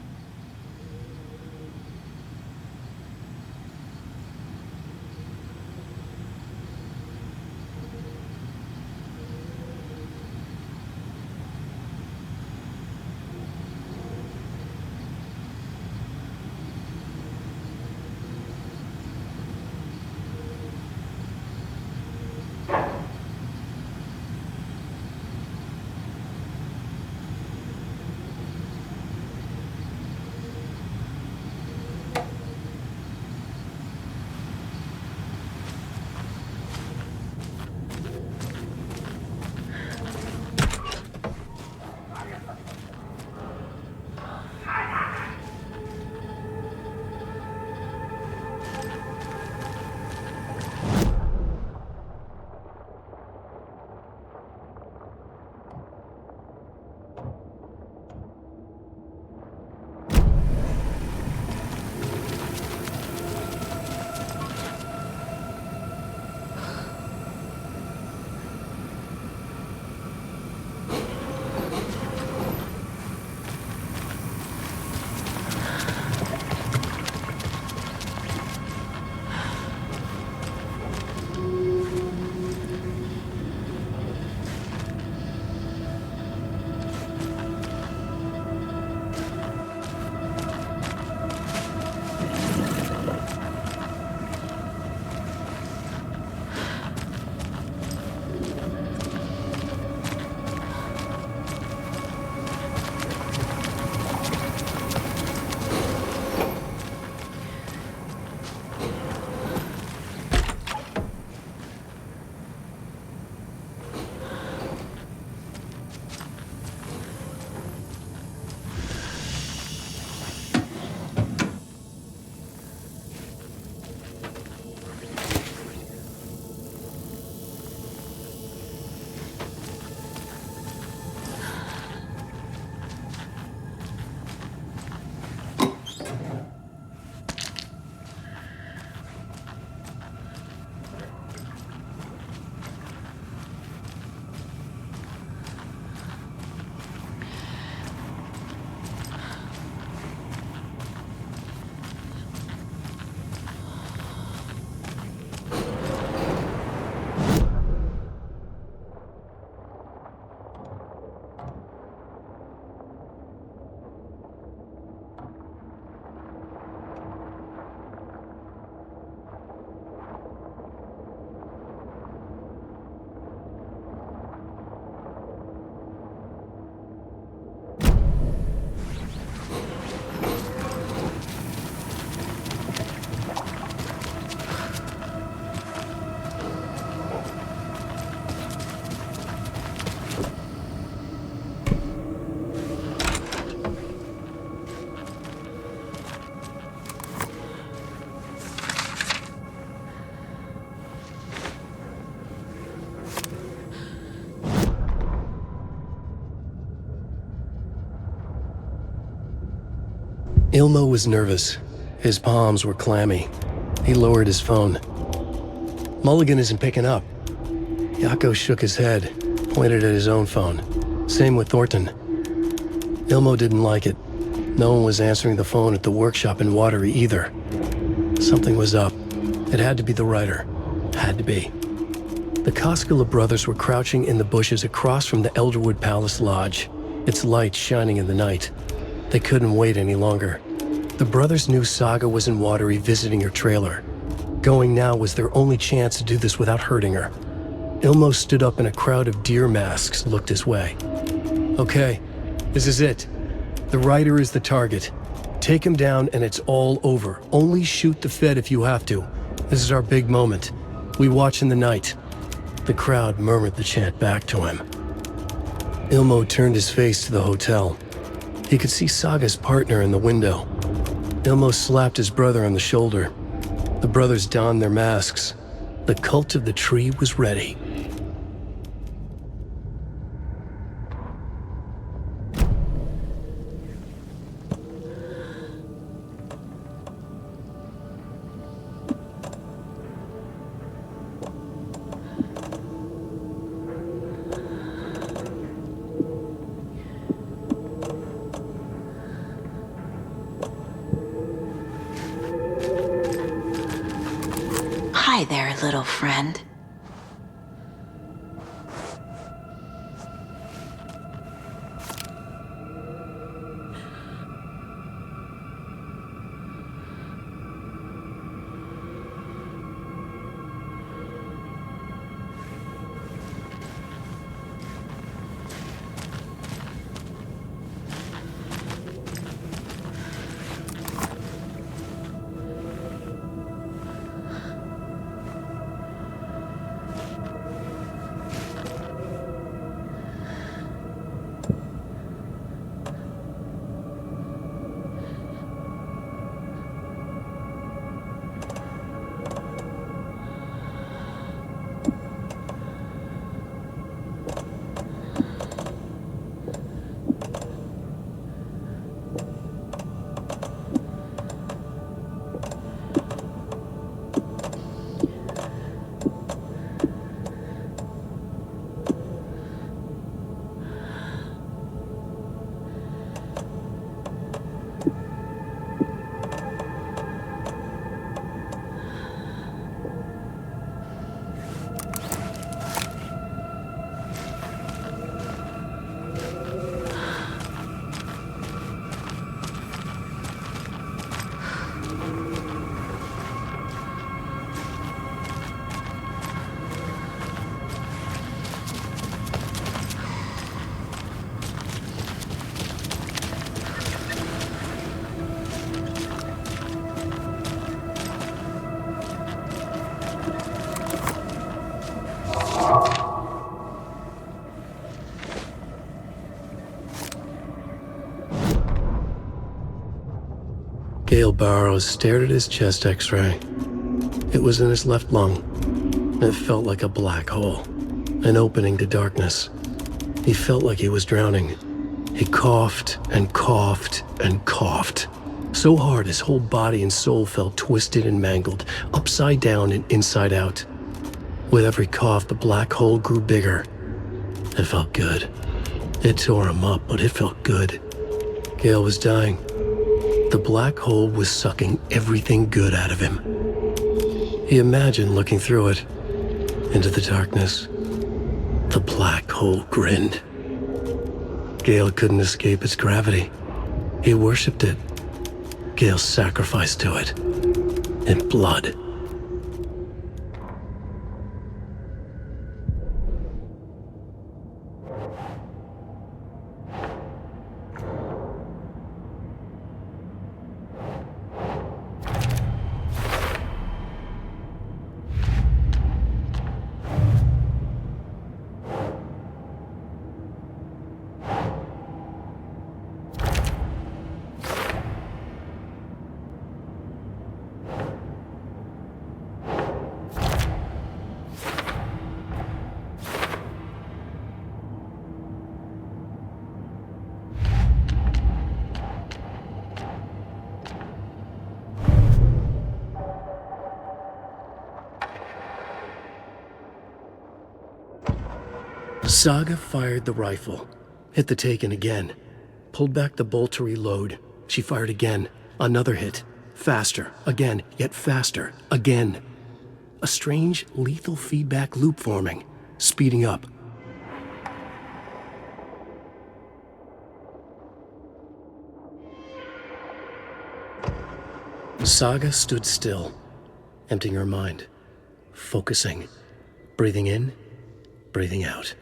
Ilmo was nervous. His palms were clammy. He lowered his phone. Mulligan isn't picking up. Yako shook his head, pointed at his own phone. Same with Thornton. Ilmo didn't like it. No one was answering the phone at the workshop in Watery either. Something was up. It had to be the writer. Had to be. The Koskela brothers were crouching in the bushes across from the Elderwood Palace Lodge, its light shining in the night. They couldn't wait any longer. The brothers knew Saga was in Watery visiting her trailer. Going now was their only chance to do this without hurting her. Ilmo stood up and a crowd of deer masks looked his way. Okay, this is it. The writer is the target. Take him down and it's all over. Only shoot the Fed if you have to. This is our big moment. We watch in the night. The crowd murmured the chant back to him. Ilmo turned his face to the hotel. He could see Saga's partner in the window. Ilmo slapped his brother on the shoulder. The brothers donned their masks. The cult of the tree was ready. Hi there, little friend. Gale Barrows stared at his chest x-ray. It was in his left lung. It felt like a black hole, an opening to darkness. He felt like he was drowning. He coughed and coughed and coughed. So hard his whole body and soul felt twisted and mangled, upside down and inside out. With every cough, the black hole grew bigger. It felt good. It tore him up, but it felt good. Gale was dying. The black hole was sucking everything good out of him. He imagined looking through it, into the darkness. The black hole grinned. Gale couldn't escape its gravity. He worshipped it. Gale sacrificed to it. In blood. Saga fired the rifle, hit the Taken again, pulled back the bolt to reload. She fired again, another hit, faster, again, yet faster, again. A strange, lethal feedback loop forming, speeding up. Saga stood still, emptying her mind, focusing, breathing in, breathing out.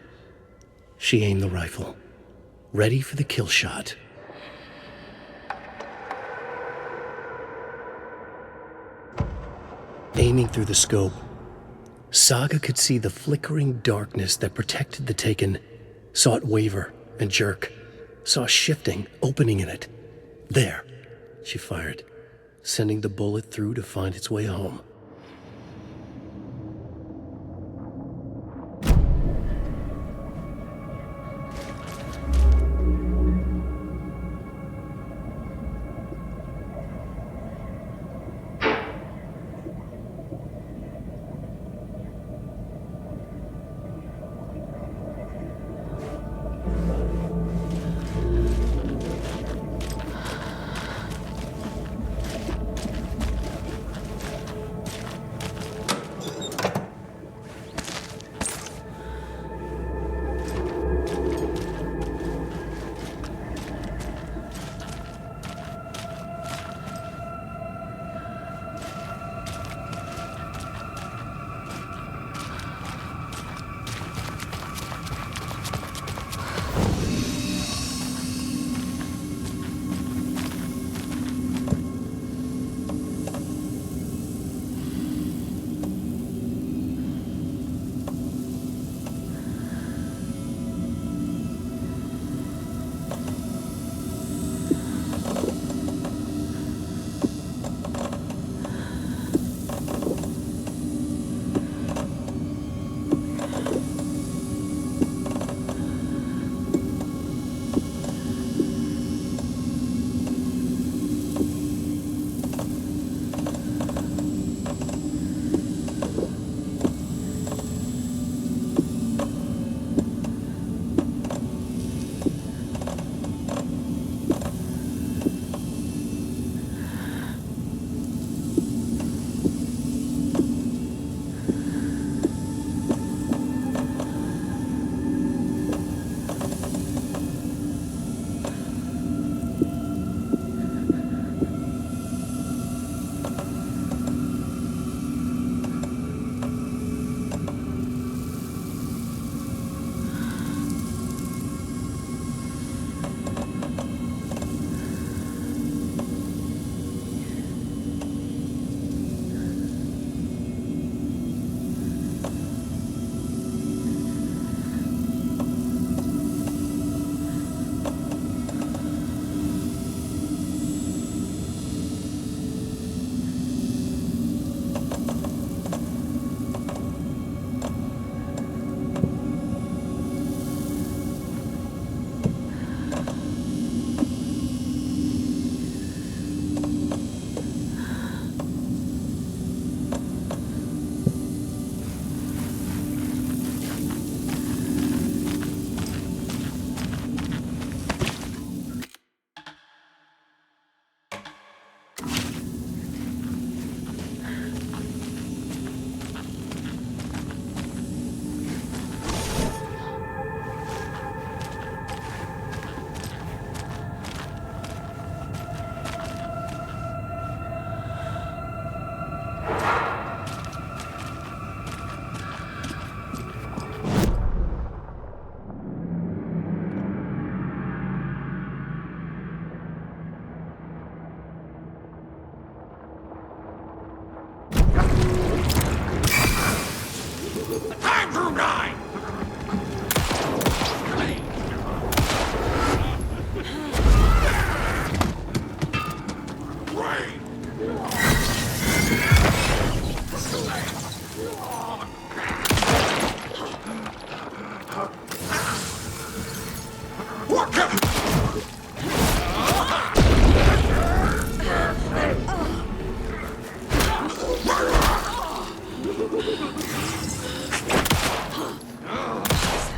She aimed the rifle, ready for the kill shot. Aiming through the scope, Saga could see the flickering darkness that protected the Taken, saw it waver and jerk, saw a shifting opening in it. There, she fired, sending the bullet through to find its way home.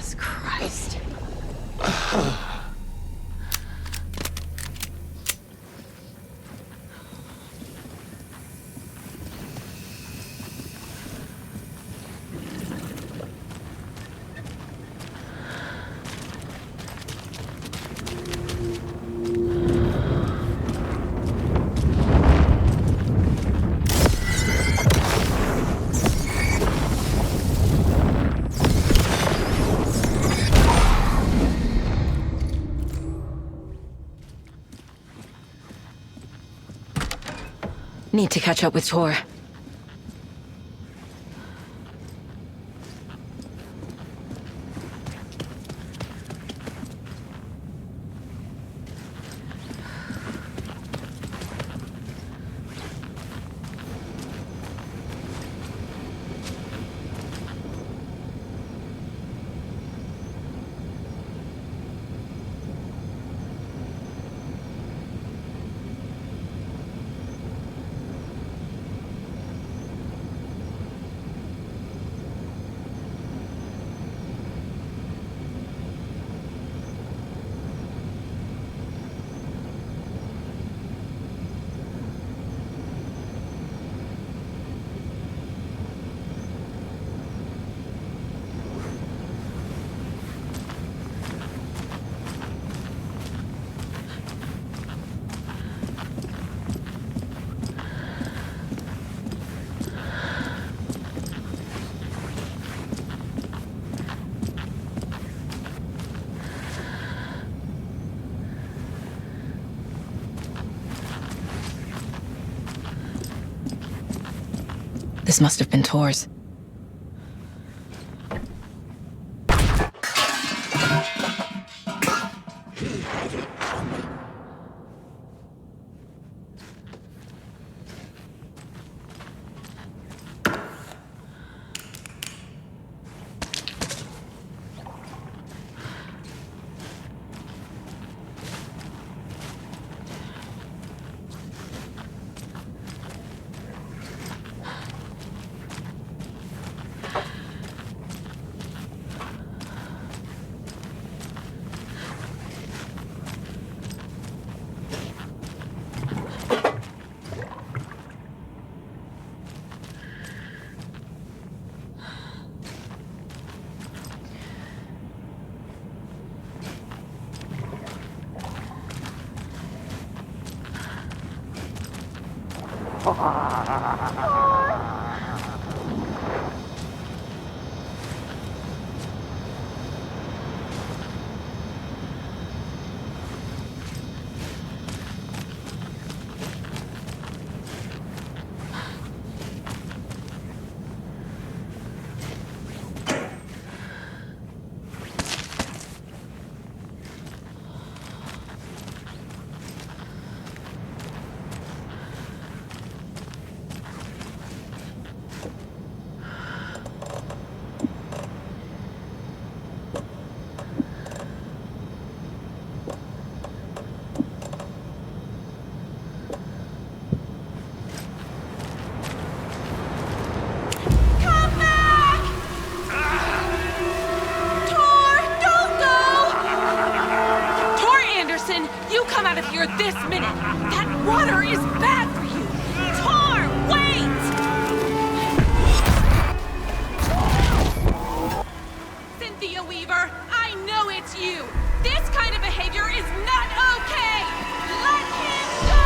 Jesus Christ. Need to catch up with Tor. This must have been Tor's. Here this minute! That water is bad for you! Tor, wait! Cynthia Weaver, I know it's you! This kind of behavior is not okay! Let him go!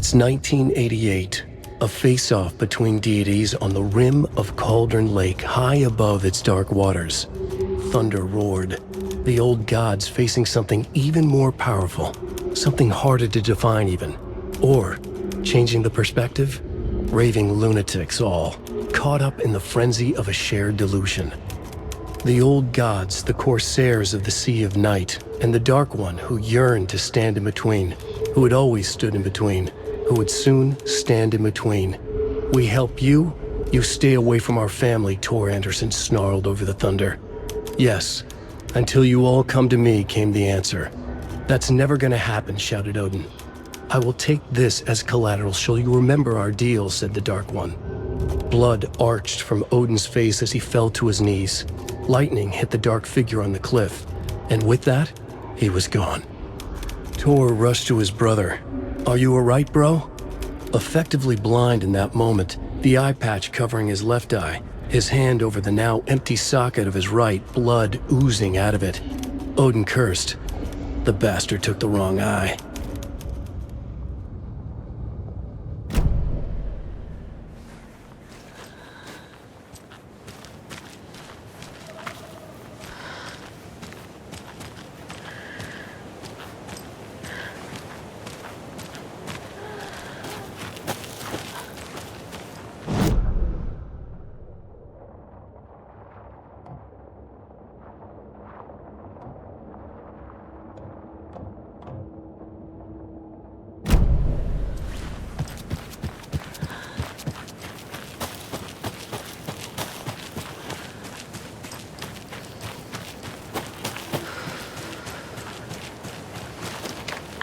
It's 1988, a face-off between deities on the rim of Cauldron Lake high above its dark waters. Thunder roared, the old gods facing something even more powerful, something harder to define even. Or, changing the perspective, raving lunatics all, caught up in the frenzy of a shared delusion. The old gods, the corsairs of the Sea of Night, and the Dark One who yearned to stand in between, who had always stood in between, who would soon stand in between. We help you, you stay away from our family, Tor Anderson snarled over the thunder. Yes, until you all come to me, came the answer. That's never gonna happen, shouted Odin. I will take this as collateral, shall you remember our deal, said the Dark One. Blood arched from Odin's face as he fell to his knees. Lightning hit the dark figure on the cliff, and with that, he was gone. Tor rushed to his brother. Are you alright, bro? Effectively blind in that moment, the eye patch covering his left eye, his hand over the now empty socket of his right, blood oozing out of it. Odin cursed. The bastard took the wrong eye.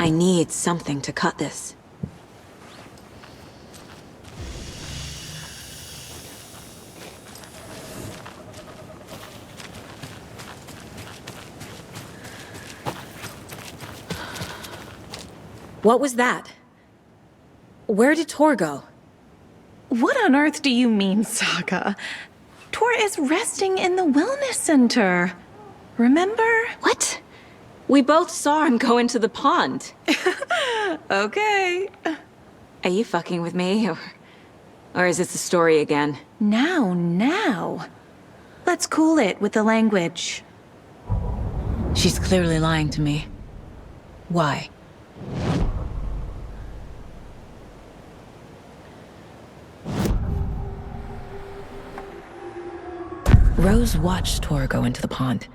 I need something to cut this. What was that? Where did Tor go? What on earth do you mean, Saga? Tor is resting in the wellness center. Remember? What? We both saw him go into the pond. Okay. Are you fucking with me, or is this a story again? Now. Let's cool it with the language. She's clearly lying to me. Why? Rose watched Tor go into the pond.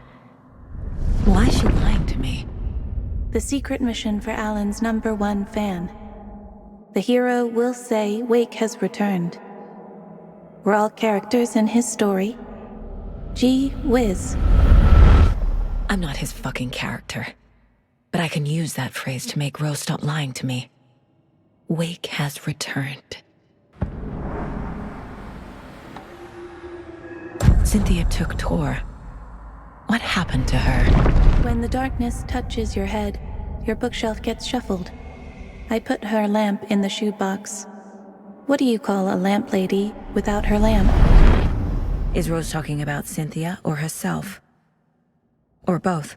Why is she lying to me? The secret mission for Alan's #1 fan. The hero will say Wake has returned. We're all characters in his story. Gee whiz. I'm not his fucking character. But I can use that phrase to make Rose stop lying to me. Wake has returned. Cynthia took Tor. What happened to her? When the darkness touches your head, your bookshelf gets shuffled. I put her lamp in the shoebox. What do you call a lamp lady without her lamp? Is Rose talking about Cynthia or herself? Or both?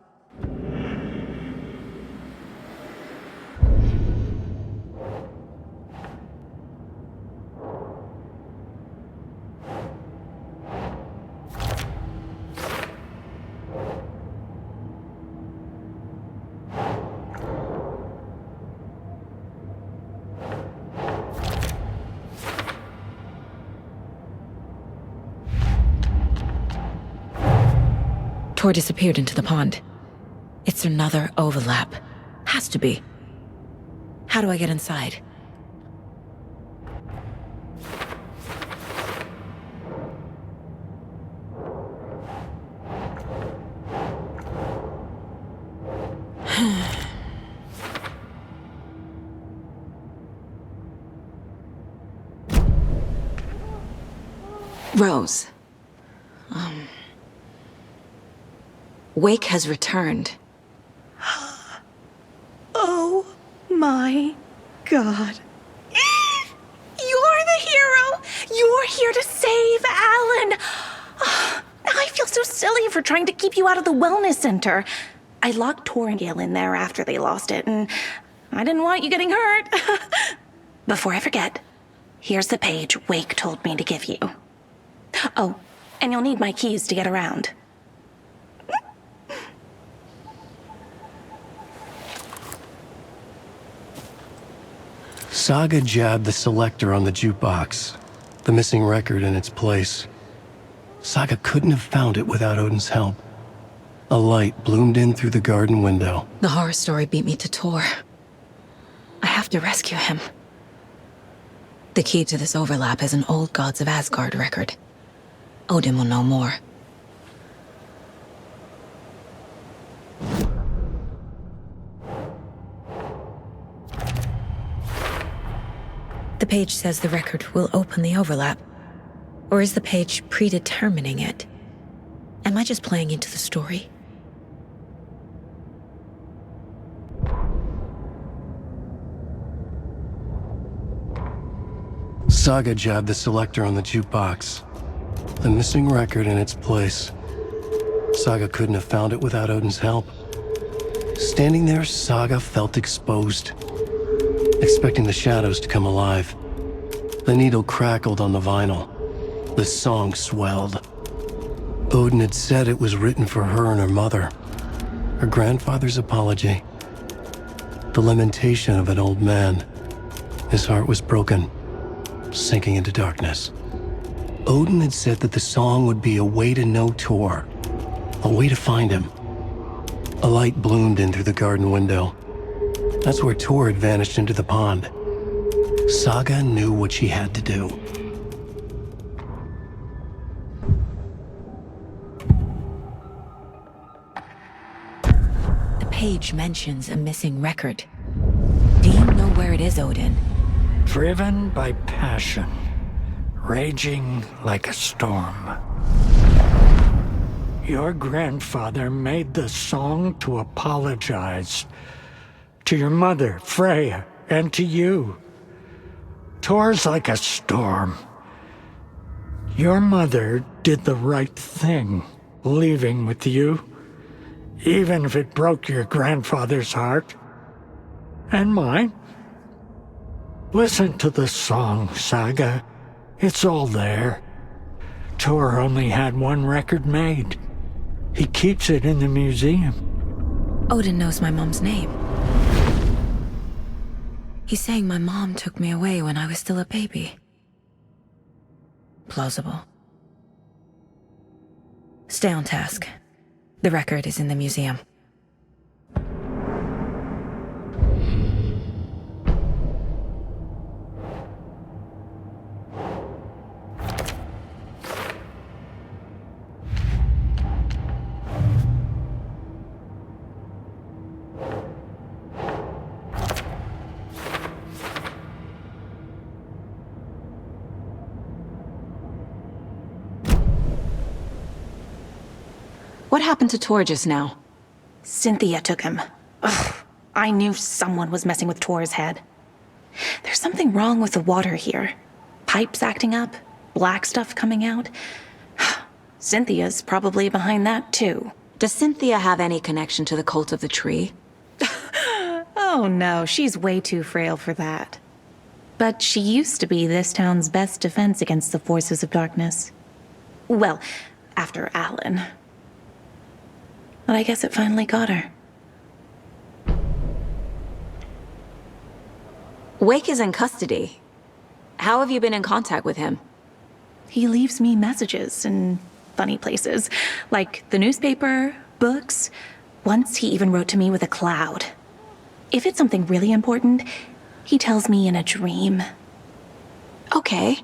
Tor disappeared into the pond. It's another overlap. Has to be. How do I get inside? Rose. Wake has returned. Oh my God. You're the hero! You're here to save Alan! I feel so silly for trying to keep you out of the wellness center. I locked Tor and Gale in there after they lost it, and I didn't want you getting hurt. before I forget, here's the page Wake told me to give you. Oh, and you'll need my keys to get around. Saga jabbed the selector on the jukebox, the missing record in its place. Saga couldn't have found it without Odin's help. A light bloomed in through the garden window. The horror story beat me to Tor. I have to rescue him. The key to this overlap is an old Gods of Asgard record. Odin will know more. The page says the record will open the overlap. Or is the page predetermining it? Am I just playing into the story? Saga jabbed the selector on the jukebox, the missing record in its place. Saga couldn't have found it without Odin's help. Standing there, Saga felt exposed, expecting the shadows to come alive. The needle crackled on the vinyl. The song swelled. Odin had said it was written for her and her mother. Her grandfather's apology. The lamentation of an old man. His heart was broken, sinking into darkness. Odin had said that the song would be a way to know Tor, a way to find him. A light bloomed in through the garden window. That's where Tor had vanished into the pond. Saga knew what she had to do. The page mentions a missing record. Do you know where it is, Odin? Driven by passion, raging like a storm. Your grandfather made the song to apologize to your mother, Freya, and to you. Tor's like a storm. Your mother did the right thing, leaving with you, even if it broke your grandfather's heart. And mine. Listen to the song, Saga. It's all there. Tor only had one record made. He keeps it in the museum. Odin knows my mom's name. He's saying my mom took me away when I was still a baby. Plausible. Stay on task. The record is in the museum. What happened to Tor just now? Cynthia took him. Ugh, I knew someone was messing with Tor's head. There's something wrong with the water here. Pipes acting up, black stuff coming out. Cynthia's probably behind that, too. Does Cynthia have any connection to the cult of the tree? Oh no, she's way too frail for that. But she used to be this town's best defense against the forces of darkness. Well, after Alan. But I guess it finally got her. Wake is in custody. How have you been in contact with him? He leaves me messages in funny places, like the newspaper, books. Once he even wrote to me with a cloud. If it's something really important, he tells me in a dream. Okay.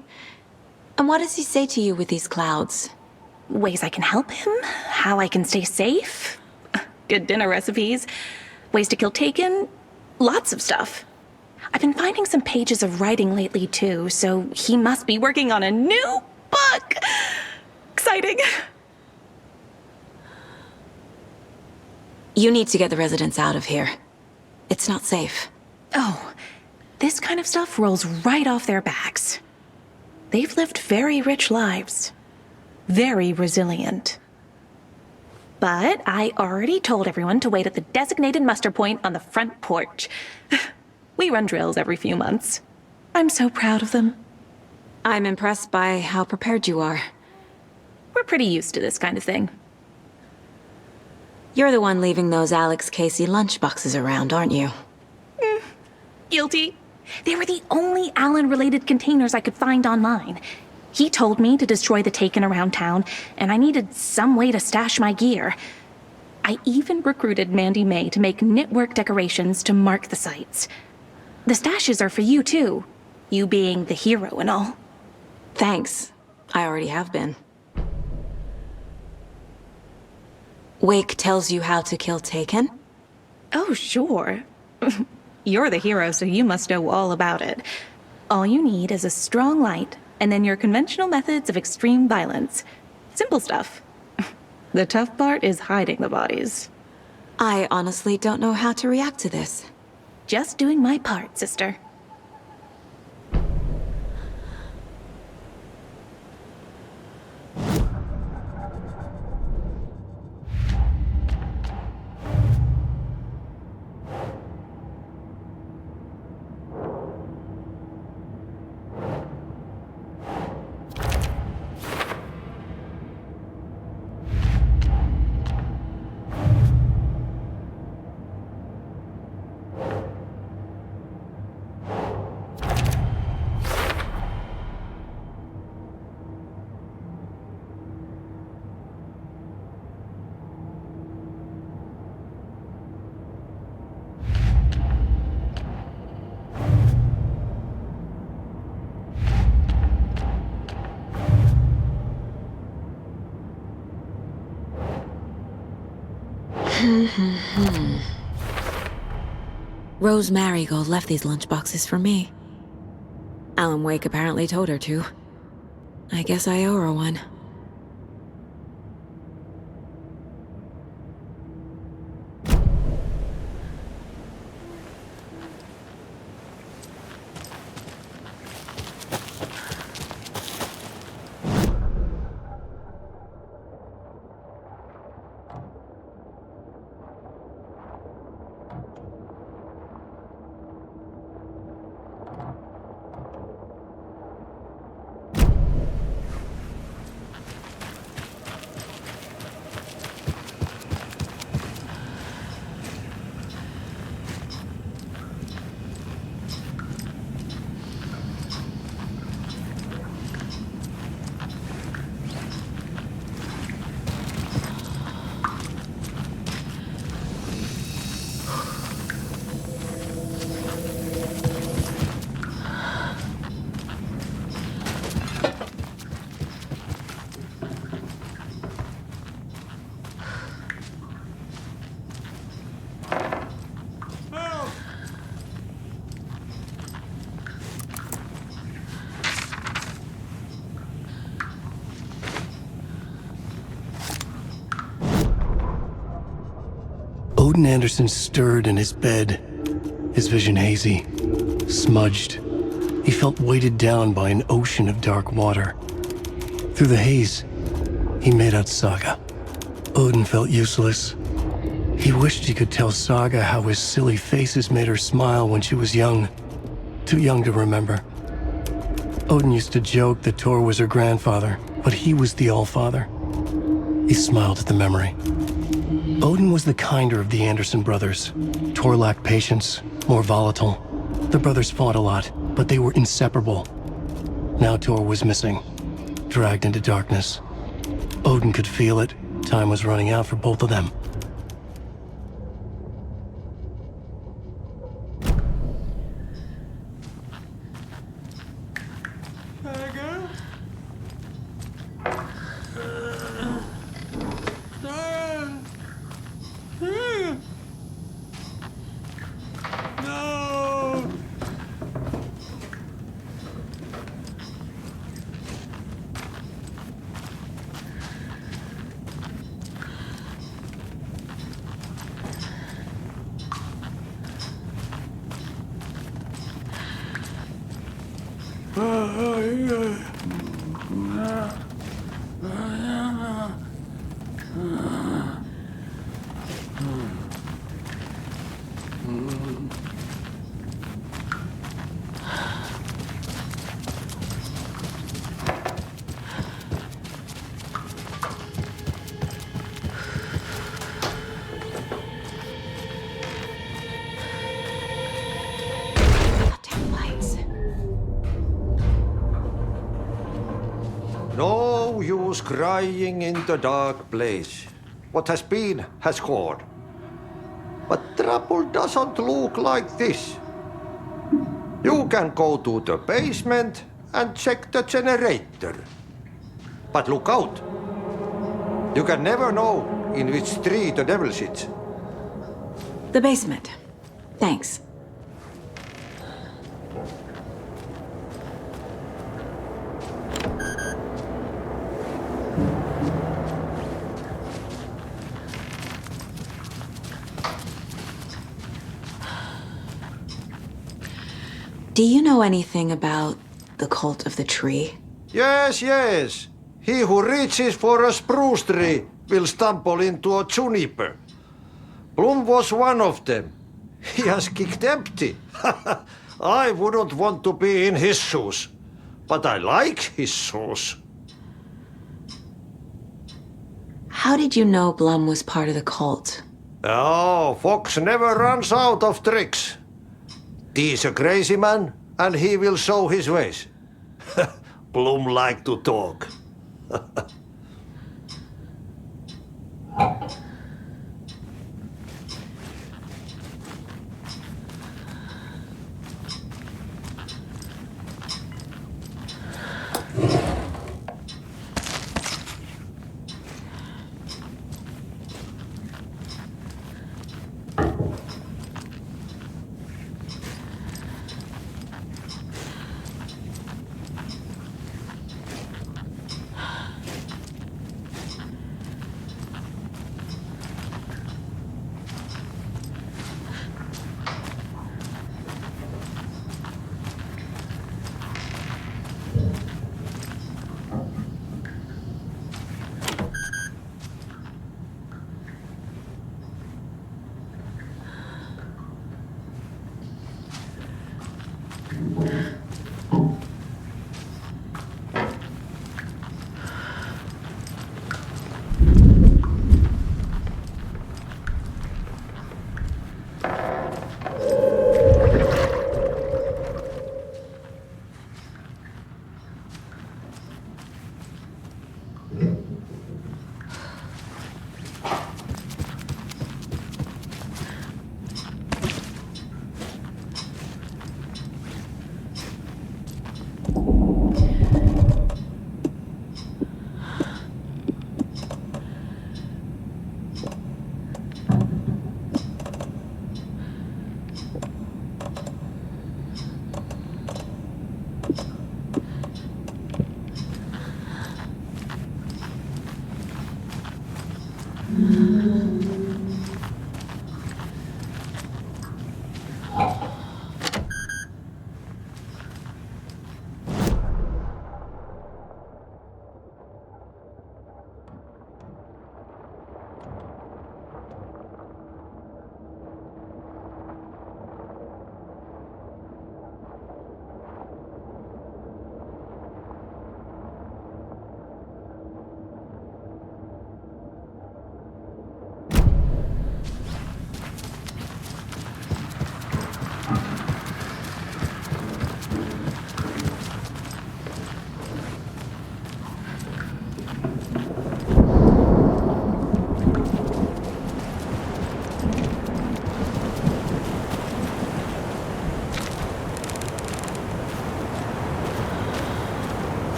And what does he say to you with these clouds? Ways I can help him, how I can stay safe, good dinner recipes, ways to kill Taken, lots of stuff. I've been finding some pages of writing lately too, so he must be working on a new book. Exciting. You need to get the residents out of here. It's not safe. Oh, this kind of stuff rolls right off their backs. They've lived very rich lives. Very resilient. But I already told everyone to wait at the designated muster point on the front porch. We run drills every few months. I'm so proud of them. I'm impressed by how prepared you are. We're pretty used to this kind of thing. You're the one leaving those Alex Casey lunchboxes around, aren't you? Guilty. They were the only Alan-related containers I could find online. He told me to destroy the Taken around town, and I needed some way to stash my gear. I even recruited Mandy May to make knitwork decorations to mark the sites. The stashes are for you, too. You being the hero and all. Thanks. I already have been. Wake tells you how to kill Taken? Oh, sure. You're the hero, so you must know all about it. All you need is a strong light, and then your conventional methods of extreme violence. Simple stuff. The tough part is hiding the bodies. I honestly don't know how to react to this. Just doing my part, sister. Rose Marigold left these lunchboxes for me. Alan Wake apparently told her to. I guess I owe her one. Odin Anderson stirred in his bed, his vision hazy, smudged. He felt weighted down by an ocean of dark water. Through the haze, he made out Saga. Odin felt useless. He wished he could tell Saga how his silly faces made her smile when she was young. Too young to remember. Odin used to joke that Tor was her grandfather, but he was the Allfather. He smiled at the memory. Odin was the kinder of the Anderson brothers. Tor lacked patience, more volatile. The brothers fought a lot, but they were inseparable. Now Tor was missing, dragged into darkness. Odin could feel it. Time was running out for both of them. crying in the dark place. What has been has gone. But trouble doesn't look like this. You can go to the basement and check the generator. But look out. You can never know in which tree the devil sits. The basement. Thanks. Do you know anything about the cult of the tree? Yes, yes. He who reaches for a spruce tree will stumble into a juniper. Bloom was one of them. He has kicked empty. I wouldn't want to be in his shoes, but I like his shoes. How did you know Blum was part of the cult? Oh, Fox never runs out of tricks. He's a crazy man, and he will show his ways. Bloom like to talk.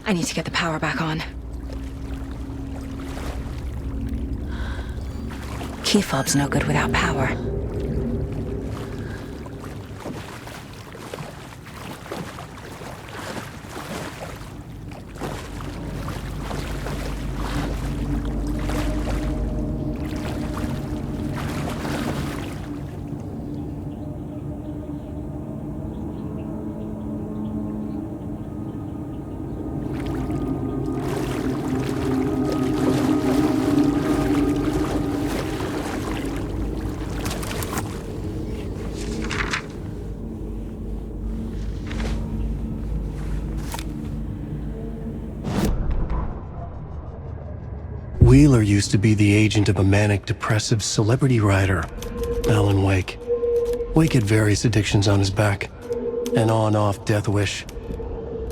I need to get the power back on. Key fob's no good without power. Wheeler used to be the agent of a manic-depressive celebrity writer, Alan Wake. Wake had various addictions on his back, an on-off death wish.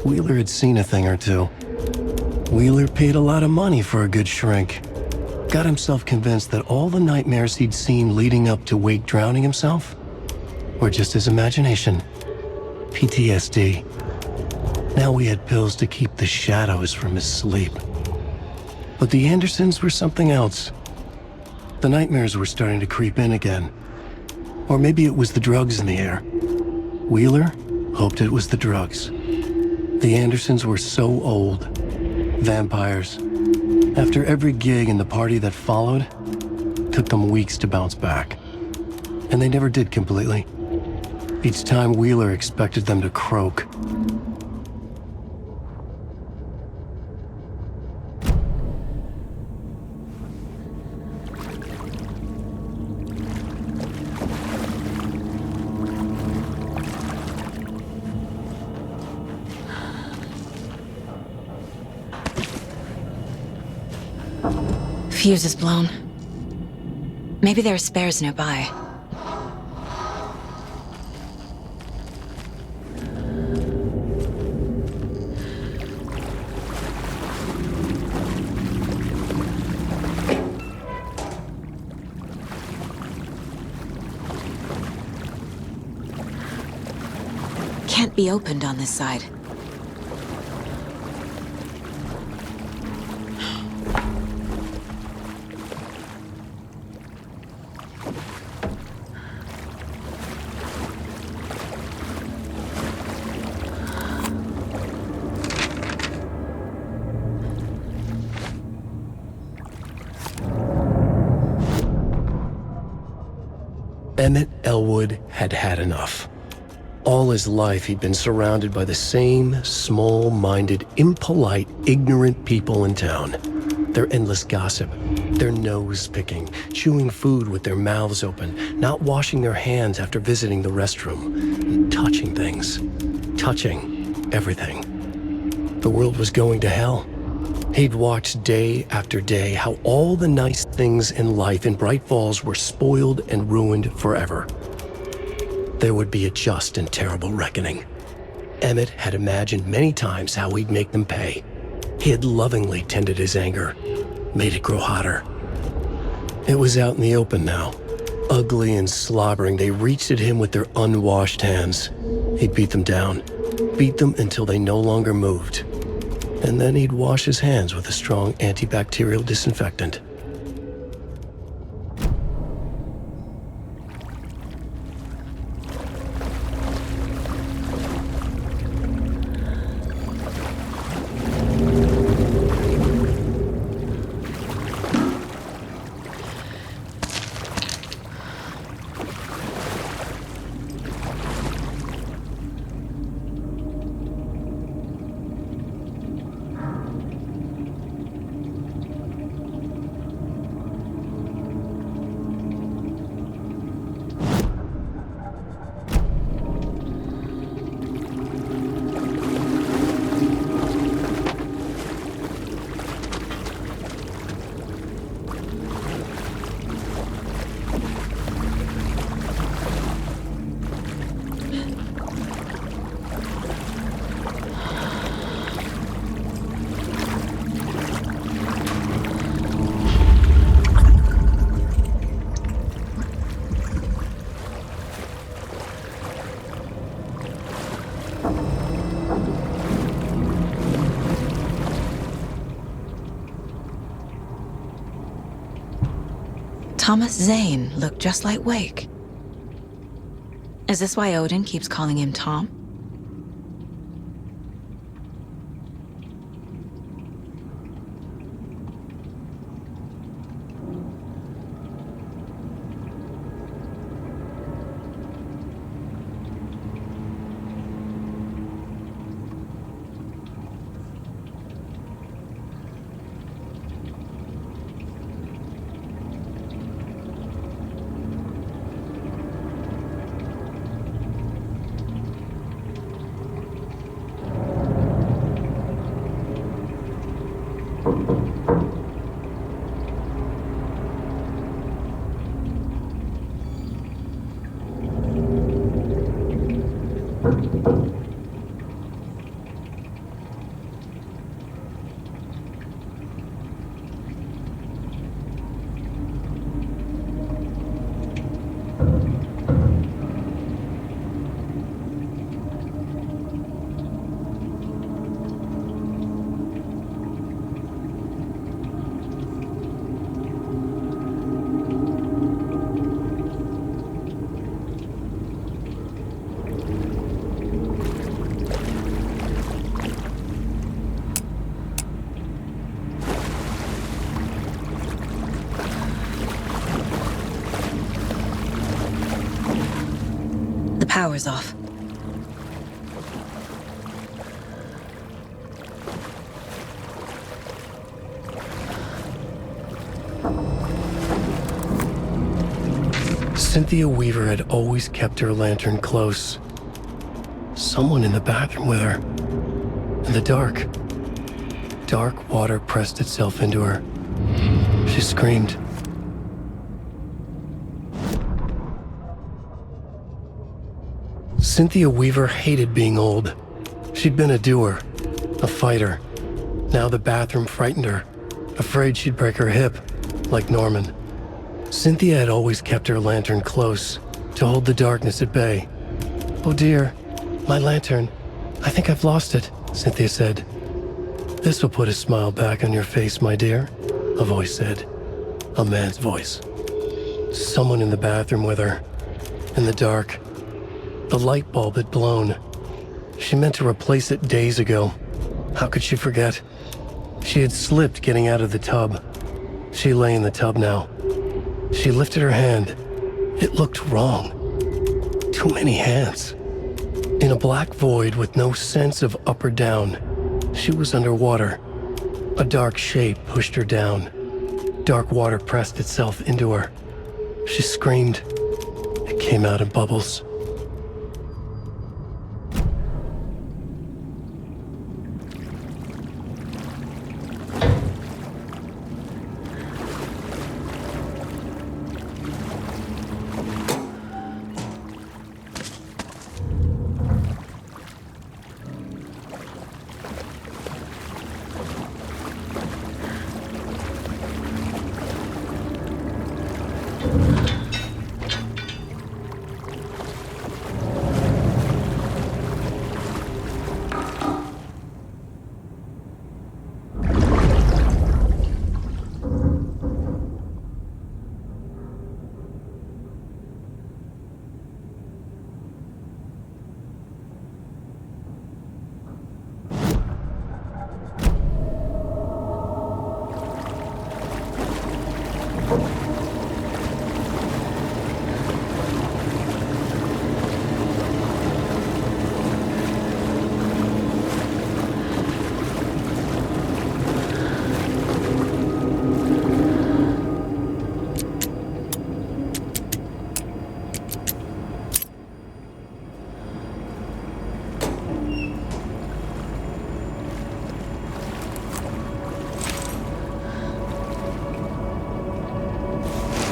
Wheeler had seen a thing or two. Wheeler paid a lot of money for a good shrink. Got himself convinced that all the nightmares he'd seen leading up to Wake drowning himself were just his imagination. PTSD. Now he had pills to keep the shadows from his sleep. But the Andersons were something else. The nightmares were starting to creep in again. Or maybe it was the drugs in the air. Wheeler hoped it was the drugs. The Andersons were so old. Vampires. After every gig and the party that followed, took them weeks to bounce back. And they never did completely. Each time Wheeler expected them to croak. Fuse is blown. Maybe there are spares nearby. Can't be opened on this side. Emmett Elwood had had enough. All his life, he'd been surrounded by the same small-minded, impolite, ignorant people in town. Their endless gossip, their nose-picking, chewing food with their mouths open, not washing their hands after visiting the restroom, and touching things. Touching everything. The world was going to hell. He'd watched day after day how all the nice things in life in Bright Falls were spoiled and ruined forever. There would be a just and terrible reckoning. Emmett had imagined many times how he'd make them pay. He had lovingly tended his anger, made it grow hotter. It was out in the open now. Ugly and slobbering, they reached at him with their unwashed hands. He'd beat them down, beat them until they no longer moved. And then he'd wash his hands with a strong antibacterial disinfectant. Thomas Zane looked just like Wake. Is this why Odin keeps calling him Tom? The power's off. Cynthia Weaver had always kept her lantern close. Someone in the bathroom with her. In the dark. Dark water pressed itself into her. She screamed. Cynthia Weaver hated being old. She'd been a doer, a fighter. Now the bathroom frightened her, afraid she'd break her hip, like Norman. Cynthia had always kept her lantern close, to hold the darkness at bay. "Oh dear, my lantern. I think I've lost it," Cynthia said. "This will put a smile back on your face, my dear," a voice said. A man's voice. Someone in the bathroom with her. In the dark. The light bulb had blown. She meant to replace it days ago. How could she forget? She had slipped getting out of the tub. She lay in the tub now. She lifted her hand. It looked wrong. Too many hands. In a black void with no sense of up or down, she was underwater. A dark shape pushed her down. Dark water pressed itself into her. She screamed. It came out in bubbles.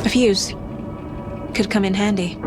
A fuse. Could come in handy.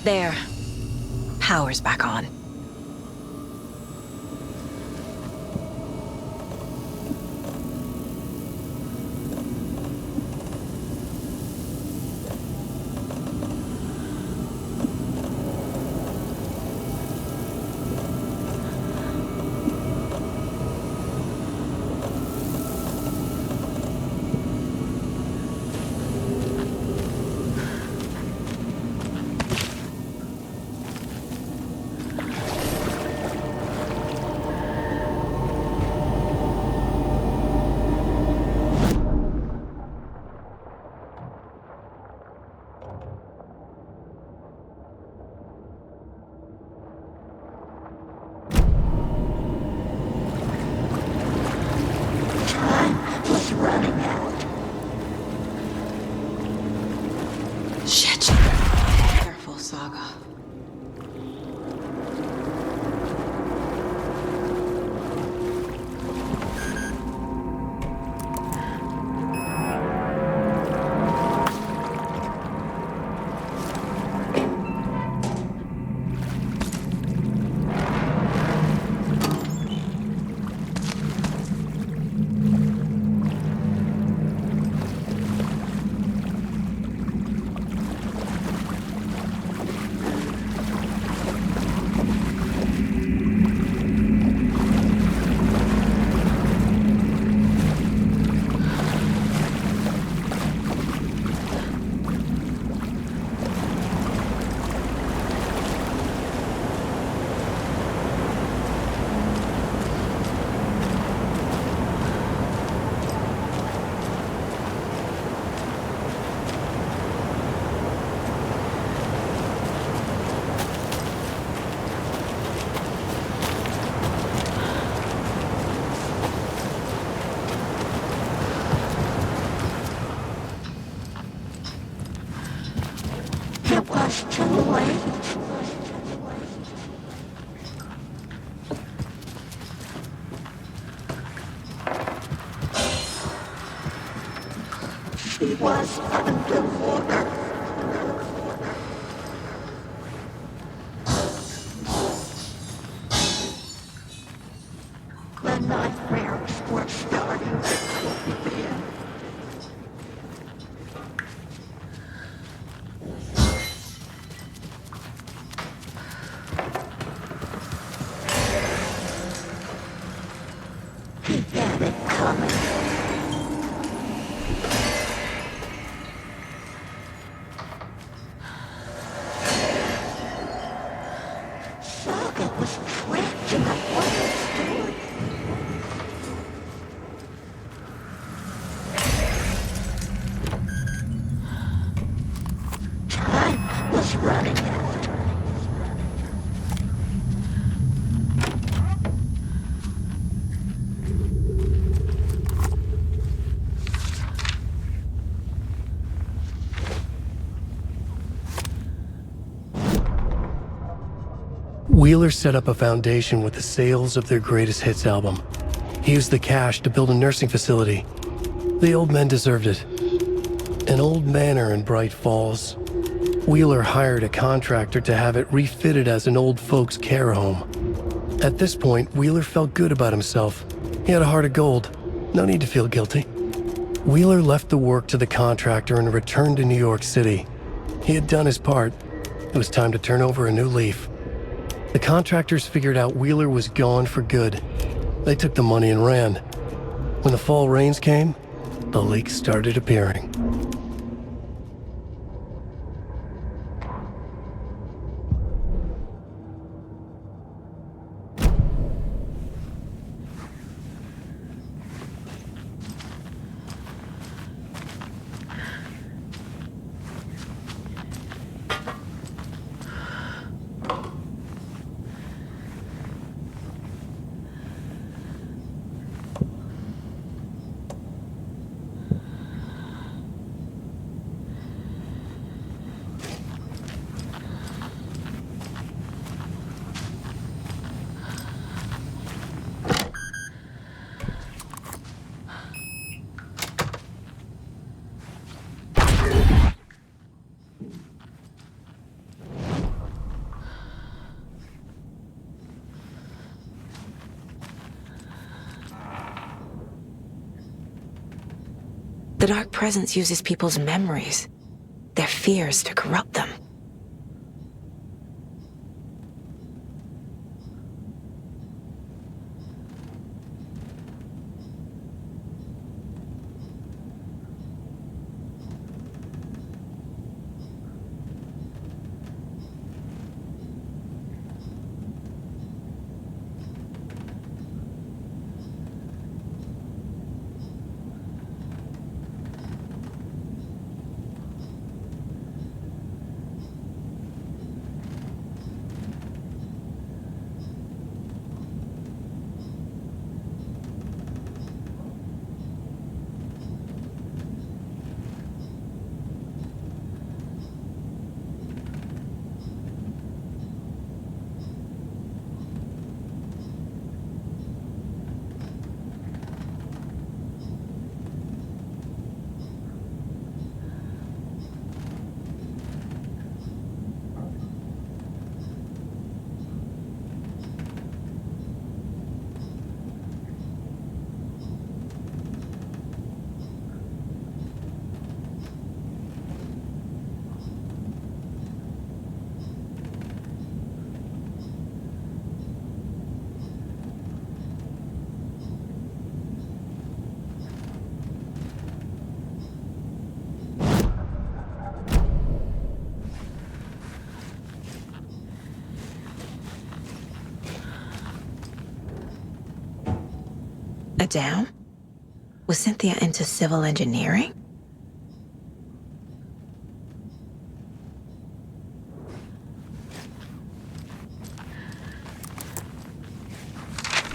There. Power's back on. She was underwater. The nightmares were starting to creep in. He had it coming. Saga was trapped in a wonder story. Time was running out. Wheeler set up a foundation with the sales of their greatest hits album. He used the cash to build a nursing facility. The old men deserved it. An old manor in Bright Falls. Wheeler hired a contractor to have it refitted as an old folks' care home. At this point, Wheeler felt good about himself. He had a heart of gold. No need to feel guilty. Wheeler left the work to the contractor and returned to New York City. He had done his part. It was time to turn over a new leaf. The contractors figured out Wheeler was gone for good. They took the money and ran. When the fall rains came, the leaks started appearing. The Dark Presence uses people's memories, their fears to corrupt them. A dam? Was Cynthia into civil engineering?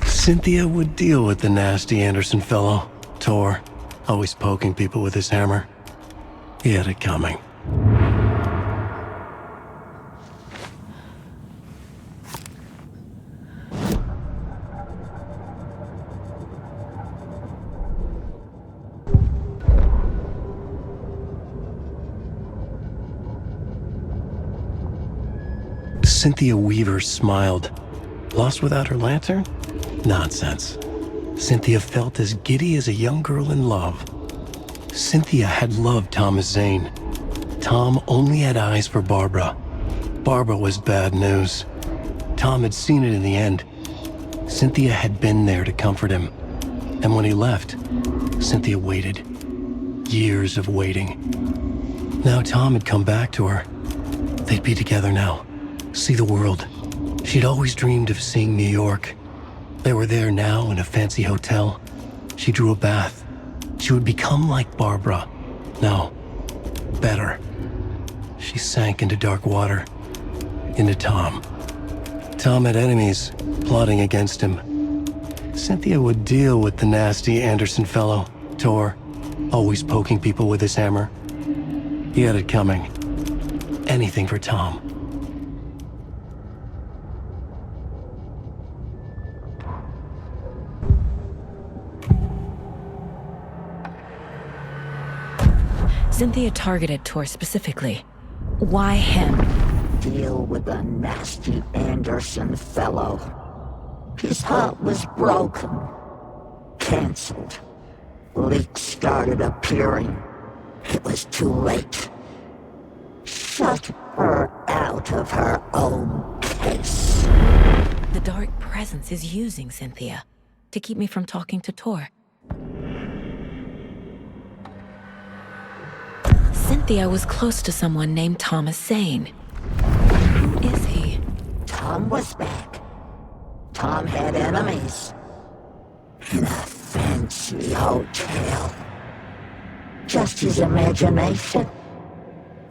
Cynthia would deal with the nasty Anderson fellow, Tor, always poking people with his hammer. He had it coming. Cynthia Weaver smiled. Lost without her lantern? Nonsense. Cynthia felt as giddy as a young girl in love. Cynthia had loved Thomas Zane. Tom only had eyes for Barbara. Barbara was bad news. Tom had seen it in the end. Cynthia had been there to comfort him. And when he left, Cynthia waited. Years of waiting. Now Tom had come back to her. They'd be together now. See the world. She'd always dreamed of seeing New York. They were there now in a fancy hotel. She drew a bath. She would become like Barbara. No, better. She sank into dark water. Into Tom. Tom had enemies plotting against him. Cynthia would deal with the nasty Anderson fellow, Tor, always poking people with his hammer. He had it coming. Anything for Tom. Cynthia targeted Tor specifically. Why him? Deal with the nasty Anderson fellow. His heart was broken. Cancelled. Leaks started appearing. It was too late. Shut her out of her own case. The Dark Presence is using Cynthia to keep me from talking to Tor. Cynthia was close to someone named Thomas Zane. Who is he? Tom was back. Tom had enemies. In a fancy hotel. Just his imagination.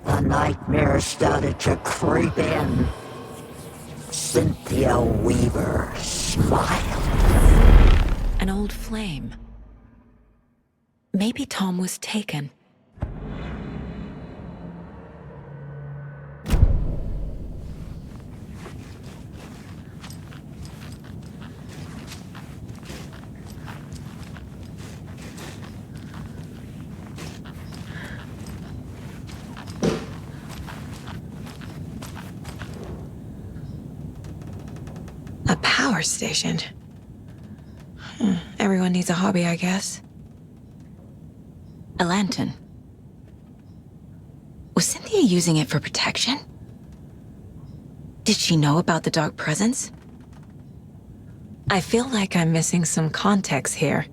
The nightmare started to creep in. Cynthia Weaver smiled. An old flame. Maybe Tom was taken. A power station. Everyone needs a hobby, I guess. A lantern. Was Cynthia using it for protection? Did she know about the dark presence? I feel like I'm missing some context here.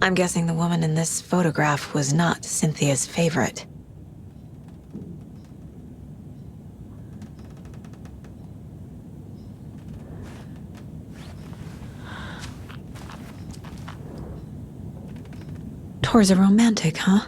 I'm guessing the woman in this photograph was not Cynthia's favorite. Tor's a romantic, huh?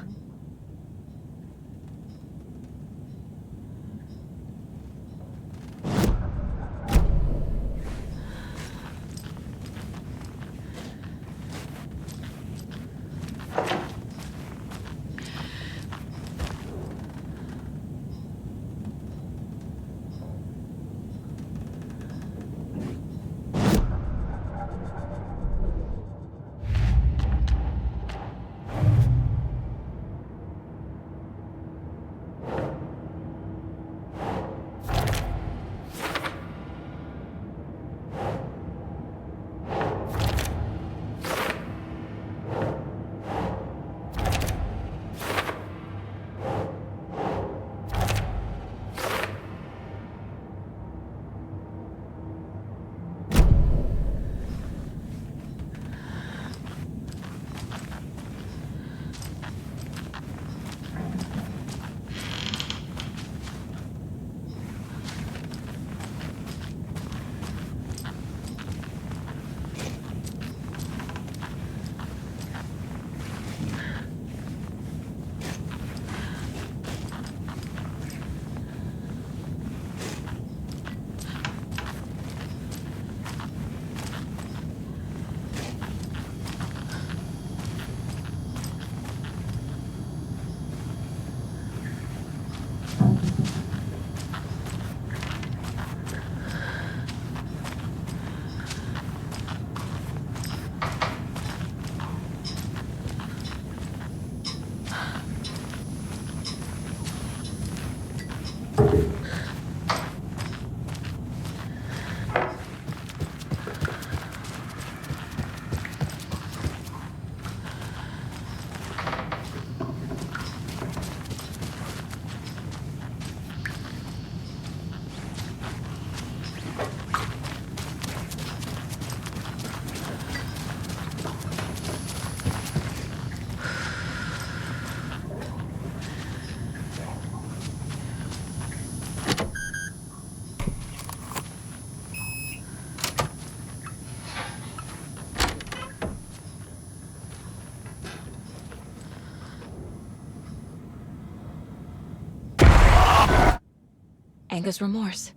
Anger's remorse.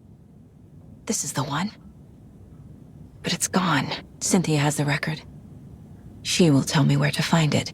This is the one. But it's gone. Cynthia has the record. She will tell me where to find it.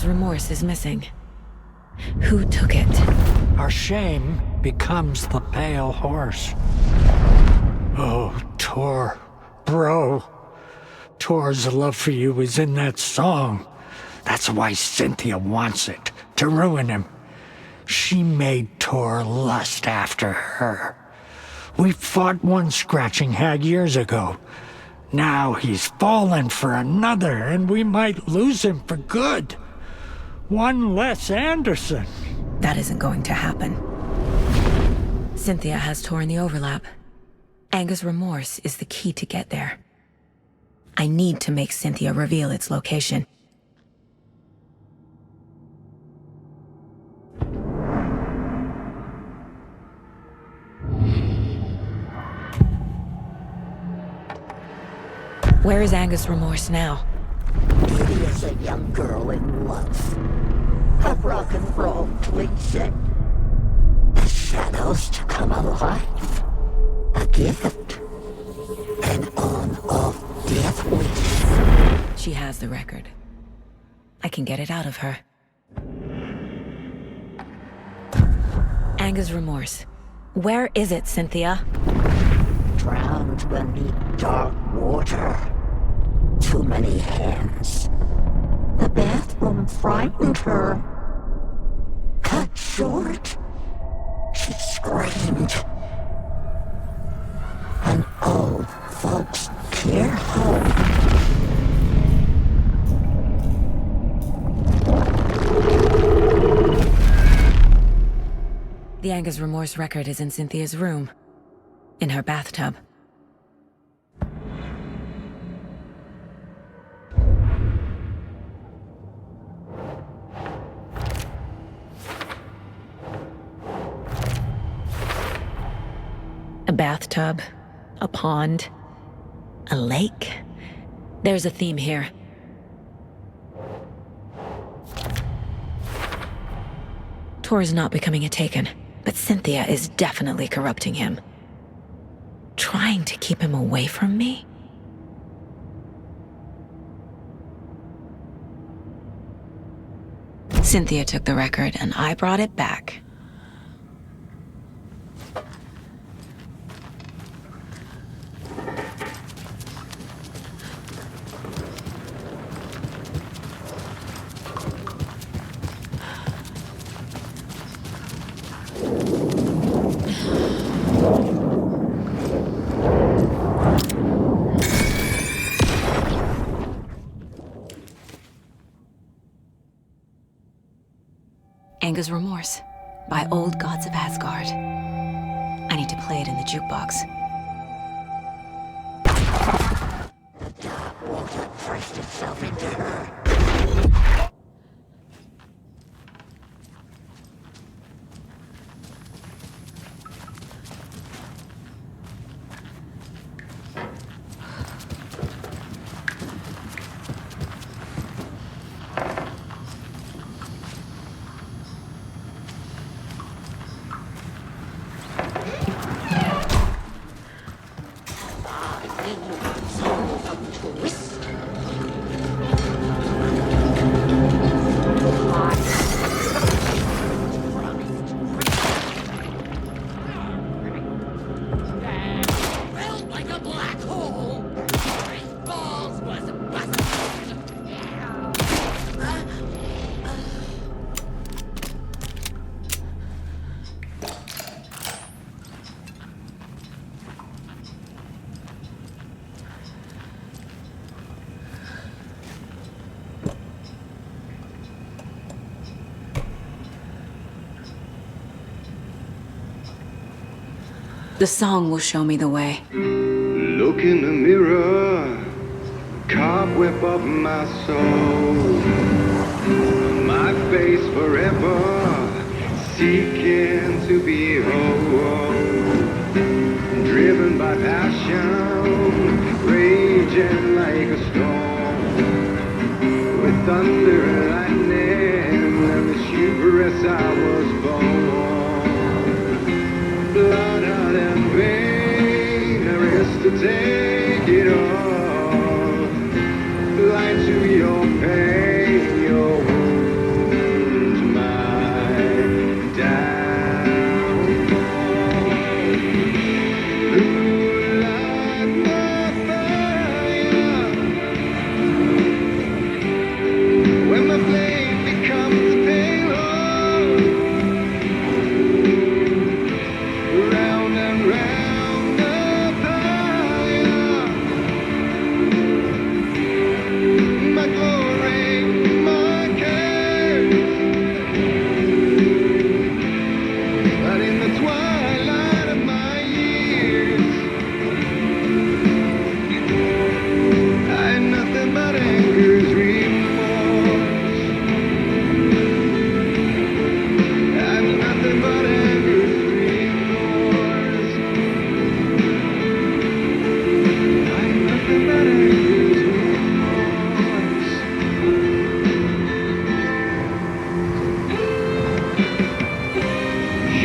Anger's remorse is missing. Who took it? Our shame becomes the pale horse. Oh, Tor, bro. Tor's love for you is in that song. That's why Cynthia wants it, to ruin him. She made Tor lust after her. We fought one scratching hag years ago. Now he's fallen for another, and we might lose him for good. One less Anderson. That isn't going to happen. Cynthia has Tor in the overlap. Anger's remorse is the key to get there. I need to make Cynthia reveal its location. Where is Anger's remorse now? Diddy is a young girl in love. A rock and roll cliche. The shadows to come alive. A gift. An on-off death wish. She has the record. I can get it out of her. Anger's remorse. Where is it, Cynthia? Drowned beneath dark water. Too many hands. The bathroom frightened her. Cut short. She screamed. An old folks care home. The Anger's remorse record is in Cynthia's room. In her bathtub. A bathtub, a pond, a lake. There's a theme here. Tor is not becoming a Taken, but Cynthia is definitely corrupting him. Trying to keep him away from me? Cynthia took the record, and I brought it back. Anger's Remorse by Old Gods of Asgard. I need to play it in the jukebox. The dark water pressed itself into her. The song will show me the way. Look in the mirror, cobweb of my soul. My face forever, seeking to be whole. Driven by passion, raging like a storm. With thunder and lightning, and the hubris I was born. Blood out and pain, there is to take it all. Lie to your pain, your wound.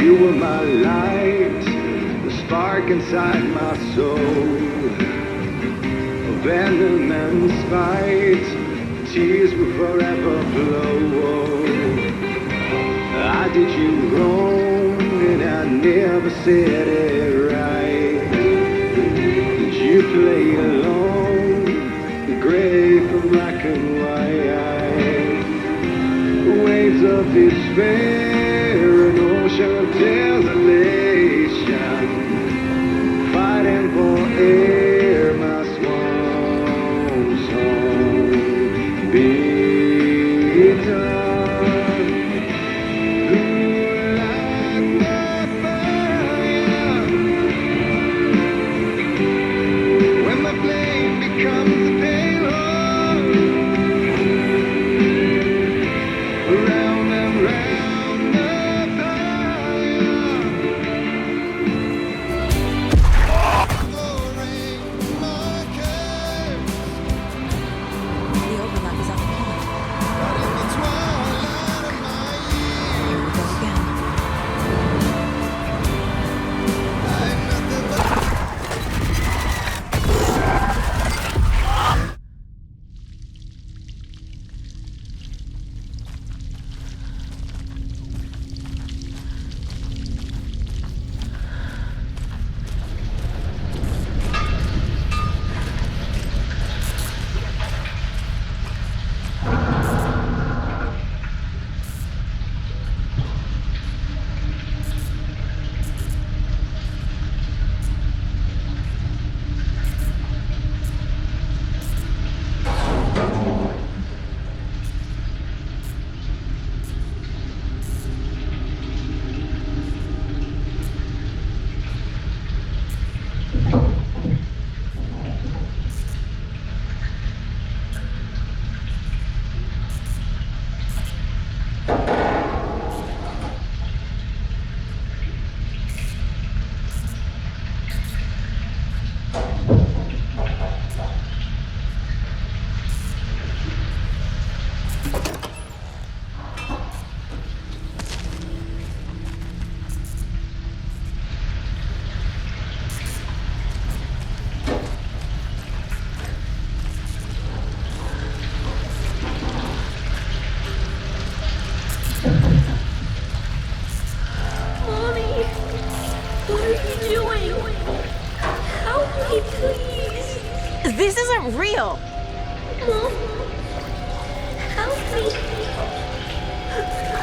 You were my light, the spark inside my soul. Venom and spite, tears will forever flow. I did you wrong and I never said it right. Did you play along, the gray from black and white? Waves of despair, an ocean of desolation, fighting for air, my swan song. Be done. Who light my fire? When the flame becomes pale, round and round the fire. The overlap is at the point. Here we go again. Mommy, what are you doing? Help me, please. This isn't real! Mom, help me.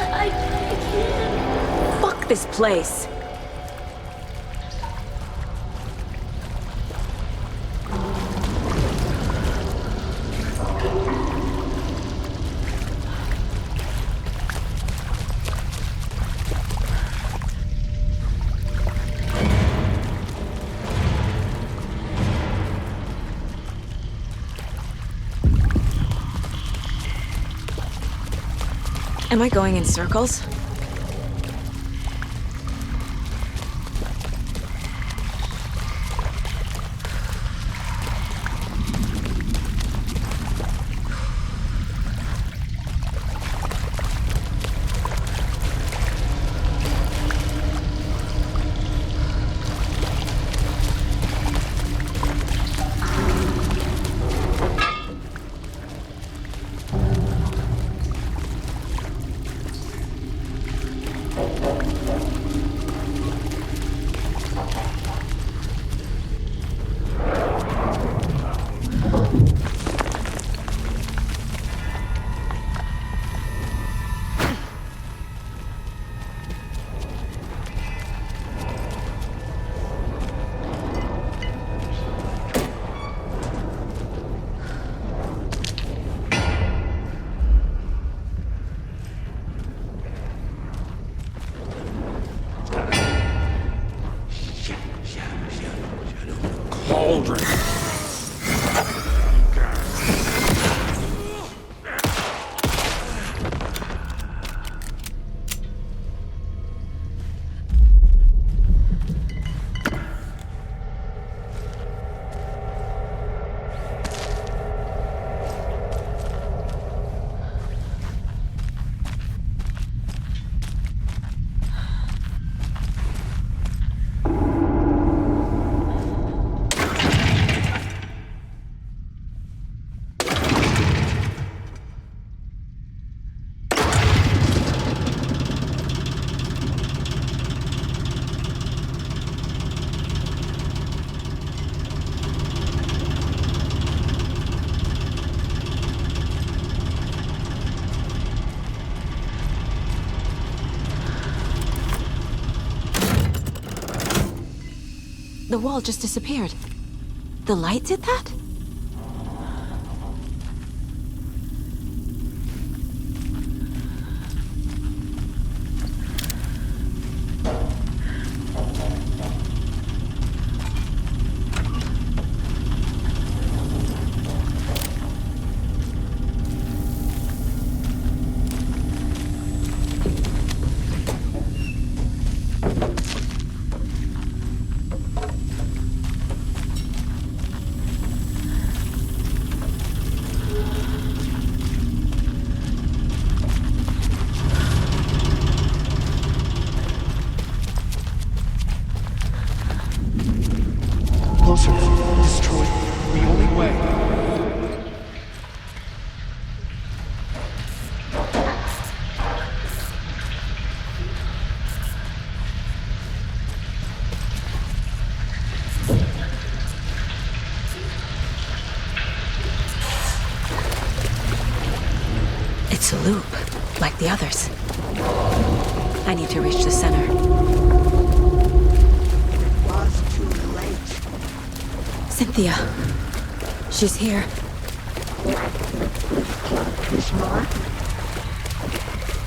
I can't. Fuck this place! Am I going in circles? Cauldron. The wall just disappeared. The light did that? Closer. Destroy the only way. It's a loop, like the others. I need to reach the center. Cynthia. She's here.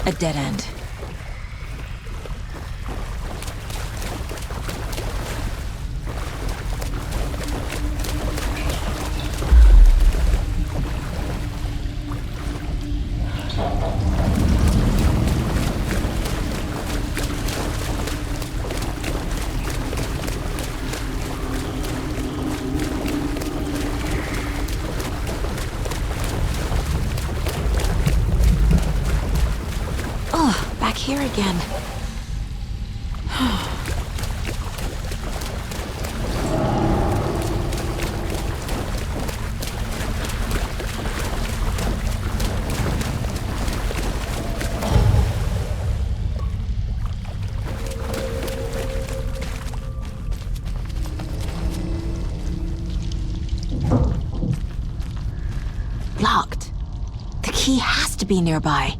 A dead end. Back here again. Locked. The key has to be nearby.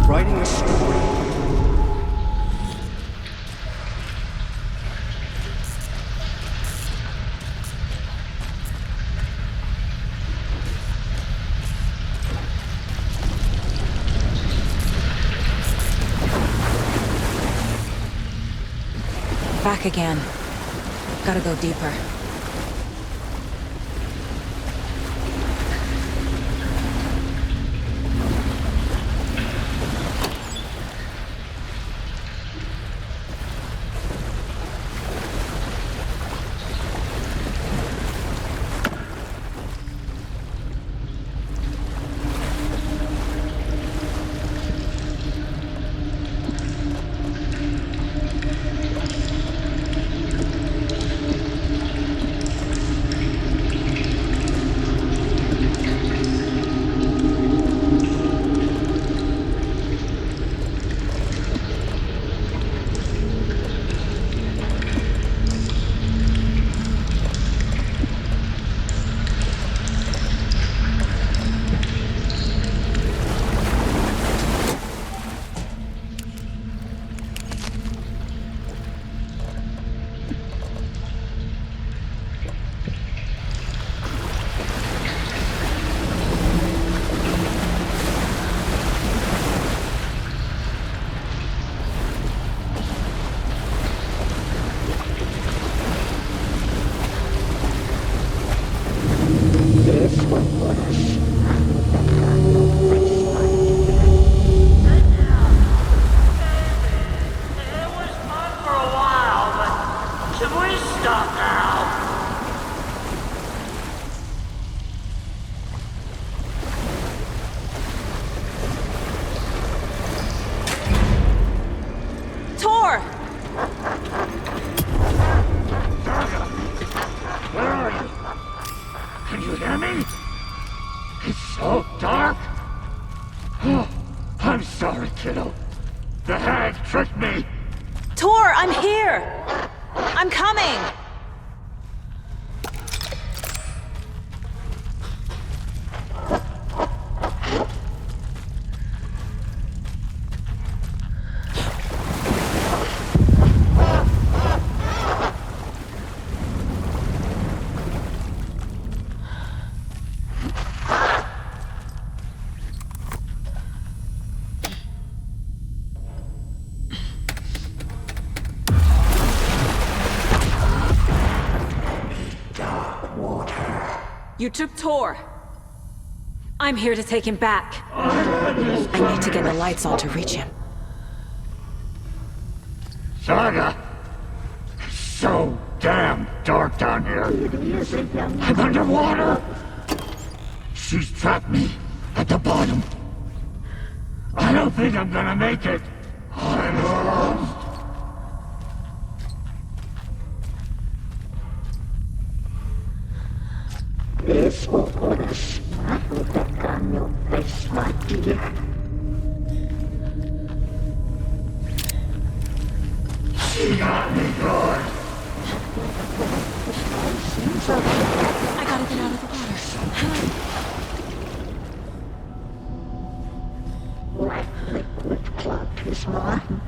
Writing a story. Back again. Gotta go deeper. Kiddo. The hag tricked me! Tor, I'm here! I'm coming! You took Tor. I'm here to take him back. I need to get the lights on to reach him. Saga! It's so damn dark down here. I'm underwater. She's trapped me at the bottom. I don't think I'm gonna make it. I'm lost. This will put a smile back on your face, my dear. She got me good. I gotta get out of the water. Like liquid clogged his mind.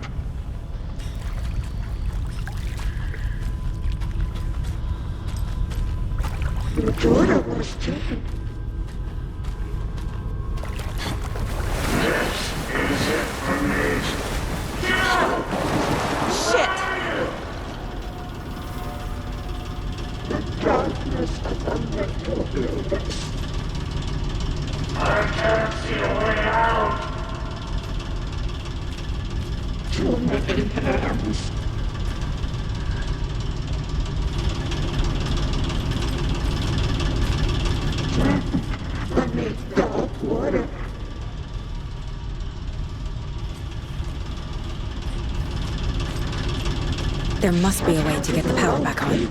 Your daughter was taken. This is it for me. Shit! The darkness of the mental illness. I can't see a way out. Too many hands. I need dark water. There must be a way to get the power back on.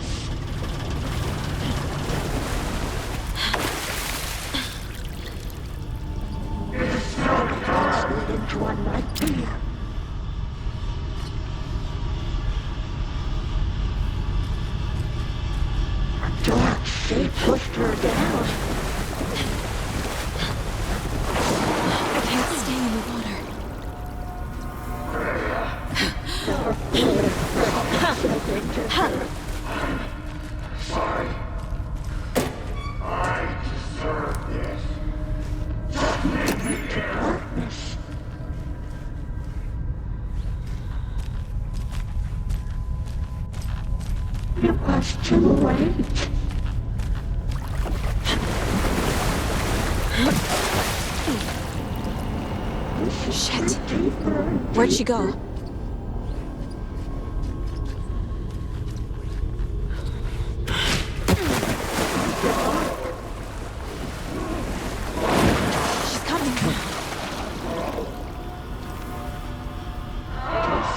It's not translated into a nightmare. A dark shape pushed her down. I can't stay in the water. Sorry. I deserve this. Just lead me to darkness. It was too late. Shit. Where'd she go? She's coming.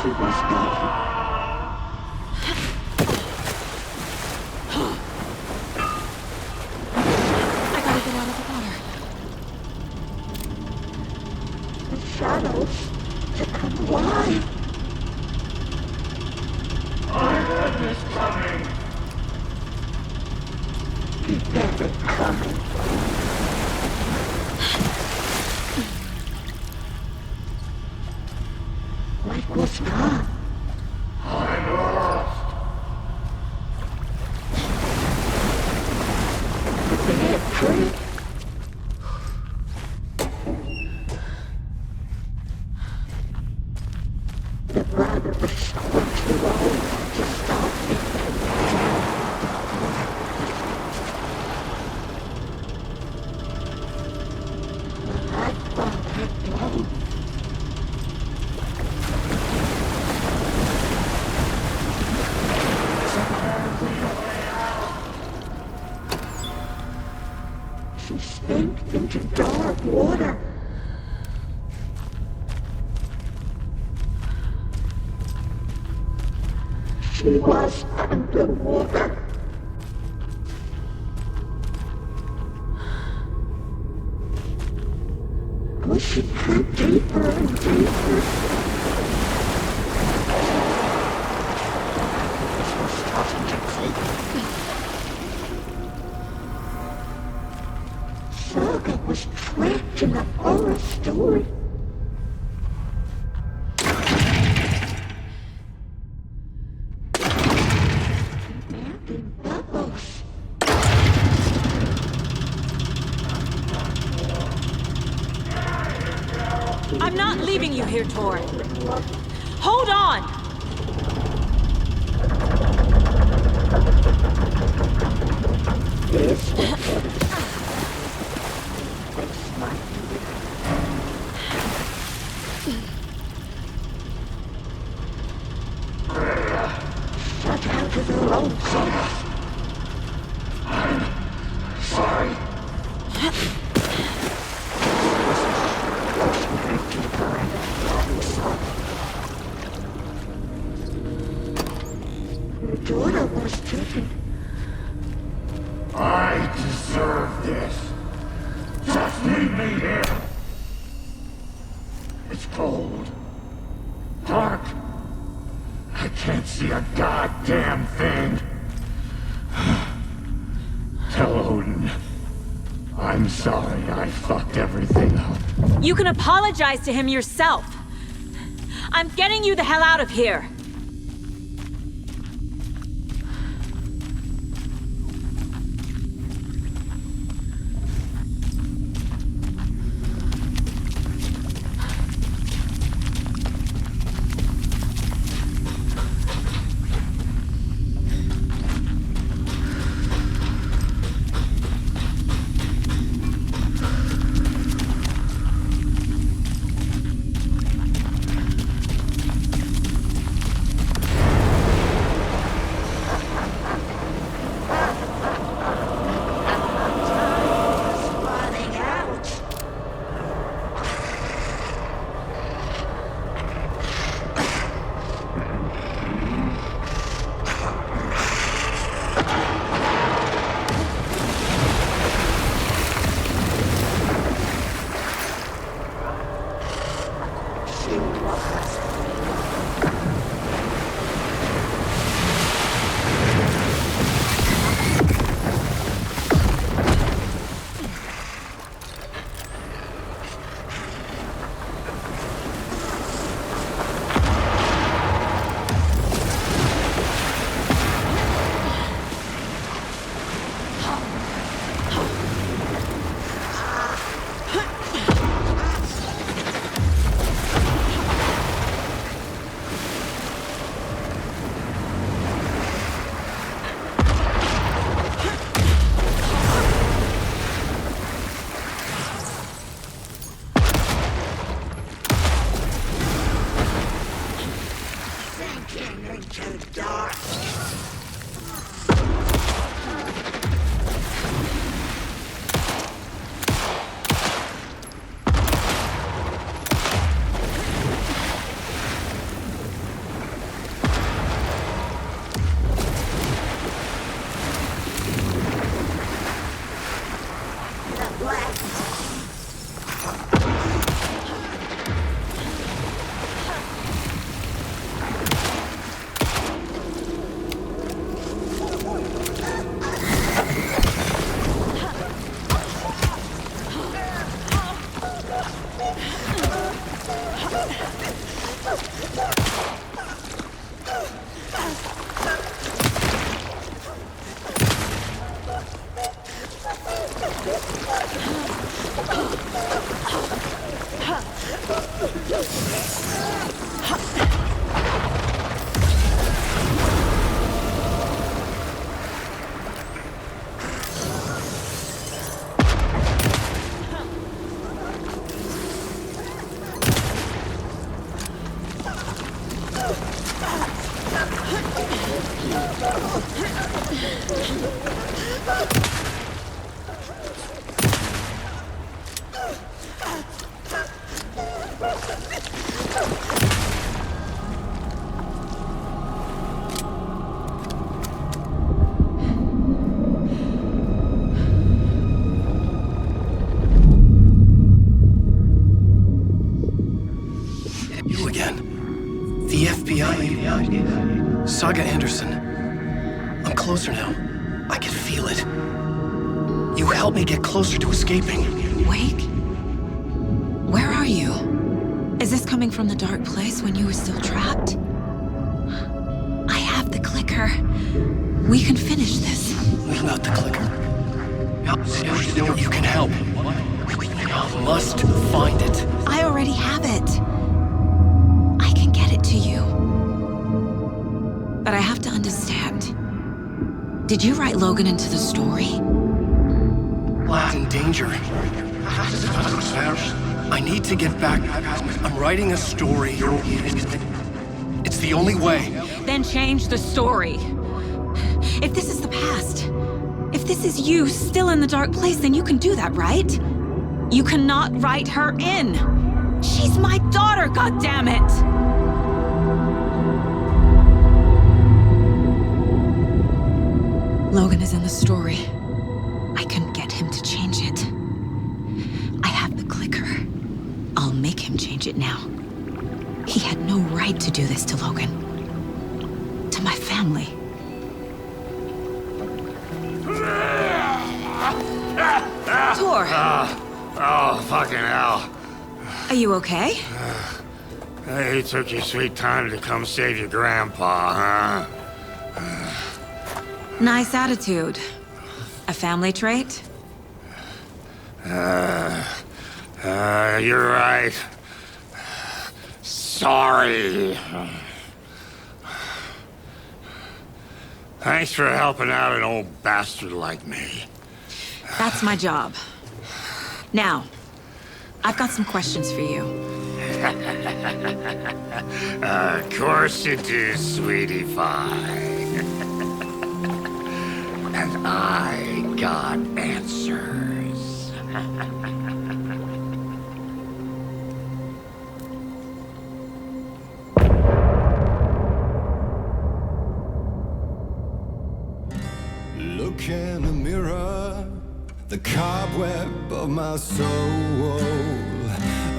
She was gone. I gotta get out of the water. The shadows to come alive. I heard this coming. He had it coming. Light was gone. I'm lost. The bad tree. The brother was so too old to stop me. The light bulb had blown. She sank into dark water. She was underwater. Pushing her deeper and deeper. She was starting to creep. Saga was trapped in a horror story. Demanding bubbles. I'm not leaving you here, Tor. Hold on! This was shut out of their own selves. I'm sorry. I deserve this. Just leave me here. It's cold. Dark. I can't see a goddamn thing. Tell Odin. I'm sorry I fucked everything up. You can apologize to him yourself. I'm getting you the hell out of here. Saga Anderson. I'm closer now. I can feel it. You helped me get closer to escaping. Wake? Where are you? Is this coming from the dark place when you were still trapped? I have the clicker. We can finish this. Without the clicker. You can help. You must find it. I already have it. I can get it to you. But I have to understand. Did you write Logan into the story? Lad's in danger. I need to get back. I'm writing a story. It's the only way. Then change the story. If this is the past, if this is you still in the dark place, then you can do that, right? You cannot write her in. She's my daughter, goddammit! Logan is in the story. acknowledge it now. He had no right to do this to Logan. To my family. Tor! Oh, fucking hell. Are you okay? Hey, you took your sweet time to come save your grandpa, huh? Nice attitude. A family trait? You're right. Sorry. Thanks for helping out an old bastard like me. That's my job. Now, I've got some questions for you. Of course you do, sweetie pie. And I got answers. Look in the mirror, the cobweb of my soul,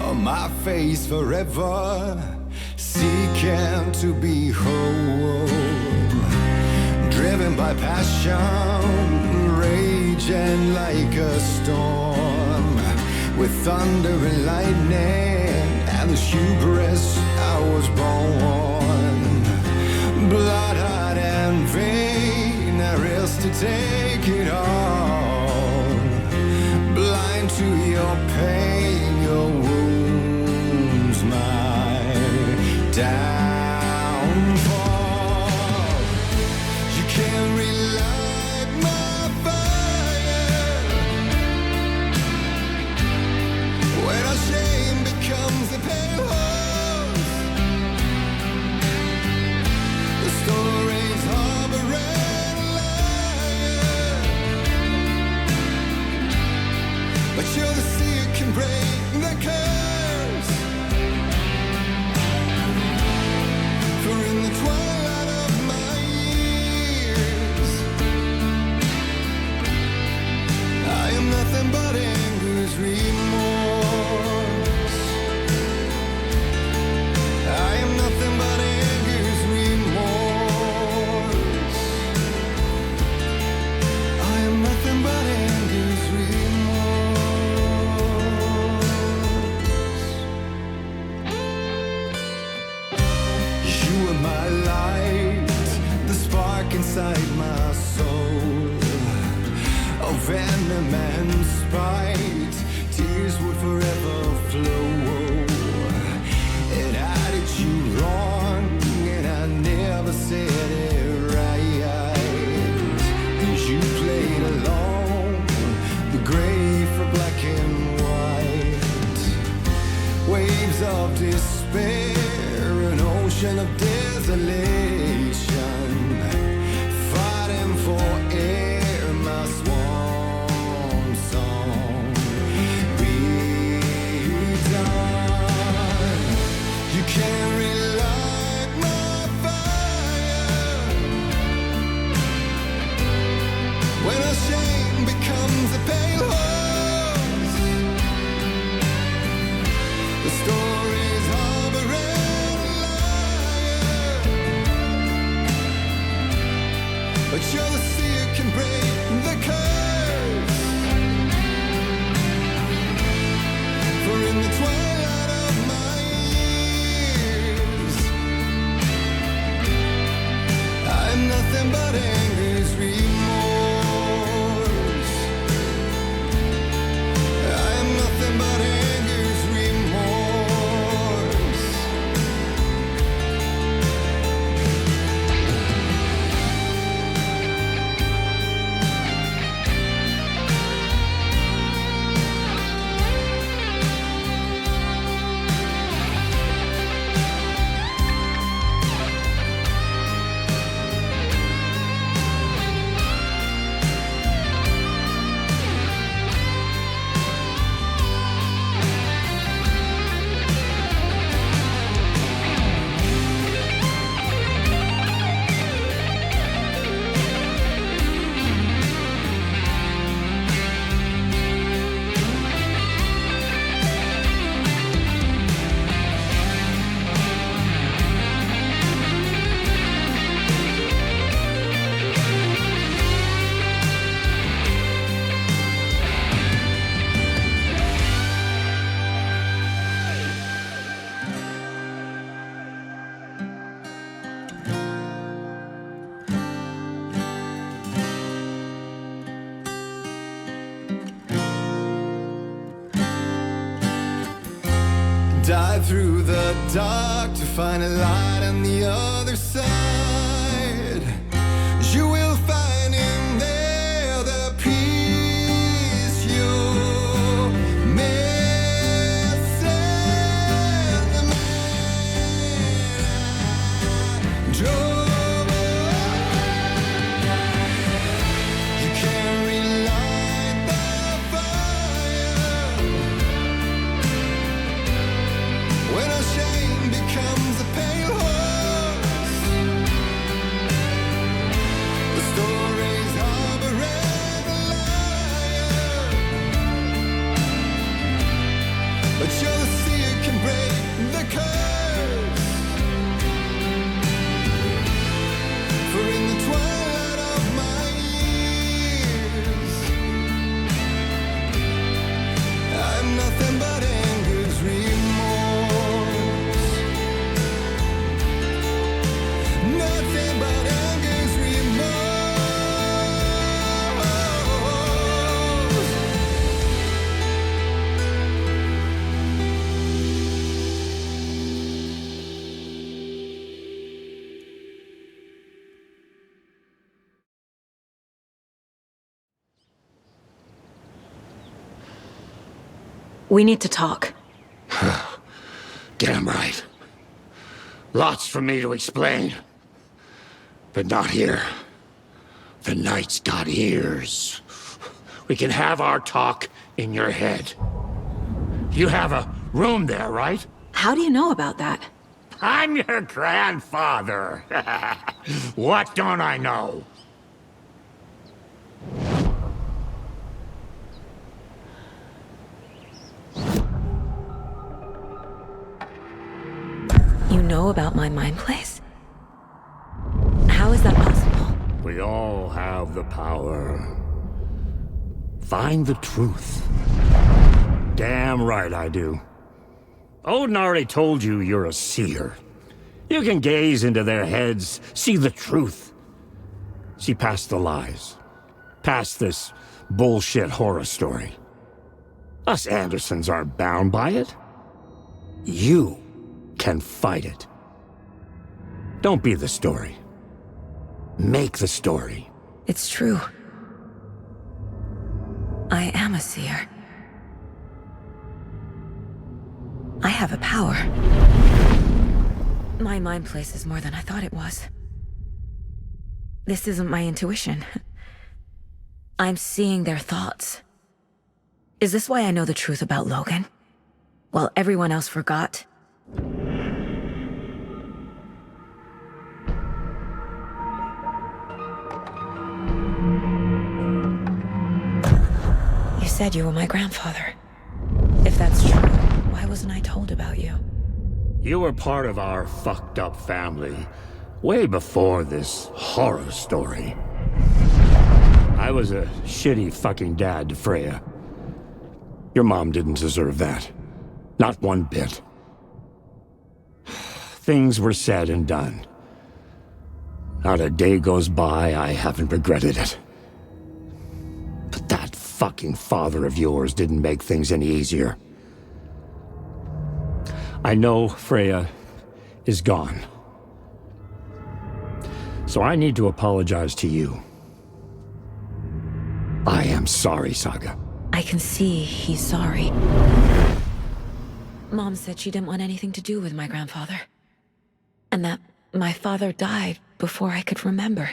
on my face forever, seeking to be whole. Driven by passion, raging like a storm, with thunder and lightning, and the hubris I was born. Blood, heart, and vein, I risk to take it all. Blind to your pain, your wounds, my downfall. You can't relight my fire when our shame becomes a pale horse. The stories harboring liar, but you're the sea that can break the curse. For in the twilight of my years, I am nothing but anger's remorse. I am nothing but anger's remorse. I am nothing but anger's remorse. You are my light, the spark inside my soul. Of venom and spite, tears would forever flow. And I did you wrong, and I never said it right. And you played along, the gray for black and white. Waves of despair, an ocean of desolation, fighting for air, my swan song be done. You can't relight my fire when our shame becomes a pale horse. The stories harboring liar, Dive through the dark to find a light on the other side. You will find in there the peace you're missing. The man I drove you can't relight the fire when our shame becomes a pale horse. The stories harboring a liar, but you're the seer can break the curse. For in the twilight of my years, I'm nothing but anger's remorse. Nothing but anger's remorse. We need to talk. Damn right. Lots for me to explain. But not here. The night's got ears. We can have our talk in your head. You have a room there, right? How do you know about that? I'm your grandfather. What don't I know? You know about my mind place? How is that possible? We all have the power. Find the truth. Damn right I do. Odin already told you you're a seer. You can gaze into their heads, see the truth. See past the lies. Past this bullshit horror story. Us Andersons aren't bound by it. You can fight it. Don't be the story. Make the story. It's true. I am a seer. I have a power. My mind place is more than I thought it was. This isn't my intuition. I'm seeing their thoughts. Is this why I know the truth about Logan? While everyone else forgot? You said you were my grandfather. If that's true, why wasn't I told about you? You were part of our fucked up family way before this horror story. I was a shitty fucking dad to Freya. Your mom didn't deserve that. Not one bit. Things were said and done. Not a day goes by I haven't regretted it. But that fucking father of yours didn't make things any easier. I know Freya is gone. So I need to apologize to you. I am sorry, Saga. I can see he's sorry. Mom said she didn't want anything to do with my grandfather. And that my father died before I could remember.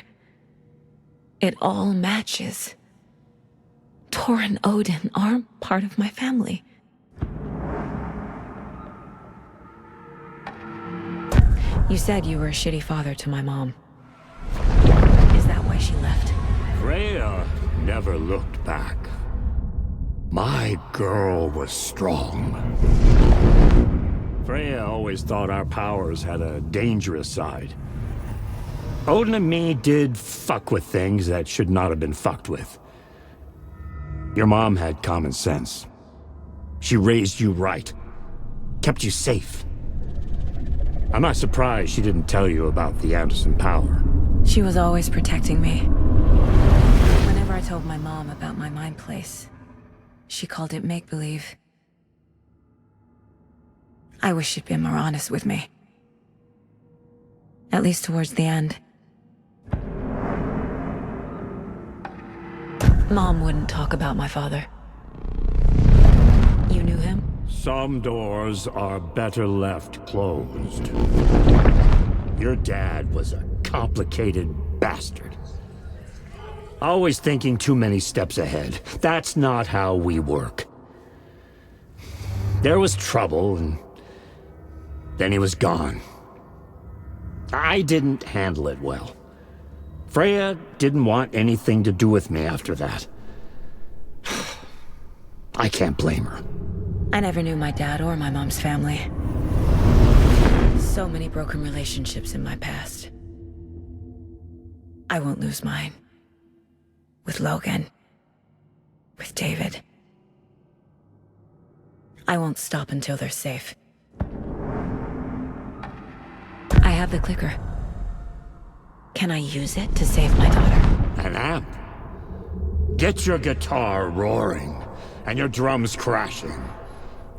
It all matches. Tor and Odin aren't part of my family. You said you were a shitty father to my mom. Is that why she left? Freya never looked back. My girl was strong. Freya always thought our powers had a dangerous side. Odin and me did fuck with things that should not have been fucked with. Your mom had common sense. She raised you right. Kept you safe. I'm not surprised she didn't tell you about the Anderson power. She was always protecting me. Whenever I told my mom about my mind place, she called it make-believe. I wish she'd been more honest with me. At least towards the end. Mom wouldn't talk about my father. You knew him? Some doors are better left closed. Your dad was a complicated bastard. Always thinking too many steps ahead. That's not how we work. There was trouble, and then he was gone. I didn't handle it well. Freya didn't want anything to do with me after that. I can't blame her. I never knew my dad or my mom's family. So many broken relationships in my past. I won't lose mine. With Logan. With David. I won't stop until they're safe. I have the clicker. Can I use it to save my daughter? An amp? Get your guitar roaring, and your drums crashing.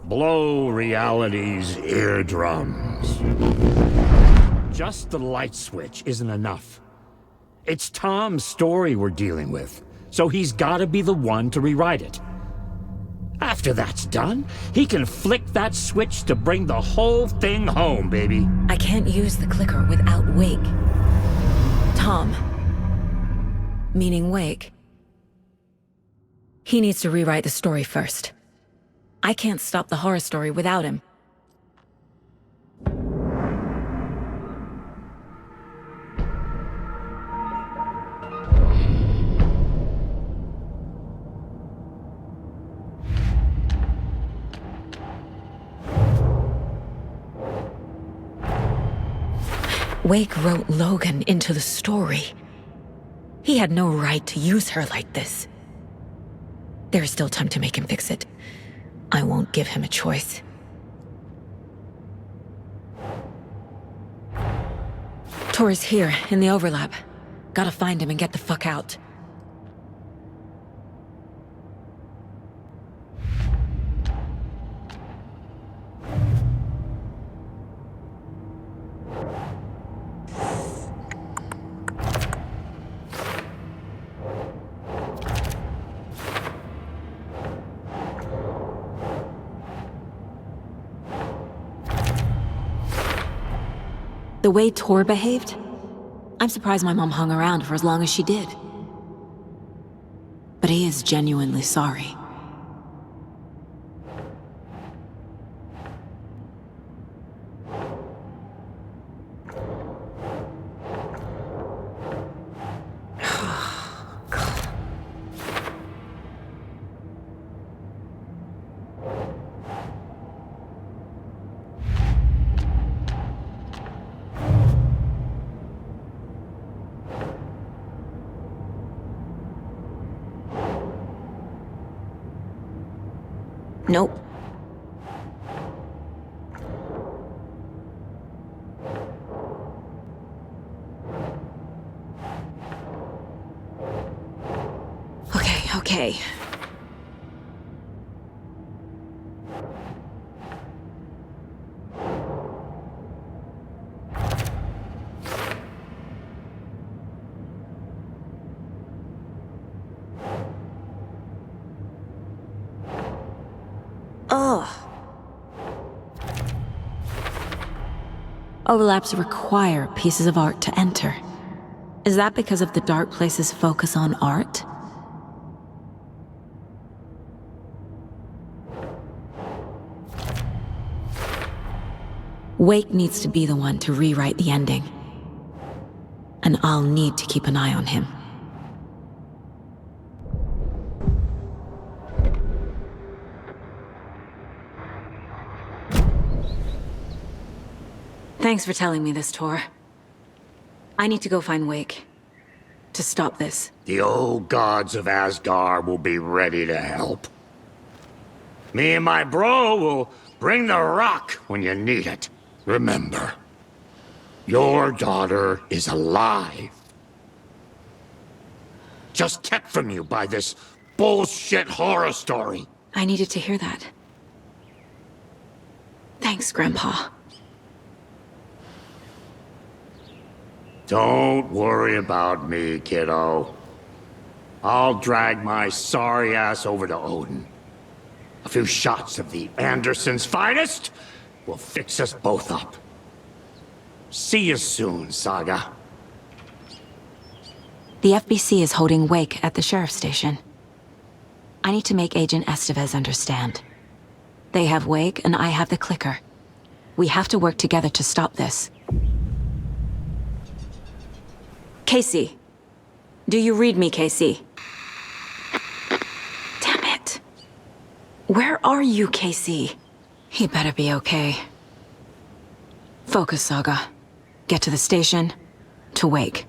Blow reality's eardrums. Just the light switch isn't enough. It's Tom's story we're dealing with, so he's gotta be the one to rewrite it. After that's done, he can flick that switch to bring the whole thing home, baby. I can't use the clicker without Wake. Tom. Meaning Wake. He needs to rewrite the story first. I can't stop the horror story without him. Wake wrote Logan into the story. He had no right to use her like this. There is still time to make him fix it. I won't give him a choice. Tor's here, in the overlap. Gotta find him and get the fuck out. The way Tor behaved, I'm surprised my mom hung around for as long as she did. But he is genuinely sorry. Nope. Okay. Overlaps require pieces of art to enter. Is that because of the Dark Place's focus on art? Wake needs to be the one to rewrite the ending. And I'll need to keep an eye on him. Thanks for telling me this, Tor. I need to go find Wake. To stop this. The old gods of Asgard will be ready to help. Me and my bro will bring the rock when you need it. Remember, your daughter is alive. Just kept from you by this bullshit horror story. I needed to hear that. Thanks, Grandpa. Don't worry about me, kiddo. I'll drag my sorry ass over to Odin. A few shots of the Andersons' finest will fix us both up. See you soon, Saga. The FBC is holding wake at the sheriff's station. I need to make Agent Estevez understand. They have wake and I have the clicker. We have to work together to stop this. Casey. Do you read me, Casey? Damn it. Where are you, Casey? He better be okay. Focus, Saga. Get to the station, to wake.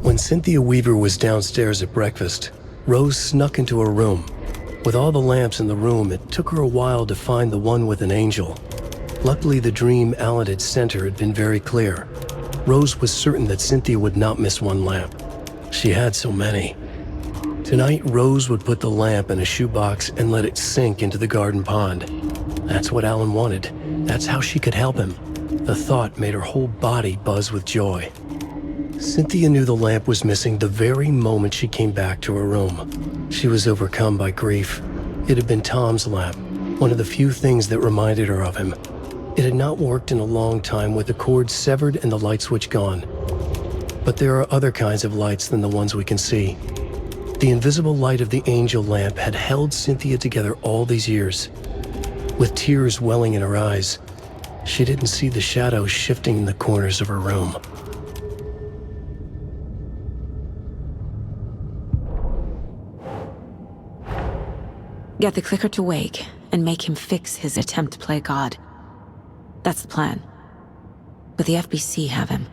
When Cynthia Weaver was downstairs at breakfast, Rose snuck into her room. With all the lamps in the room, it took her a while to find the one with an angel. Luckily, the dream Alan had sent her had been very clear. Rose was certain that Cynthia would not miss one lamp. She had so many. Tonight, Rose would put the lamp in a shoebox and let it sink into the garden pond. That's what Alan wanted. That's how she could help him. The thought made her whole body buzz with joy. Cynthia knew the lamp was missing the very moment she came back to her room. She was overcome by grief. It had been Tom's lamp, one of the few things that reminded her of him. It had not worked in a long time with the cord severed and the light switch gone. But there are other kinds of lights than the ones we can see. The invisible light of the angel lamp had held Cynthia together all these years. With tears welling in her eyes, she didn't see the shadows shifting in the corners of her room. Get the clicker to wake and make him fix his attempt to play God. That's the plan. But the FBC have him.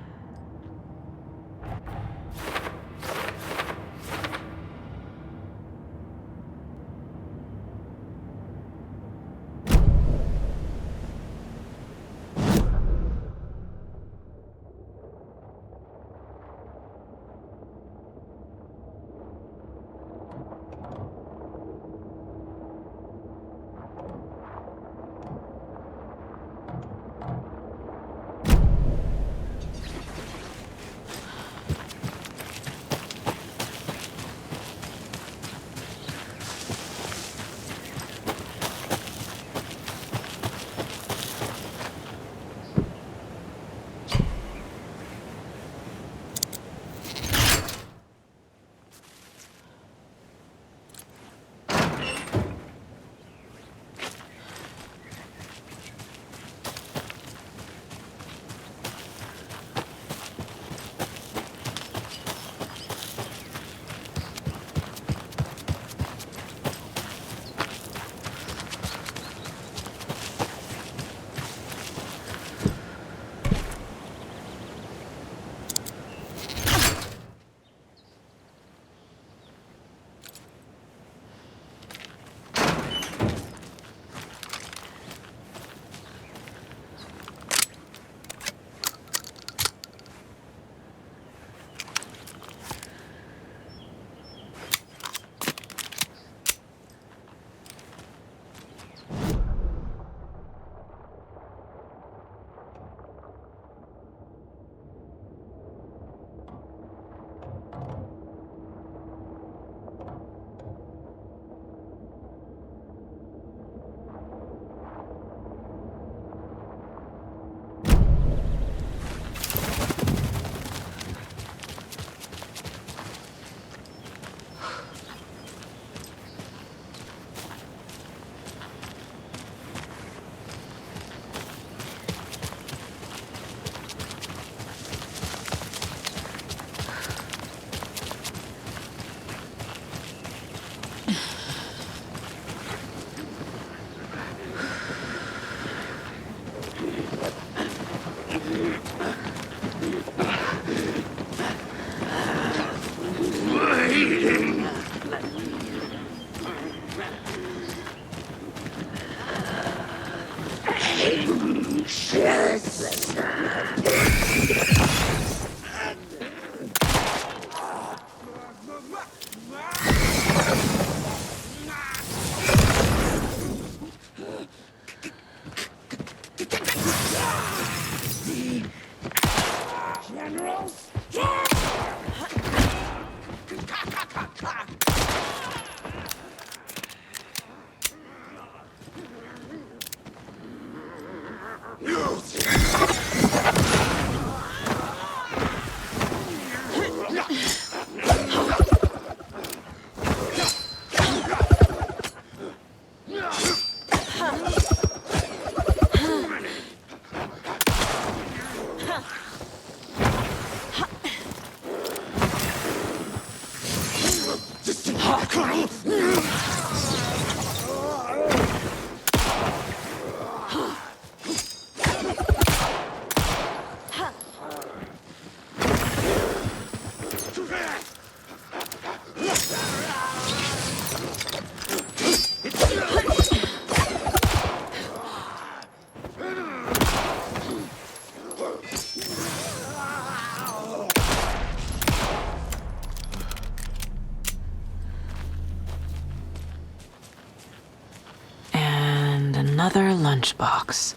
Another lunchbox.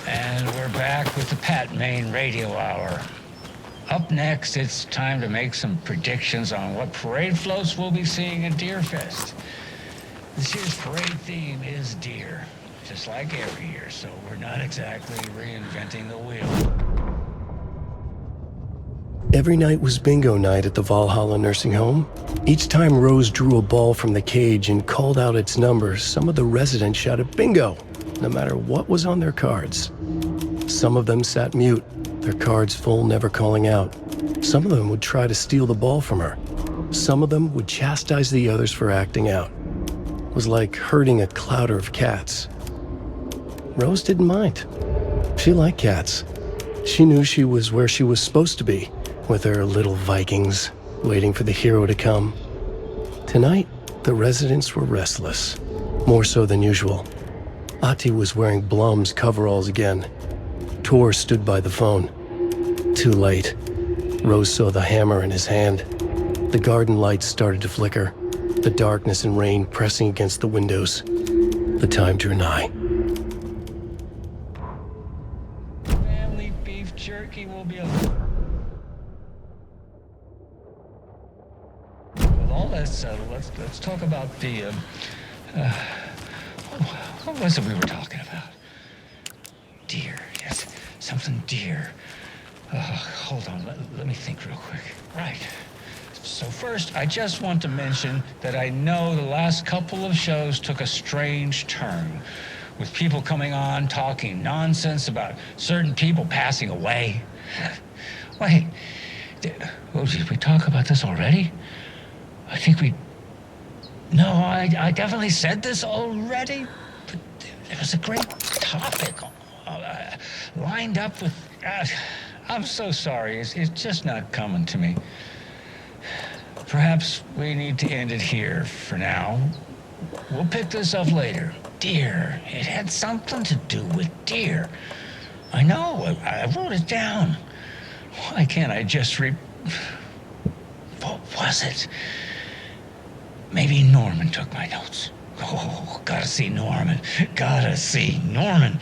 And we're back with the Pat Main Radio Hour. Up next, it's time to make some predictions on what parade floats we'll be seeing at Deerfest. This year's parade theme is deer, just like every year, so we're not exactly reinventing the wheel. Every night was bingo night at the Valhalla nursing home. Each time Rose drew a ball from the cage and called out its number, some of the residents shouted bingo, no matter what was on their cards. Some of them sat mute, their cards full, never calling out. Some of them would try to steal the ball from her. Some of them would chastise the others for acting out. It was like herding a clouder of cats. Rose didn't mind. She liked cats. She knew she was where she was supposed to be, with her little Vikings, waiting for the hero to come. Tonight, the residents were restless, more so than usual. Ati was wearing Blum's coveralls again. Tor stood by the phone. Too late. Rose saw the hammer in his hand. The garden lights started to flicker, the darkness and rain pressing against the windows. The time drew nigh. Family beef jerky will be a... With all that settled, let's talk about the, what was it we were talking about? Deer, yes, something deer. Hold on, let me think real quick. Right. So first, I just want to mention that I know the last couple of shows took a strange turn, with people coming on talking nonsense about certain people passing away. Wait, did we talk about this already? I think we... No, I definitely said this already, but it was a great topic lined up with... I'm so sorry, it's just not coming to me. Perhaps we need to end it here for now. We'll pick this up later. Deer, it had something to do with deer. I know, I wrote it down. Why can't I just What was it? Maybe Norman took my notes. Oh, gotta see Norman. Gotta see Norman.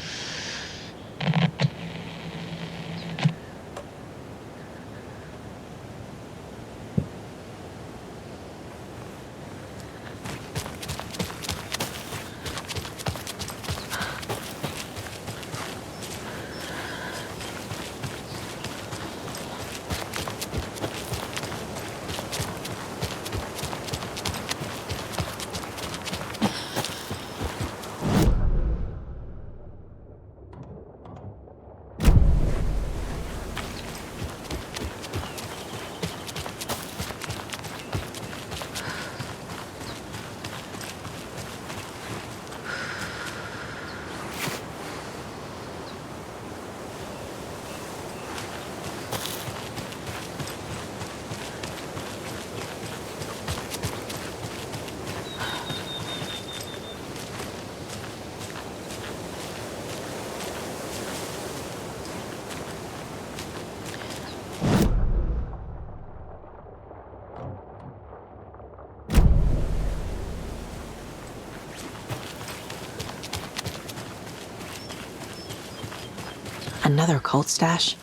Another cult stash?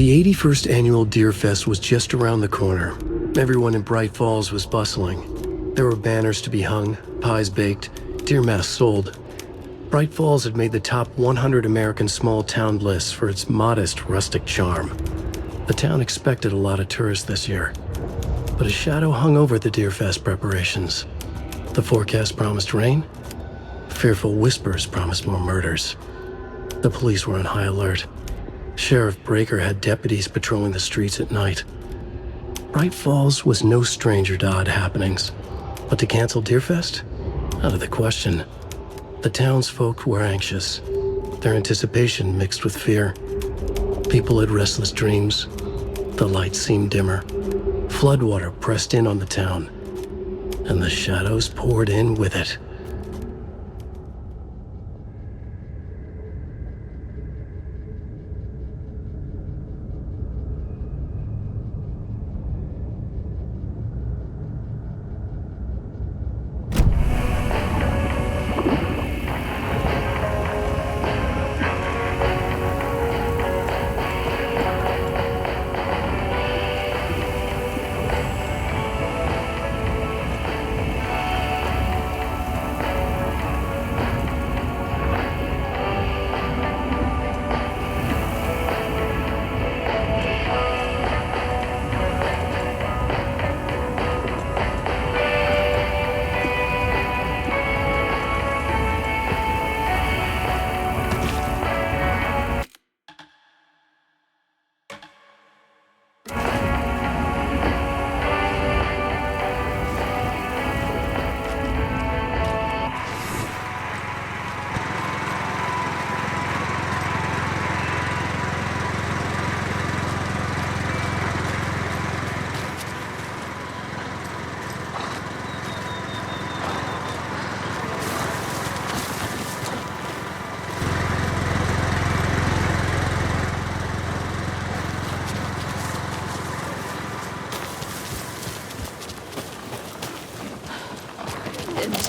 The 81st annual Deer Fest was just around the corner. Everyone in Bright Falls was bustling. There were banners to be hung, pies baked, deer masks sold. Bright Falls had made the top 100 American small town lists for its modest, rustic charm. The town expected a lot of tourists this year, but a shadow hung over the Deer Fest preparations. The forecast promised rain. Fearful whispers promised more murders. The police were on high alert. Sheriff Breaker had deputies patrolling the streets at night. Bright Falls was no stranger to odd happenings, but to cancel Deerfest? Out of the question. The townsfolk were anxious, their anticipation mixed with fear. People had restless dreams. The lights seemed dimmer. Floodwater pressed in on the town, and the shadows poured in with it.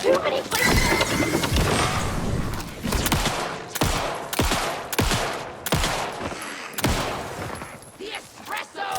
Too many places. The espresso.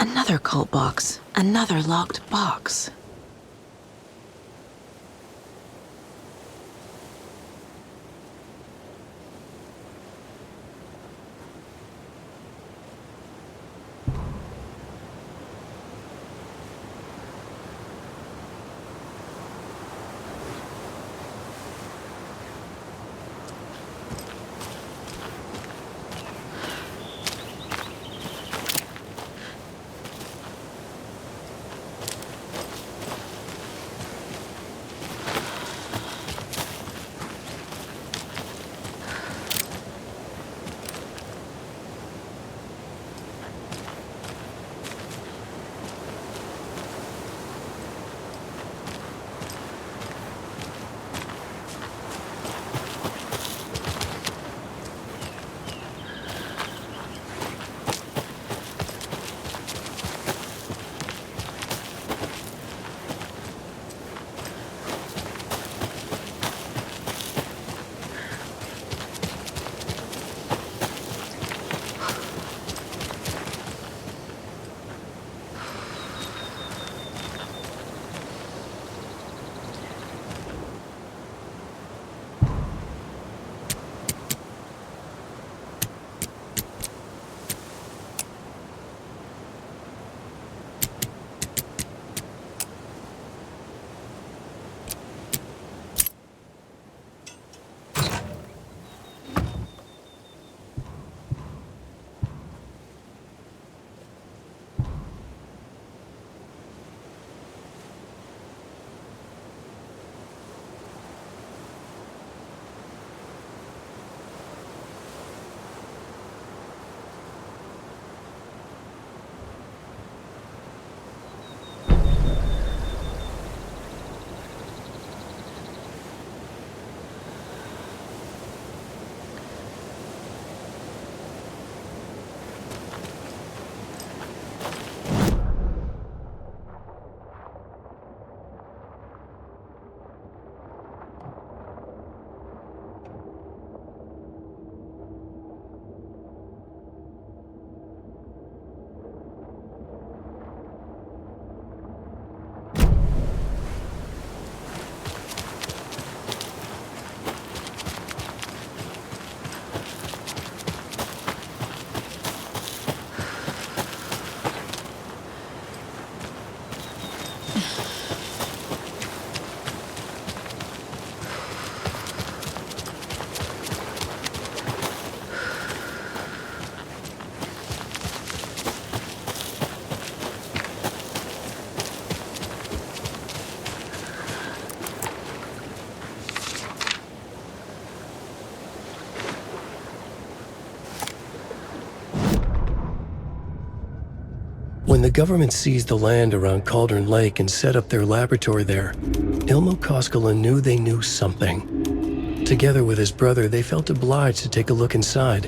Another cult box. Another locked box. When the government seized the land around Cauldron Lake and set up their laboratory there, Ilmo Koskela knew they knew something. Together with his brother, they felt obliged to take a look inside.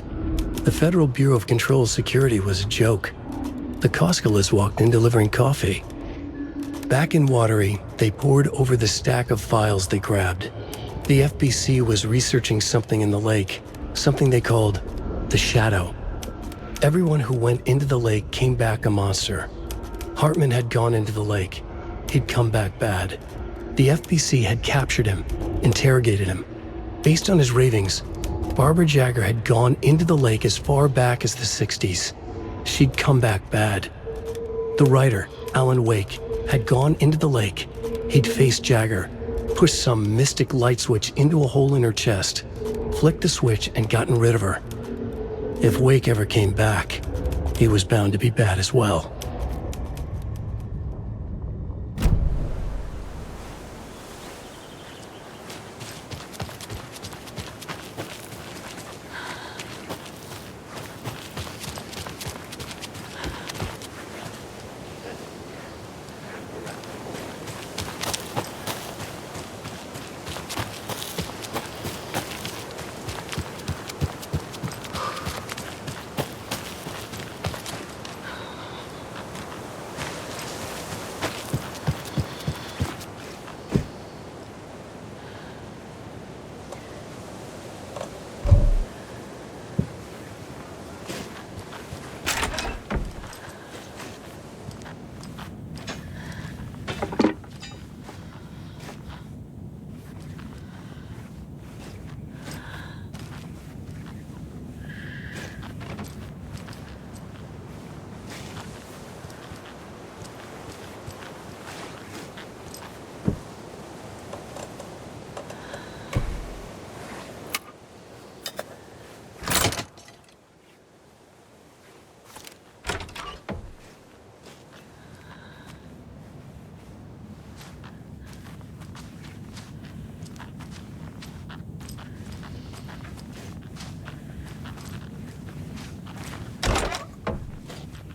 The Federal Bureau of Control Security was a joke. The Koskelas walked in delivering coffee. Back in Watery, they pored over the stack of files they grabbed. The FBC was researching something in the lake, something they called the Shadow. Everyone who went into the lake came back a monster. Hartman had gone into the lake. He'd come back bad. The FBC had captured him, interrogated him. Based on his ravings, Barbara Jagger had gone into the lake as far back as the 60s. She'd come back bad. The writer, Alan Wake, had gone into the lake. He'd faced Jagger, pushed some mystic light switch into a hole in her chest, flicked the switch and gotten rid of her. If Wake ever came back, he was bound to be bad as well.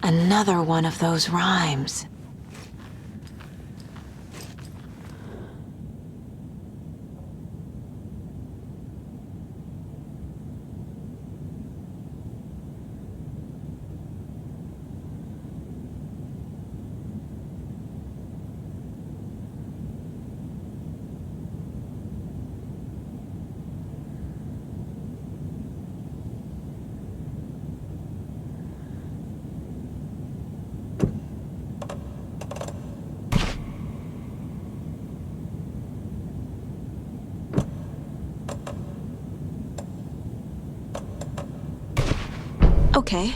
Another one of those rhymes. Okay.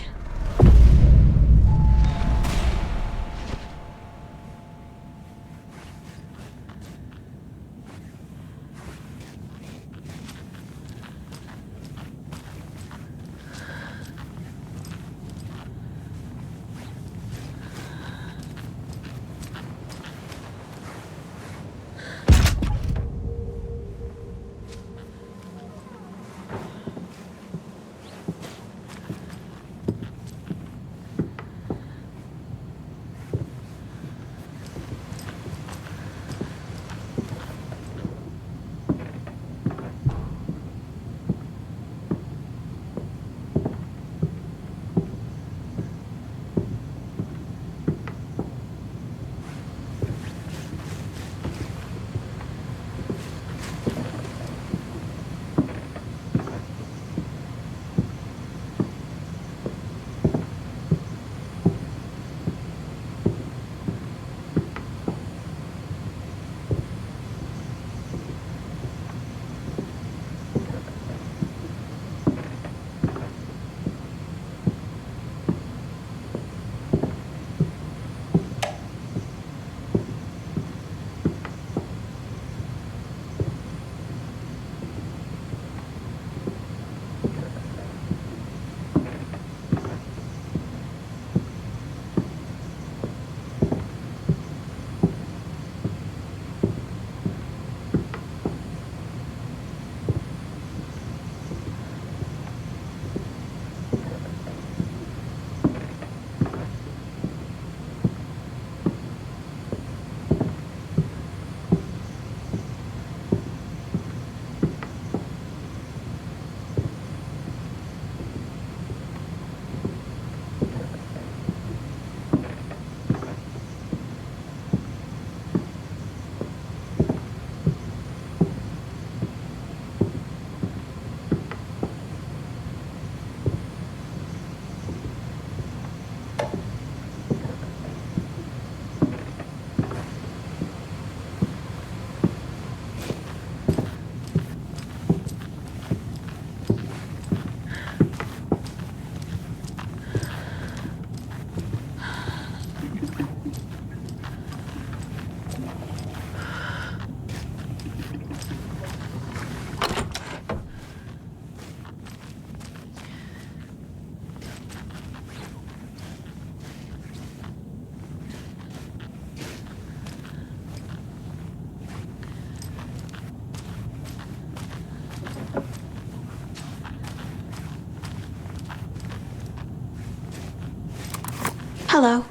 Hello,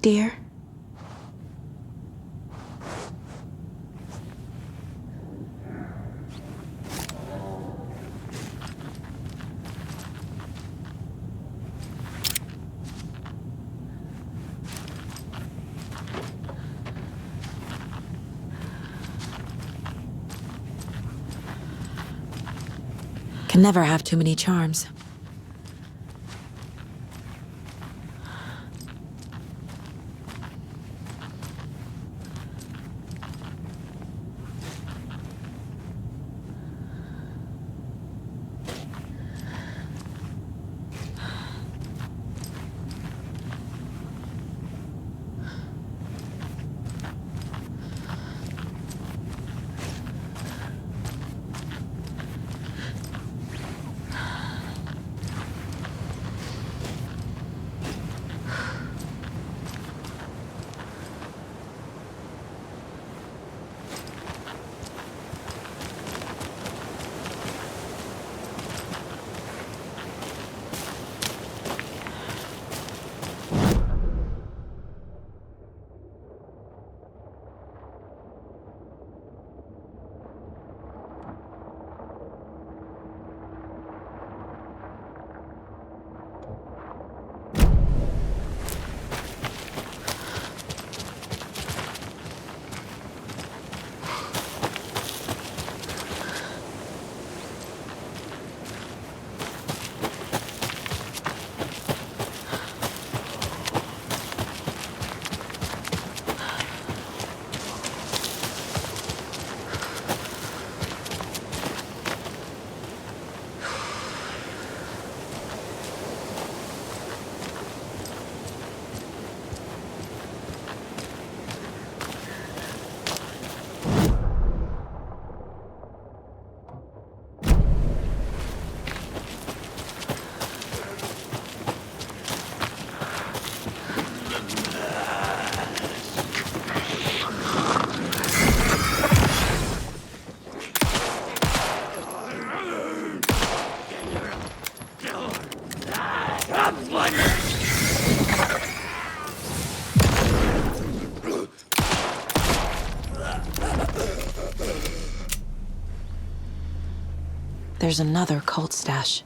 dear. Can never have too many charms. There's another cult stash.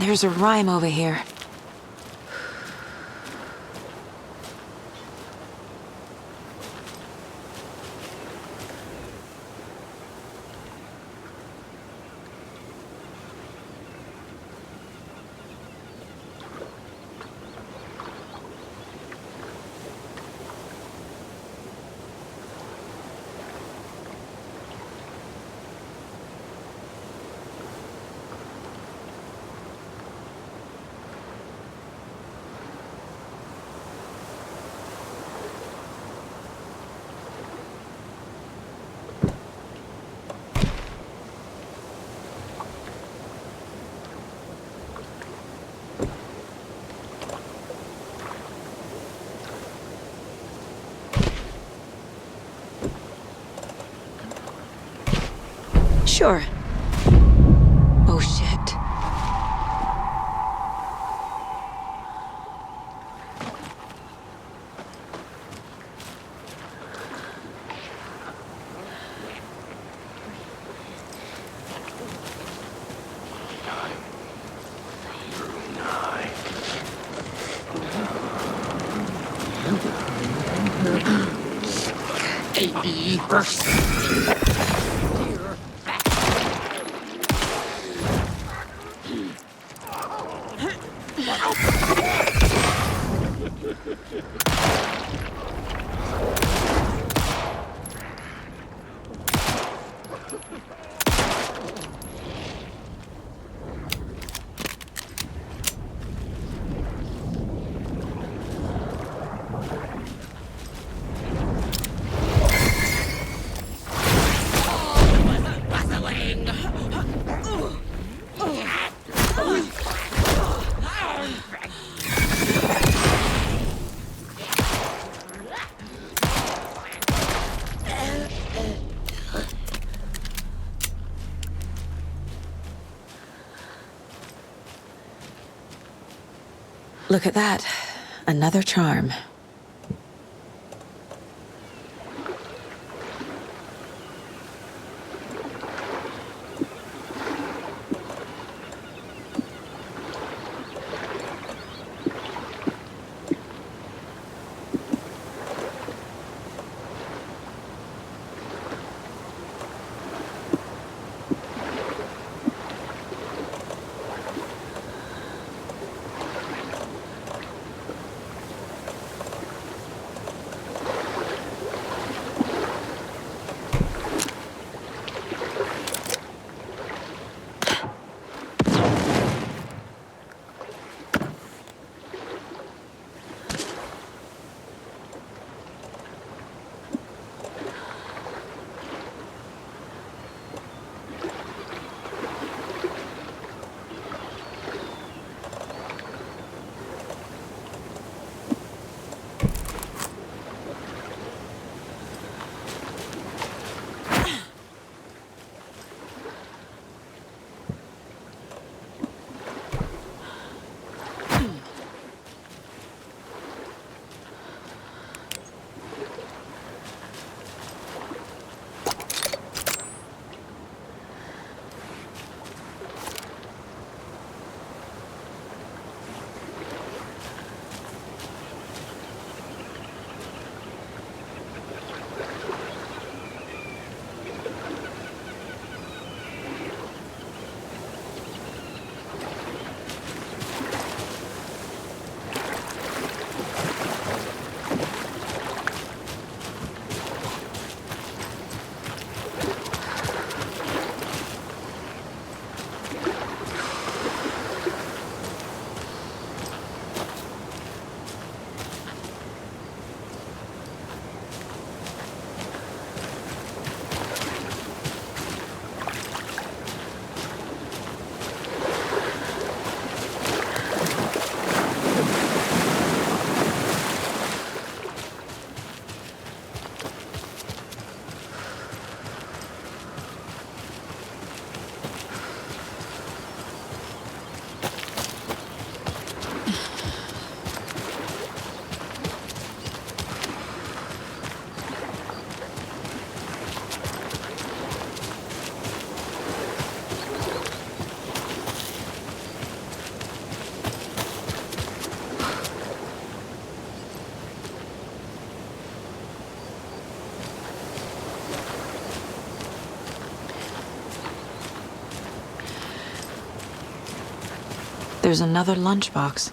There's a rhyme over here. Sure. Oh, shit. Look at that. Another charm. There's another lunchbox.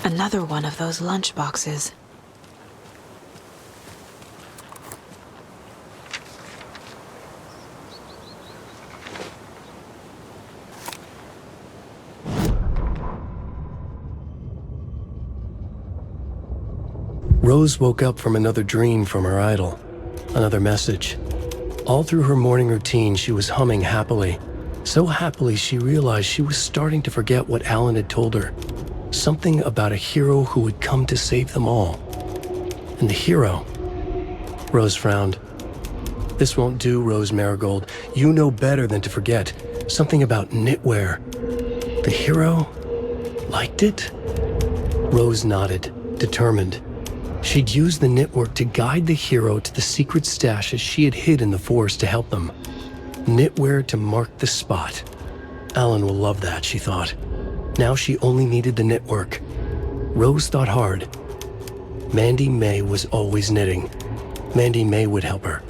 Another one of those lunchboxes. Rose woke up from another dream from her idol, another message. All through her morning routine, she was humming happily. So happily, she realized she was starting to forget what Alan had told her. Something about a hero who would come to save them all. And the hero... Rose frowned. This won't do, Rose Marigold. You know better than to forget. Something about knitwear. The hero liked it? Rose nodded, determined. She'd use the knitwork to guide the hero to the secret stashes she had hid in the forest to help them. Knitwear to mark the spot. Alan will love that, she thought. Now she only needed the knitwork. Rose thought hard. Mandy May was always knitting. Mandy May would help her.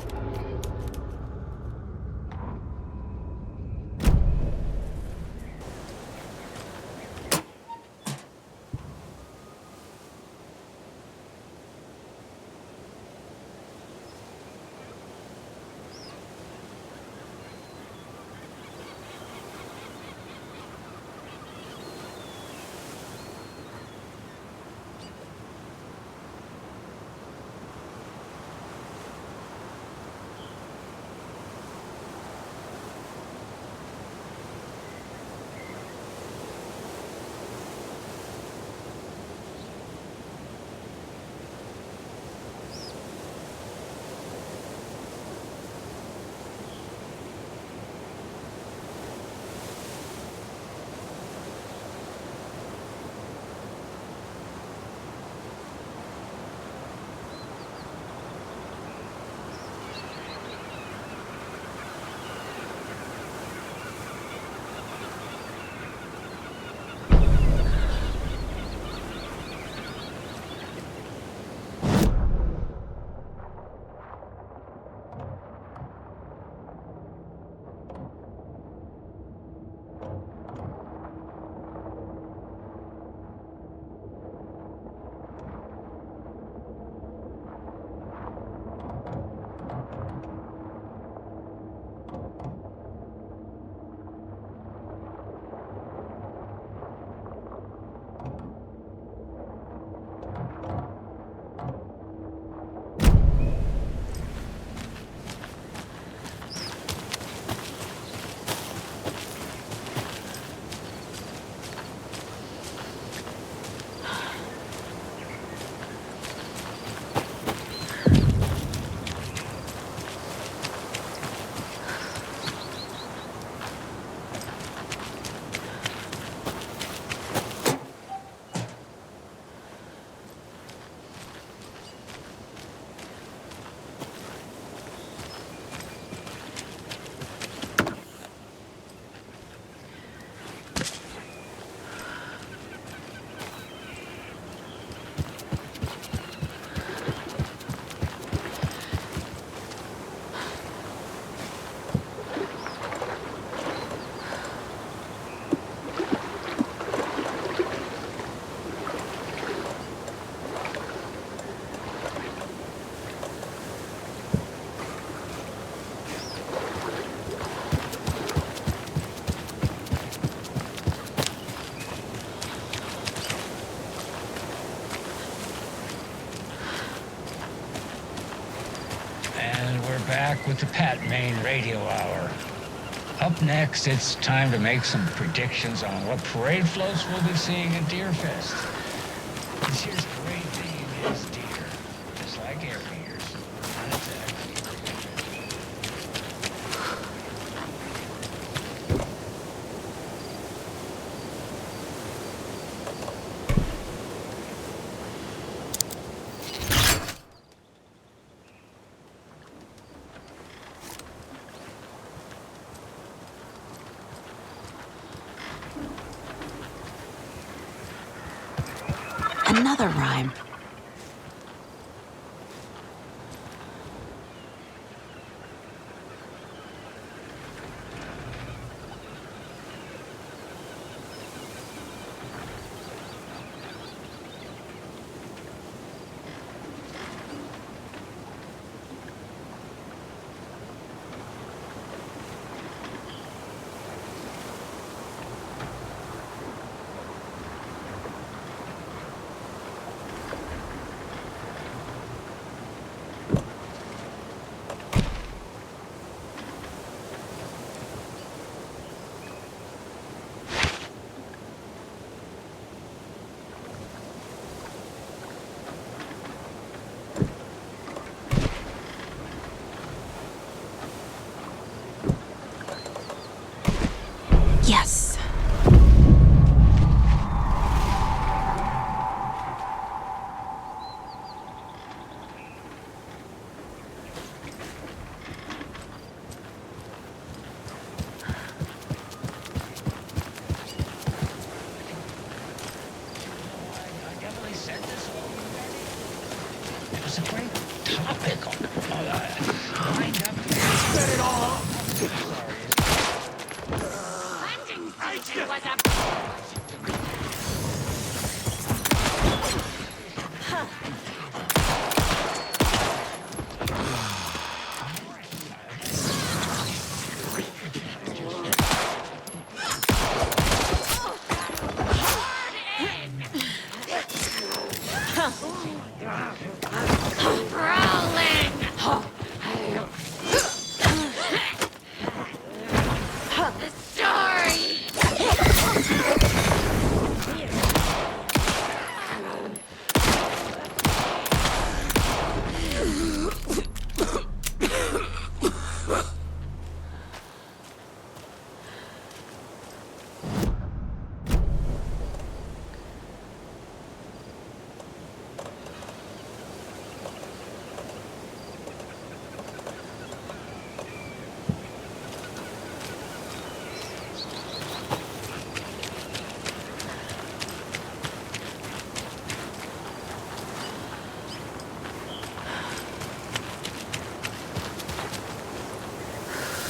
back with the Pat Main Radio Hour. Up next, it's time to make some predictions on what parade floats we'll be seeing at Deerfest. This year's parade theme is deer, just like every year's. Not exactly. Another rhyme. Yes. It was a great topic. Lined up. Set it all up.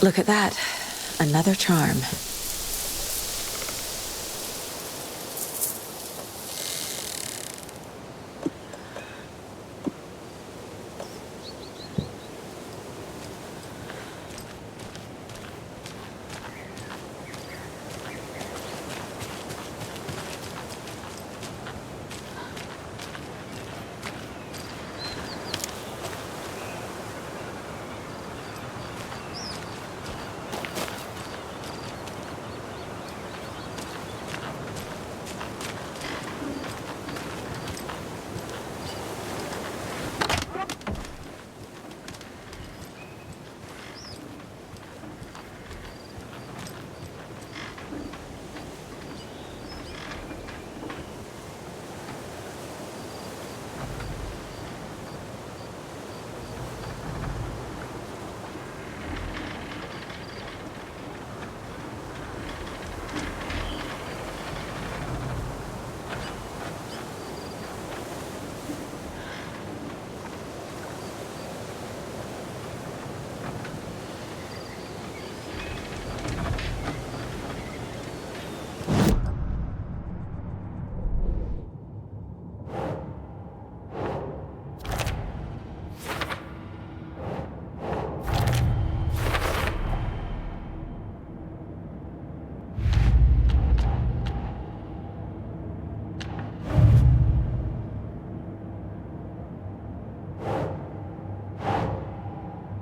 Look at that. Another charm.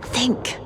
Think.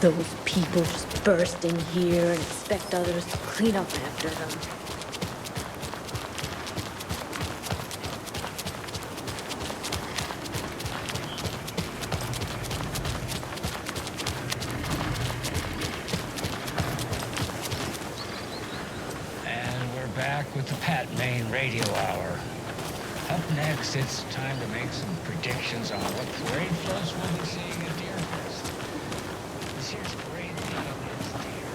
Those people just burst in here and expect others to clean up after them. And we're back with the Pat Maine Radio Hour. Up next, it's time to make some predictions on what parade floats we'll be seeing at Deerfest. This year's parade theme is deer.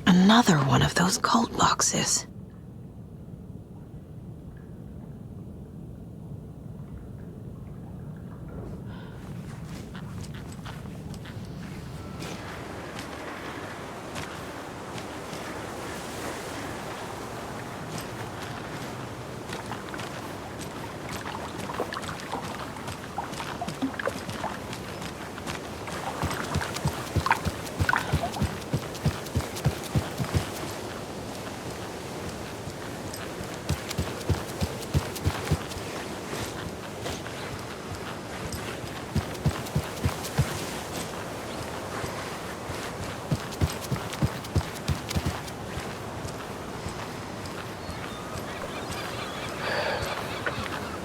Another one of those cult boxes.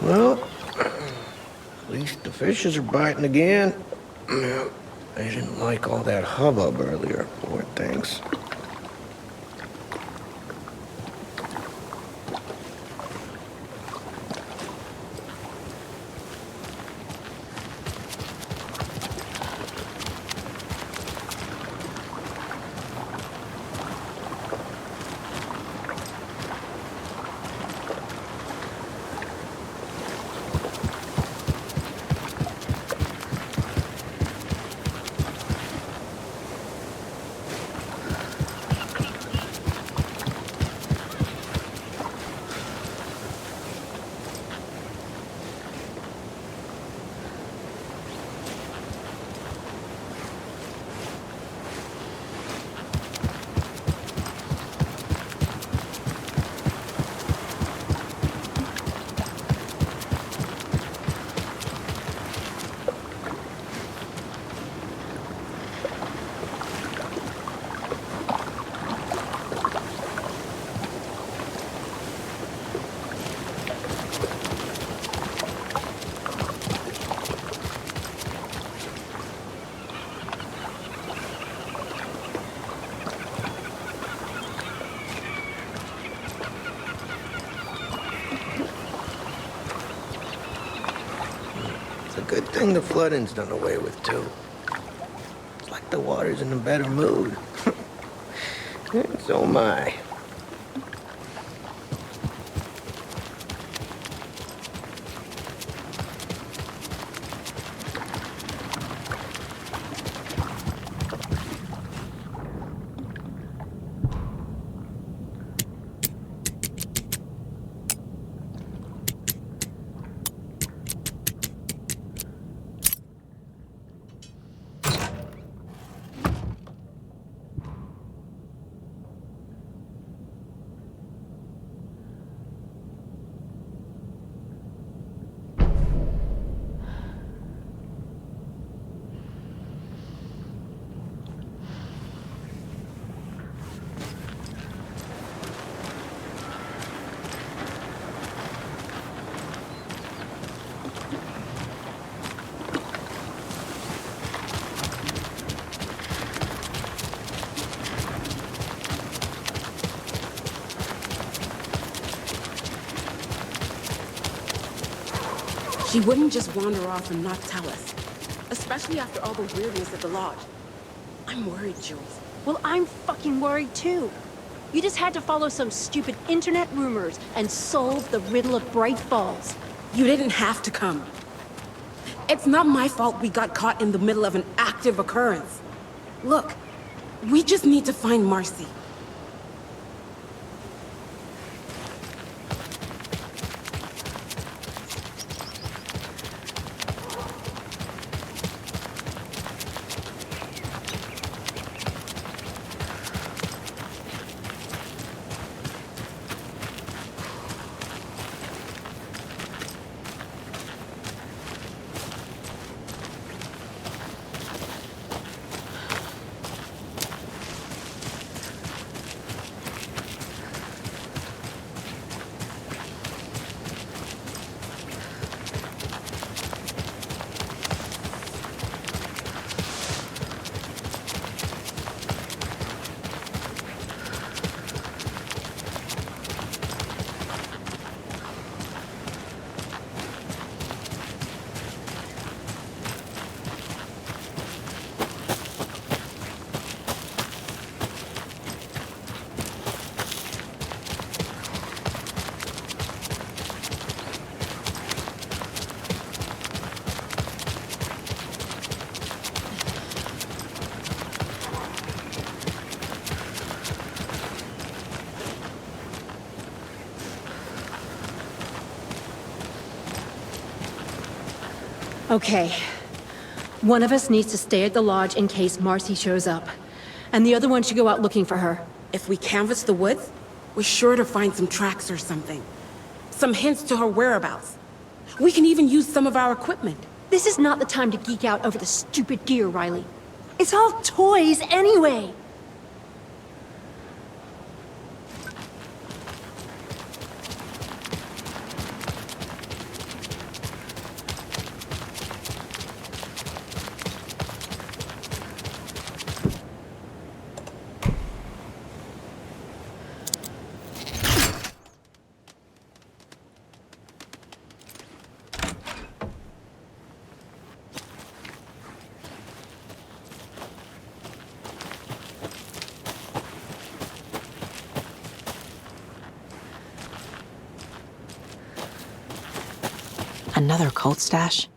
Well, at least the fishes are biting again. They didn't like all that hubbub earlier, poor things. Good thing the flooding's done away with, too. It's like the water's in a better mood. So am I. She wouldn't just wander off and not tell us. Especially after all the weirdness at the lodge. I'm worried, Jules. Well, I'm fucking worried too. You just had to follow some stupid internet rumors and solve the riddle of Bright Falls. You didn't have to come. It's not my fault we got caught in the middle of an active occurrence. Look, we just need to find Marcy. Okay. One of us needs to stay at the lodge in case Marcy shows up. And the other one should go out looking for her. If we canvass the woods, we're sure to find some tracks or something. Some hints to her whereabouts. We can even use some of our equipment. This is not the time to geek out over the stupid gear, Riley. It's all toys anyway. Another cult stash?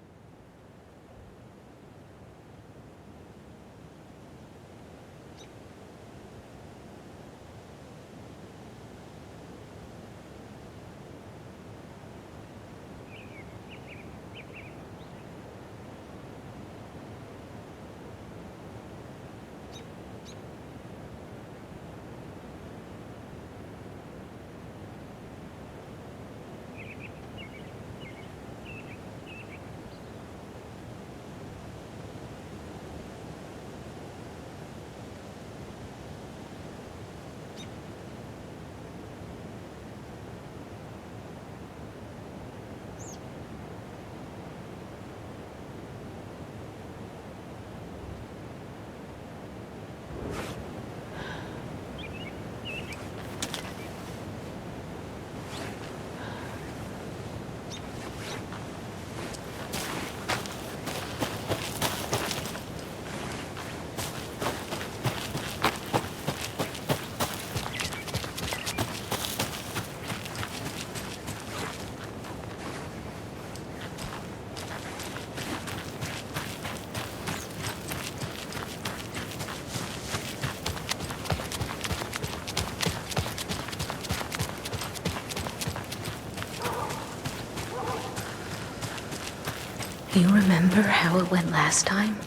You remember how it went last time?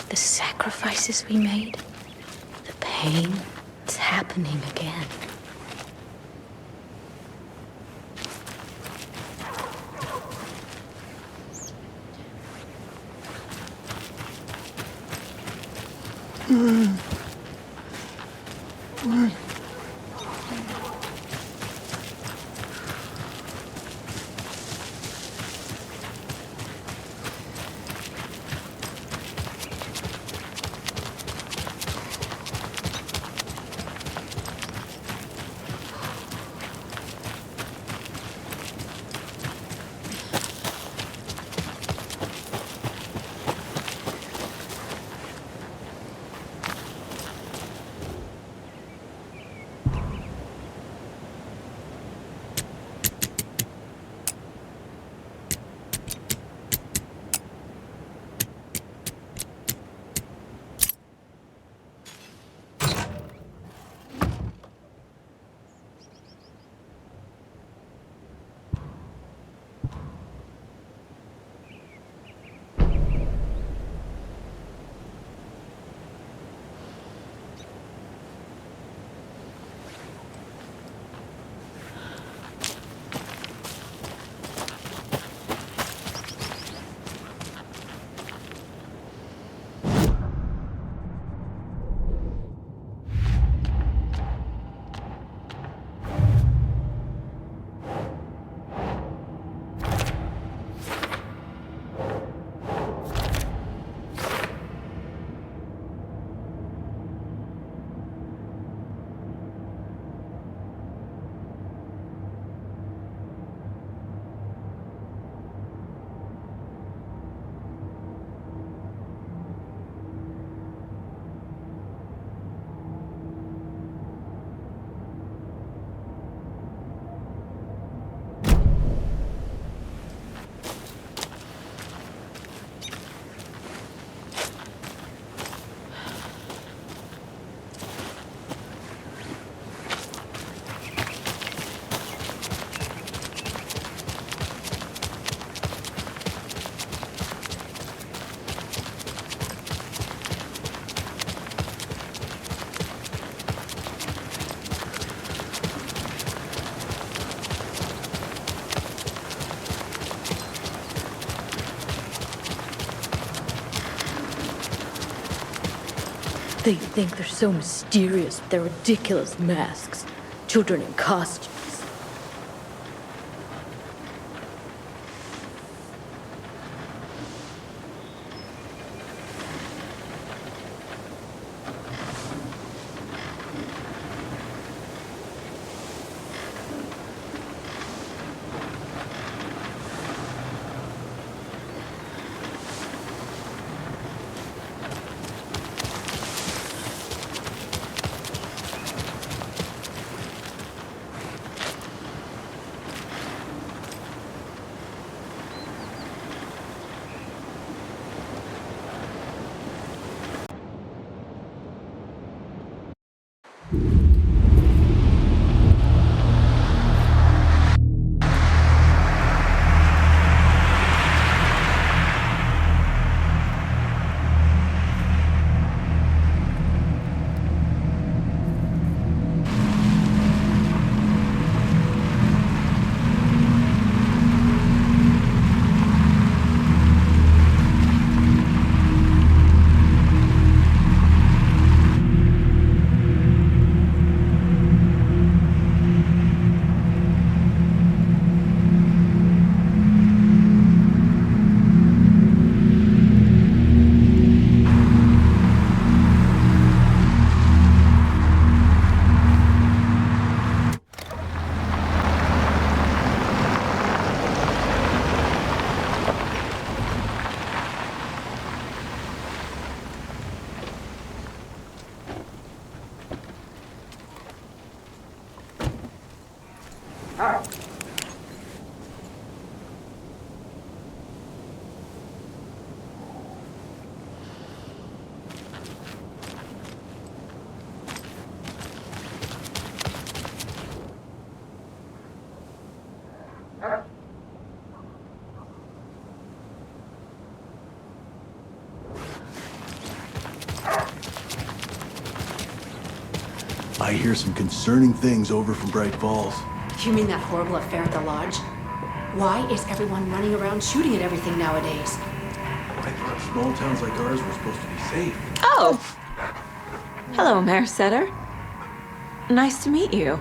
The sacrifices we made? The pain? It's happening again. They think they're so mysterious with their ridiculous masks. Children in costumes. I hear some concerning things over from Bright Falls. You mean that horrible affair at the lodge? Why is everyone running around shooting at everything nowadays? I thought small towns like ours were supposed to be safe. Oh! Hello, Mayor Setter. Nice to meet you.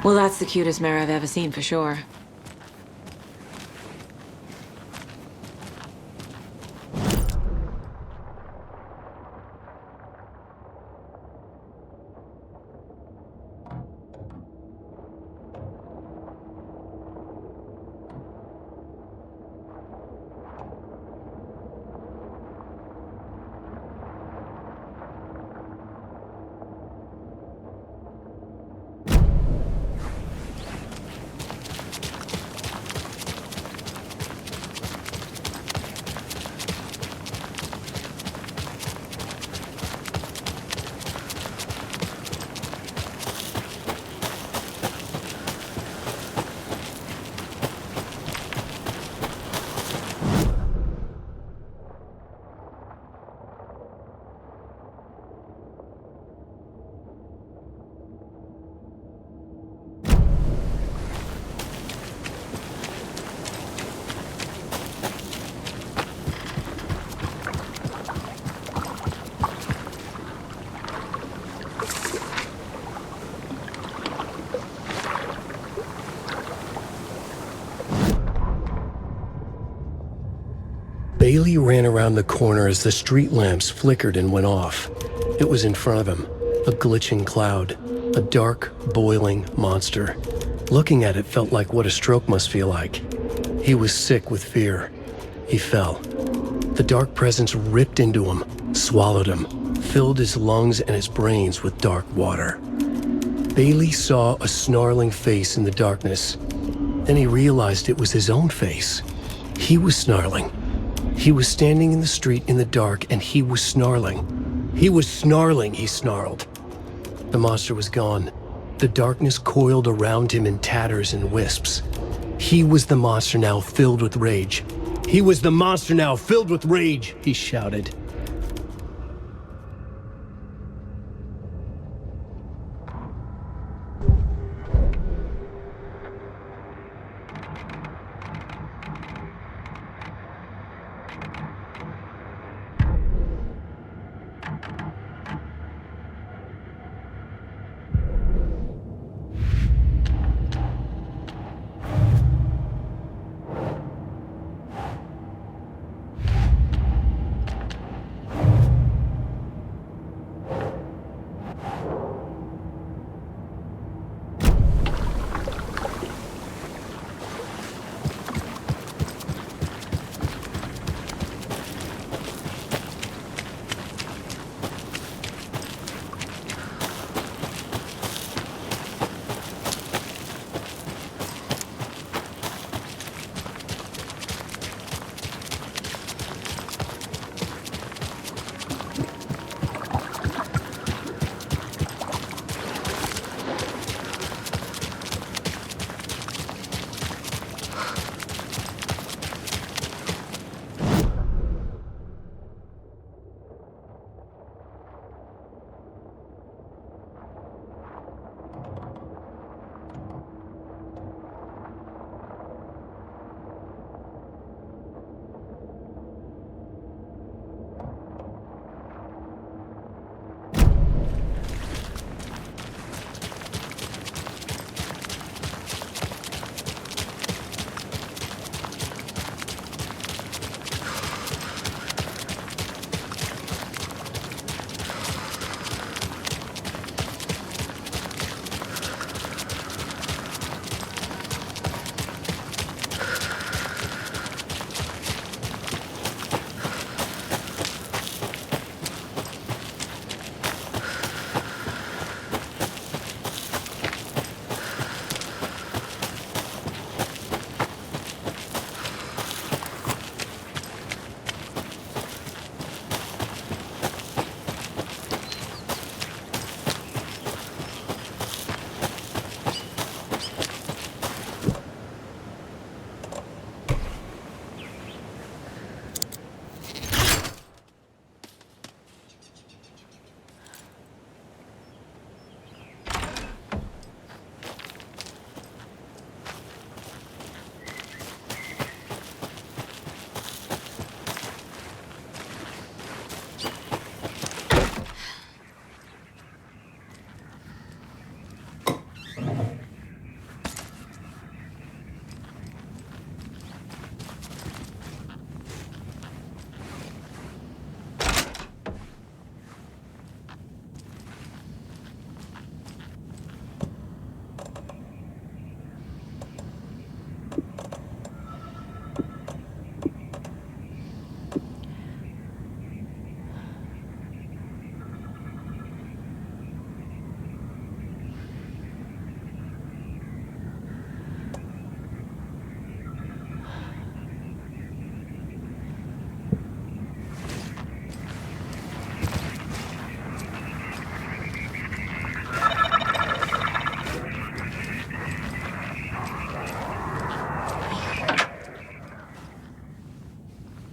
Well, that's the cutest mare I've ever seen, for sure. Bailey ran around the corner as the street lamps flickered and went off. It was in front of him, a glitching cloud, a dark, boiling monster. Looking at it felt like what a stroke must feel like. He was sick with fear. He fell. The dark presence ripped into him, swallowed him, filled his lungs and his brains with dark water. Bailey saw a snarling face in the darkness. Then he realized it was his own face. He was snarling. He was standing in the street in the dark, and he was snarling. He was snarling, he snarled. The monster was gone. The darkness coiled around him in tatters and wisps. He was the monster now filled with rage. He was the monster now filled with rage, he shouted.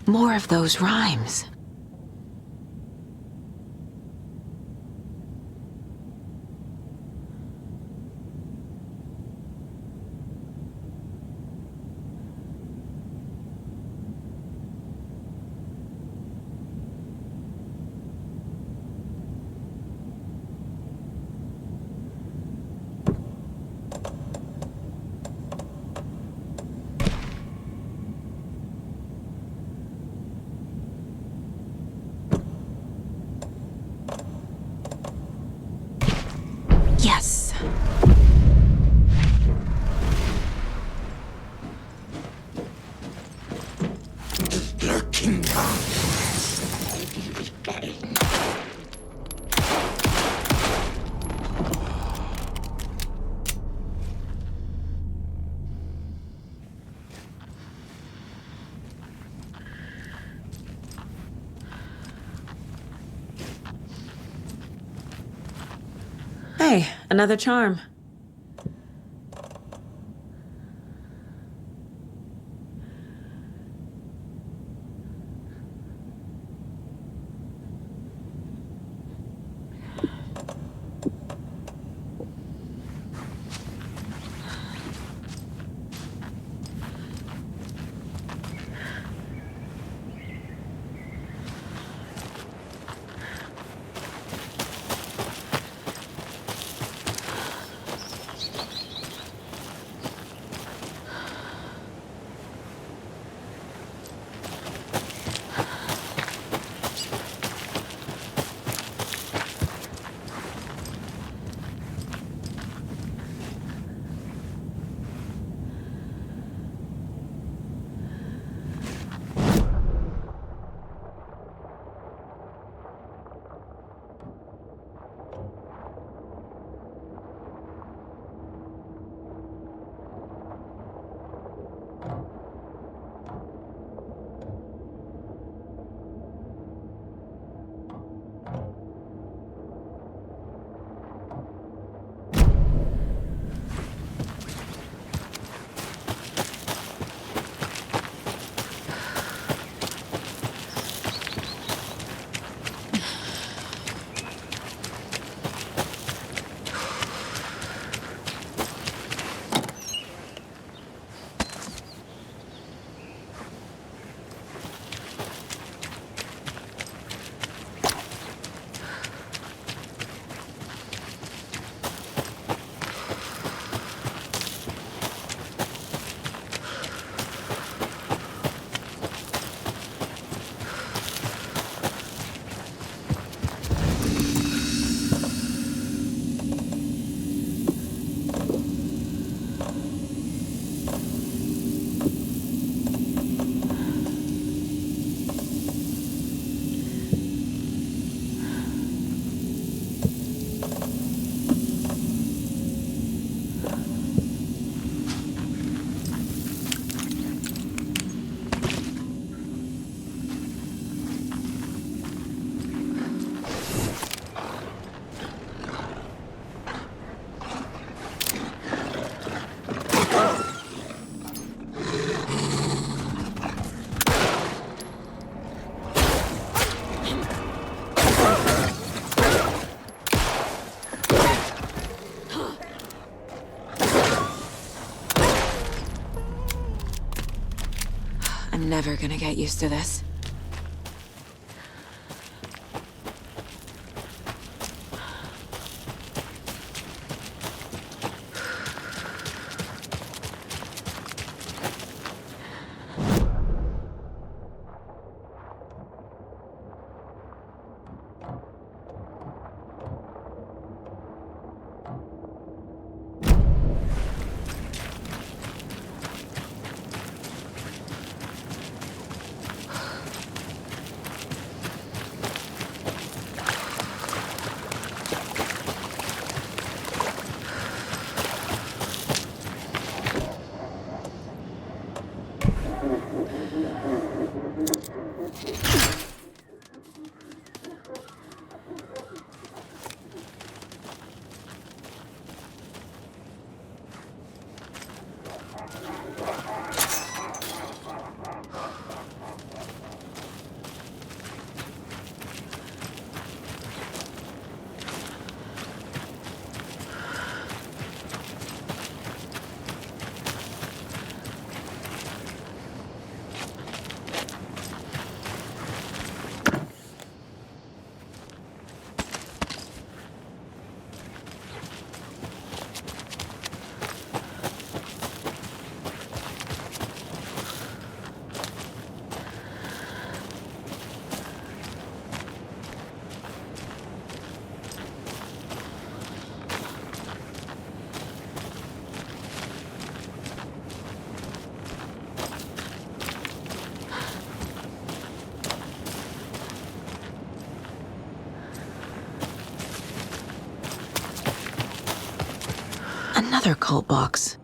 More of those rhymes. Yes. Lurking Hey, another charm. I'm never gonna get used to this. Another cult box.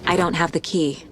I don't have the key.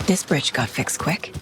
This bridge got fixed quick.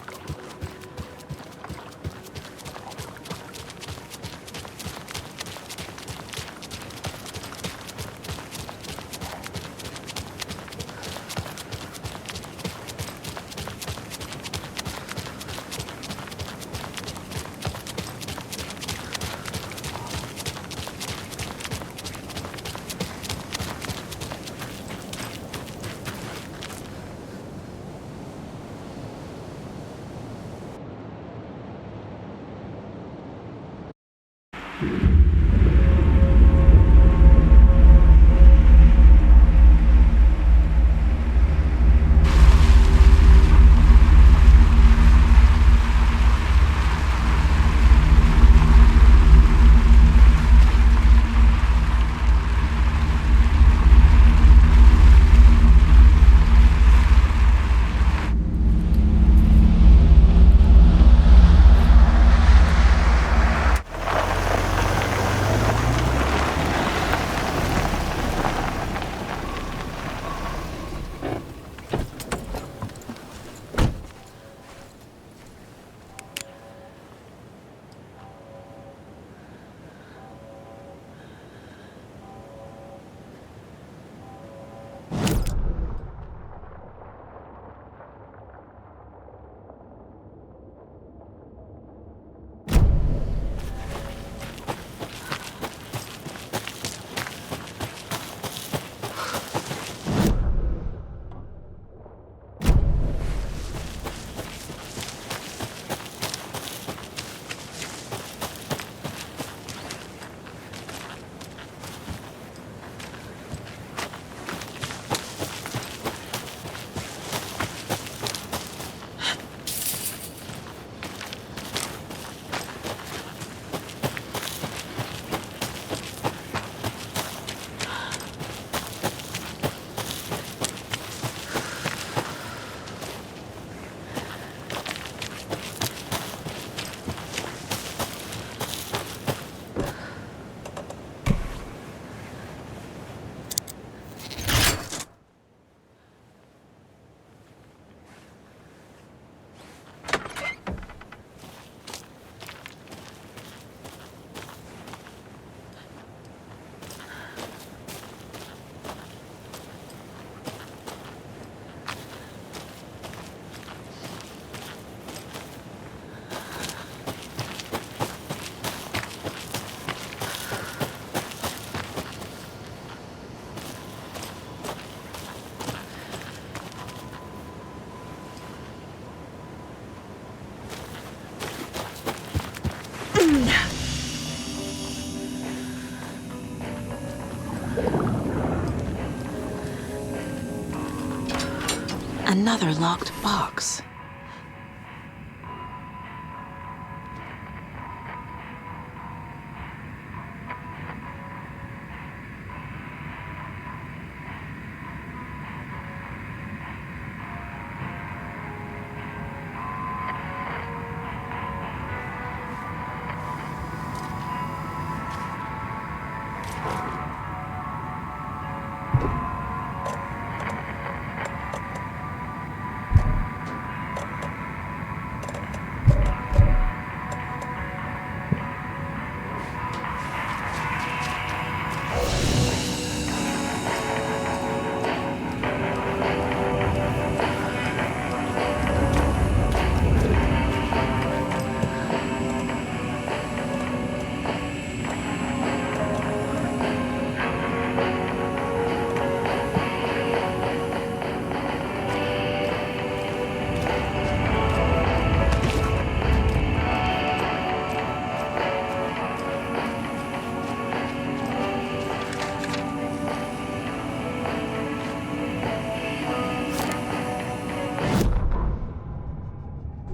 Another locked box.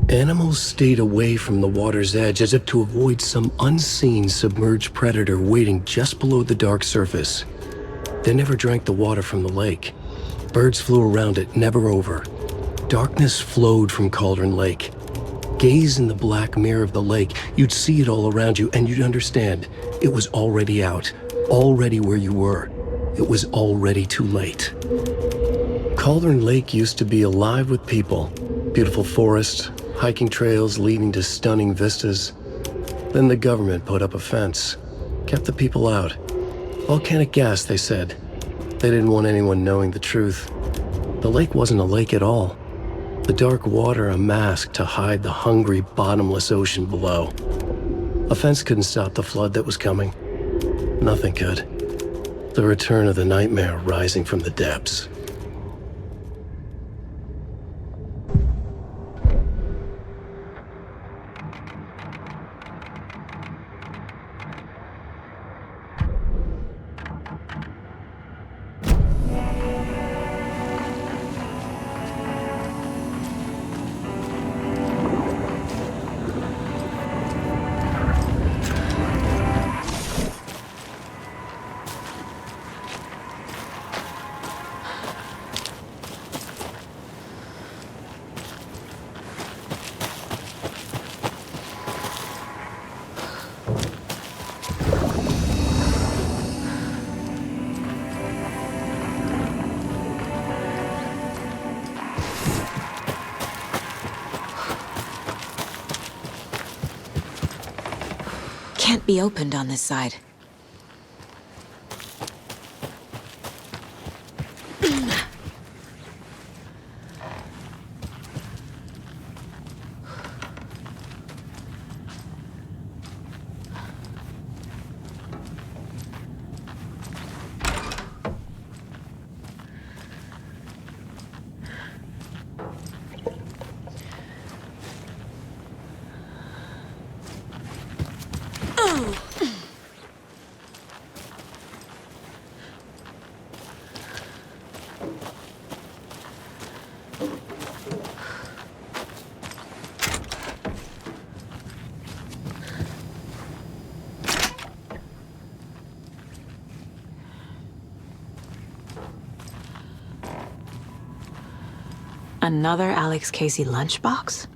Animals stayed away from the water's edge as if to avoid some unseen submerged predator waiting just below the dark surface. They never drank the water from the lake. Birds flew around it, never over. Darkness flowed from Cauldron Lake. Gaze in the black mirror of the lake, you'd see it all around you, and you'd understand it was already out, already where you were. It was already too late. Cauldron Lake used to be alive with people. Beautiful forests, hiking trails leading to stunning vistas. Then the government put up a fence, kept the people out. Volcanic gas, they said. They didn't want anyone knowing the truth. The lake wasn't a lake at all. The dark water a mask to hide the hungry, bottomless ocean below. A fence couldn't stop the flood that was coming. Nothing could. The return of the nightmare rising from the depths. Can't be opened on this side. Another Alex Casey lunchbox?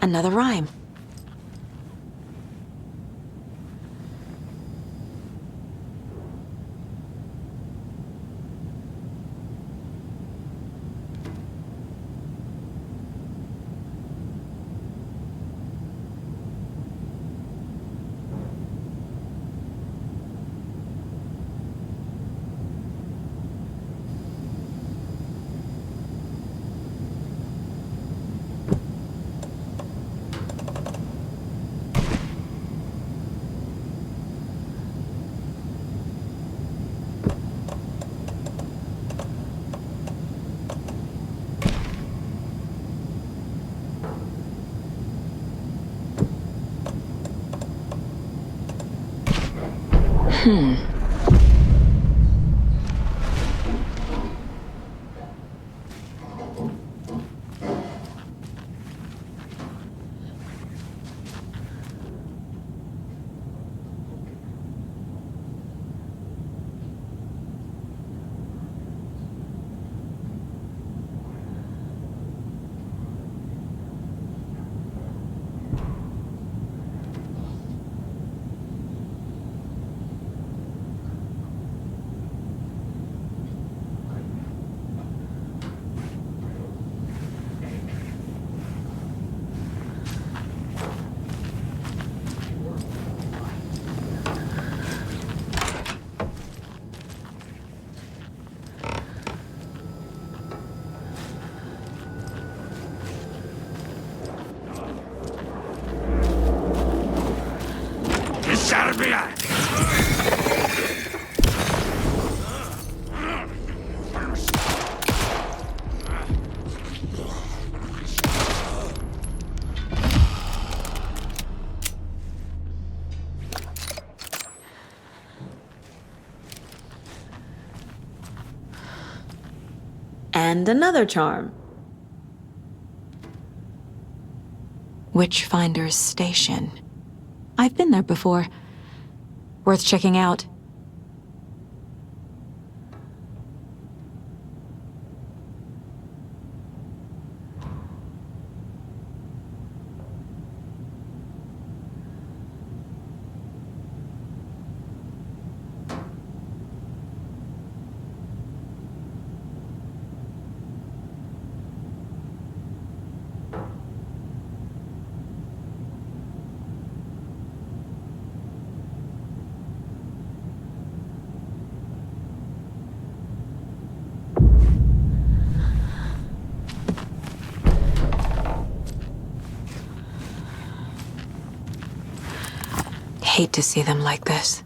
Another rhyme. Serbia! And another charm. Witchfinder's Station. I've been there before. Worth checking out. Hate to see them like this.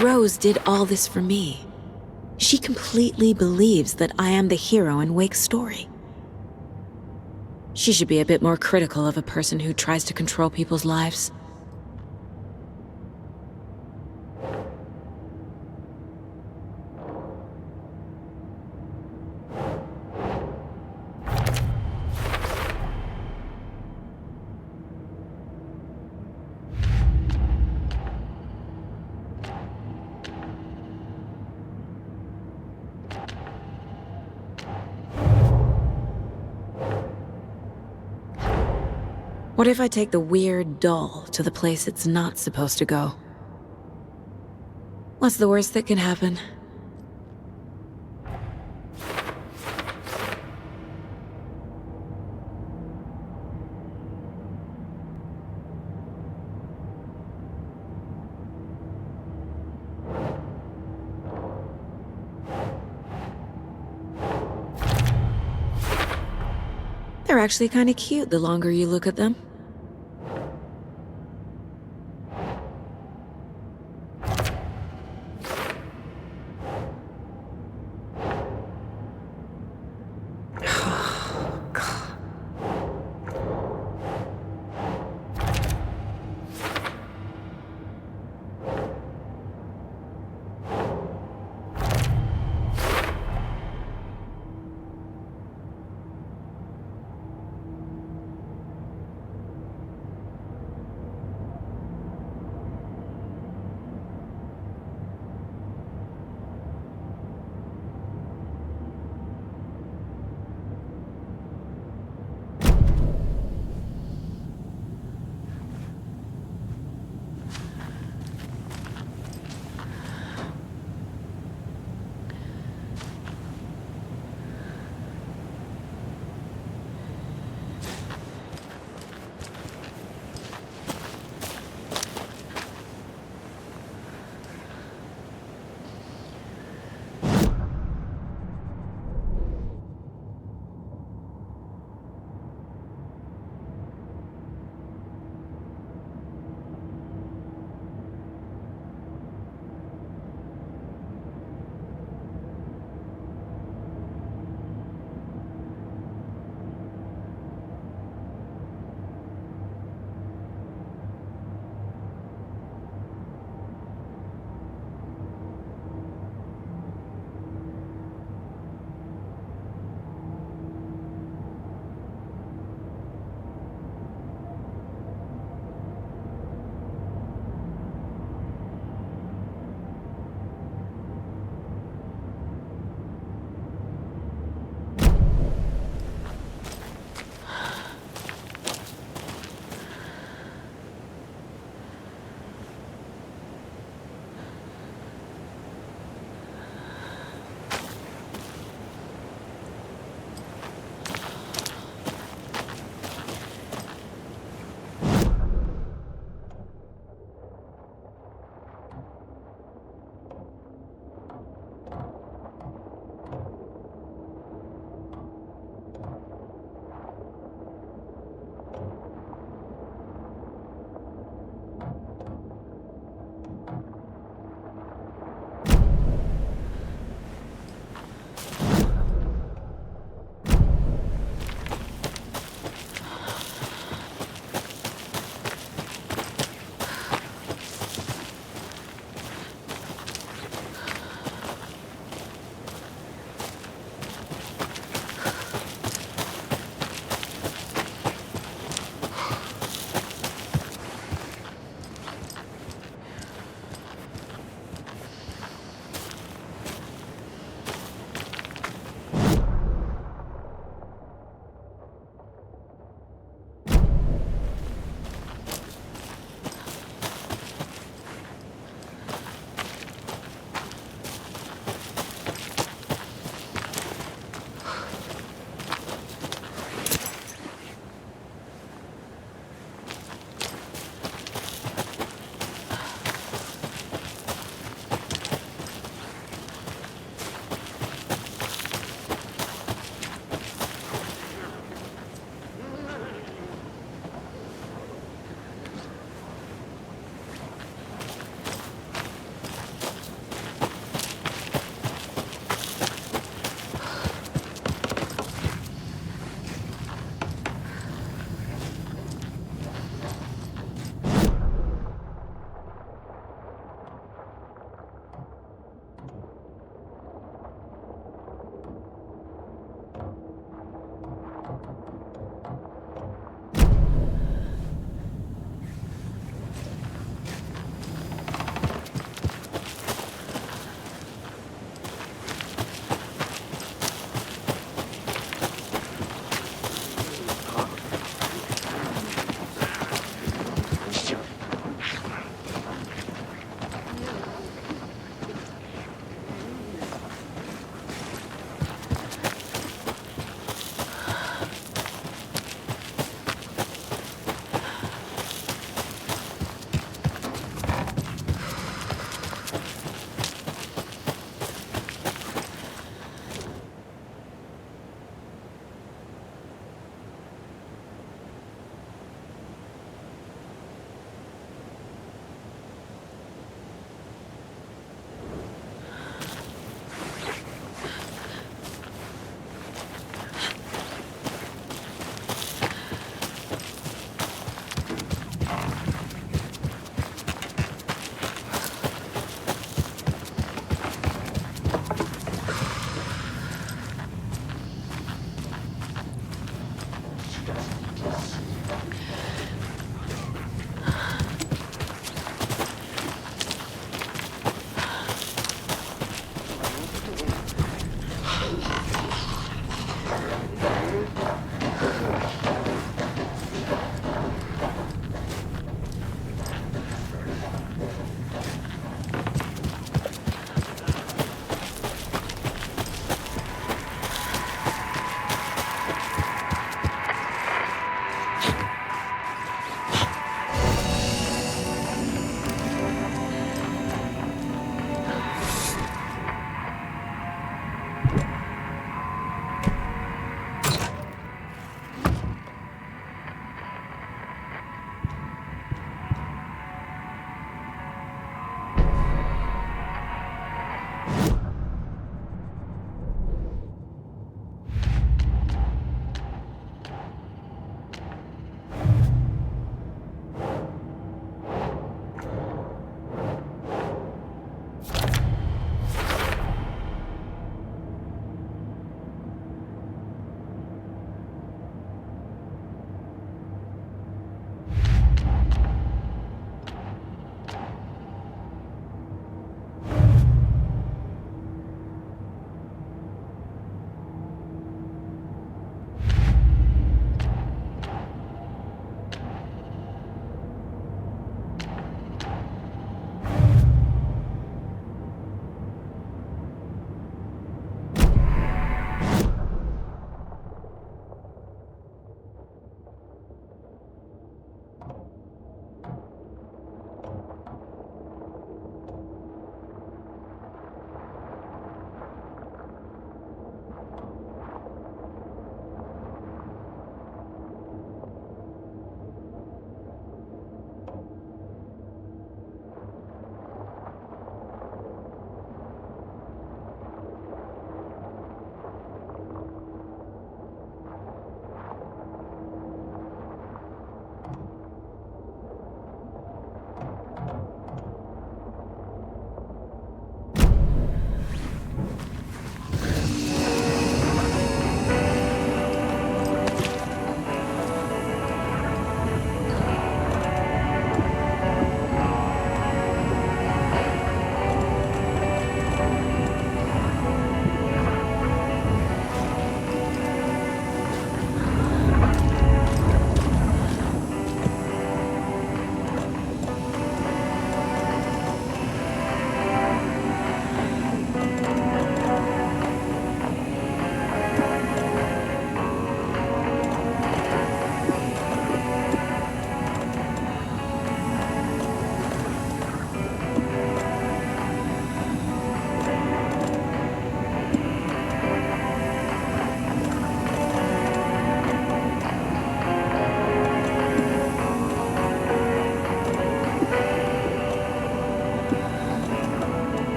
Rose did all this for me. She completely believes that I am the hero in Wake's story. She should be a bit more critical of a person who tries to control people's lives. What if I take the weird doll to the place it's not supposed to go? What's the worst that can happen? They're actually kind of cute the longer you look at them.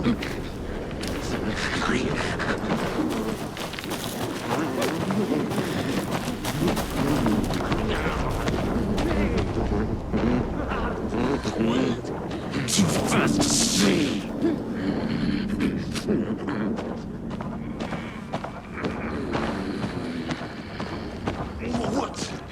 Too fast to see. What?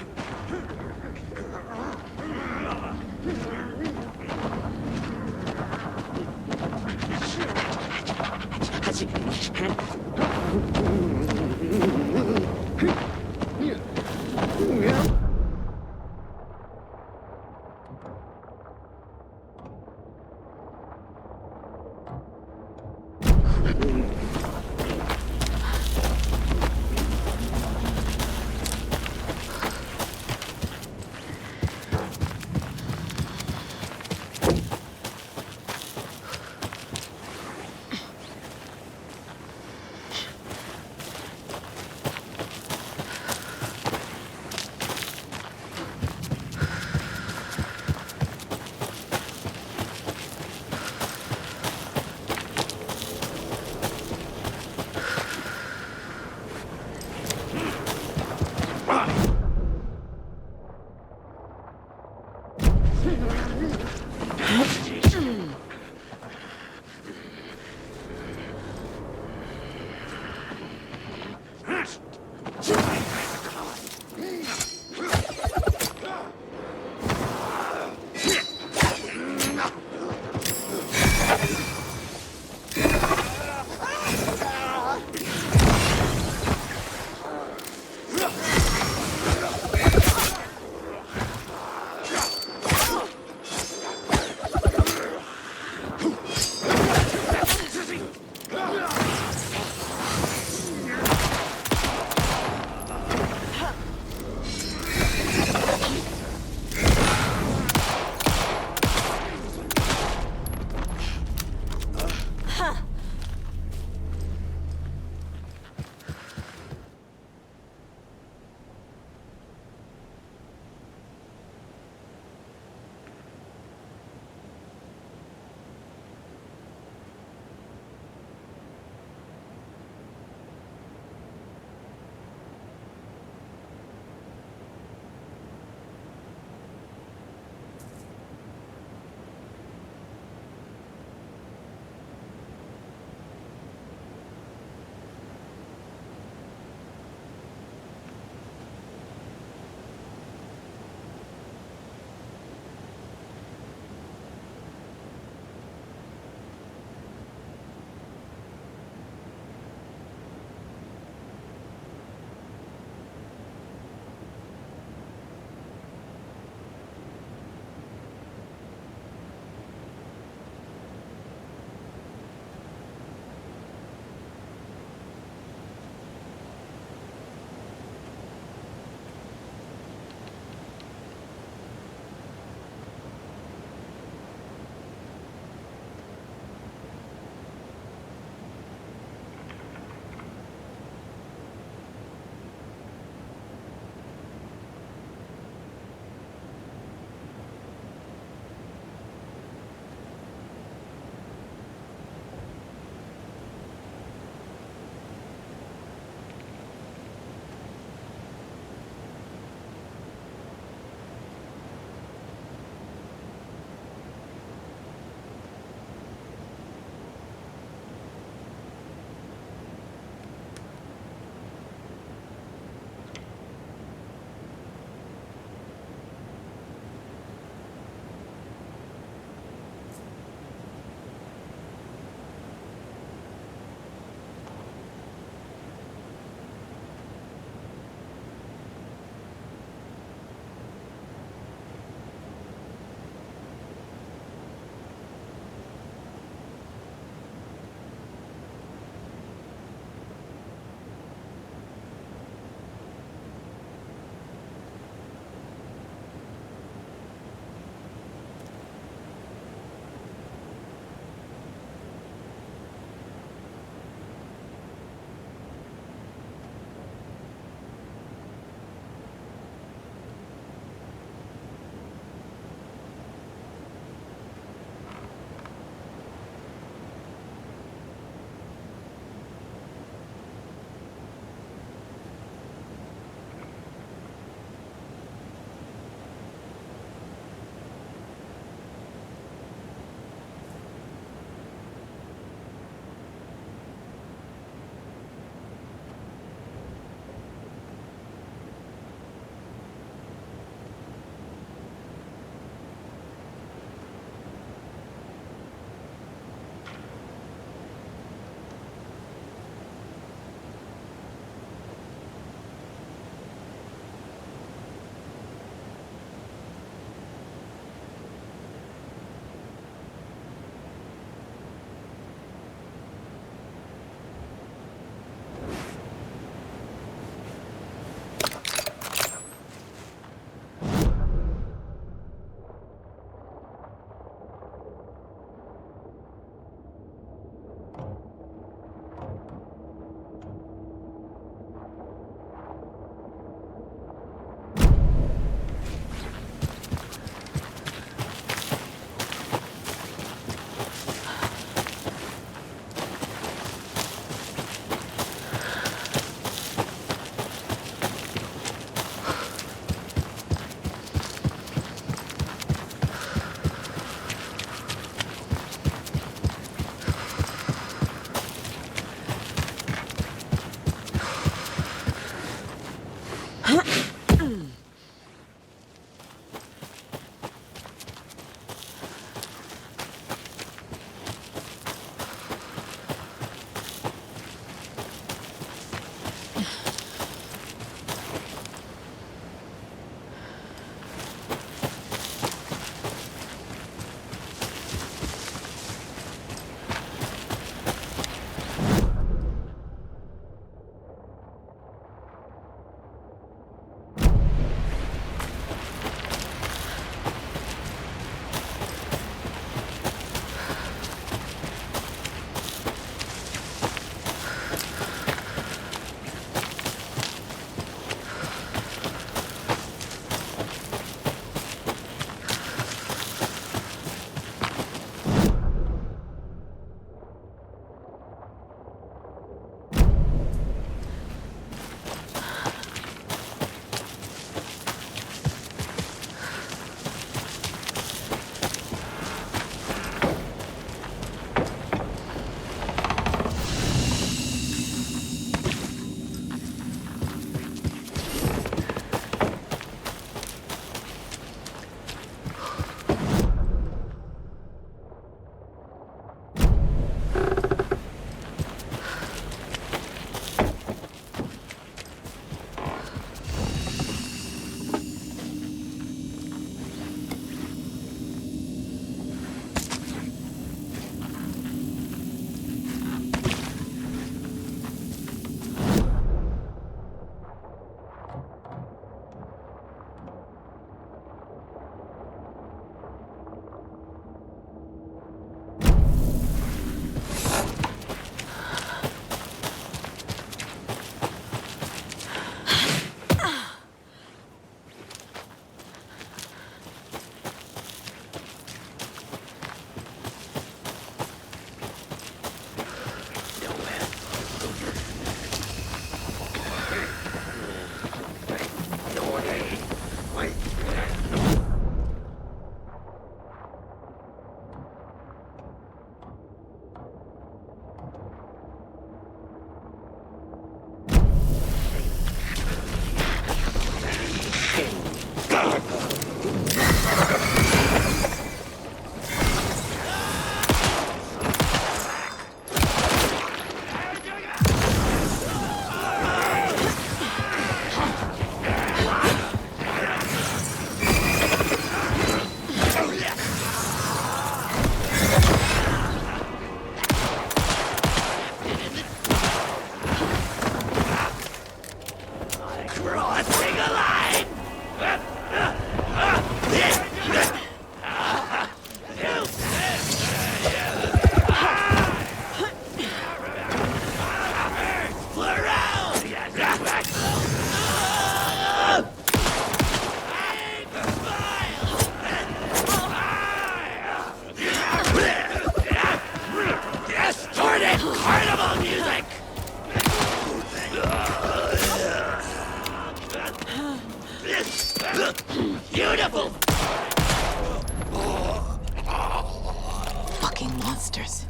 Fucking monsters.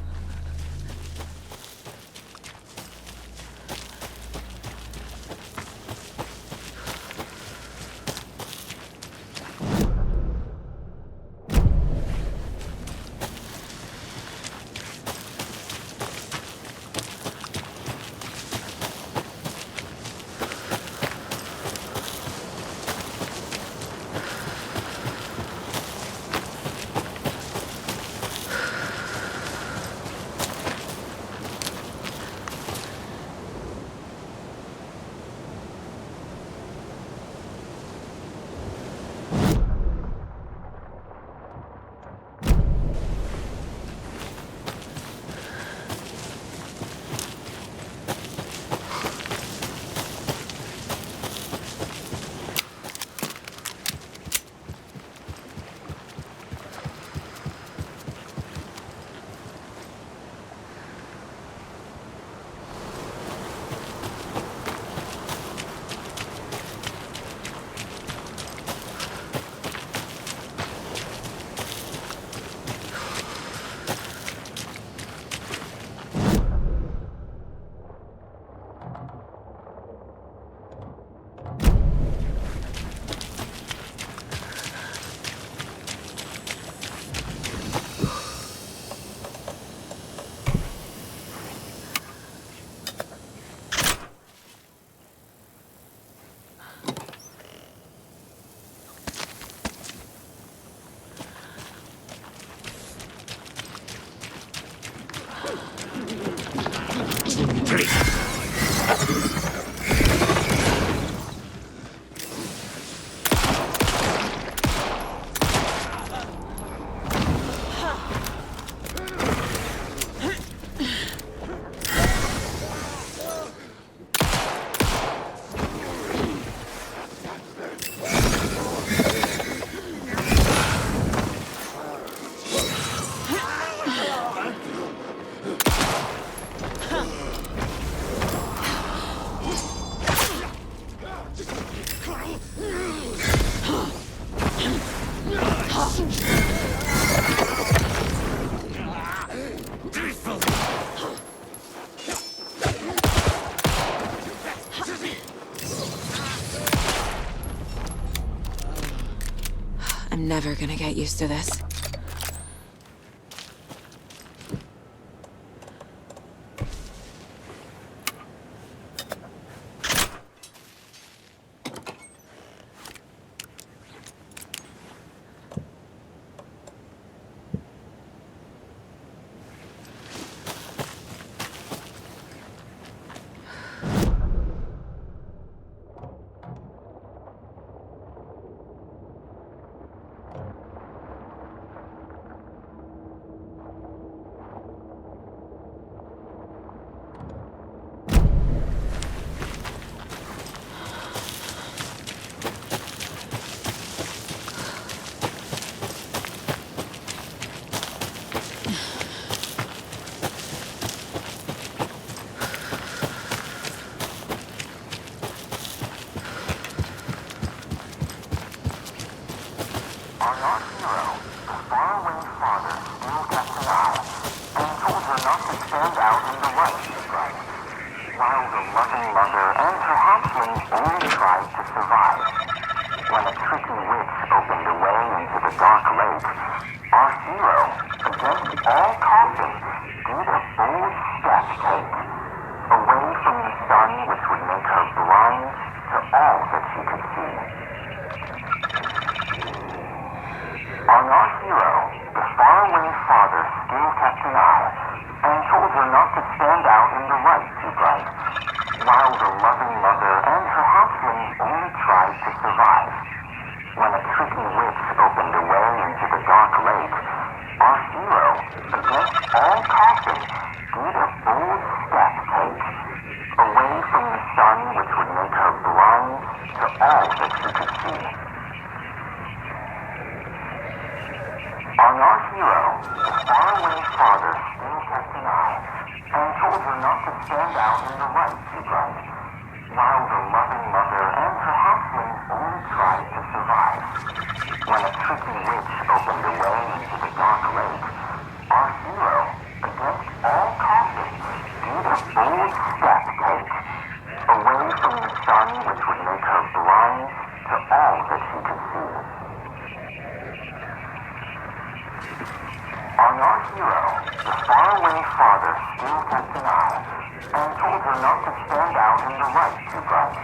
I'm never gonna get used to this. When a tricky witch opened the way into the dark lake, our hero The faraway father still kept an eye and told her not to stand out in the light too bright,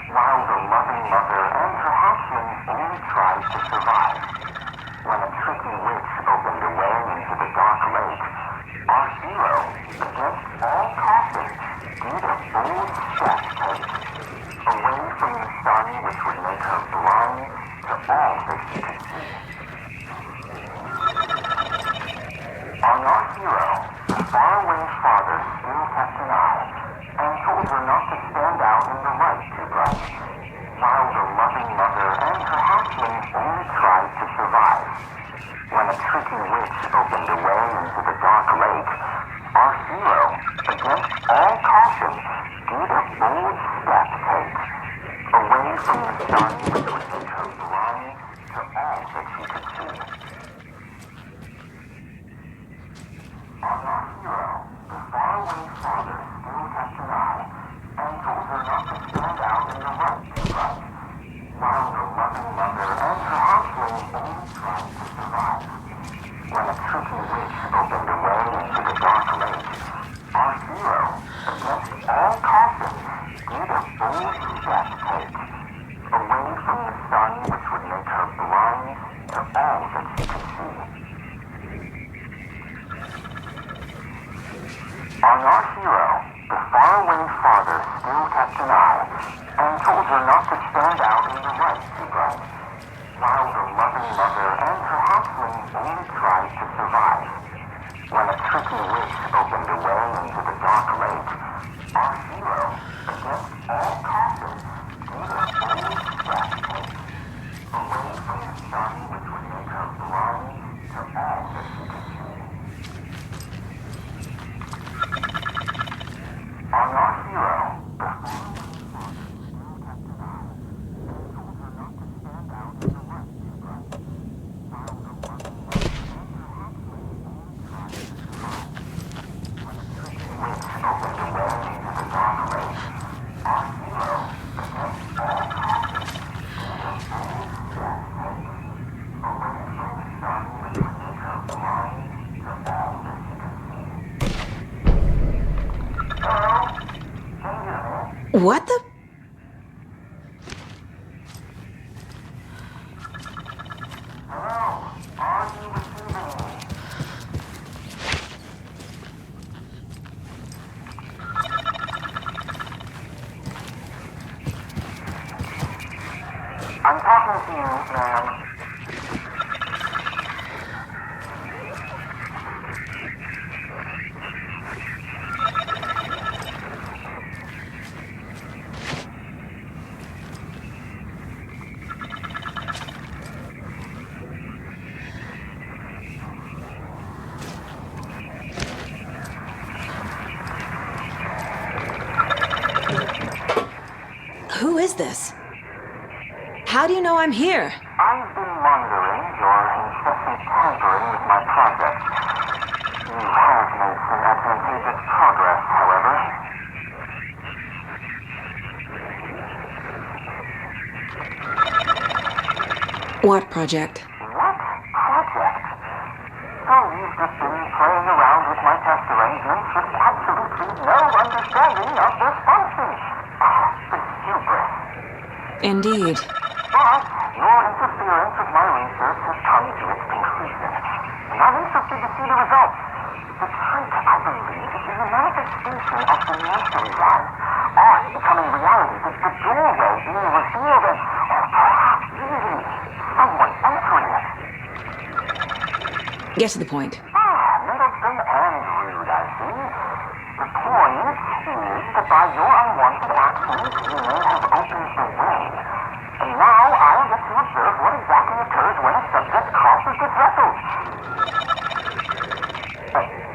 while the loving mother and her hatchlings only tried to survive. When a tricky witch opened a way into the dark lake, our hero, against all caution, did a bold step take, away from the sun which would make her blind to all that she could see. On our hero, the faraway father still kept an eye and told her not to stand out in the light too bright, while the loving mother and her hatchlings only tried to survive. When a tricky witch opened a way into the dark lake, our hero, against all caution, did a bold step take, away from the sun which would make her blind to all that she could see. On our hero, the faraway father still kept an eye and told her not to stand out in the light too bright, while the loving mother and her hatchlings only tried to survive. When a tricky witch opened a way into the dark lake, our hero, against all caution, did a bold step take, away from the sun which would make her blind to all that she could see. On our hero, the faraway father still kept an eye and told her not to stand out in the light too bright, while the loving mother and her hatchlings only tried to survive. When a tricky witch opened a way into the dark lake, our hero, against all caution, did a bold step take, away from the sun which would make her blind to all that she could see. On our hero, the What the? I'm talking to you, ma'am. Who is this? How do you know I'm here? I've been monitoring your incessant tampering with my project. You have made some advantageous progress, however. What project? What project? So you've just been playing around with my test arrangements with absolutely no understanding of their function. The hubris. Indeed. But your interference with my research has come to its conclusion, and I'm interested to see the results. The trick, I believe, is a manifestation of the nursery rhyme. Art becoming reality, the doorway being revealed, and perhaps even someone entering it. Get to the point. Middleton and rude, I see. The point is that by your unwanted actions, you may have opened the way. And now I'll get to observe what exactly occurs when a subject crosses the threshold.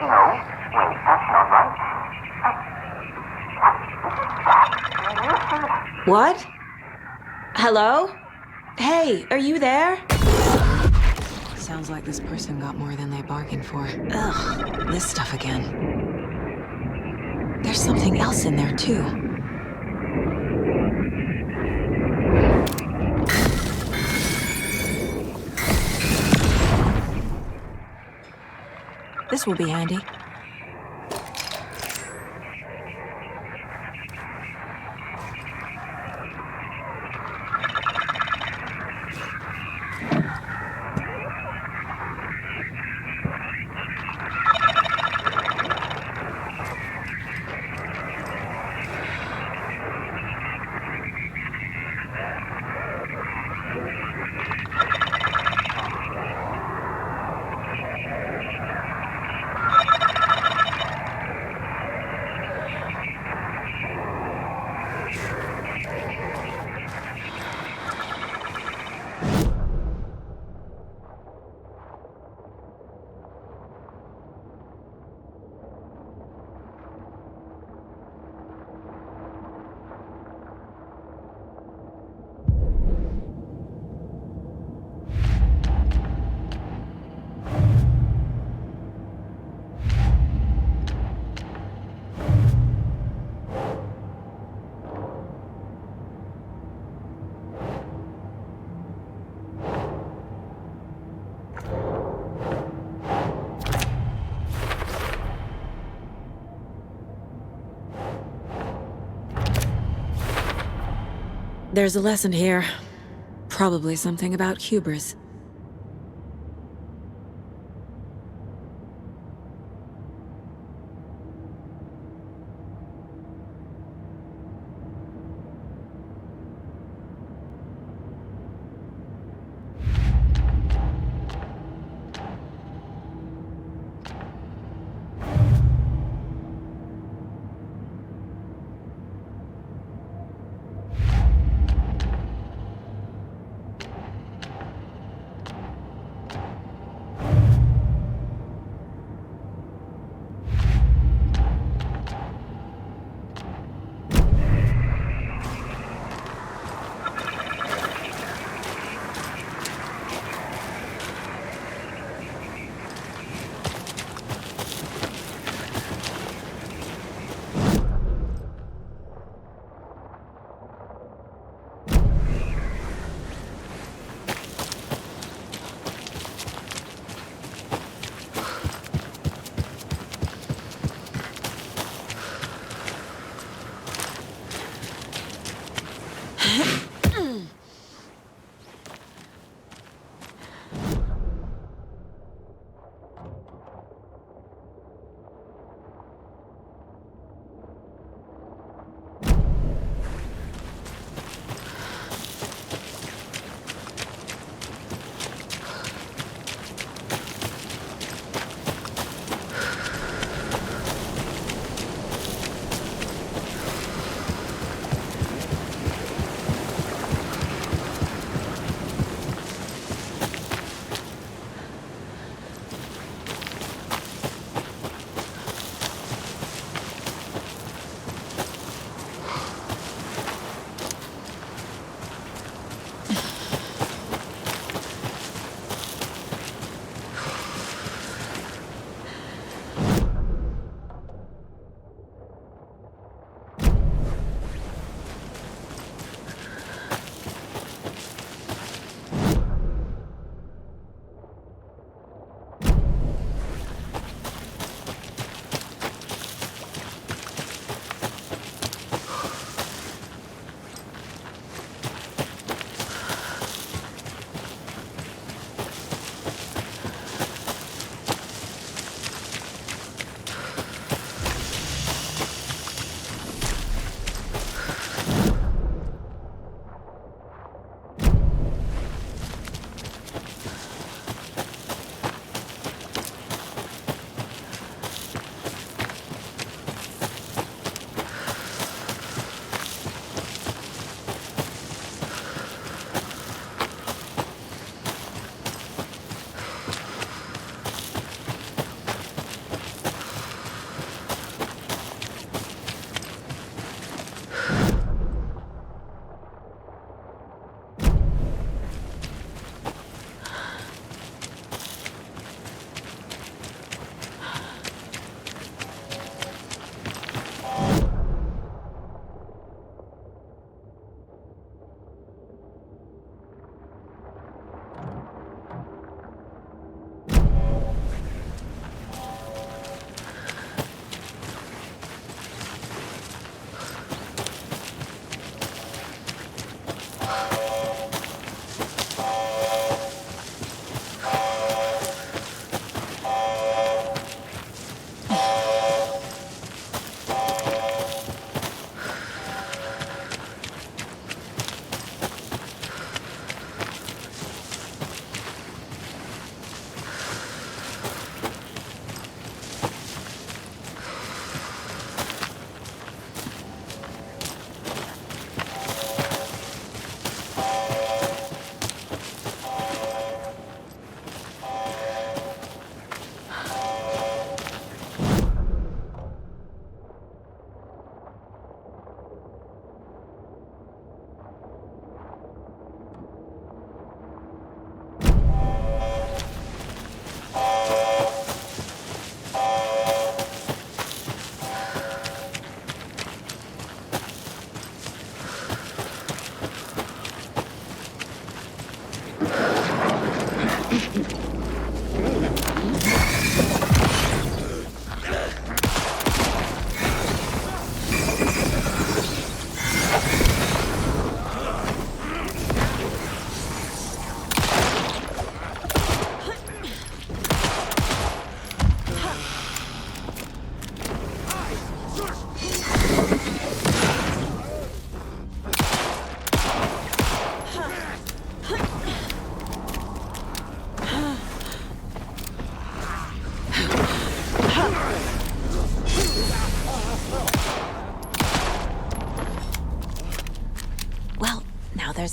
No, wait, that's not right. Can you see? What? Hello? Hey, are you there? Sounds like this person got more than they bargained for. Ugh, this stuff again. There's something else in there, too. This will be handy. There's a lesson here. Probably something about hubris.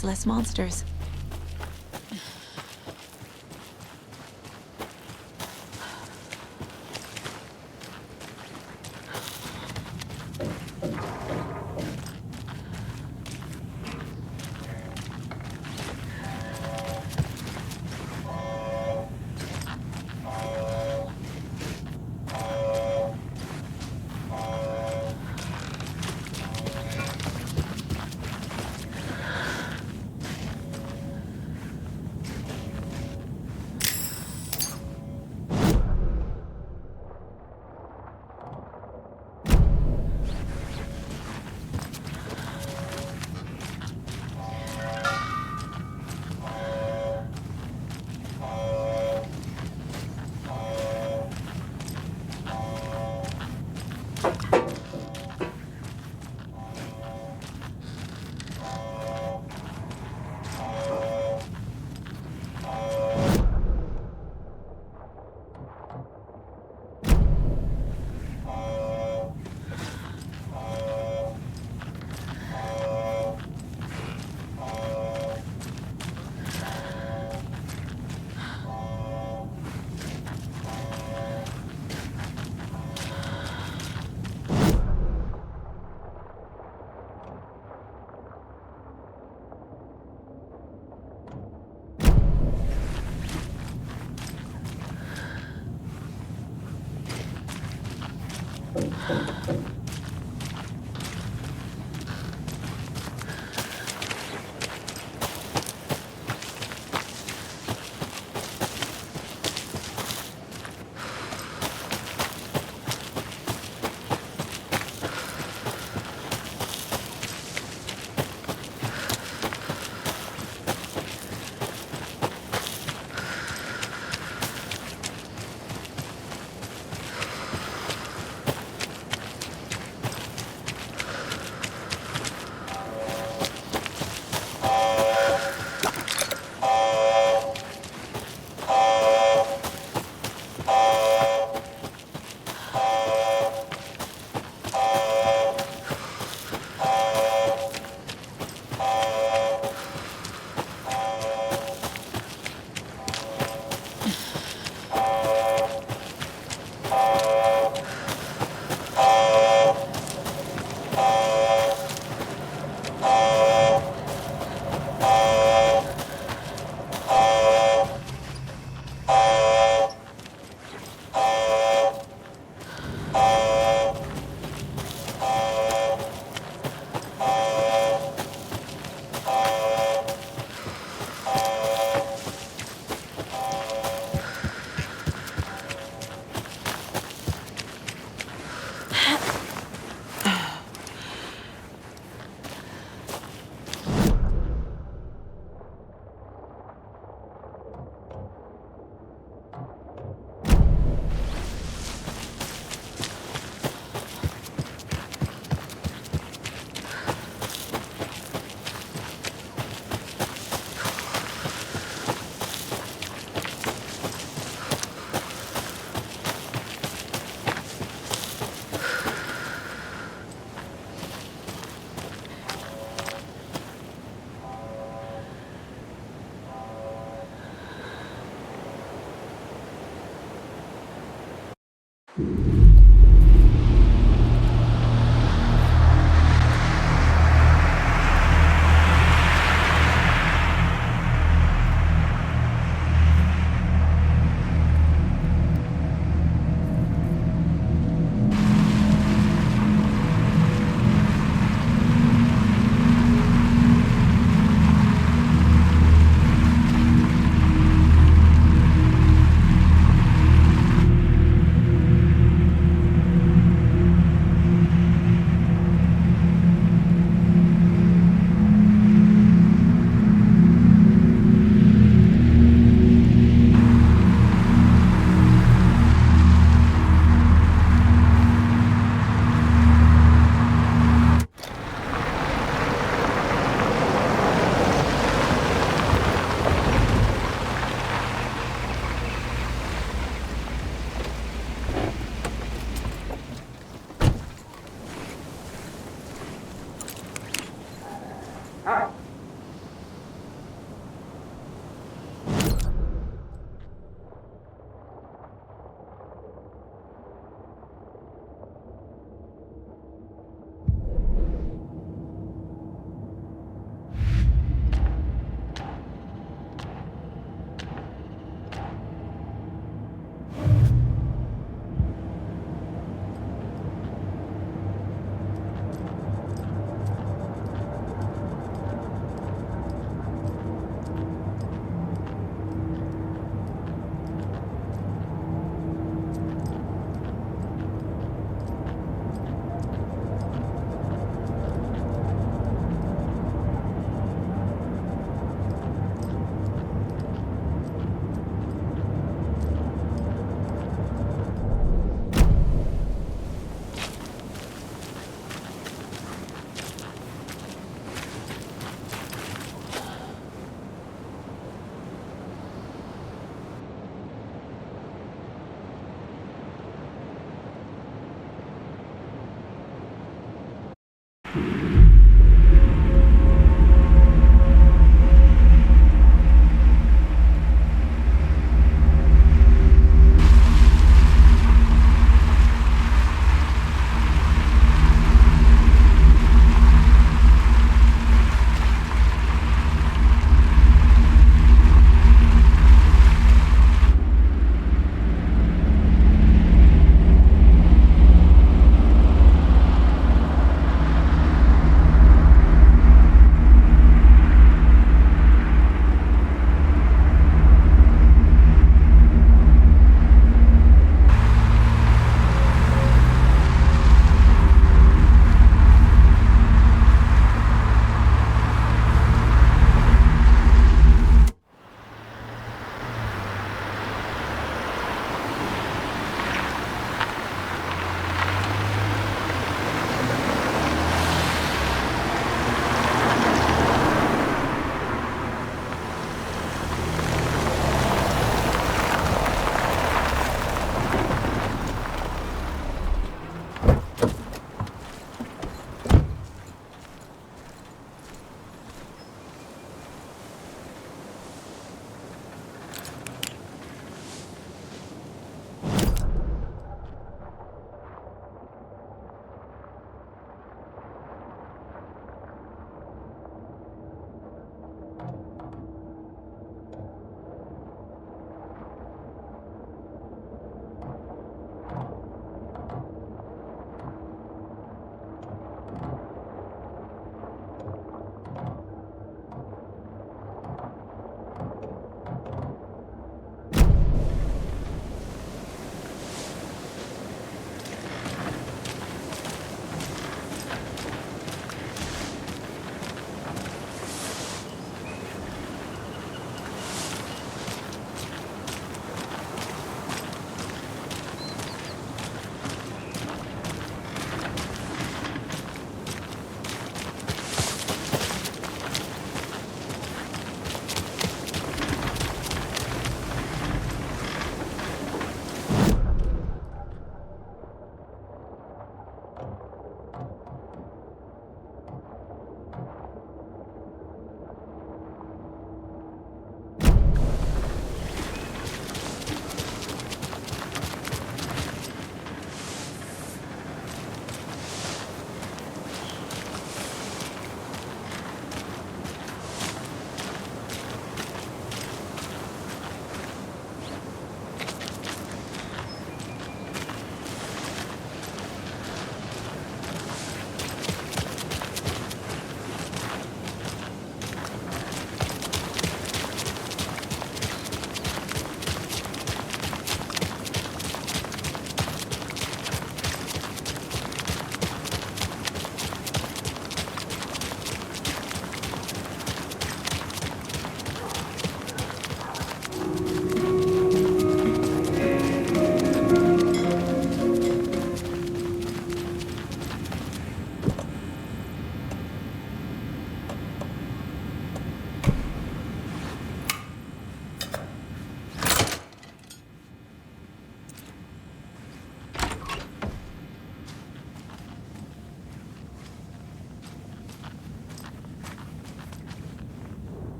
There's less monsters.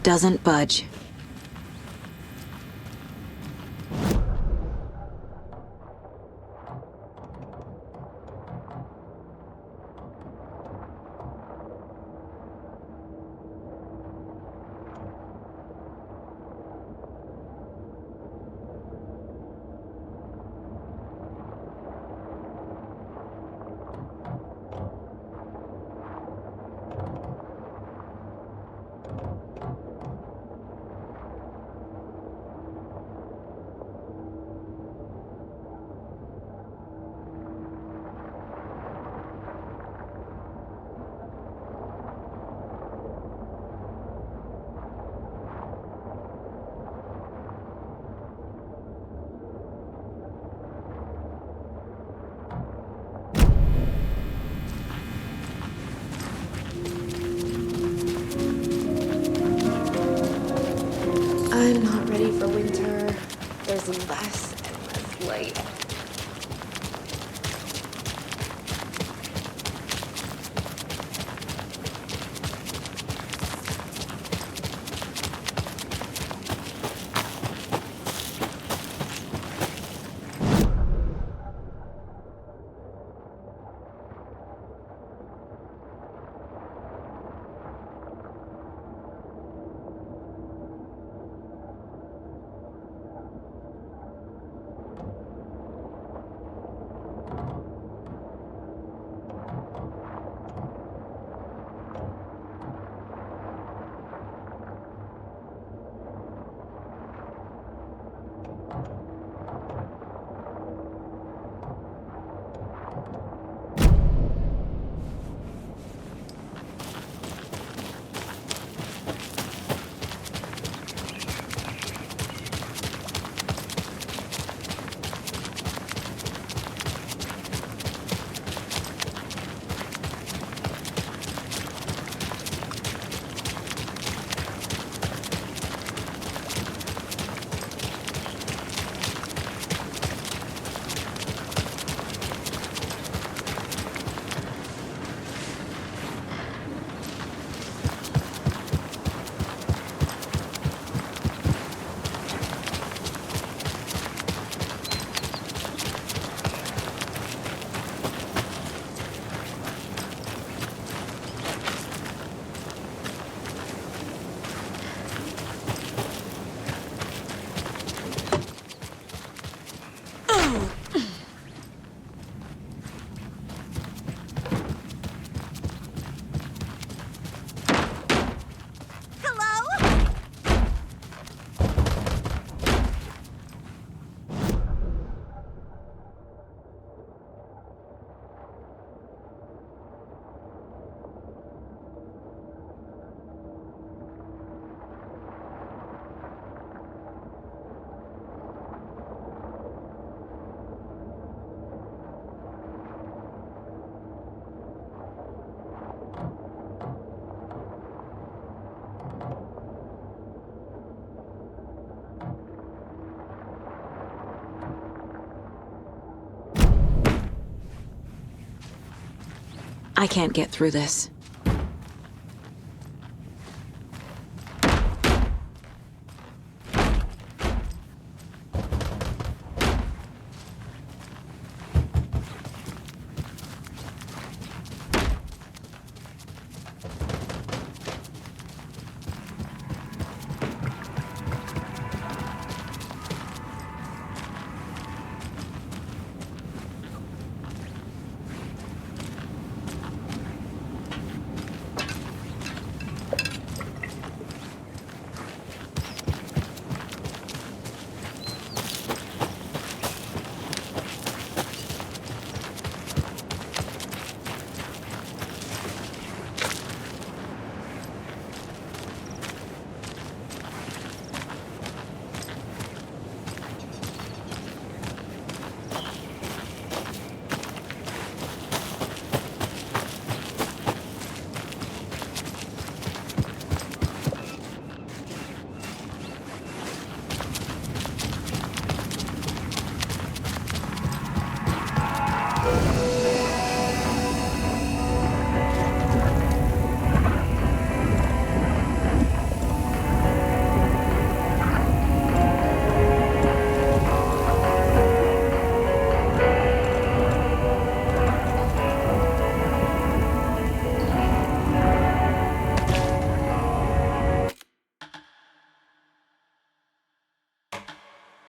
doesn't budge. I'm not ready for winter. There's less and less light. I can't get through this.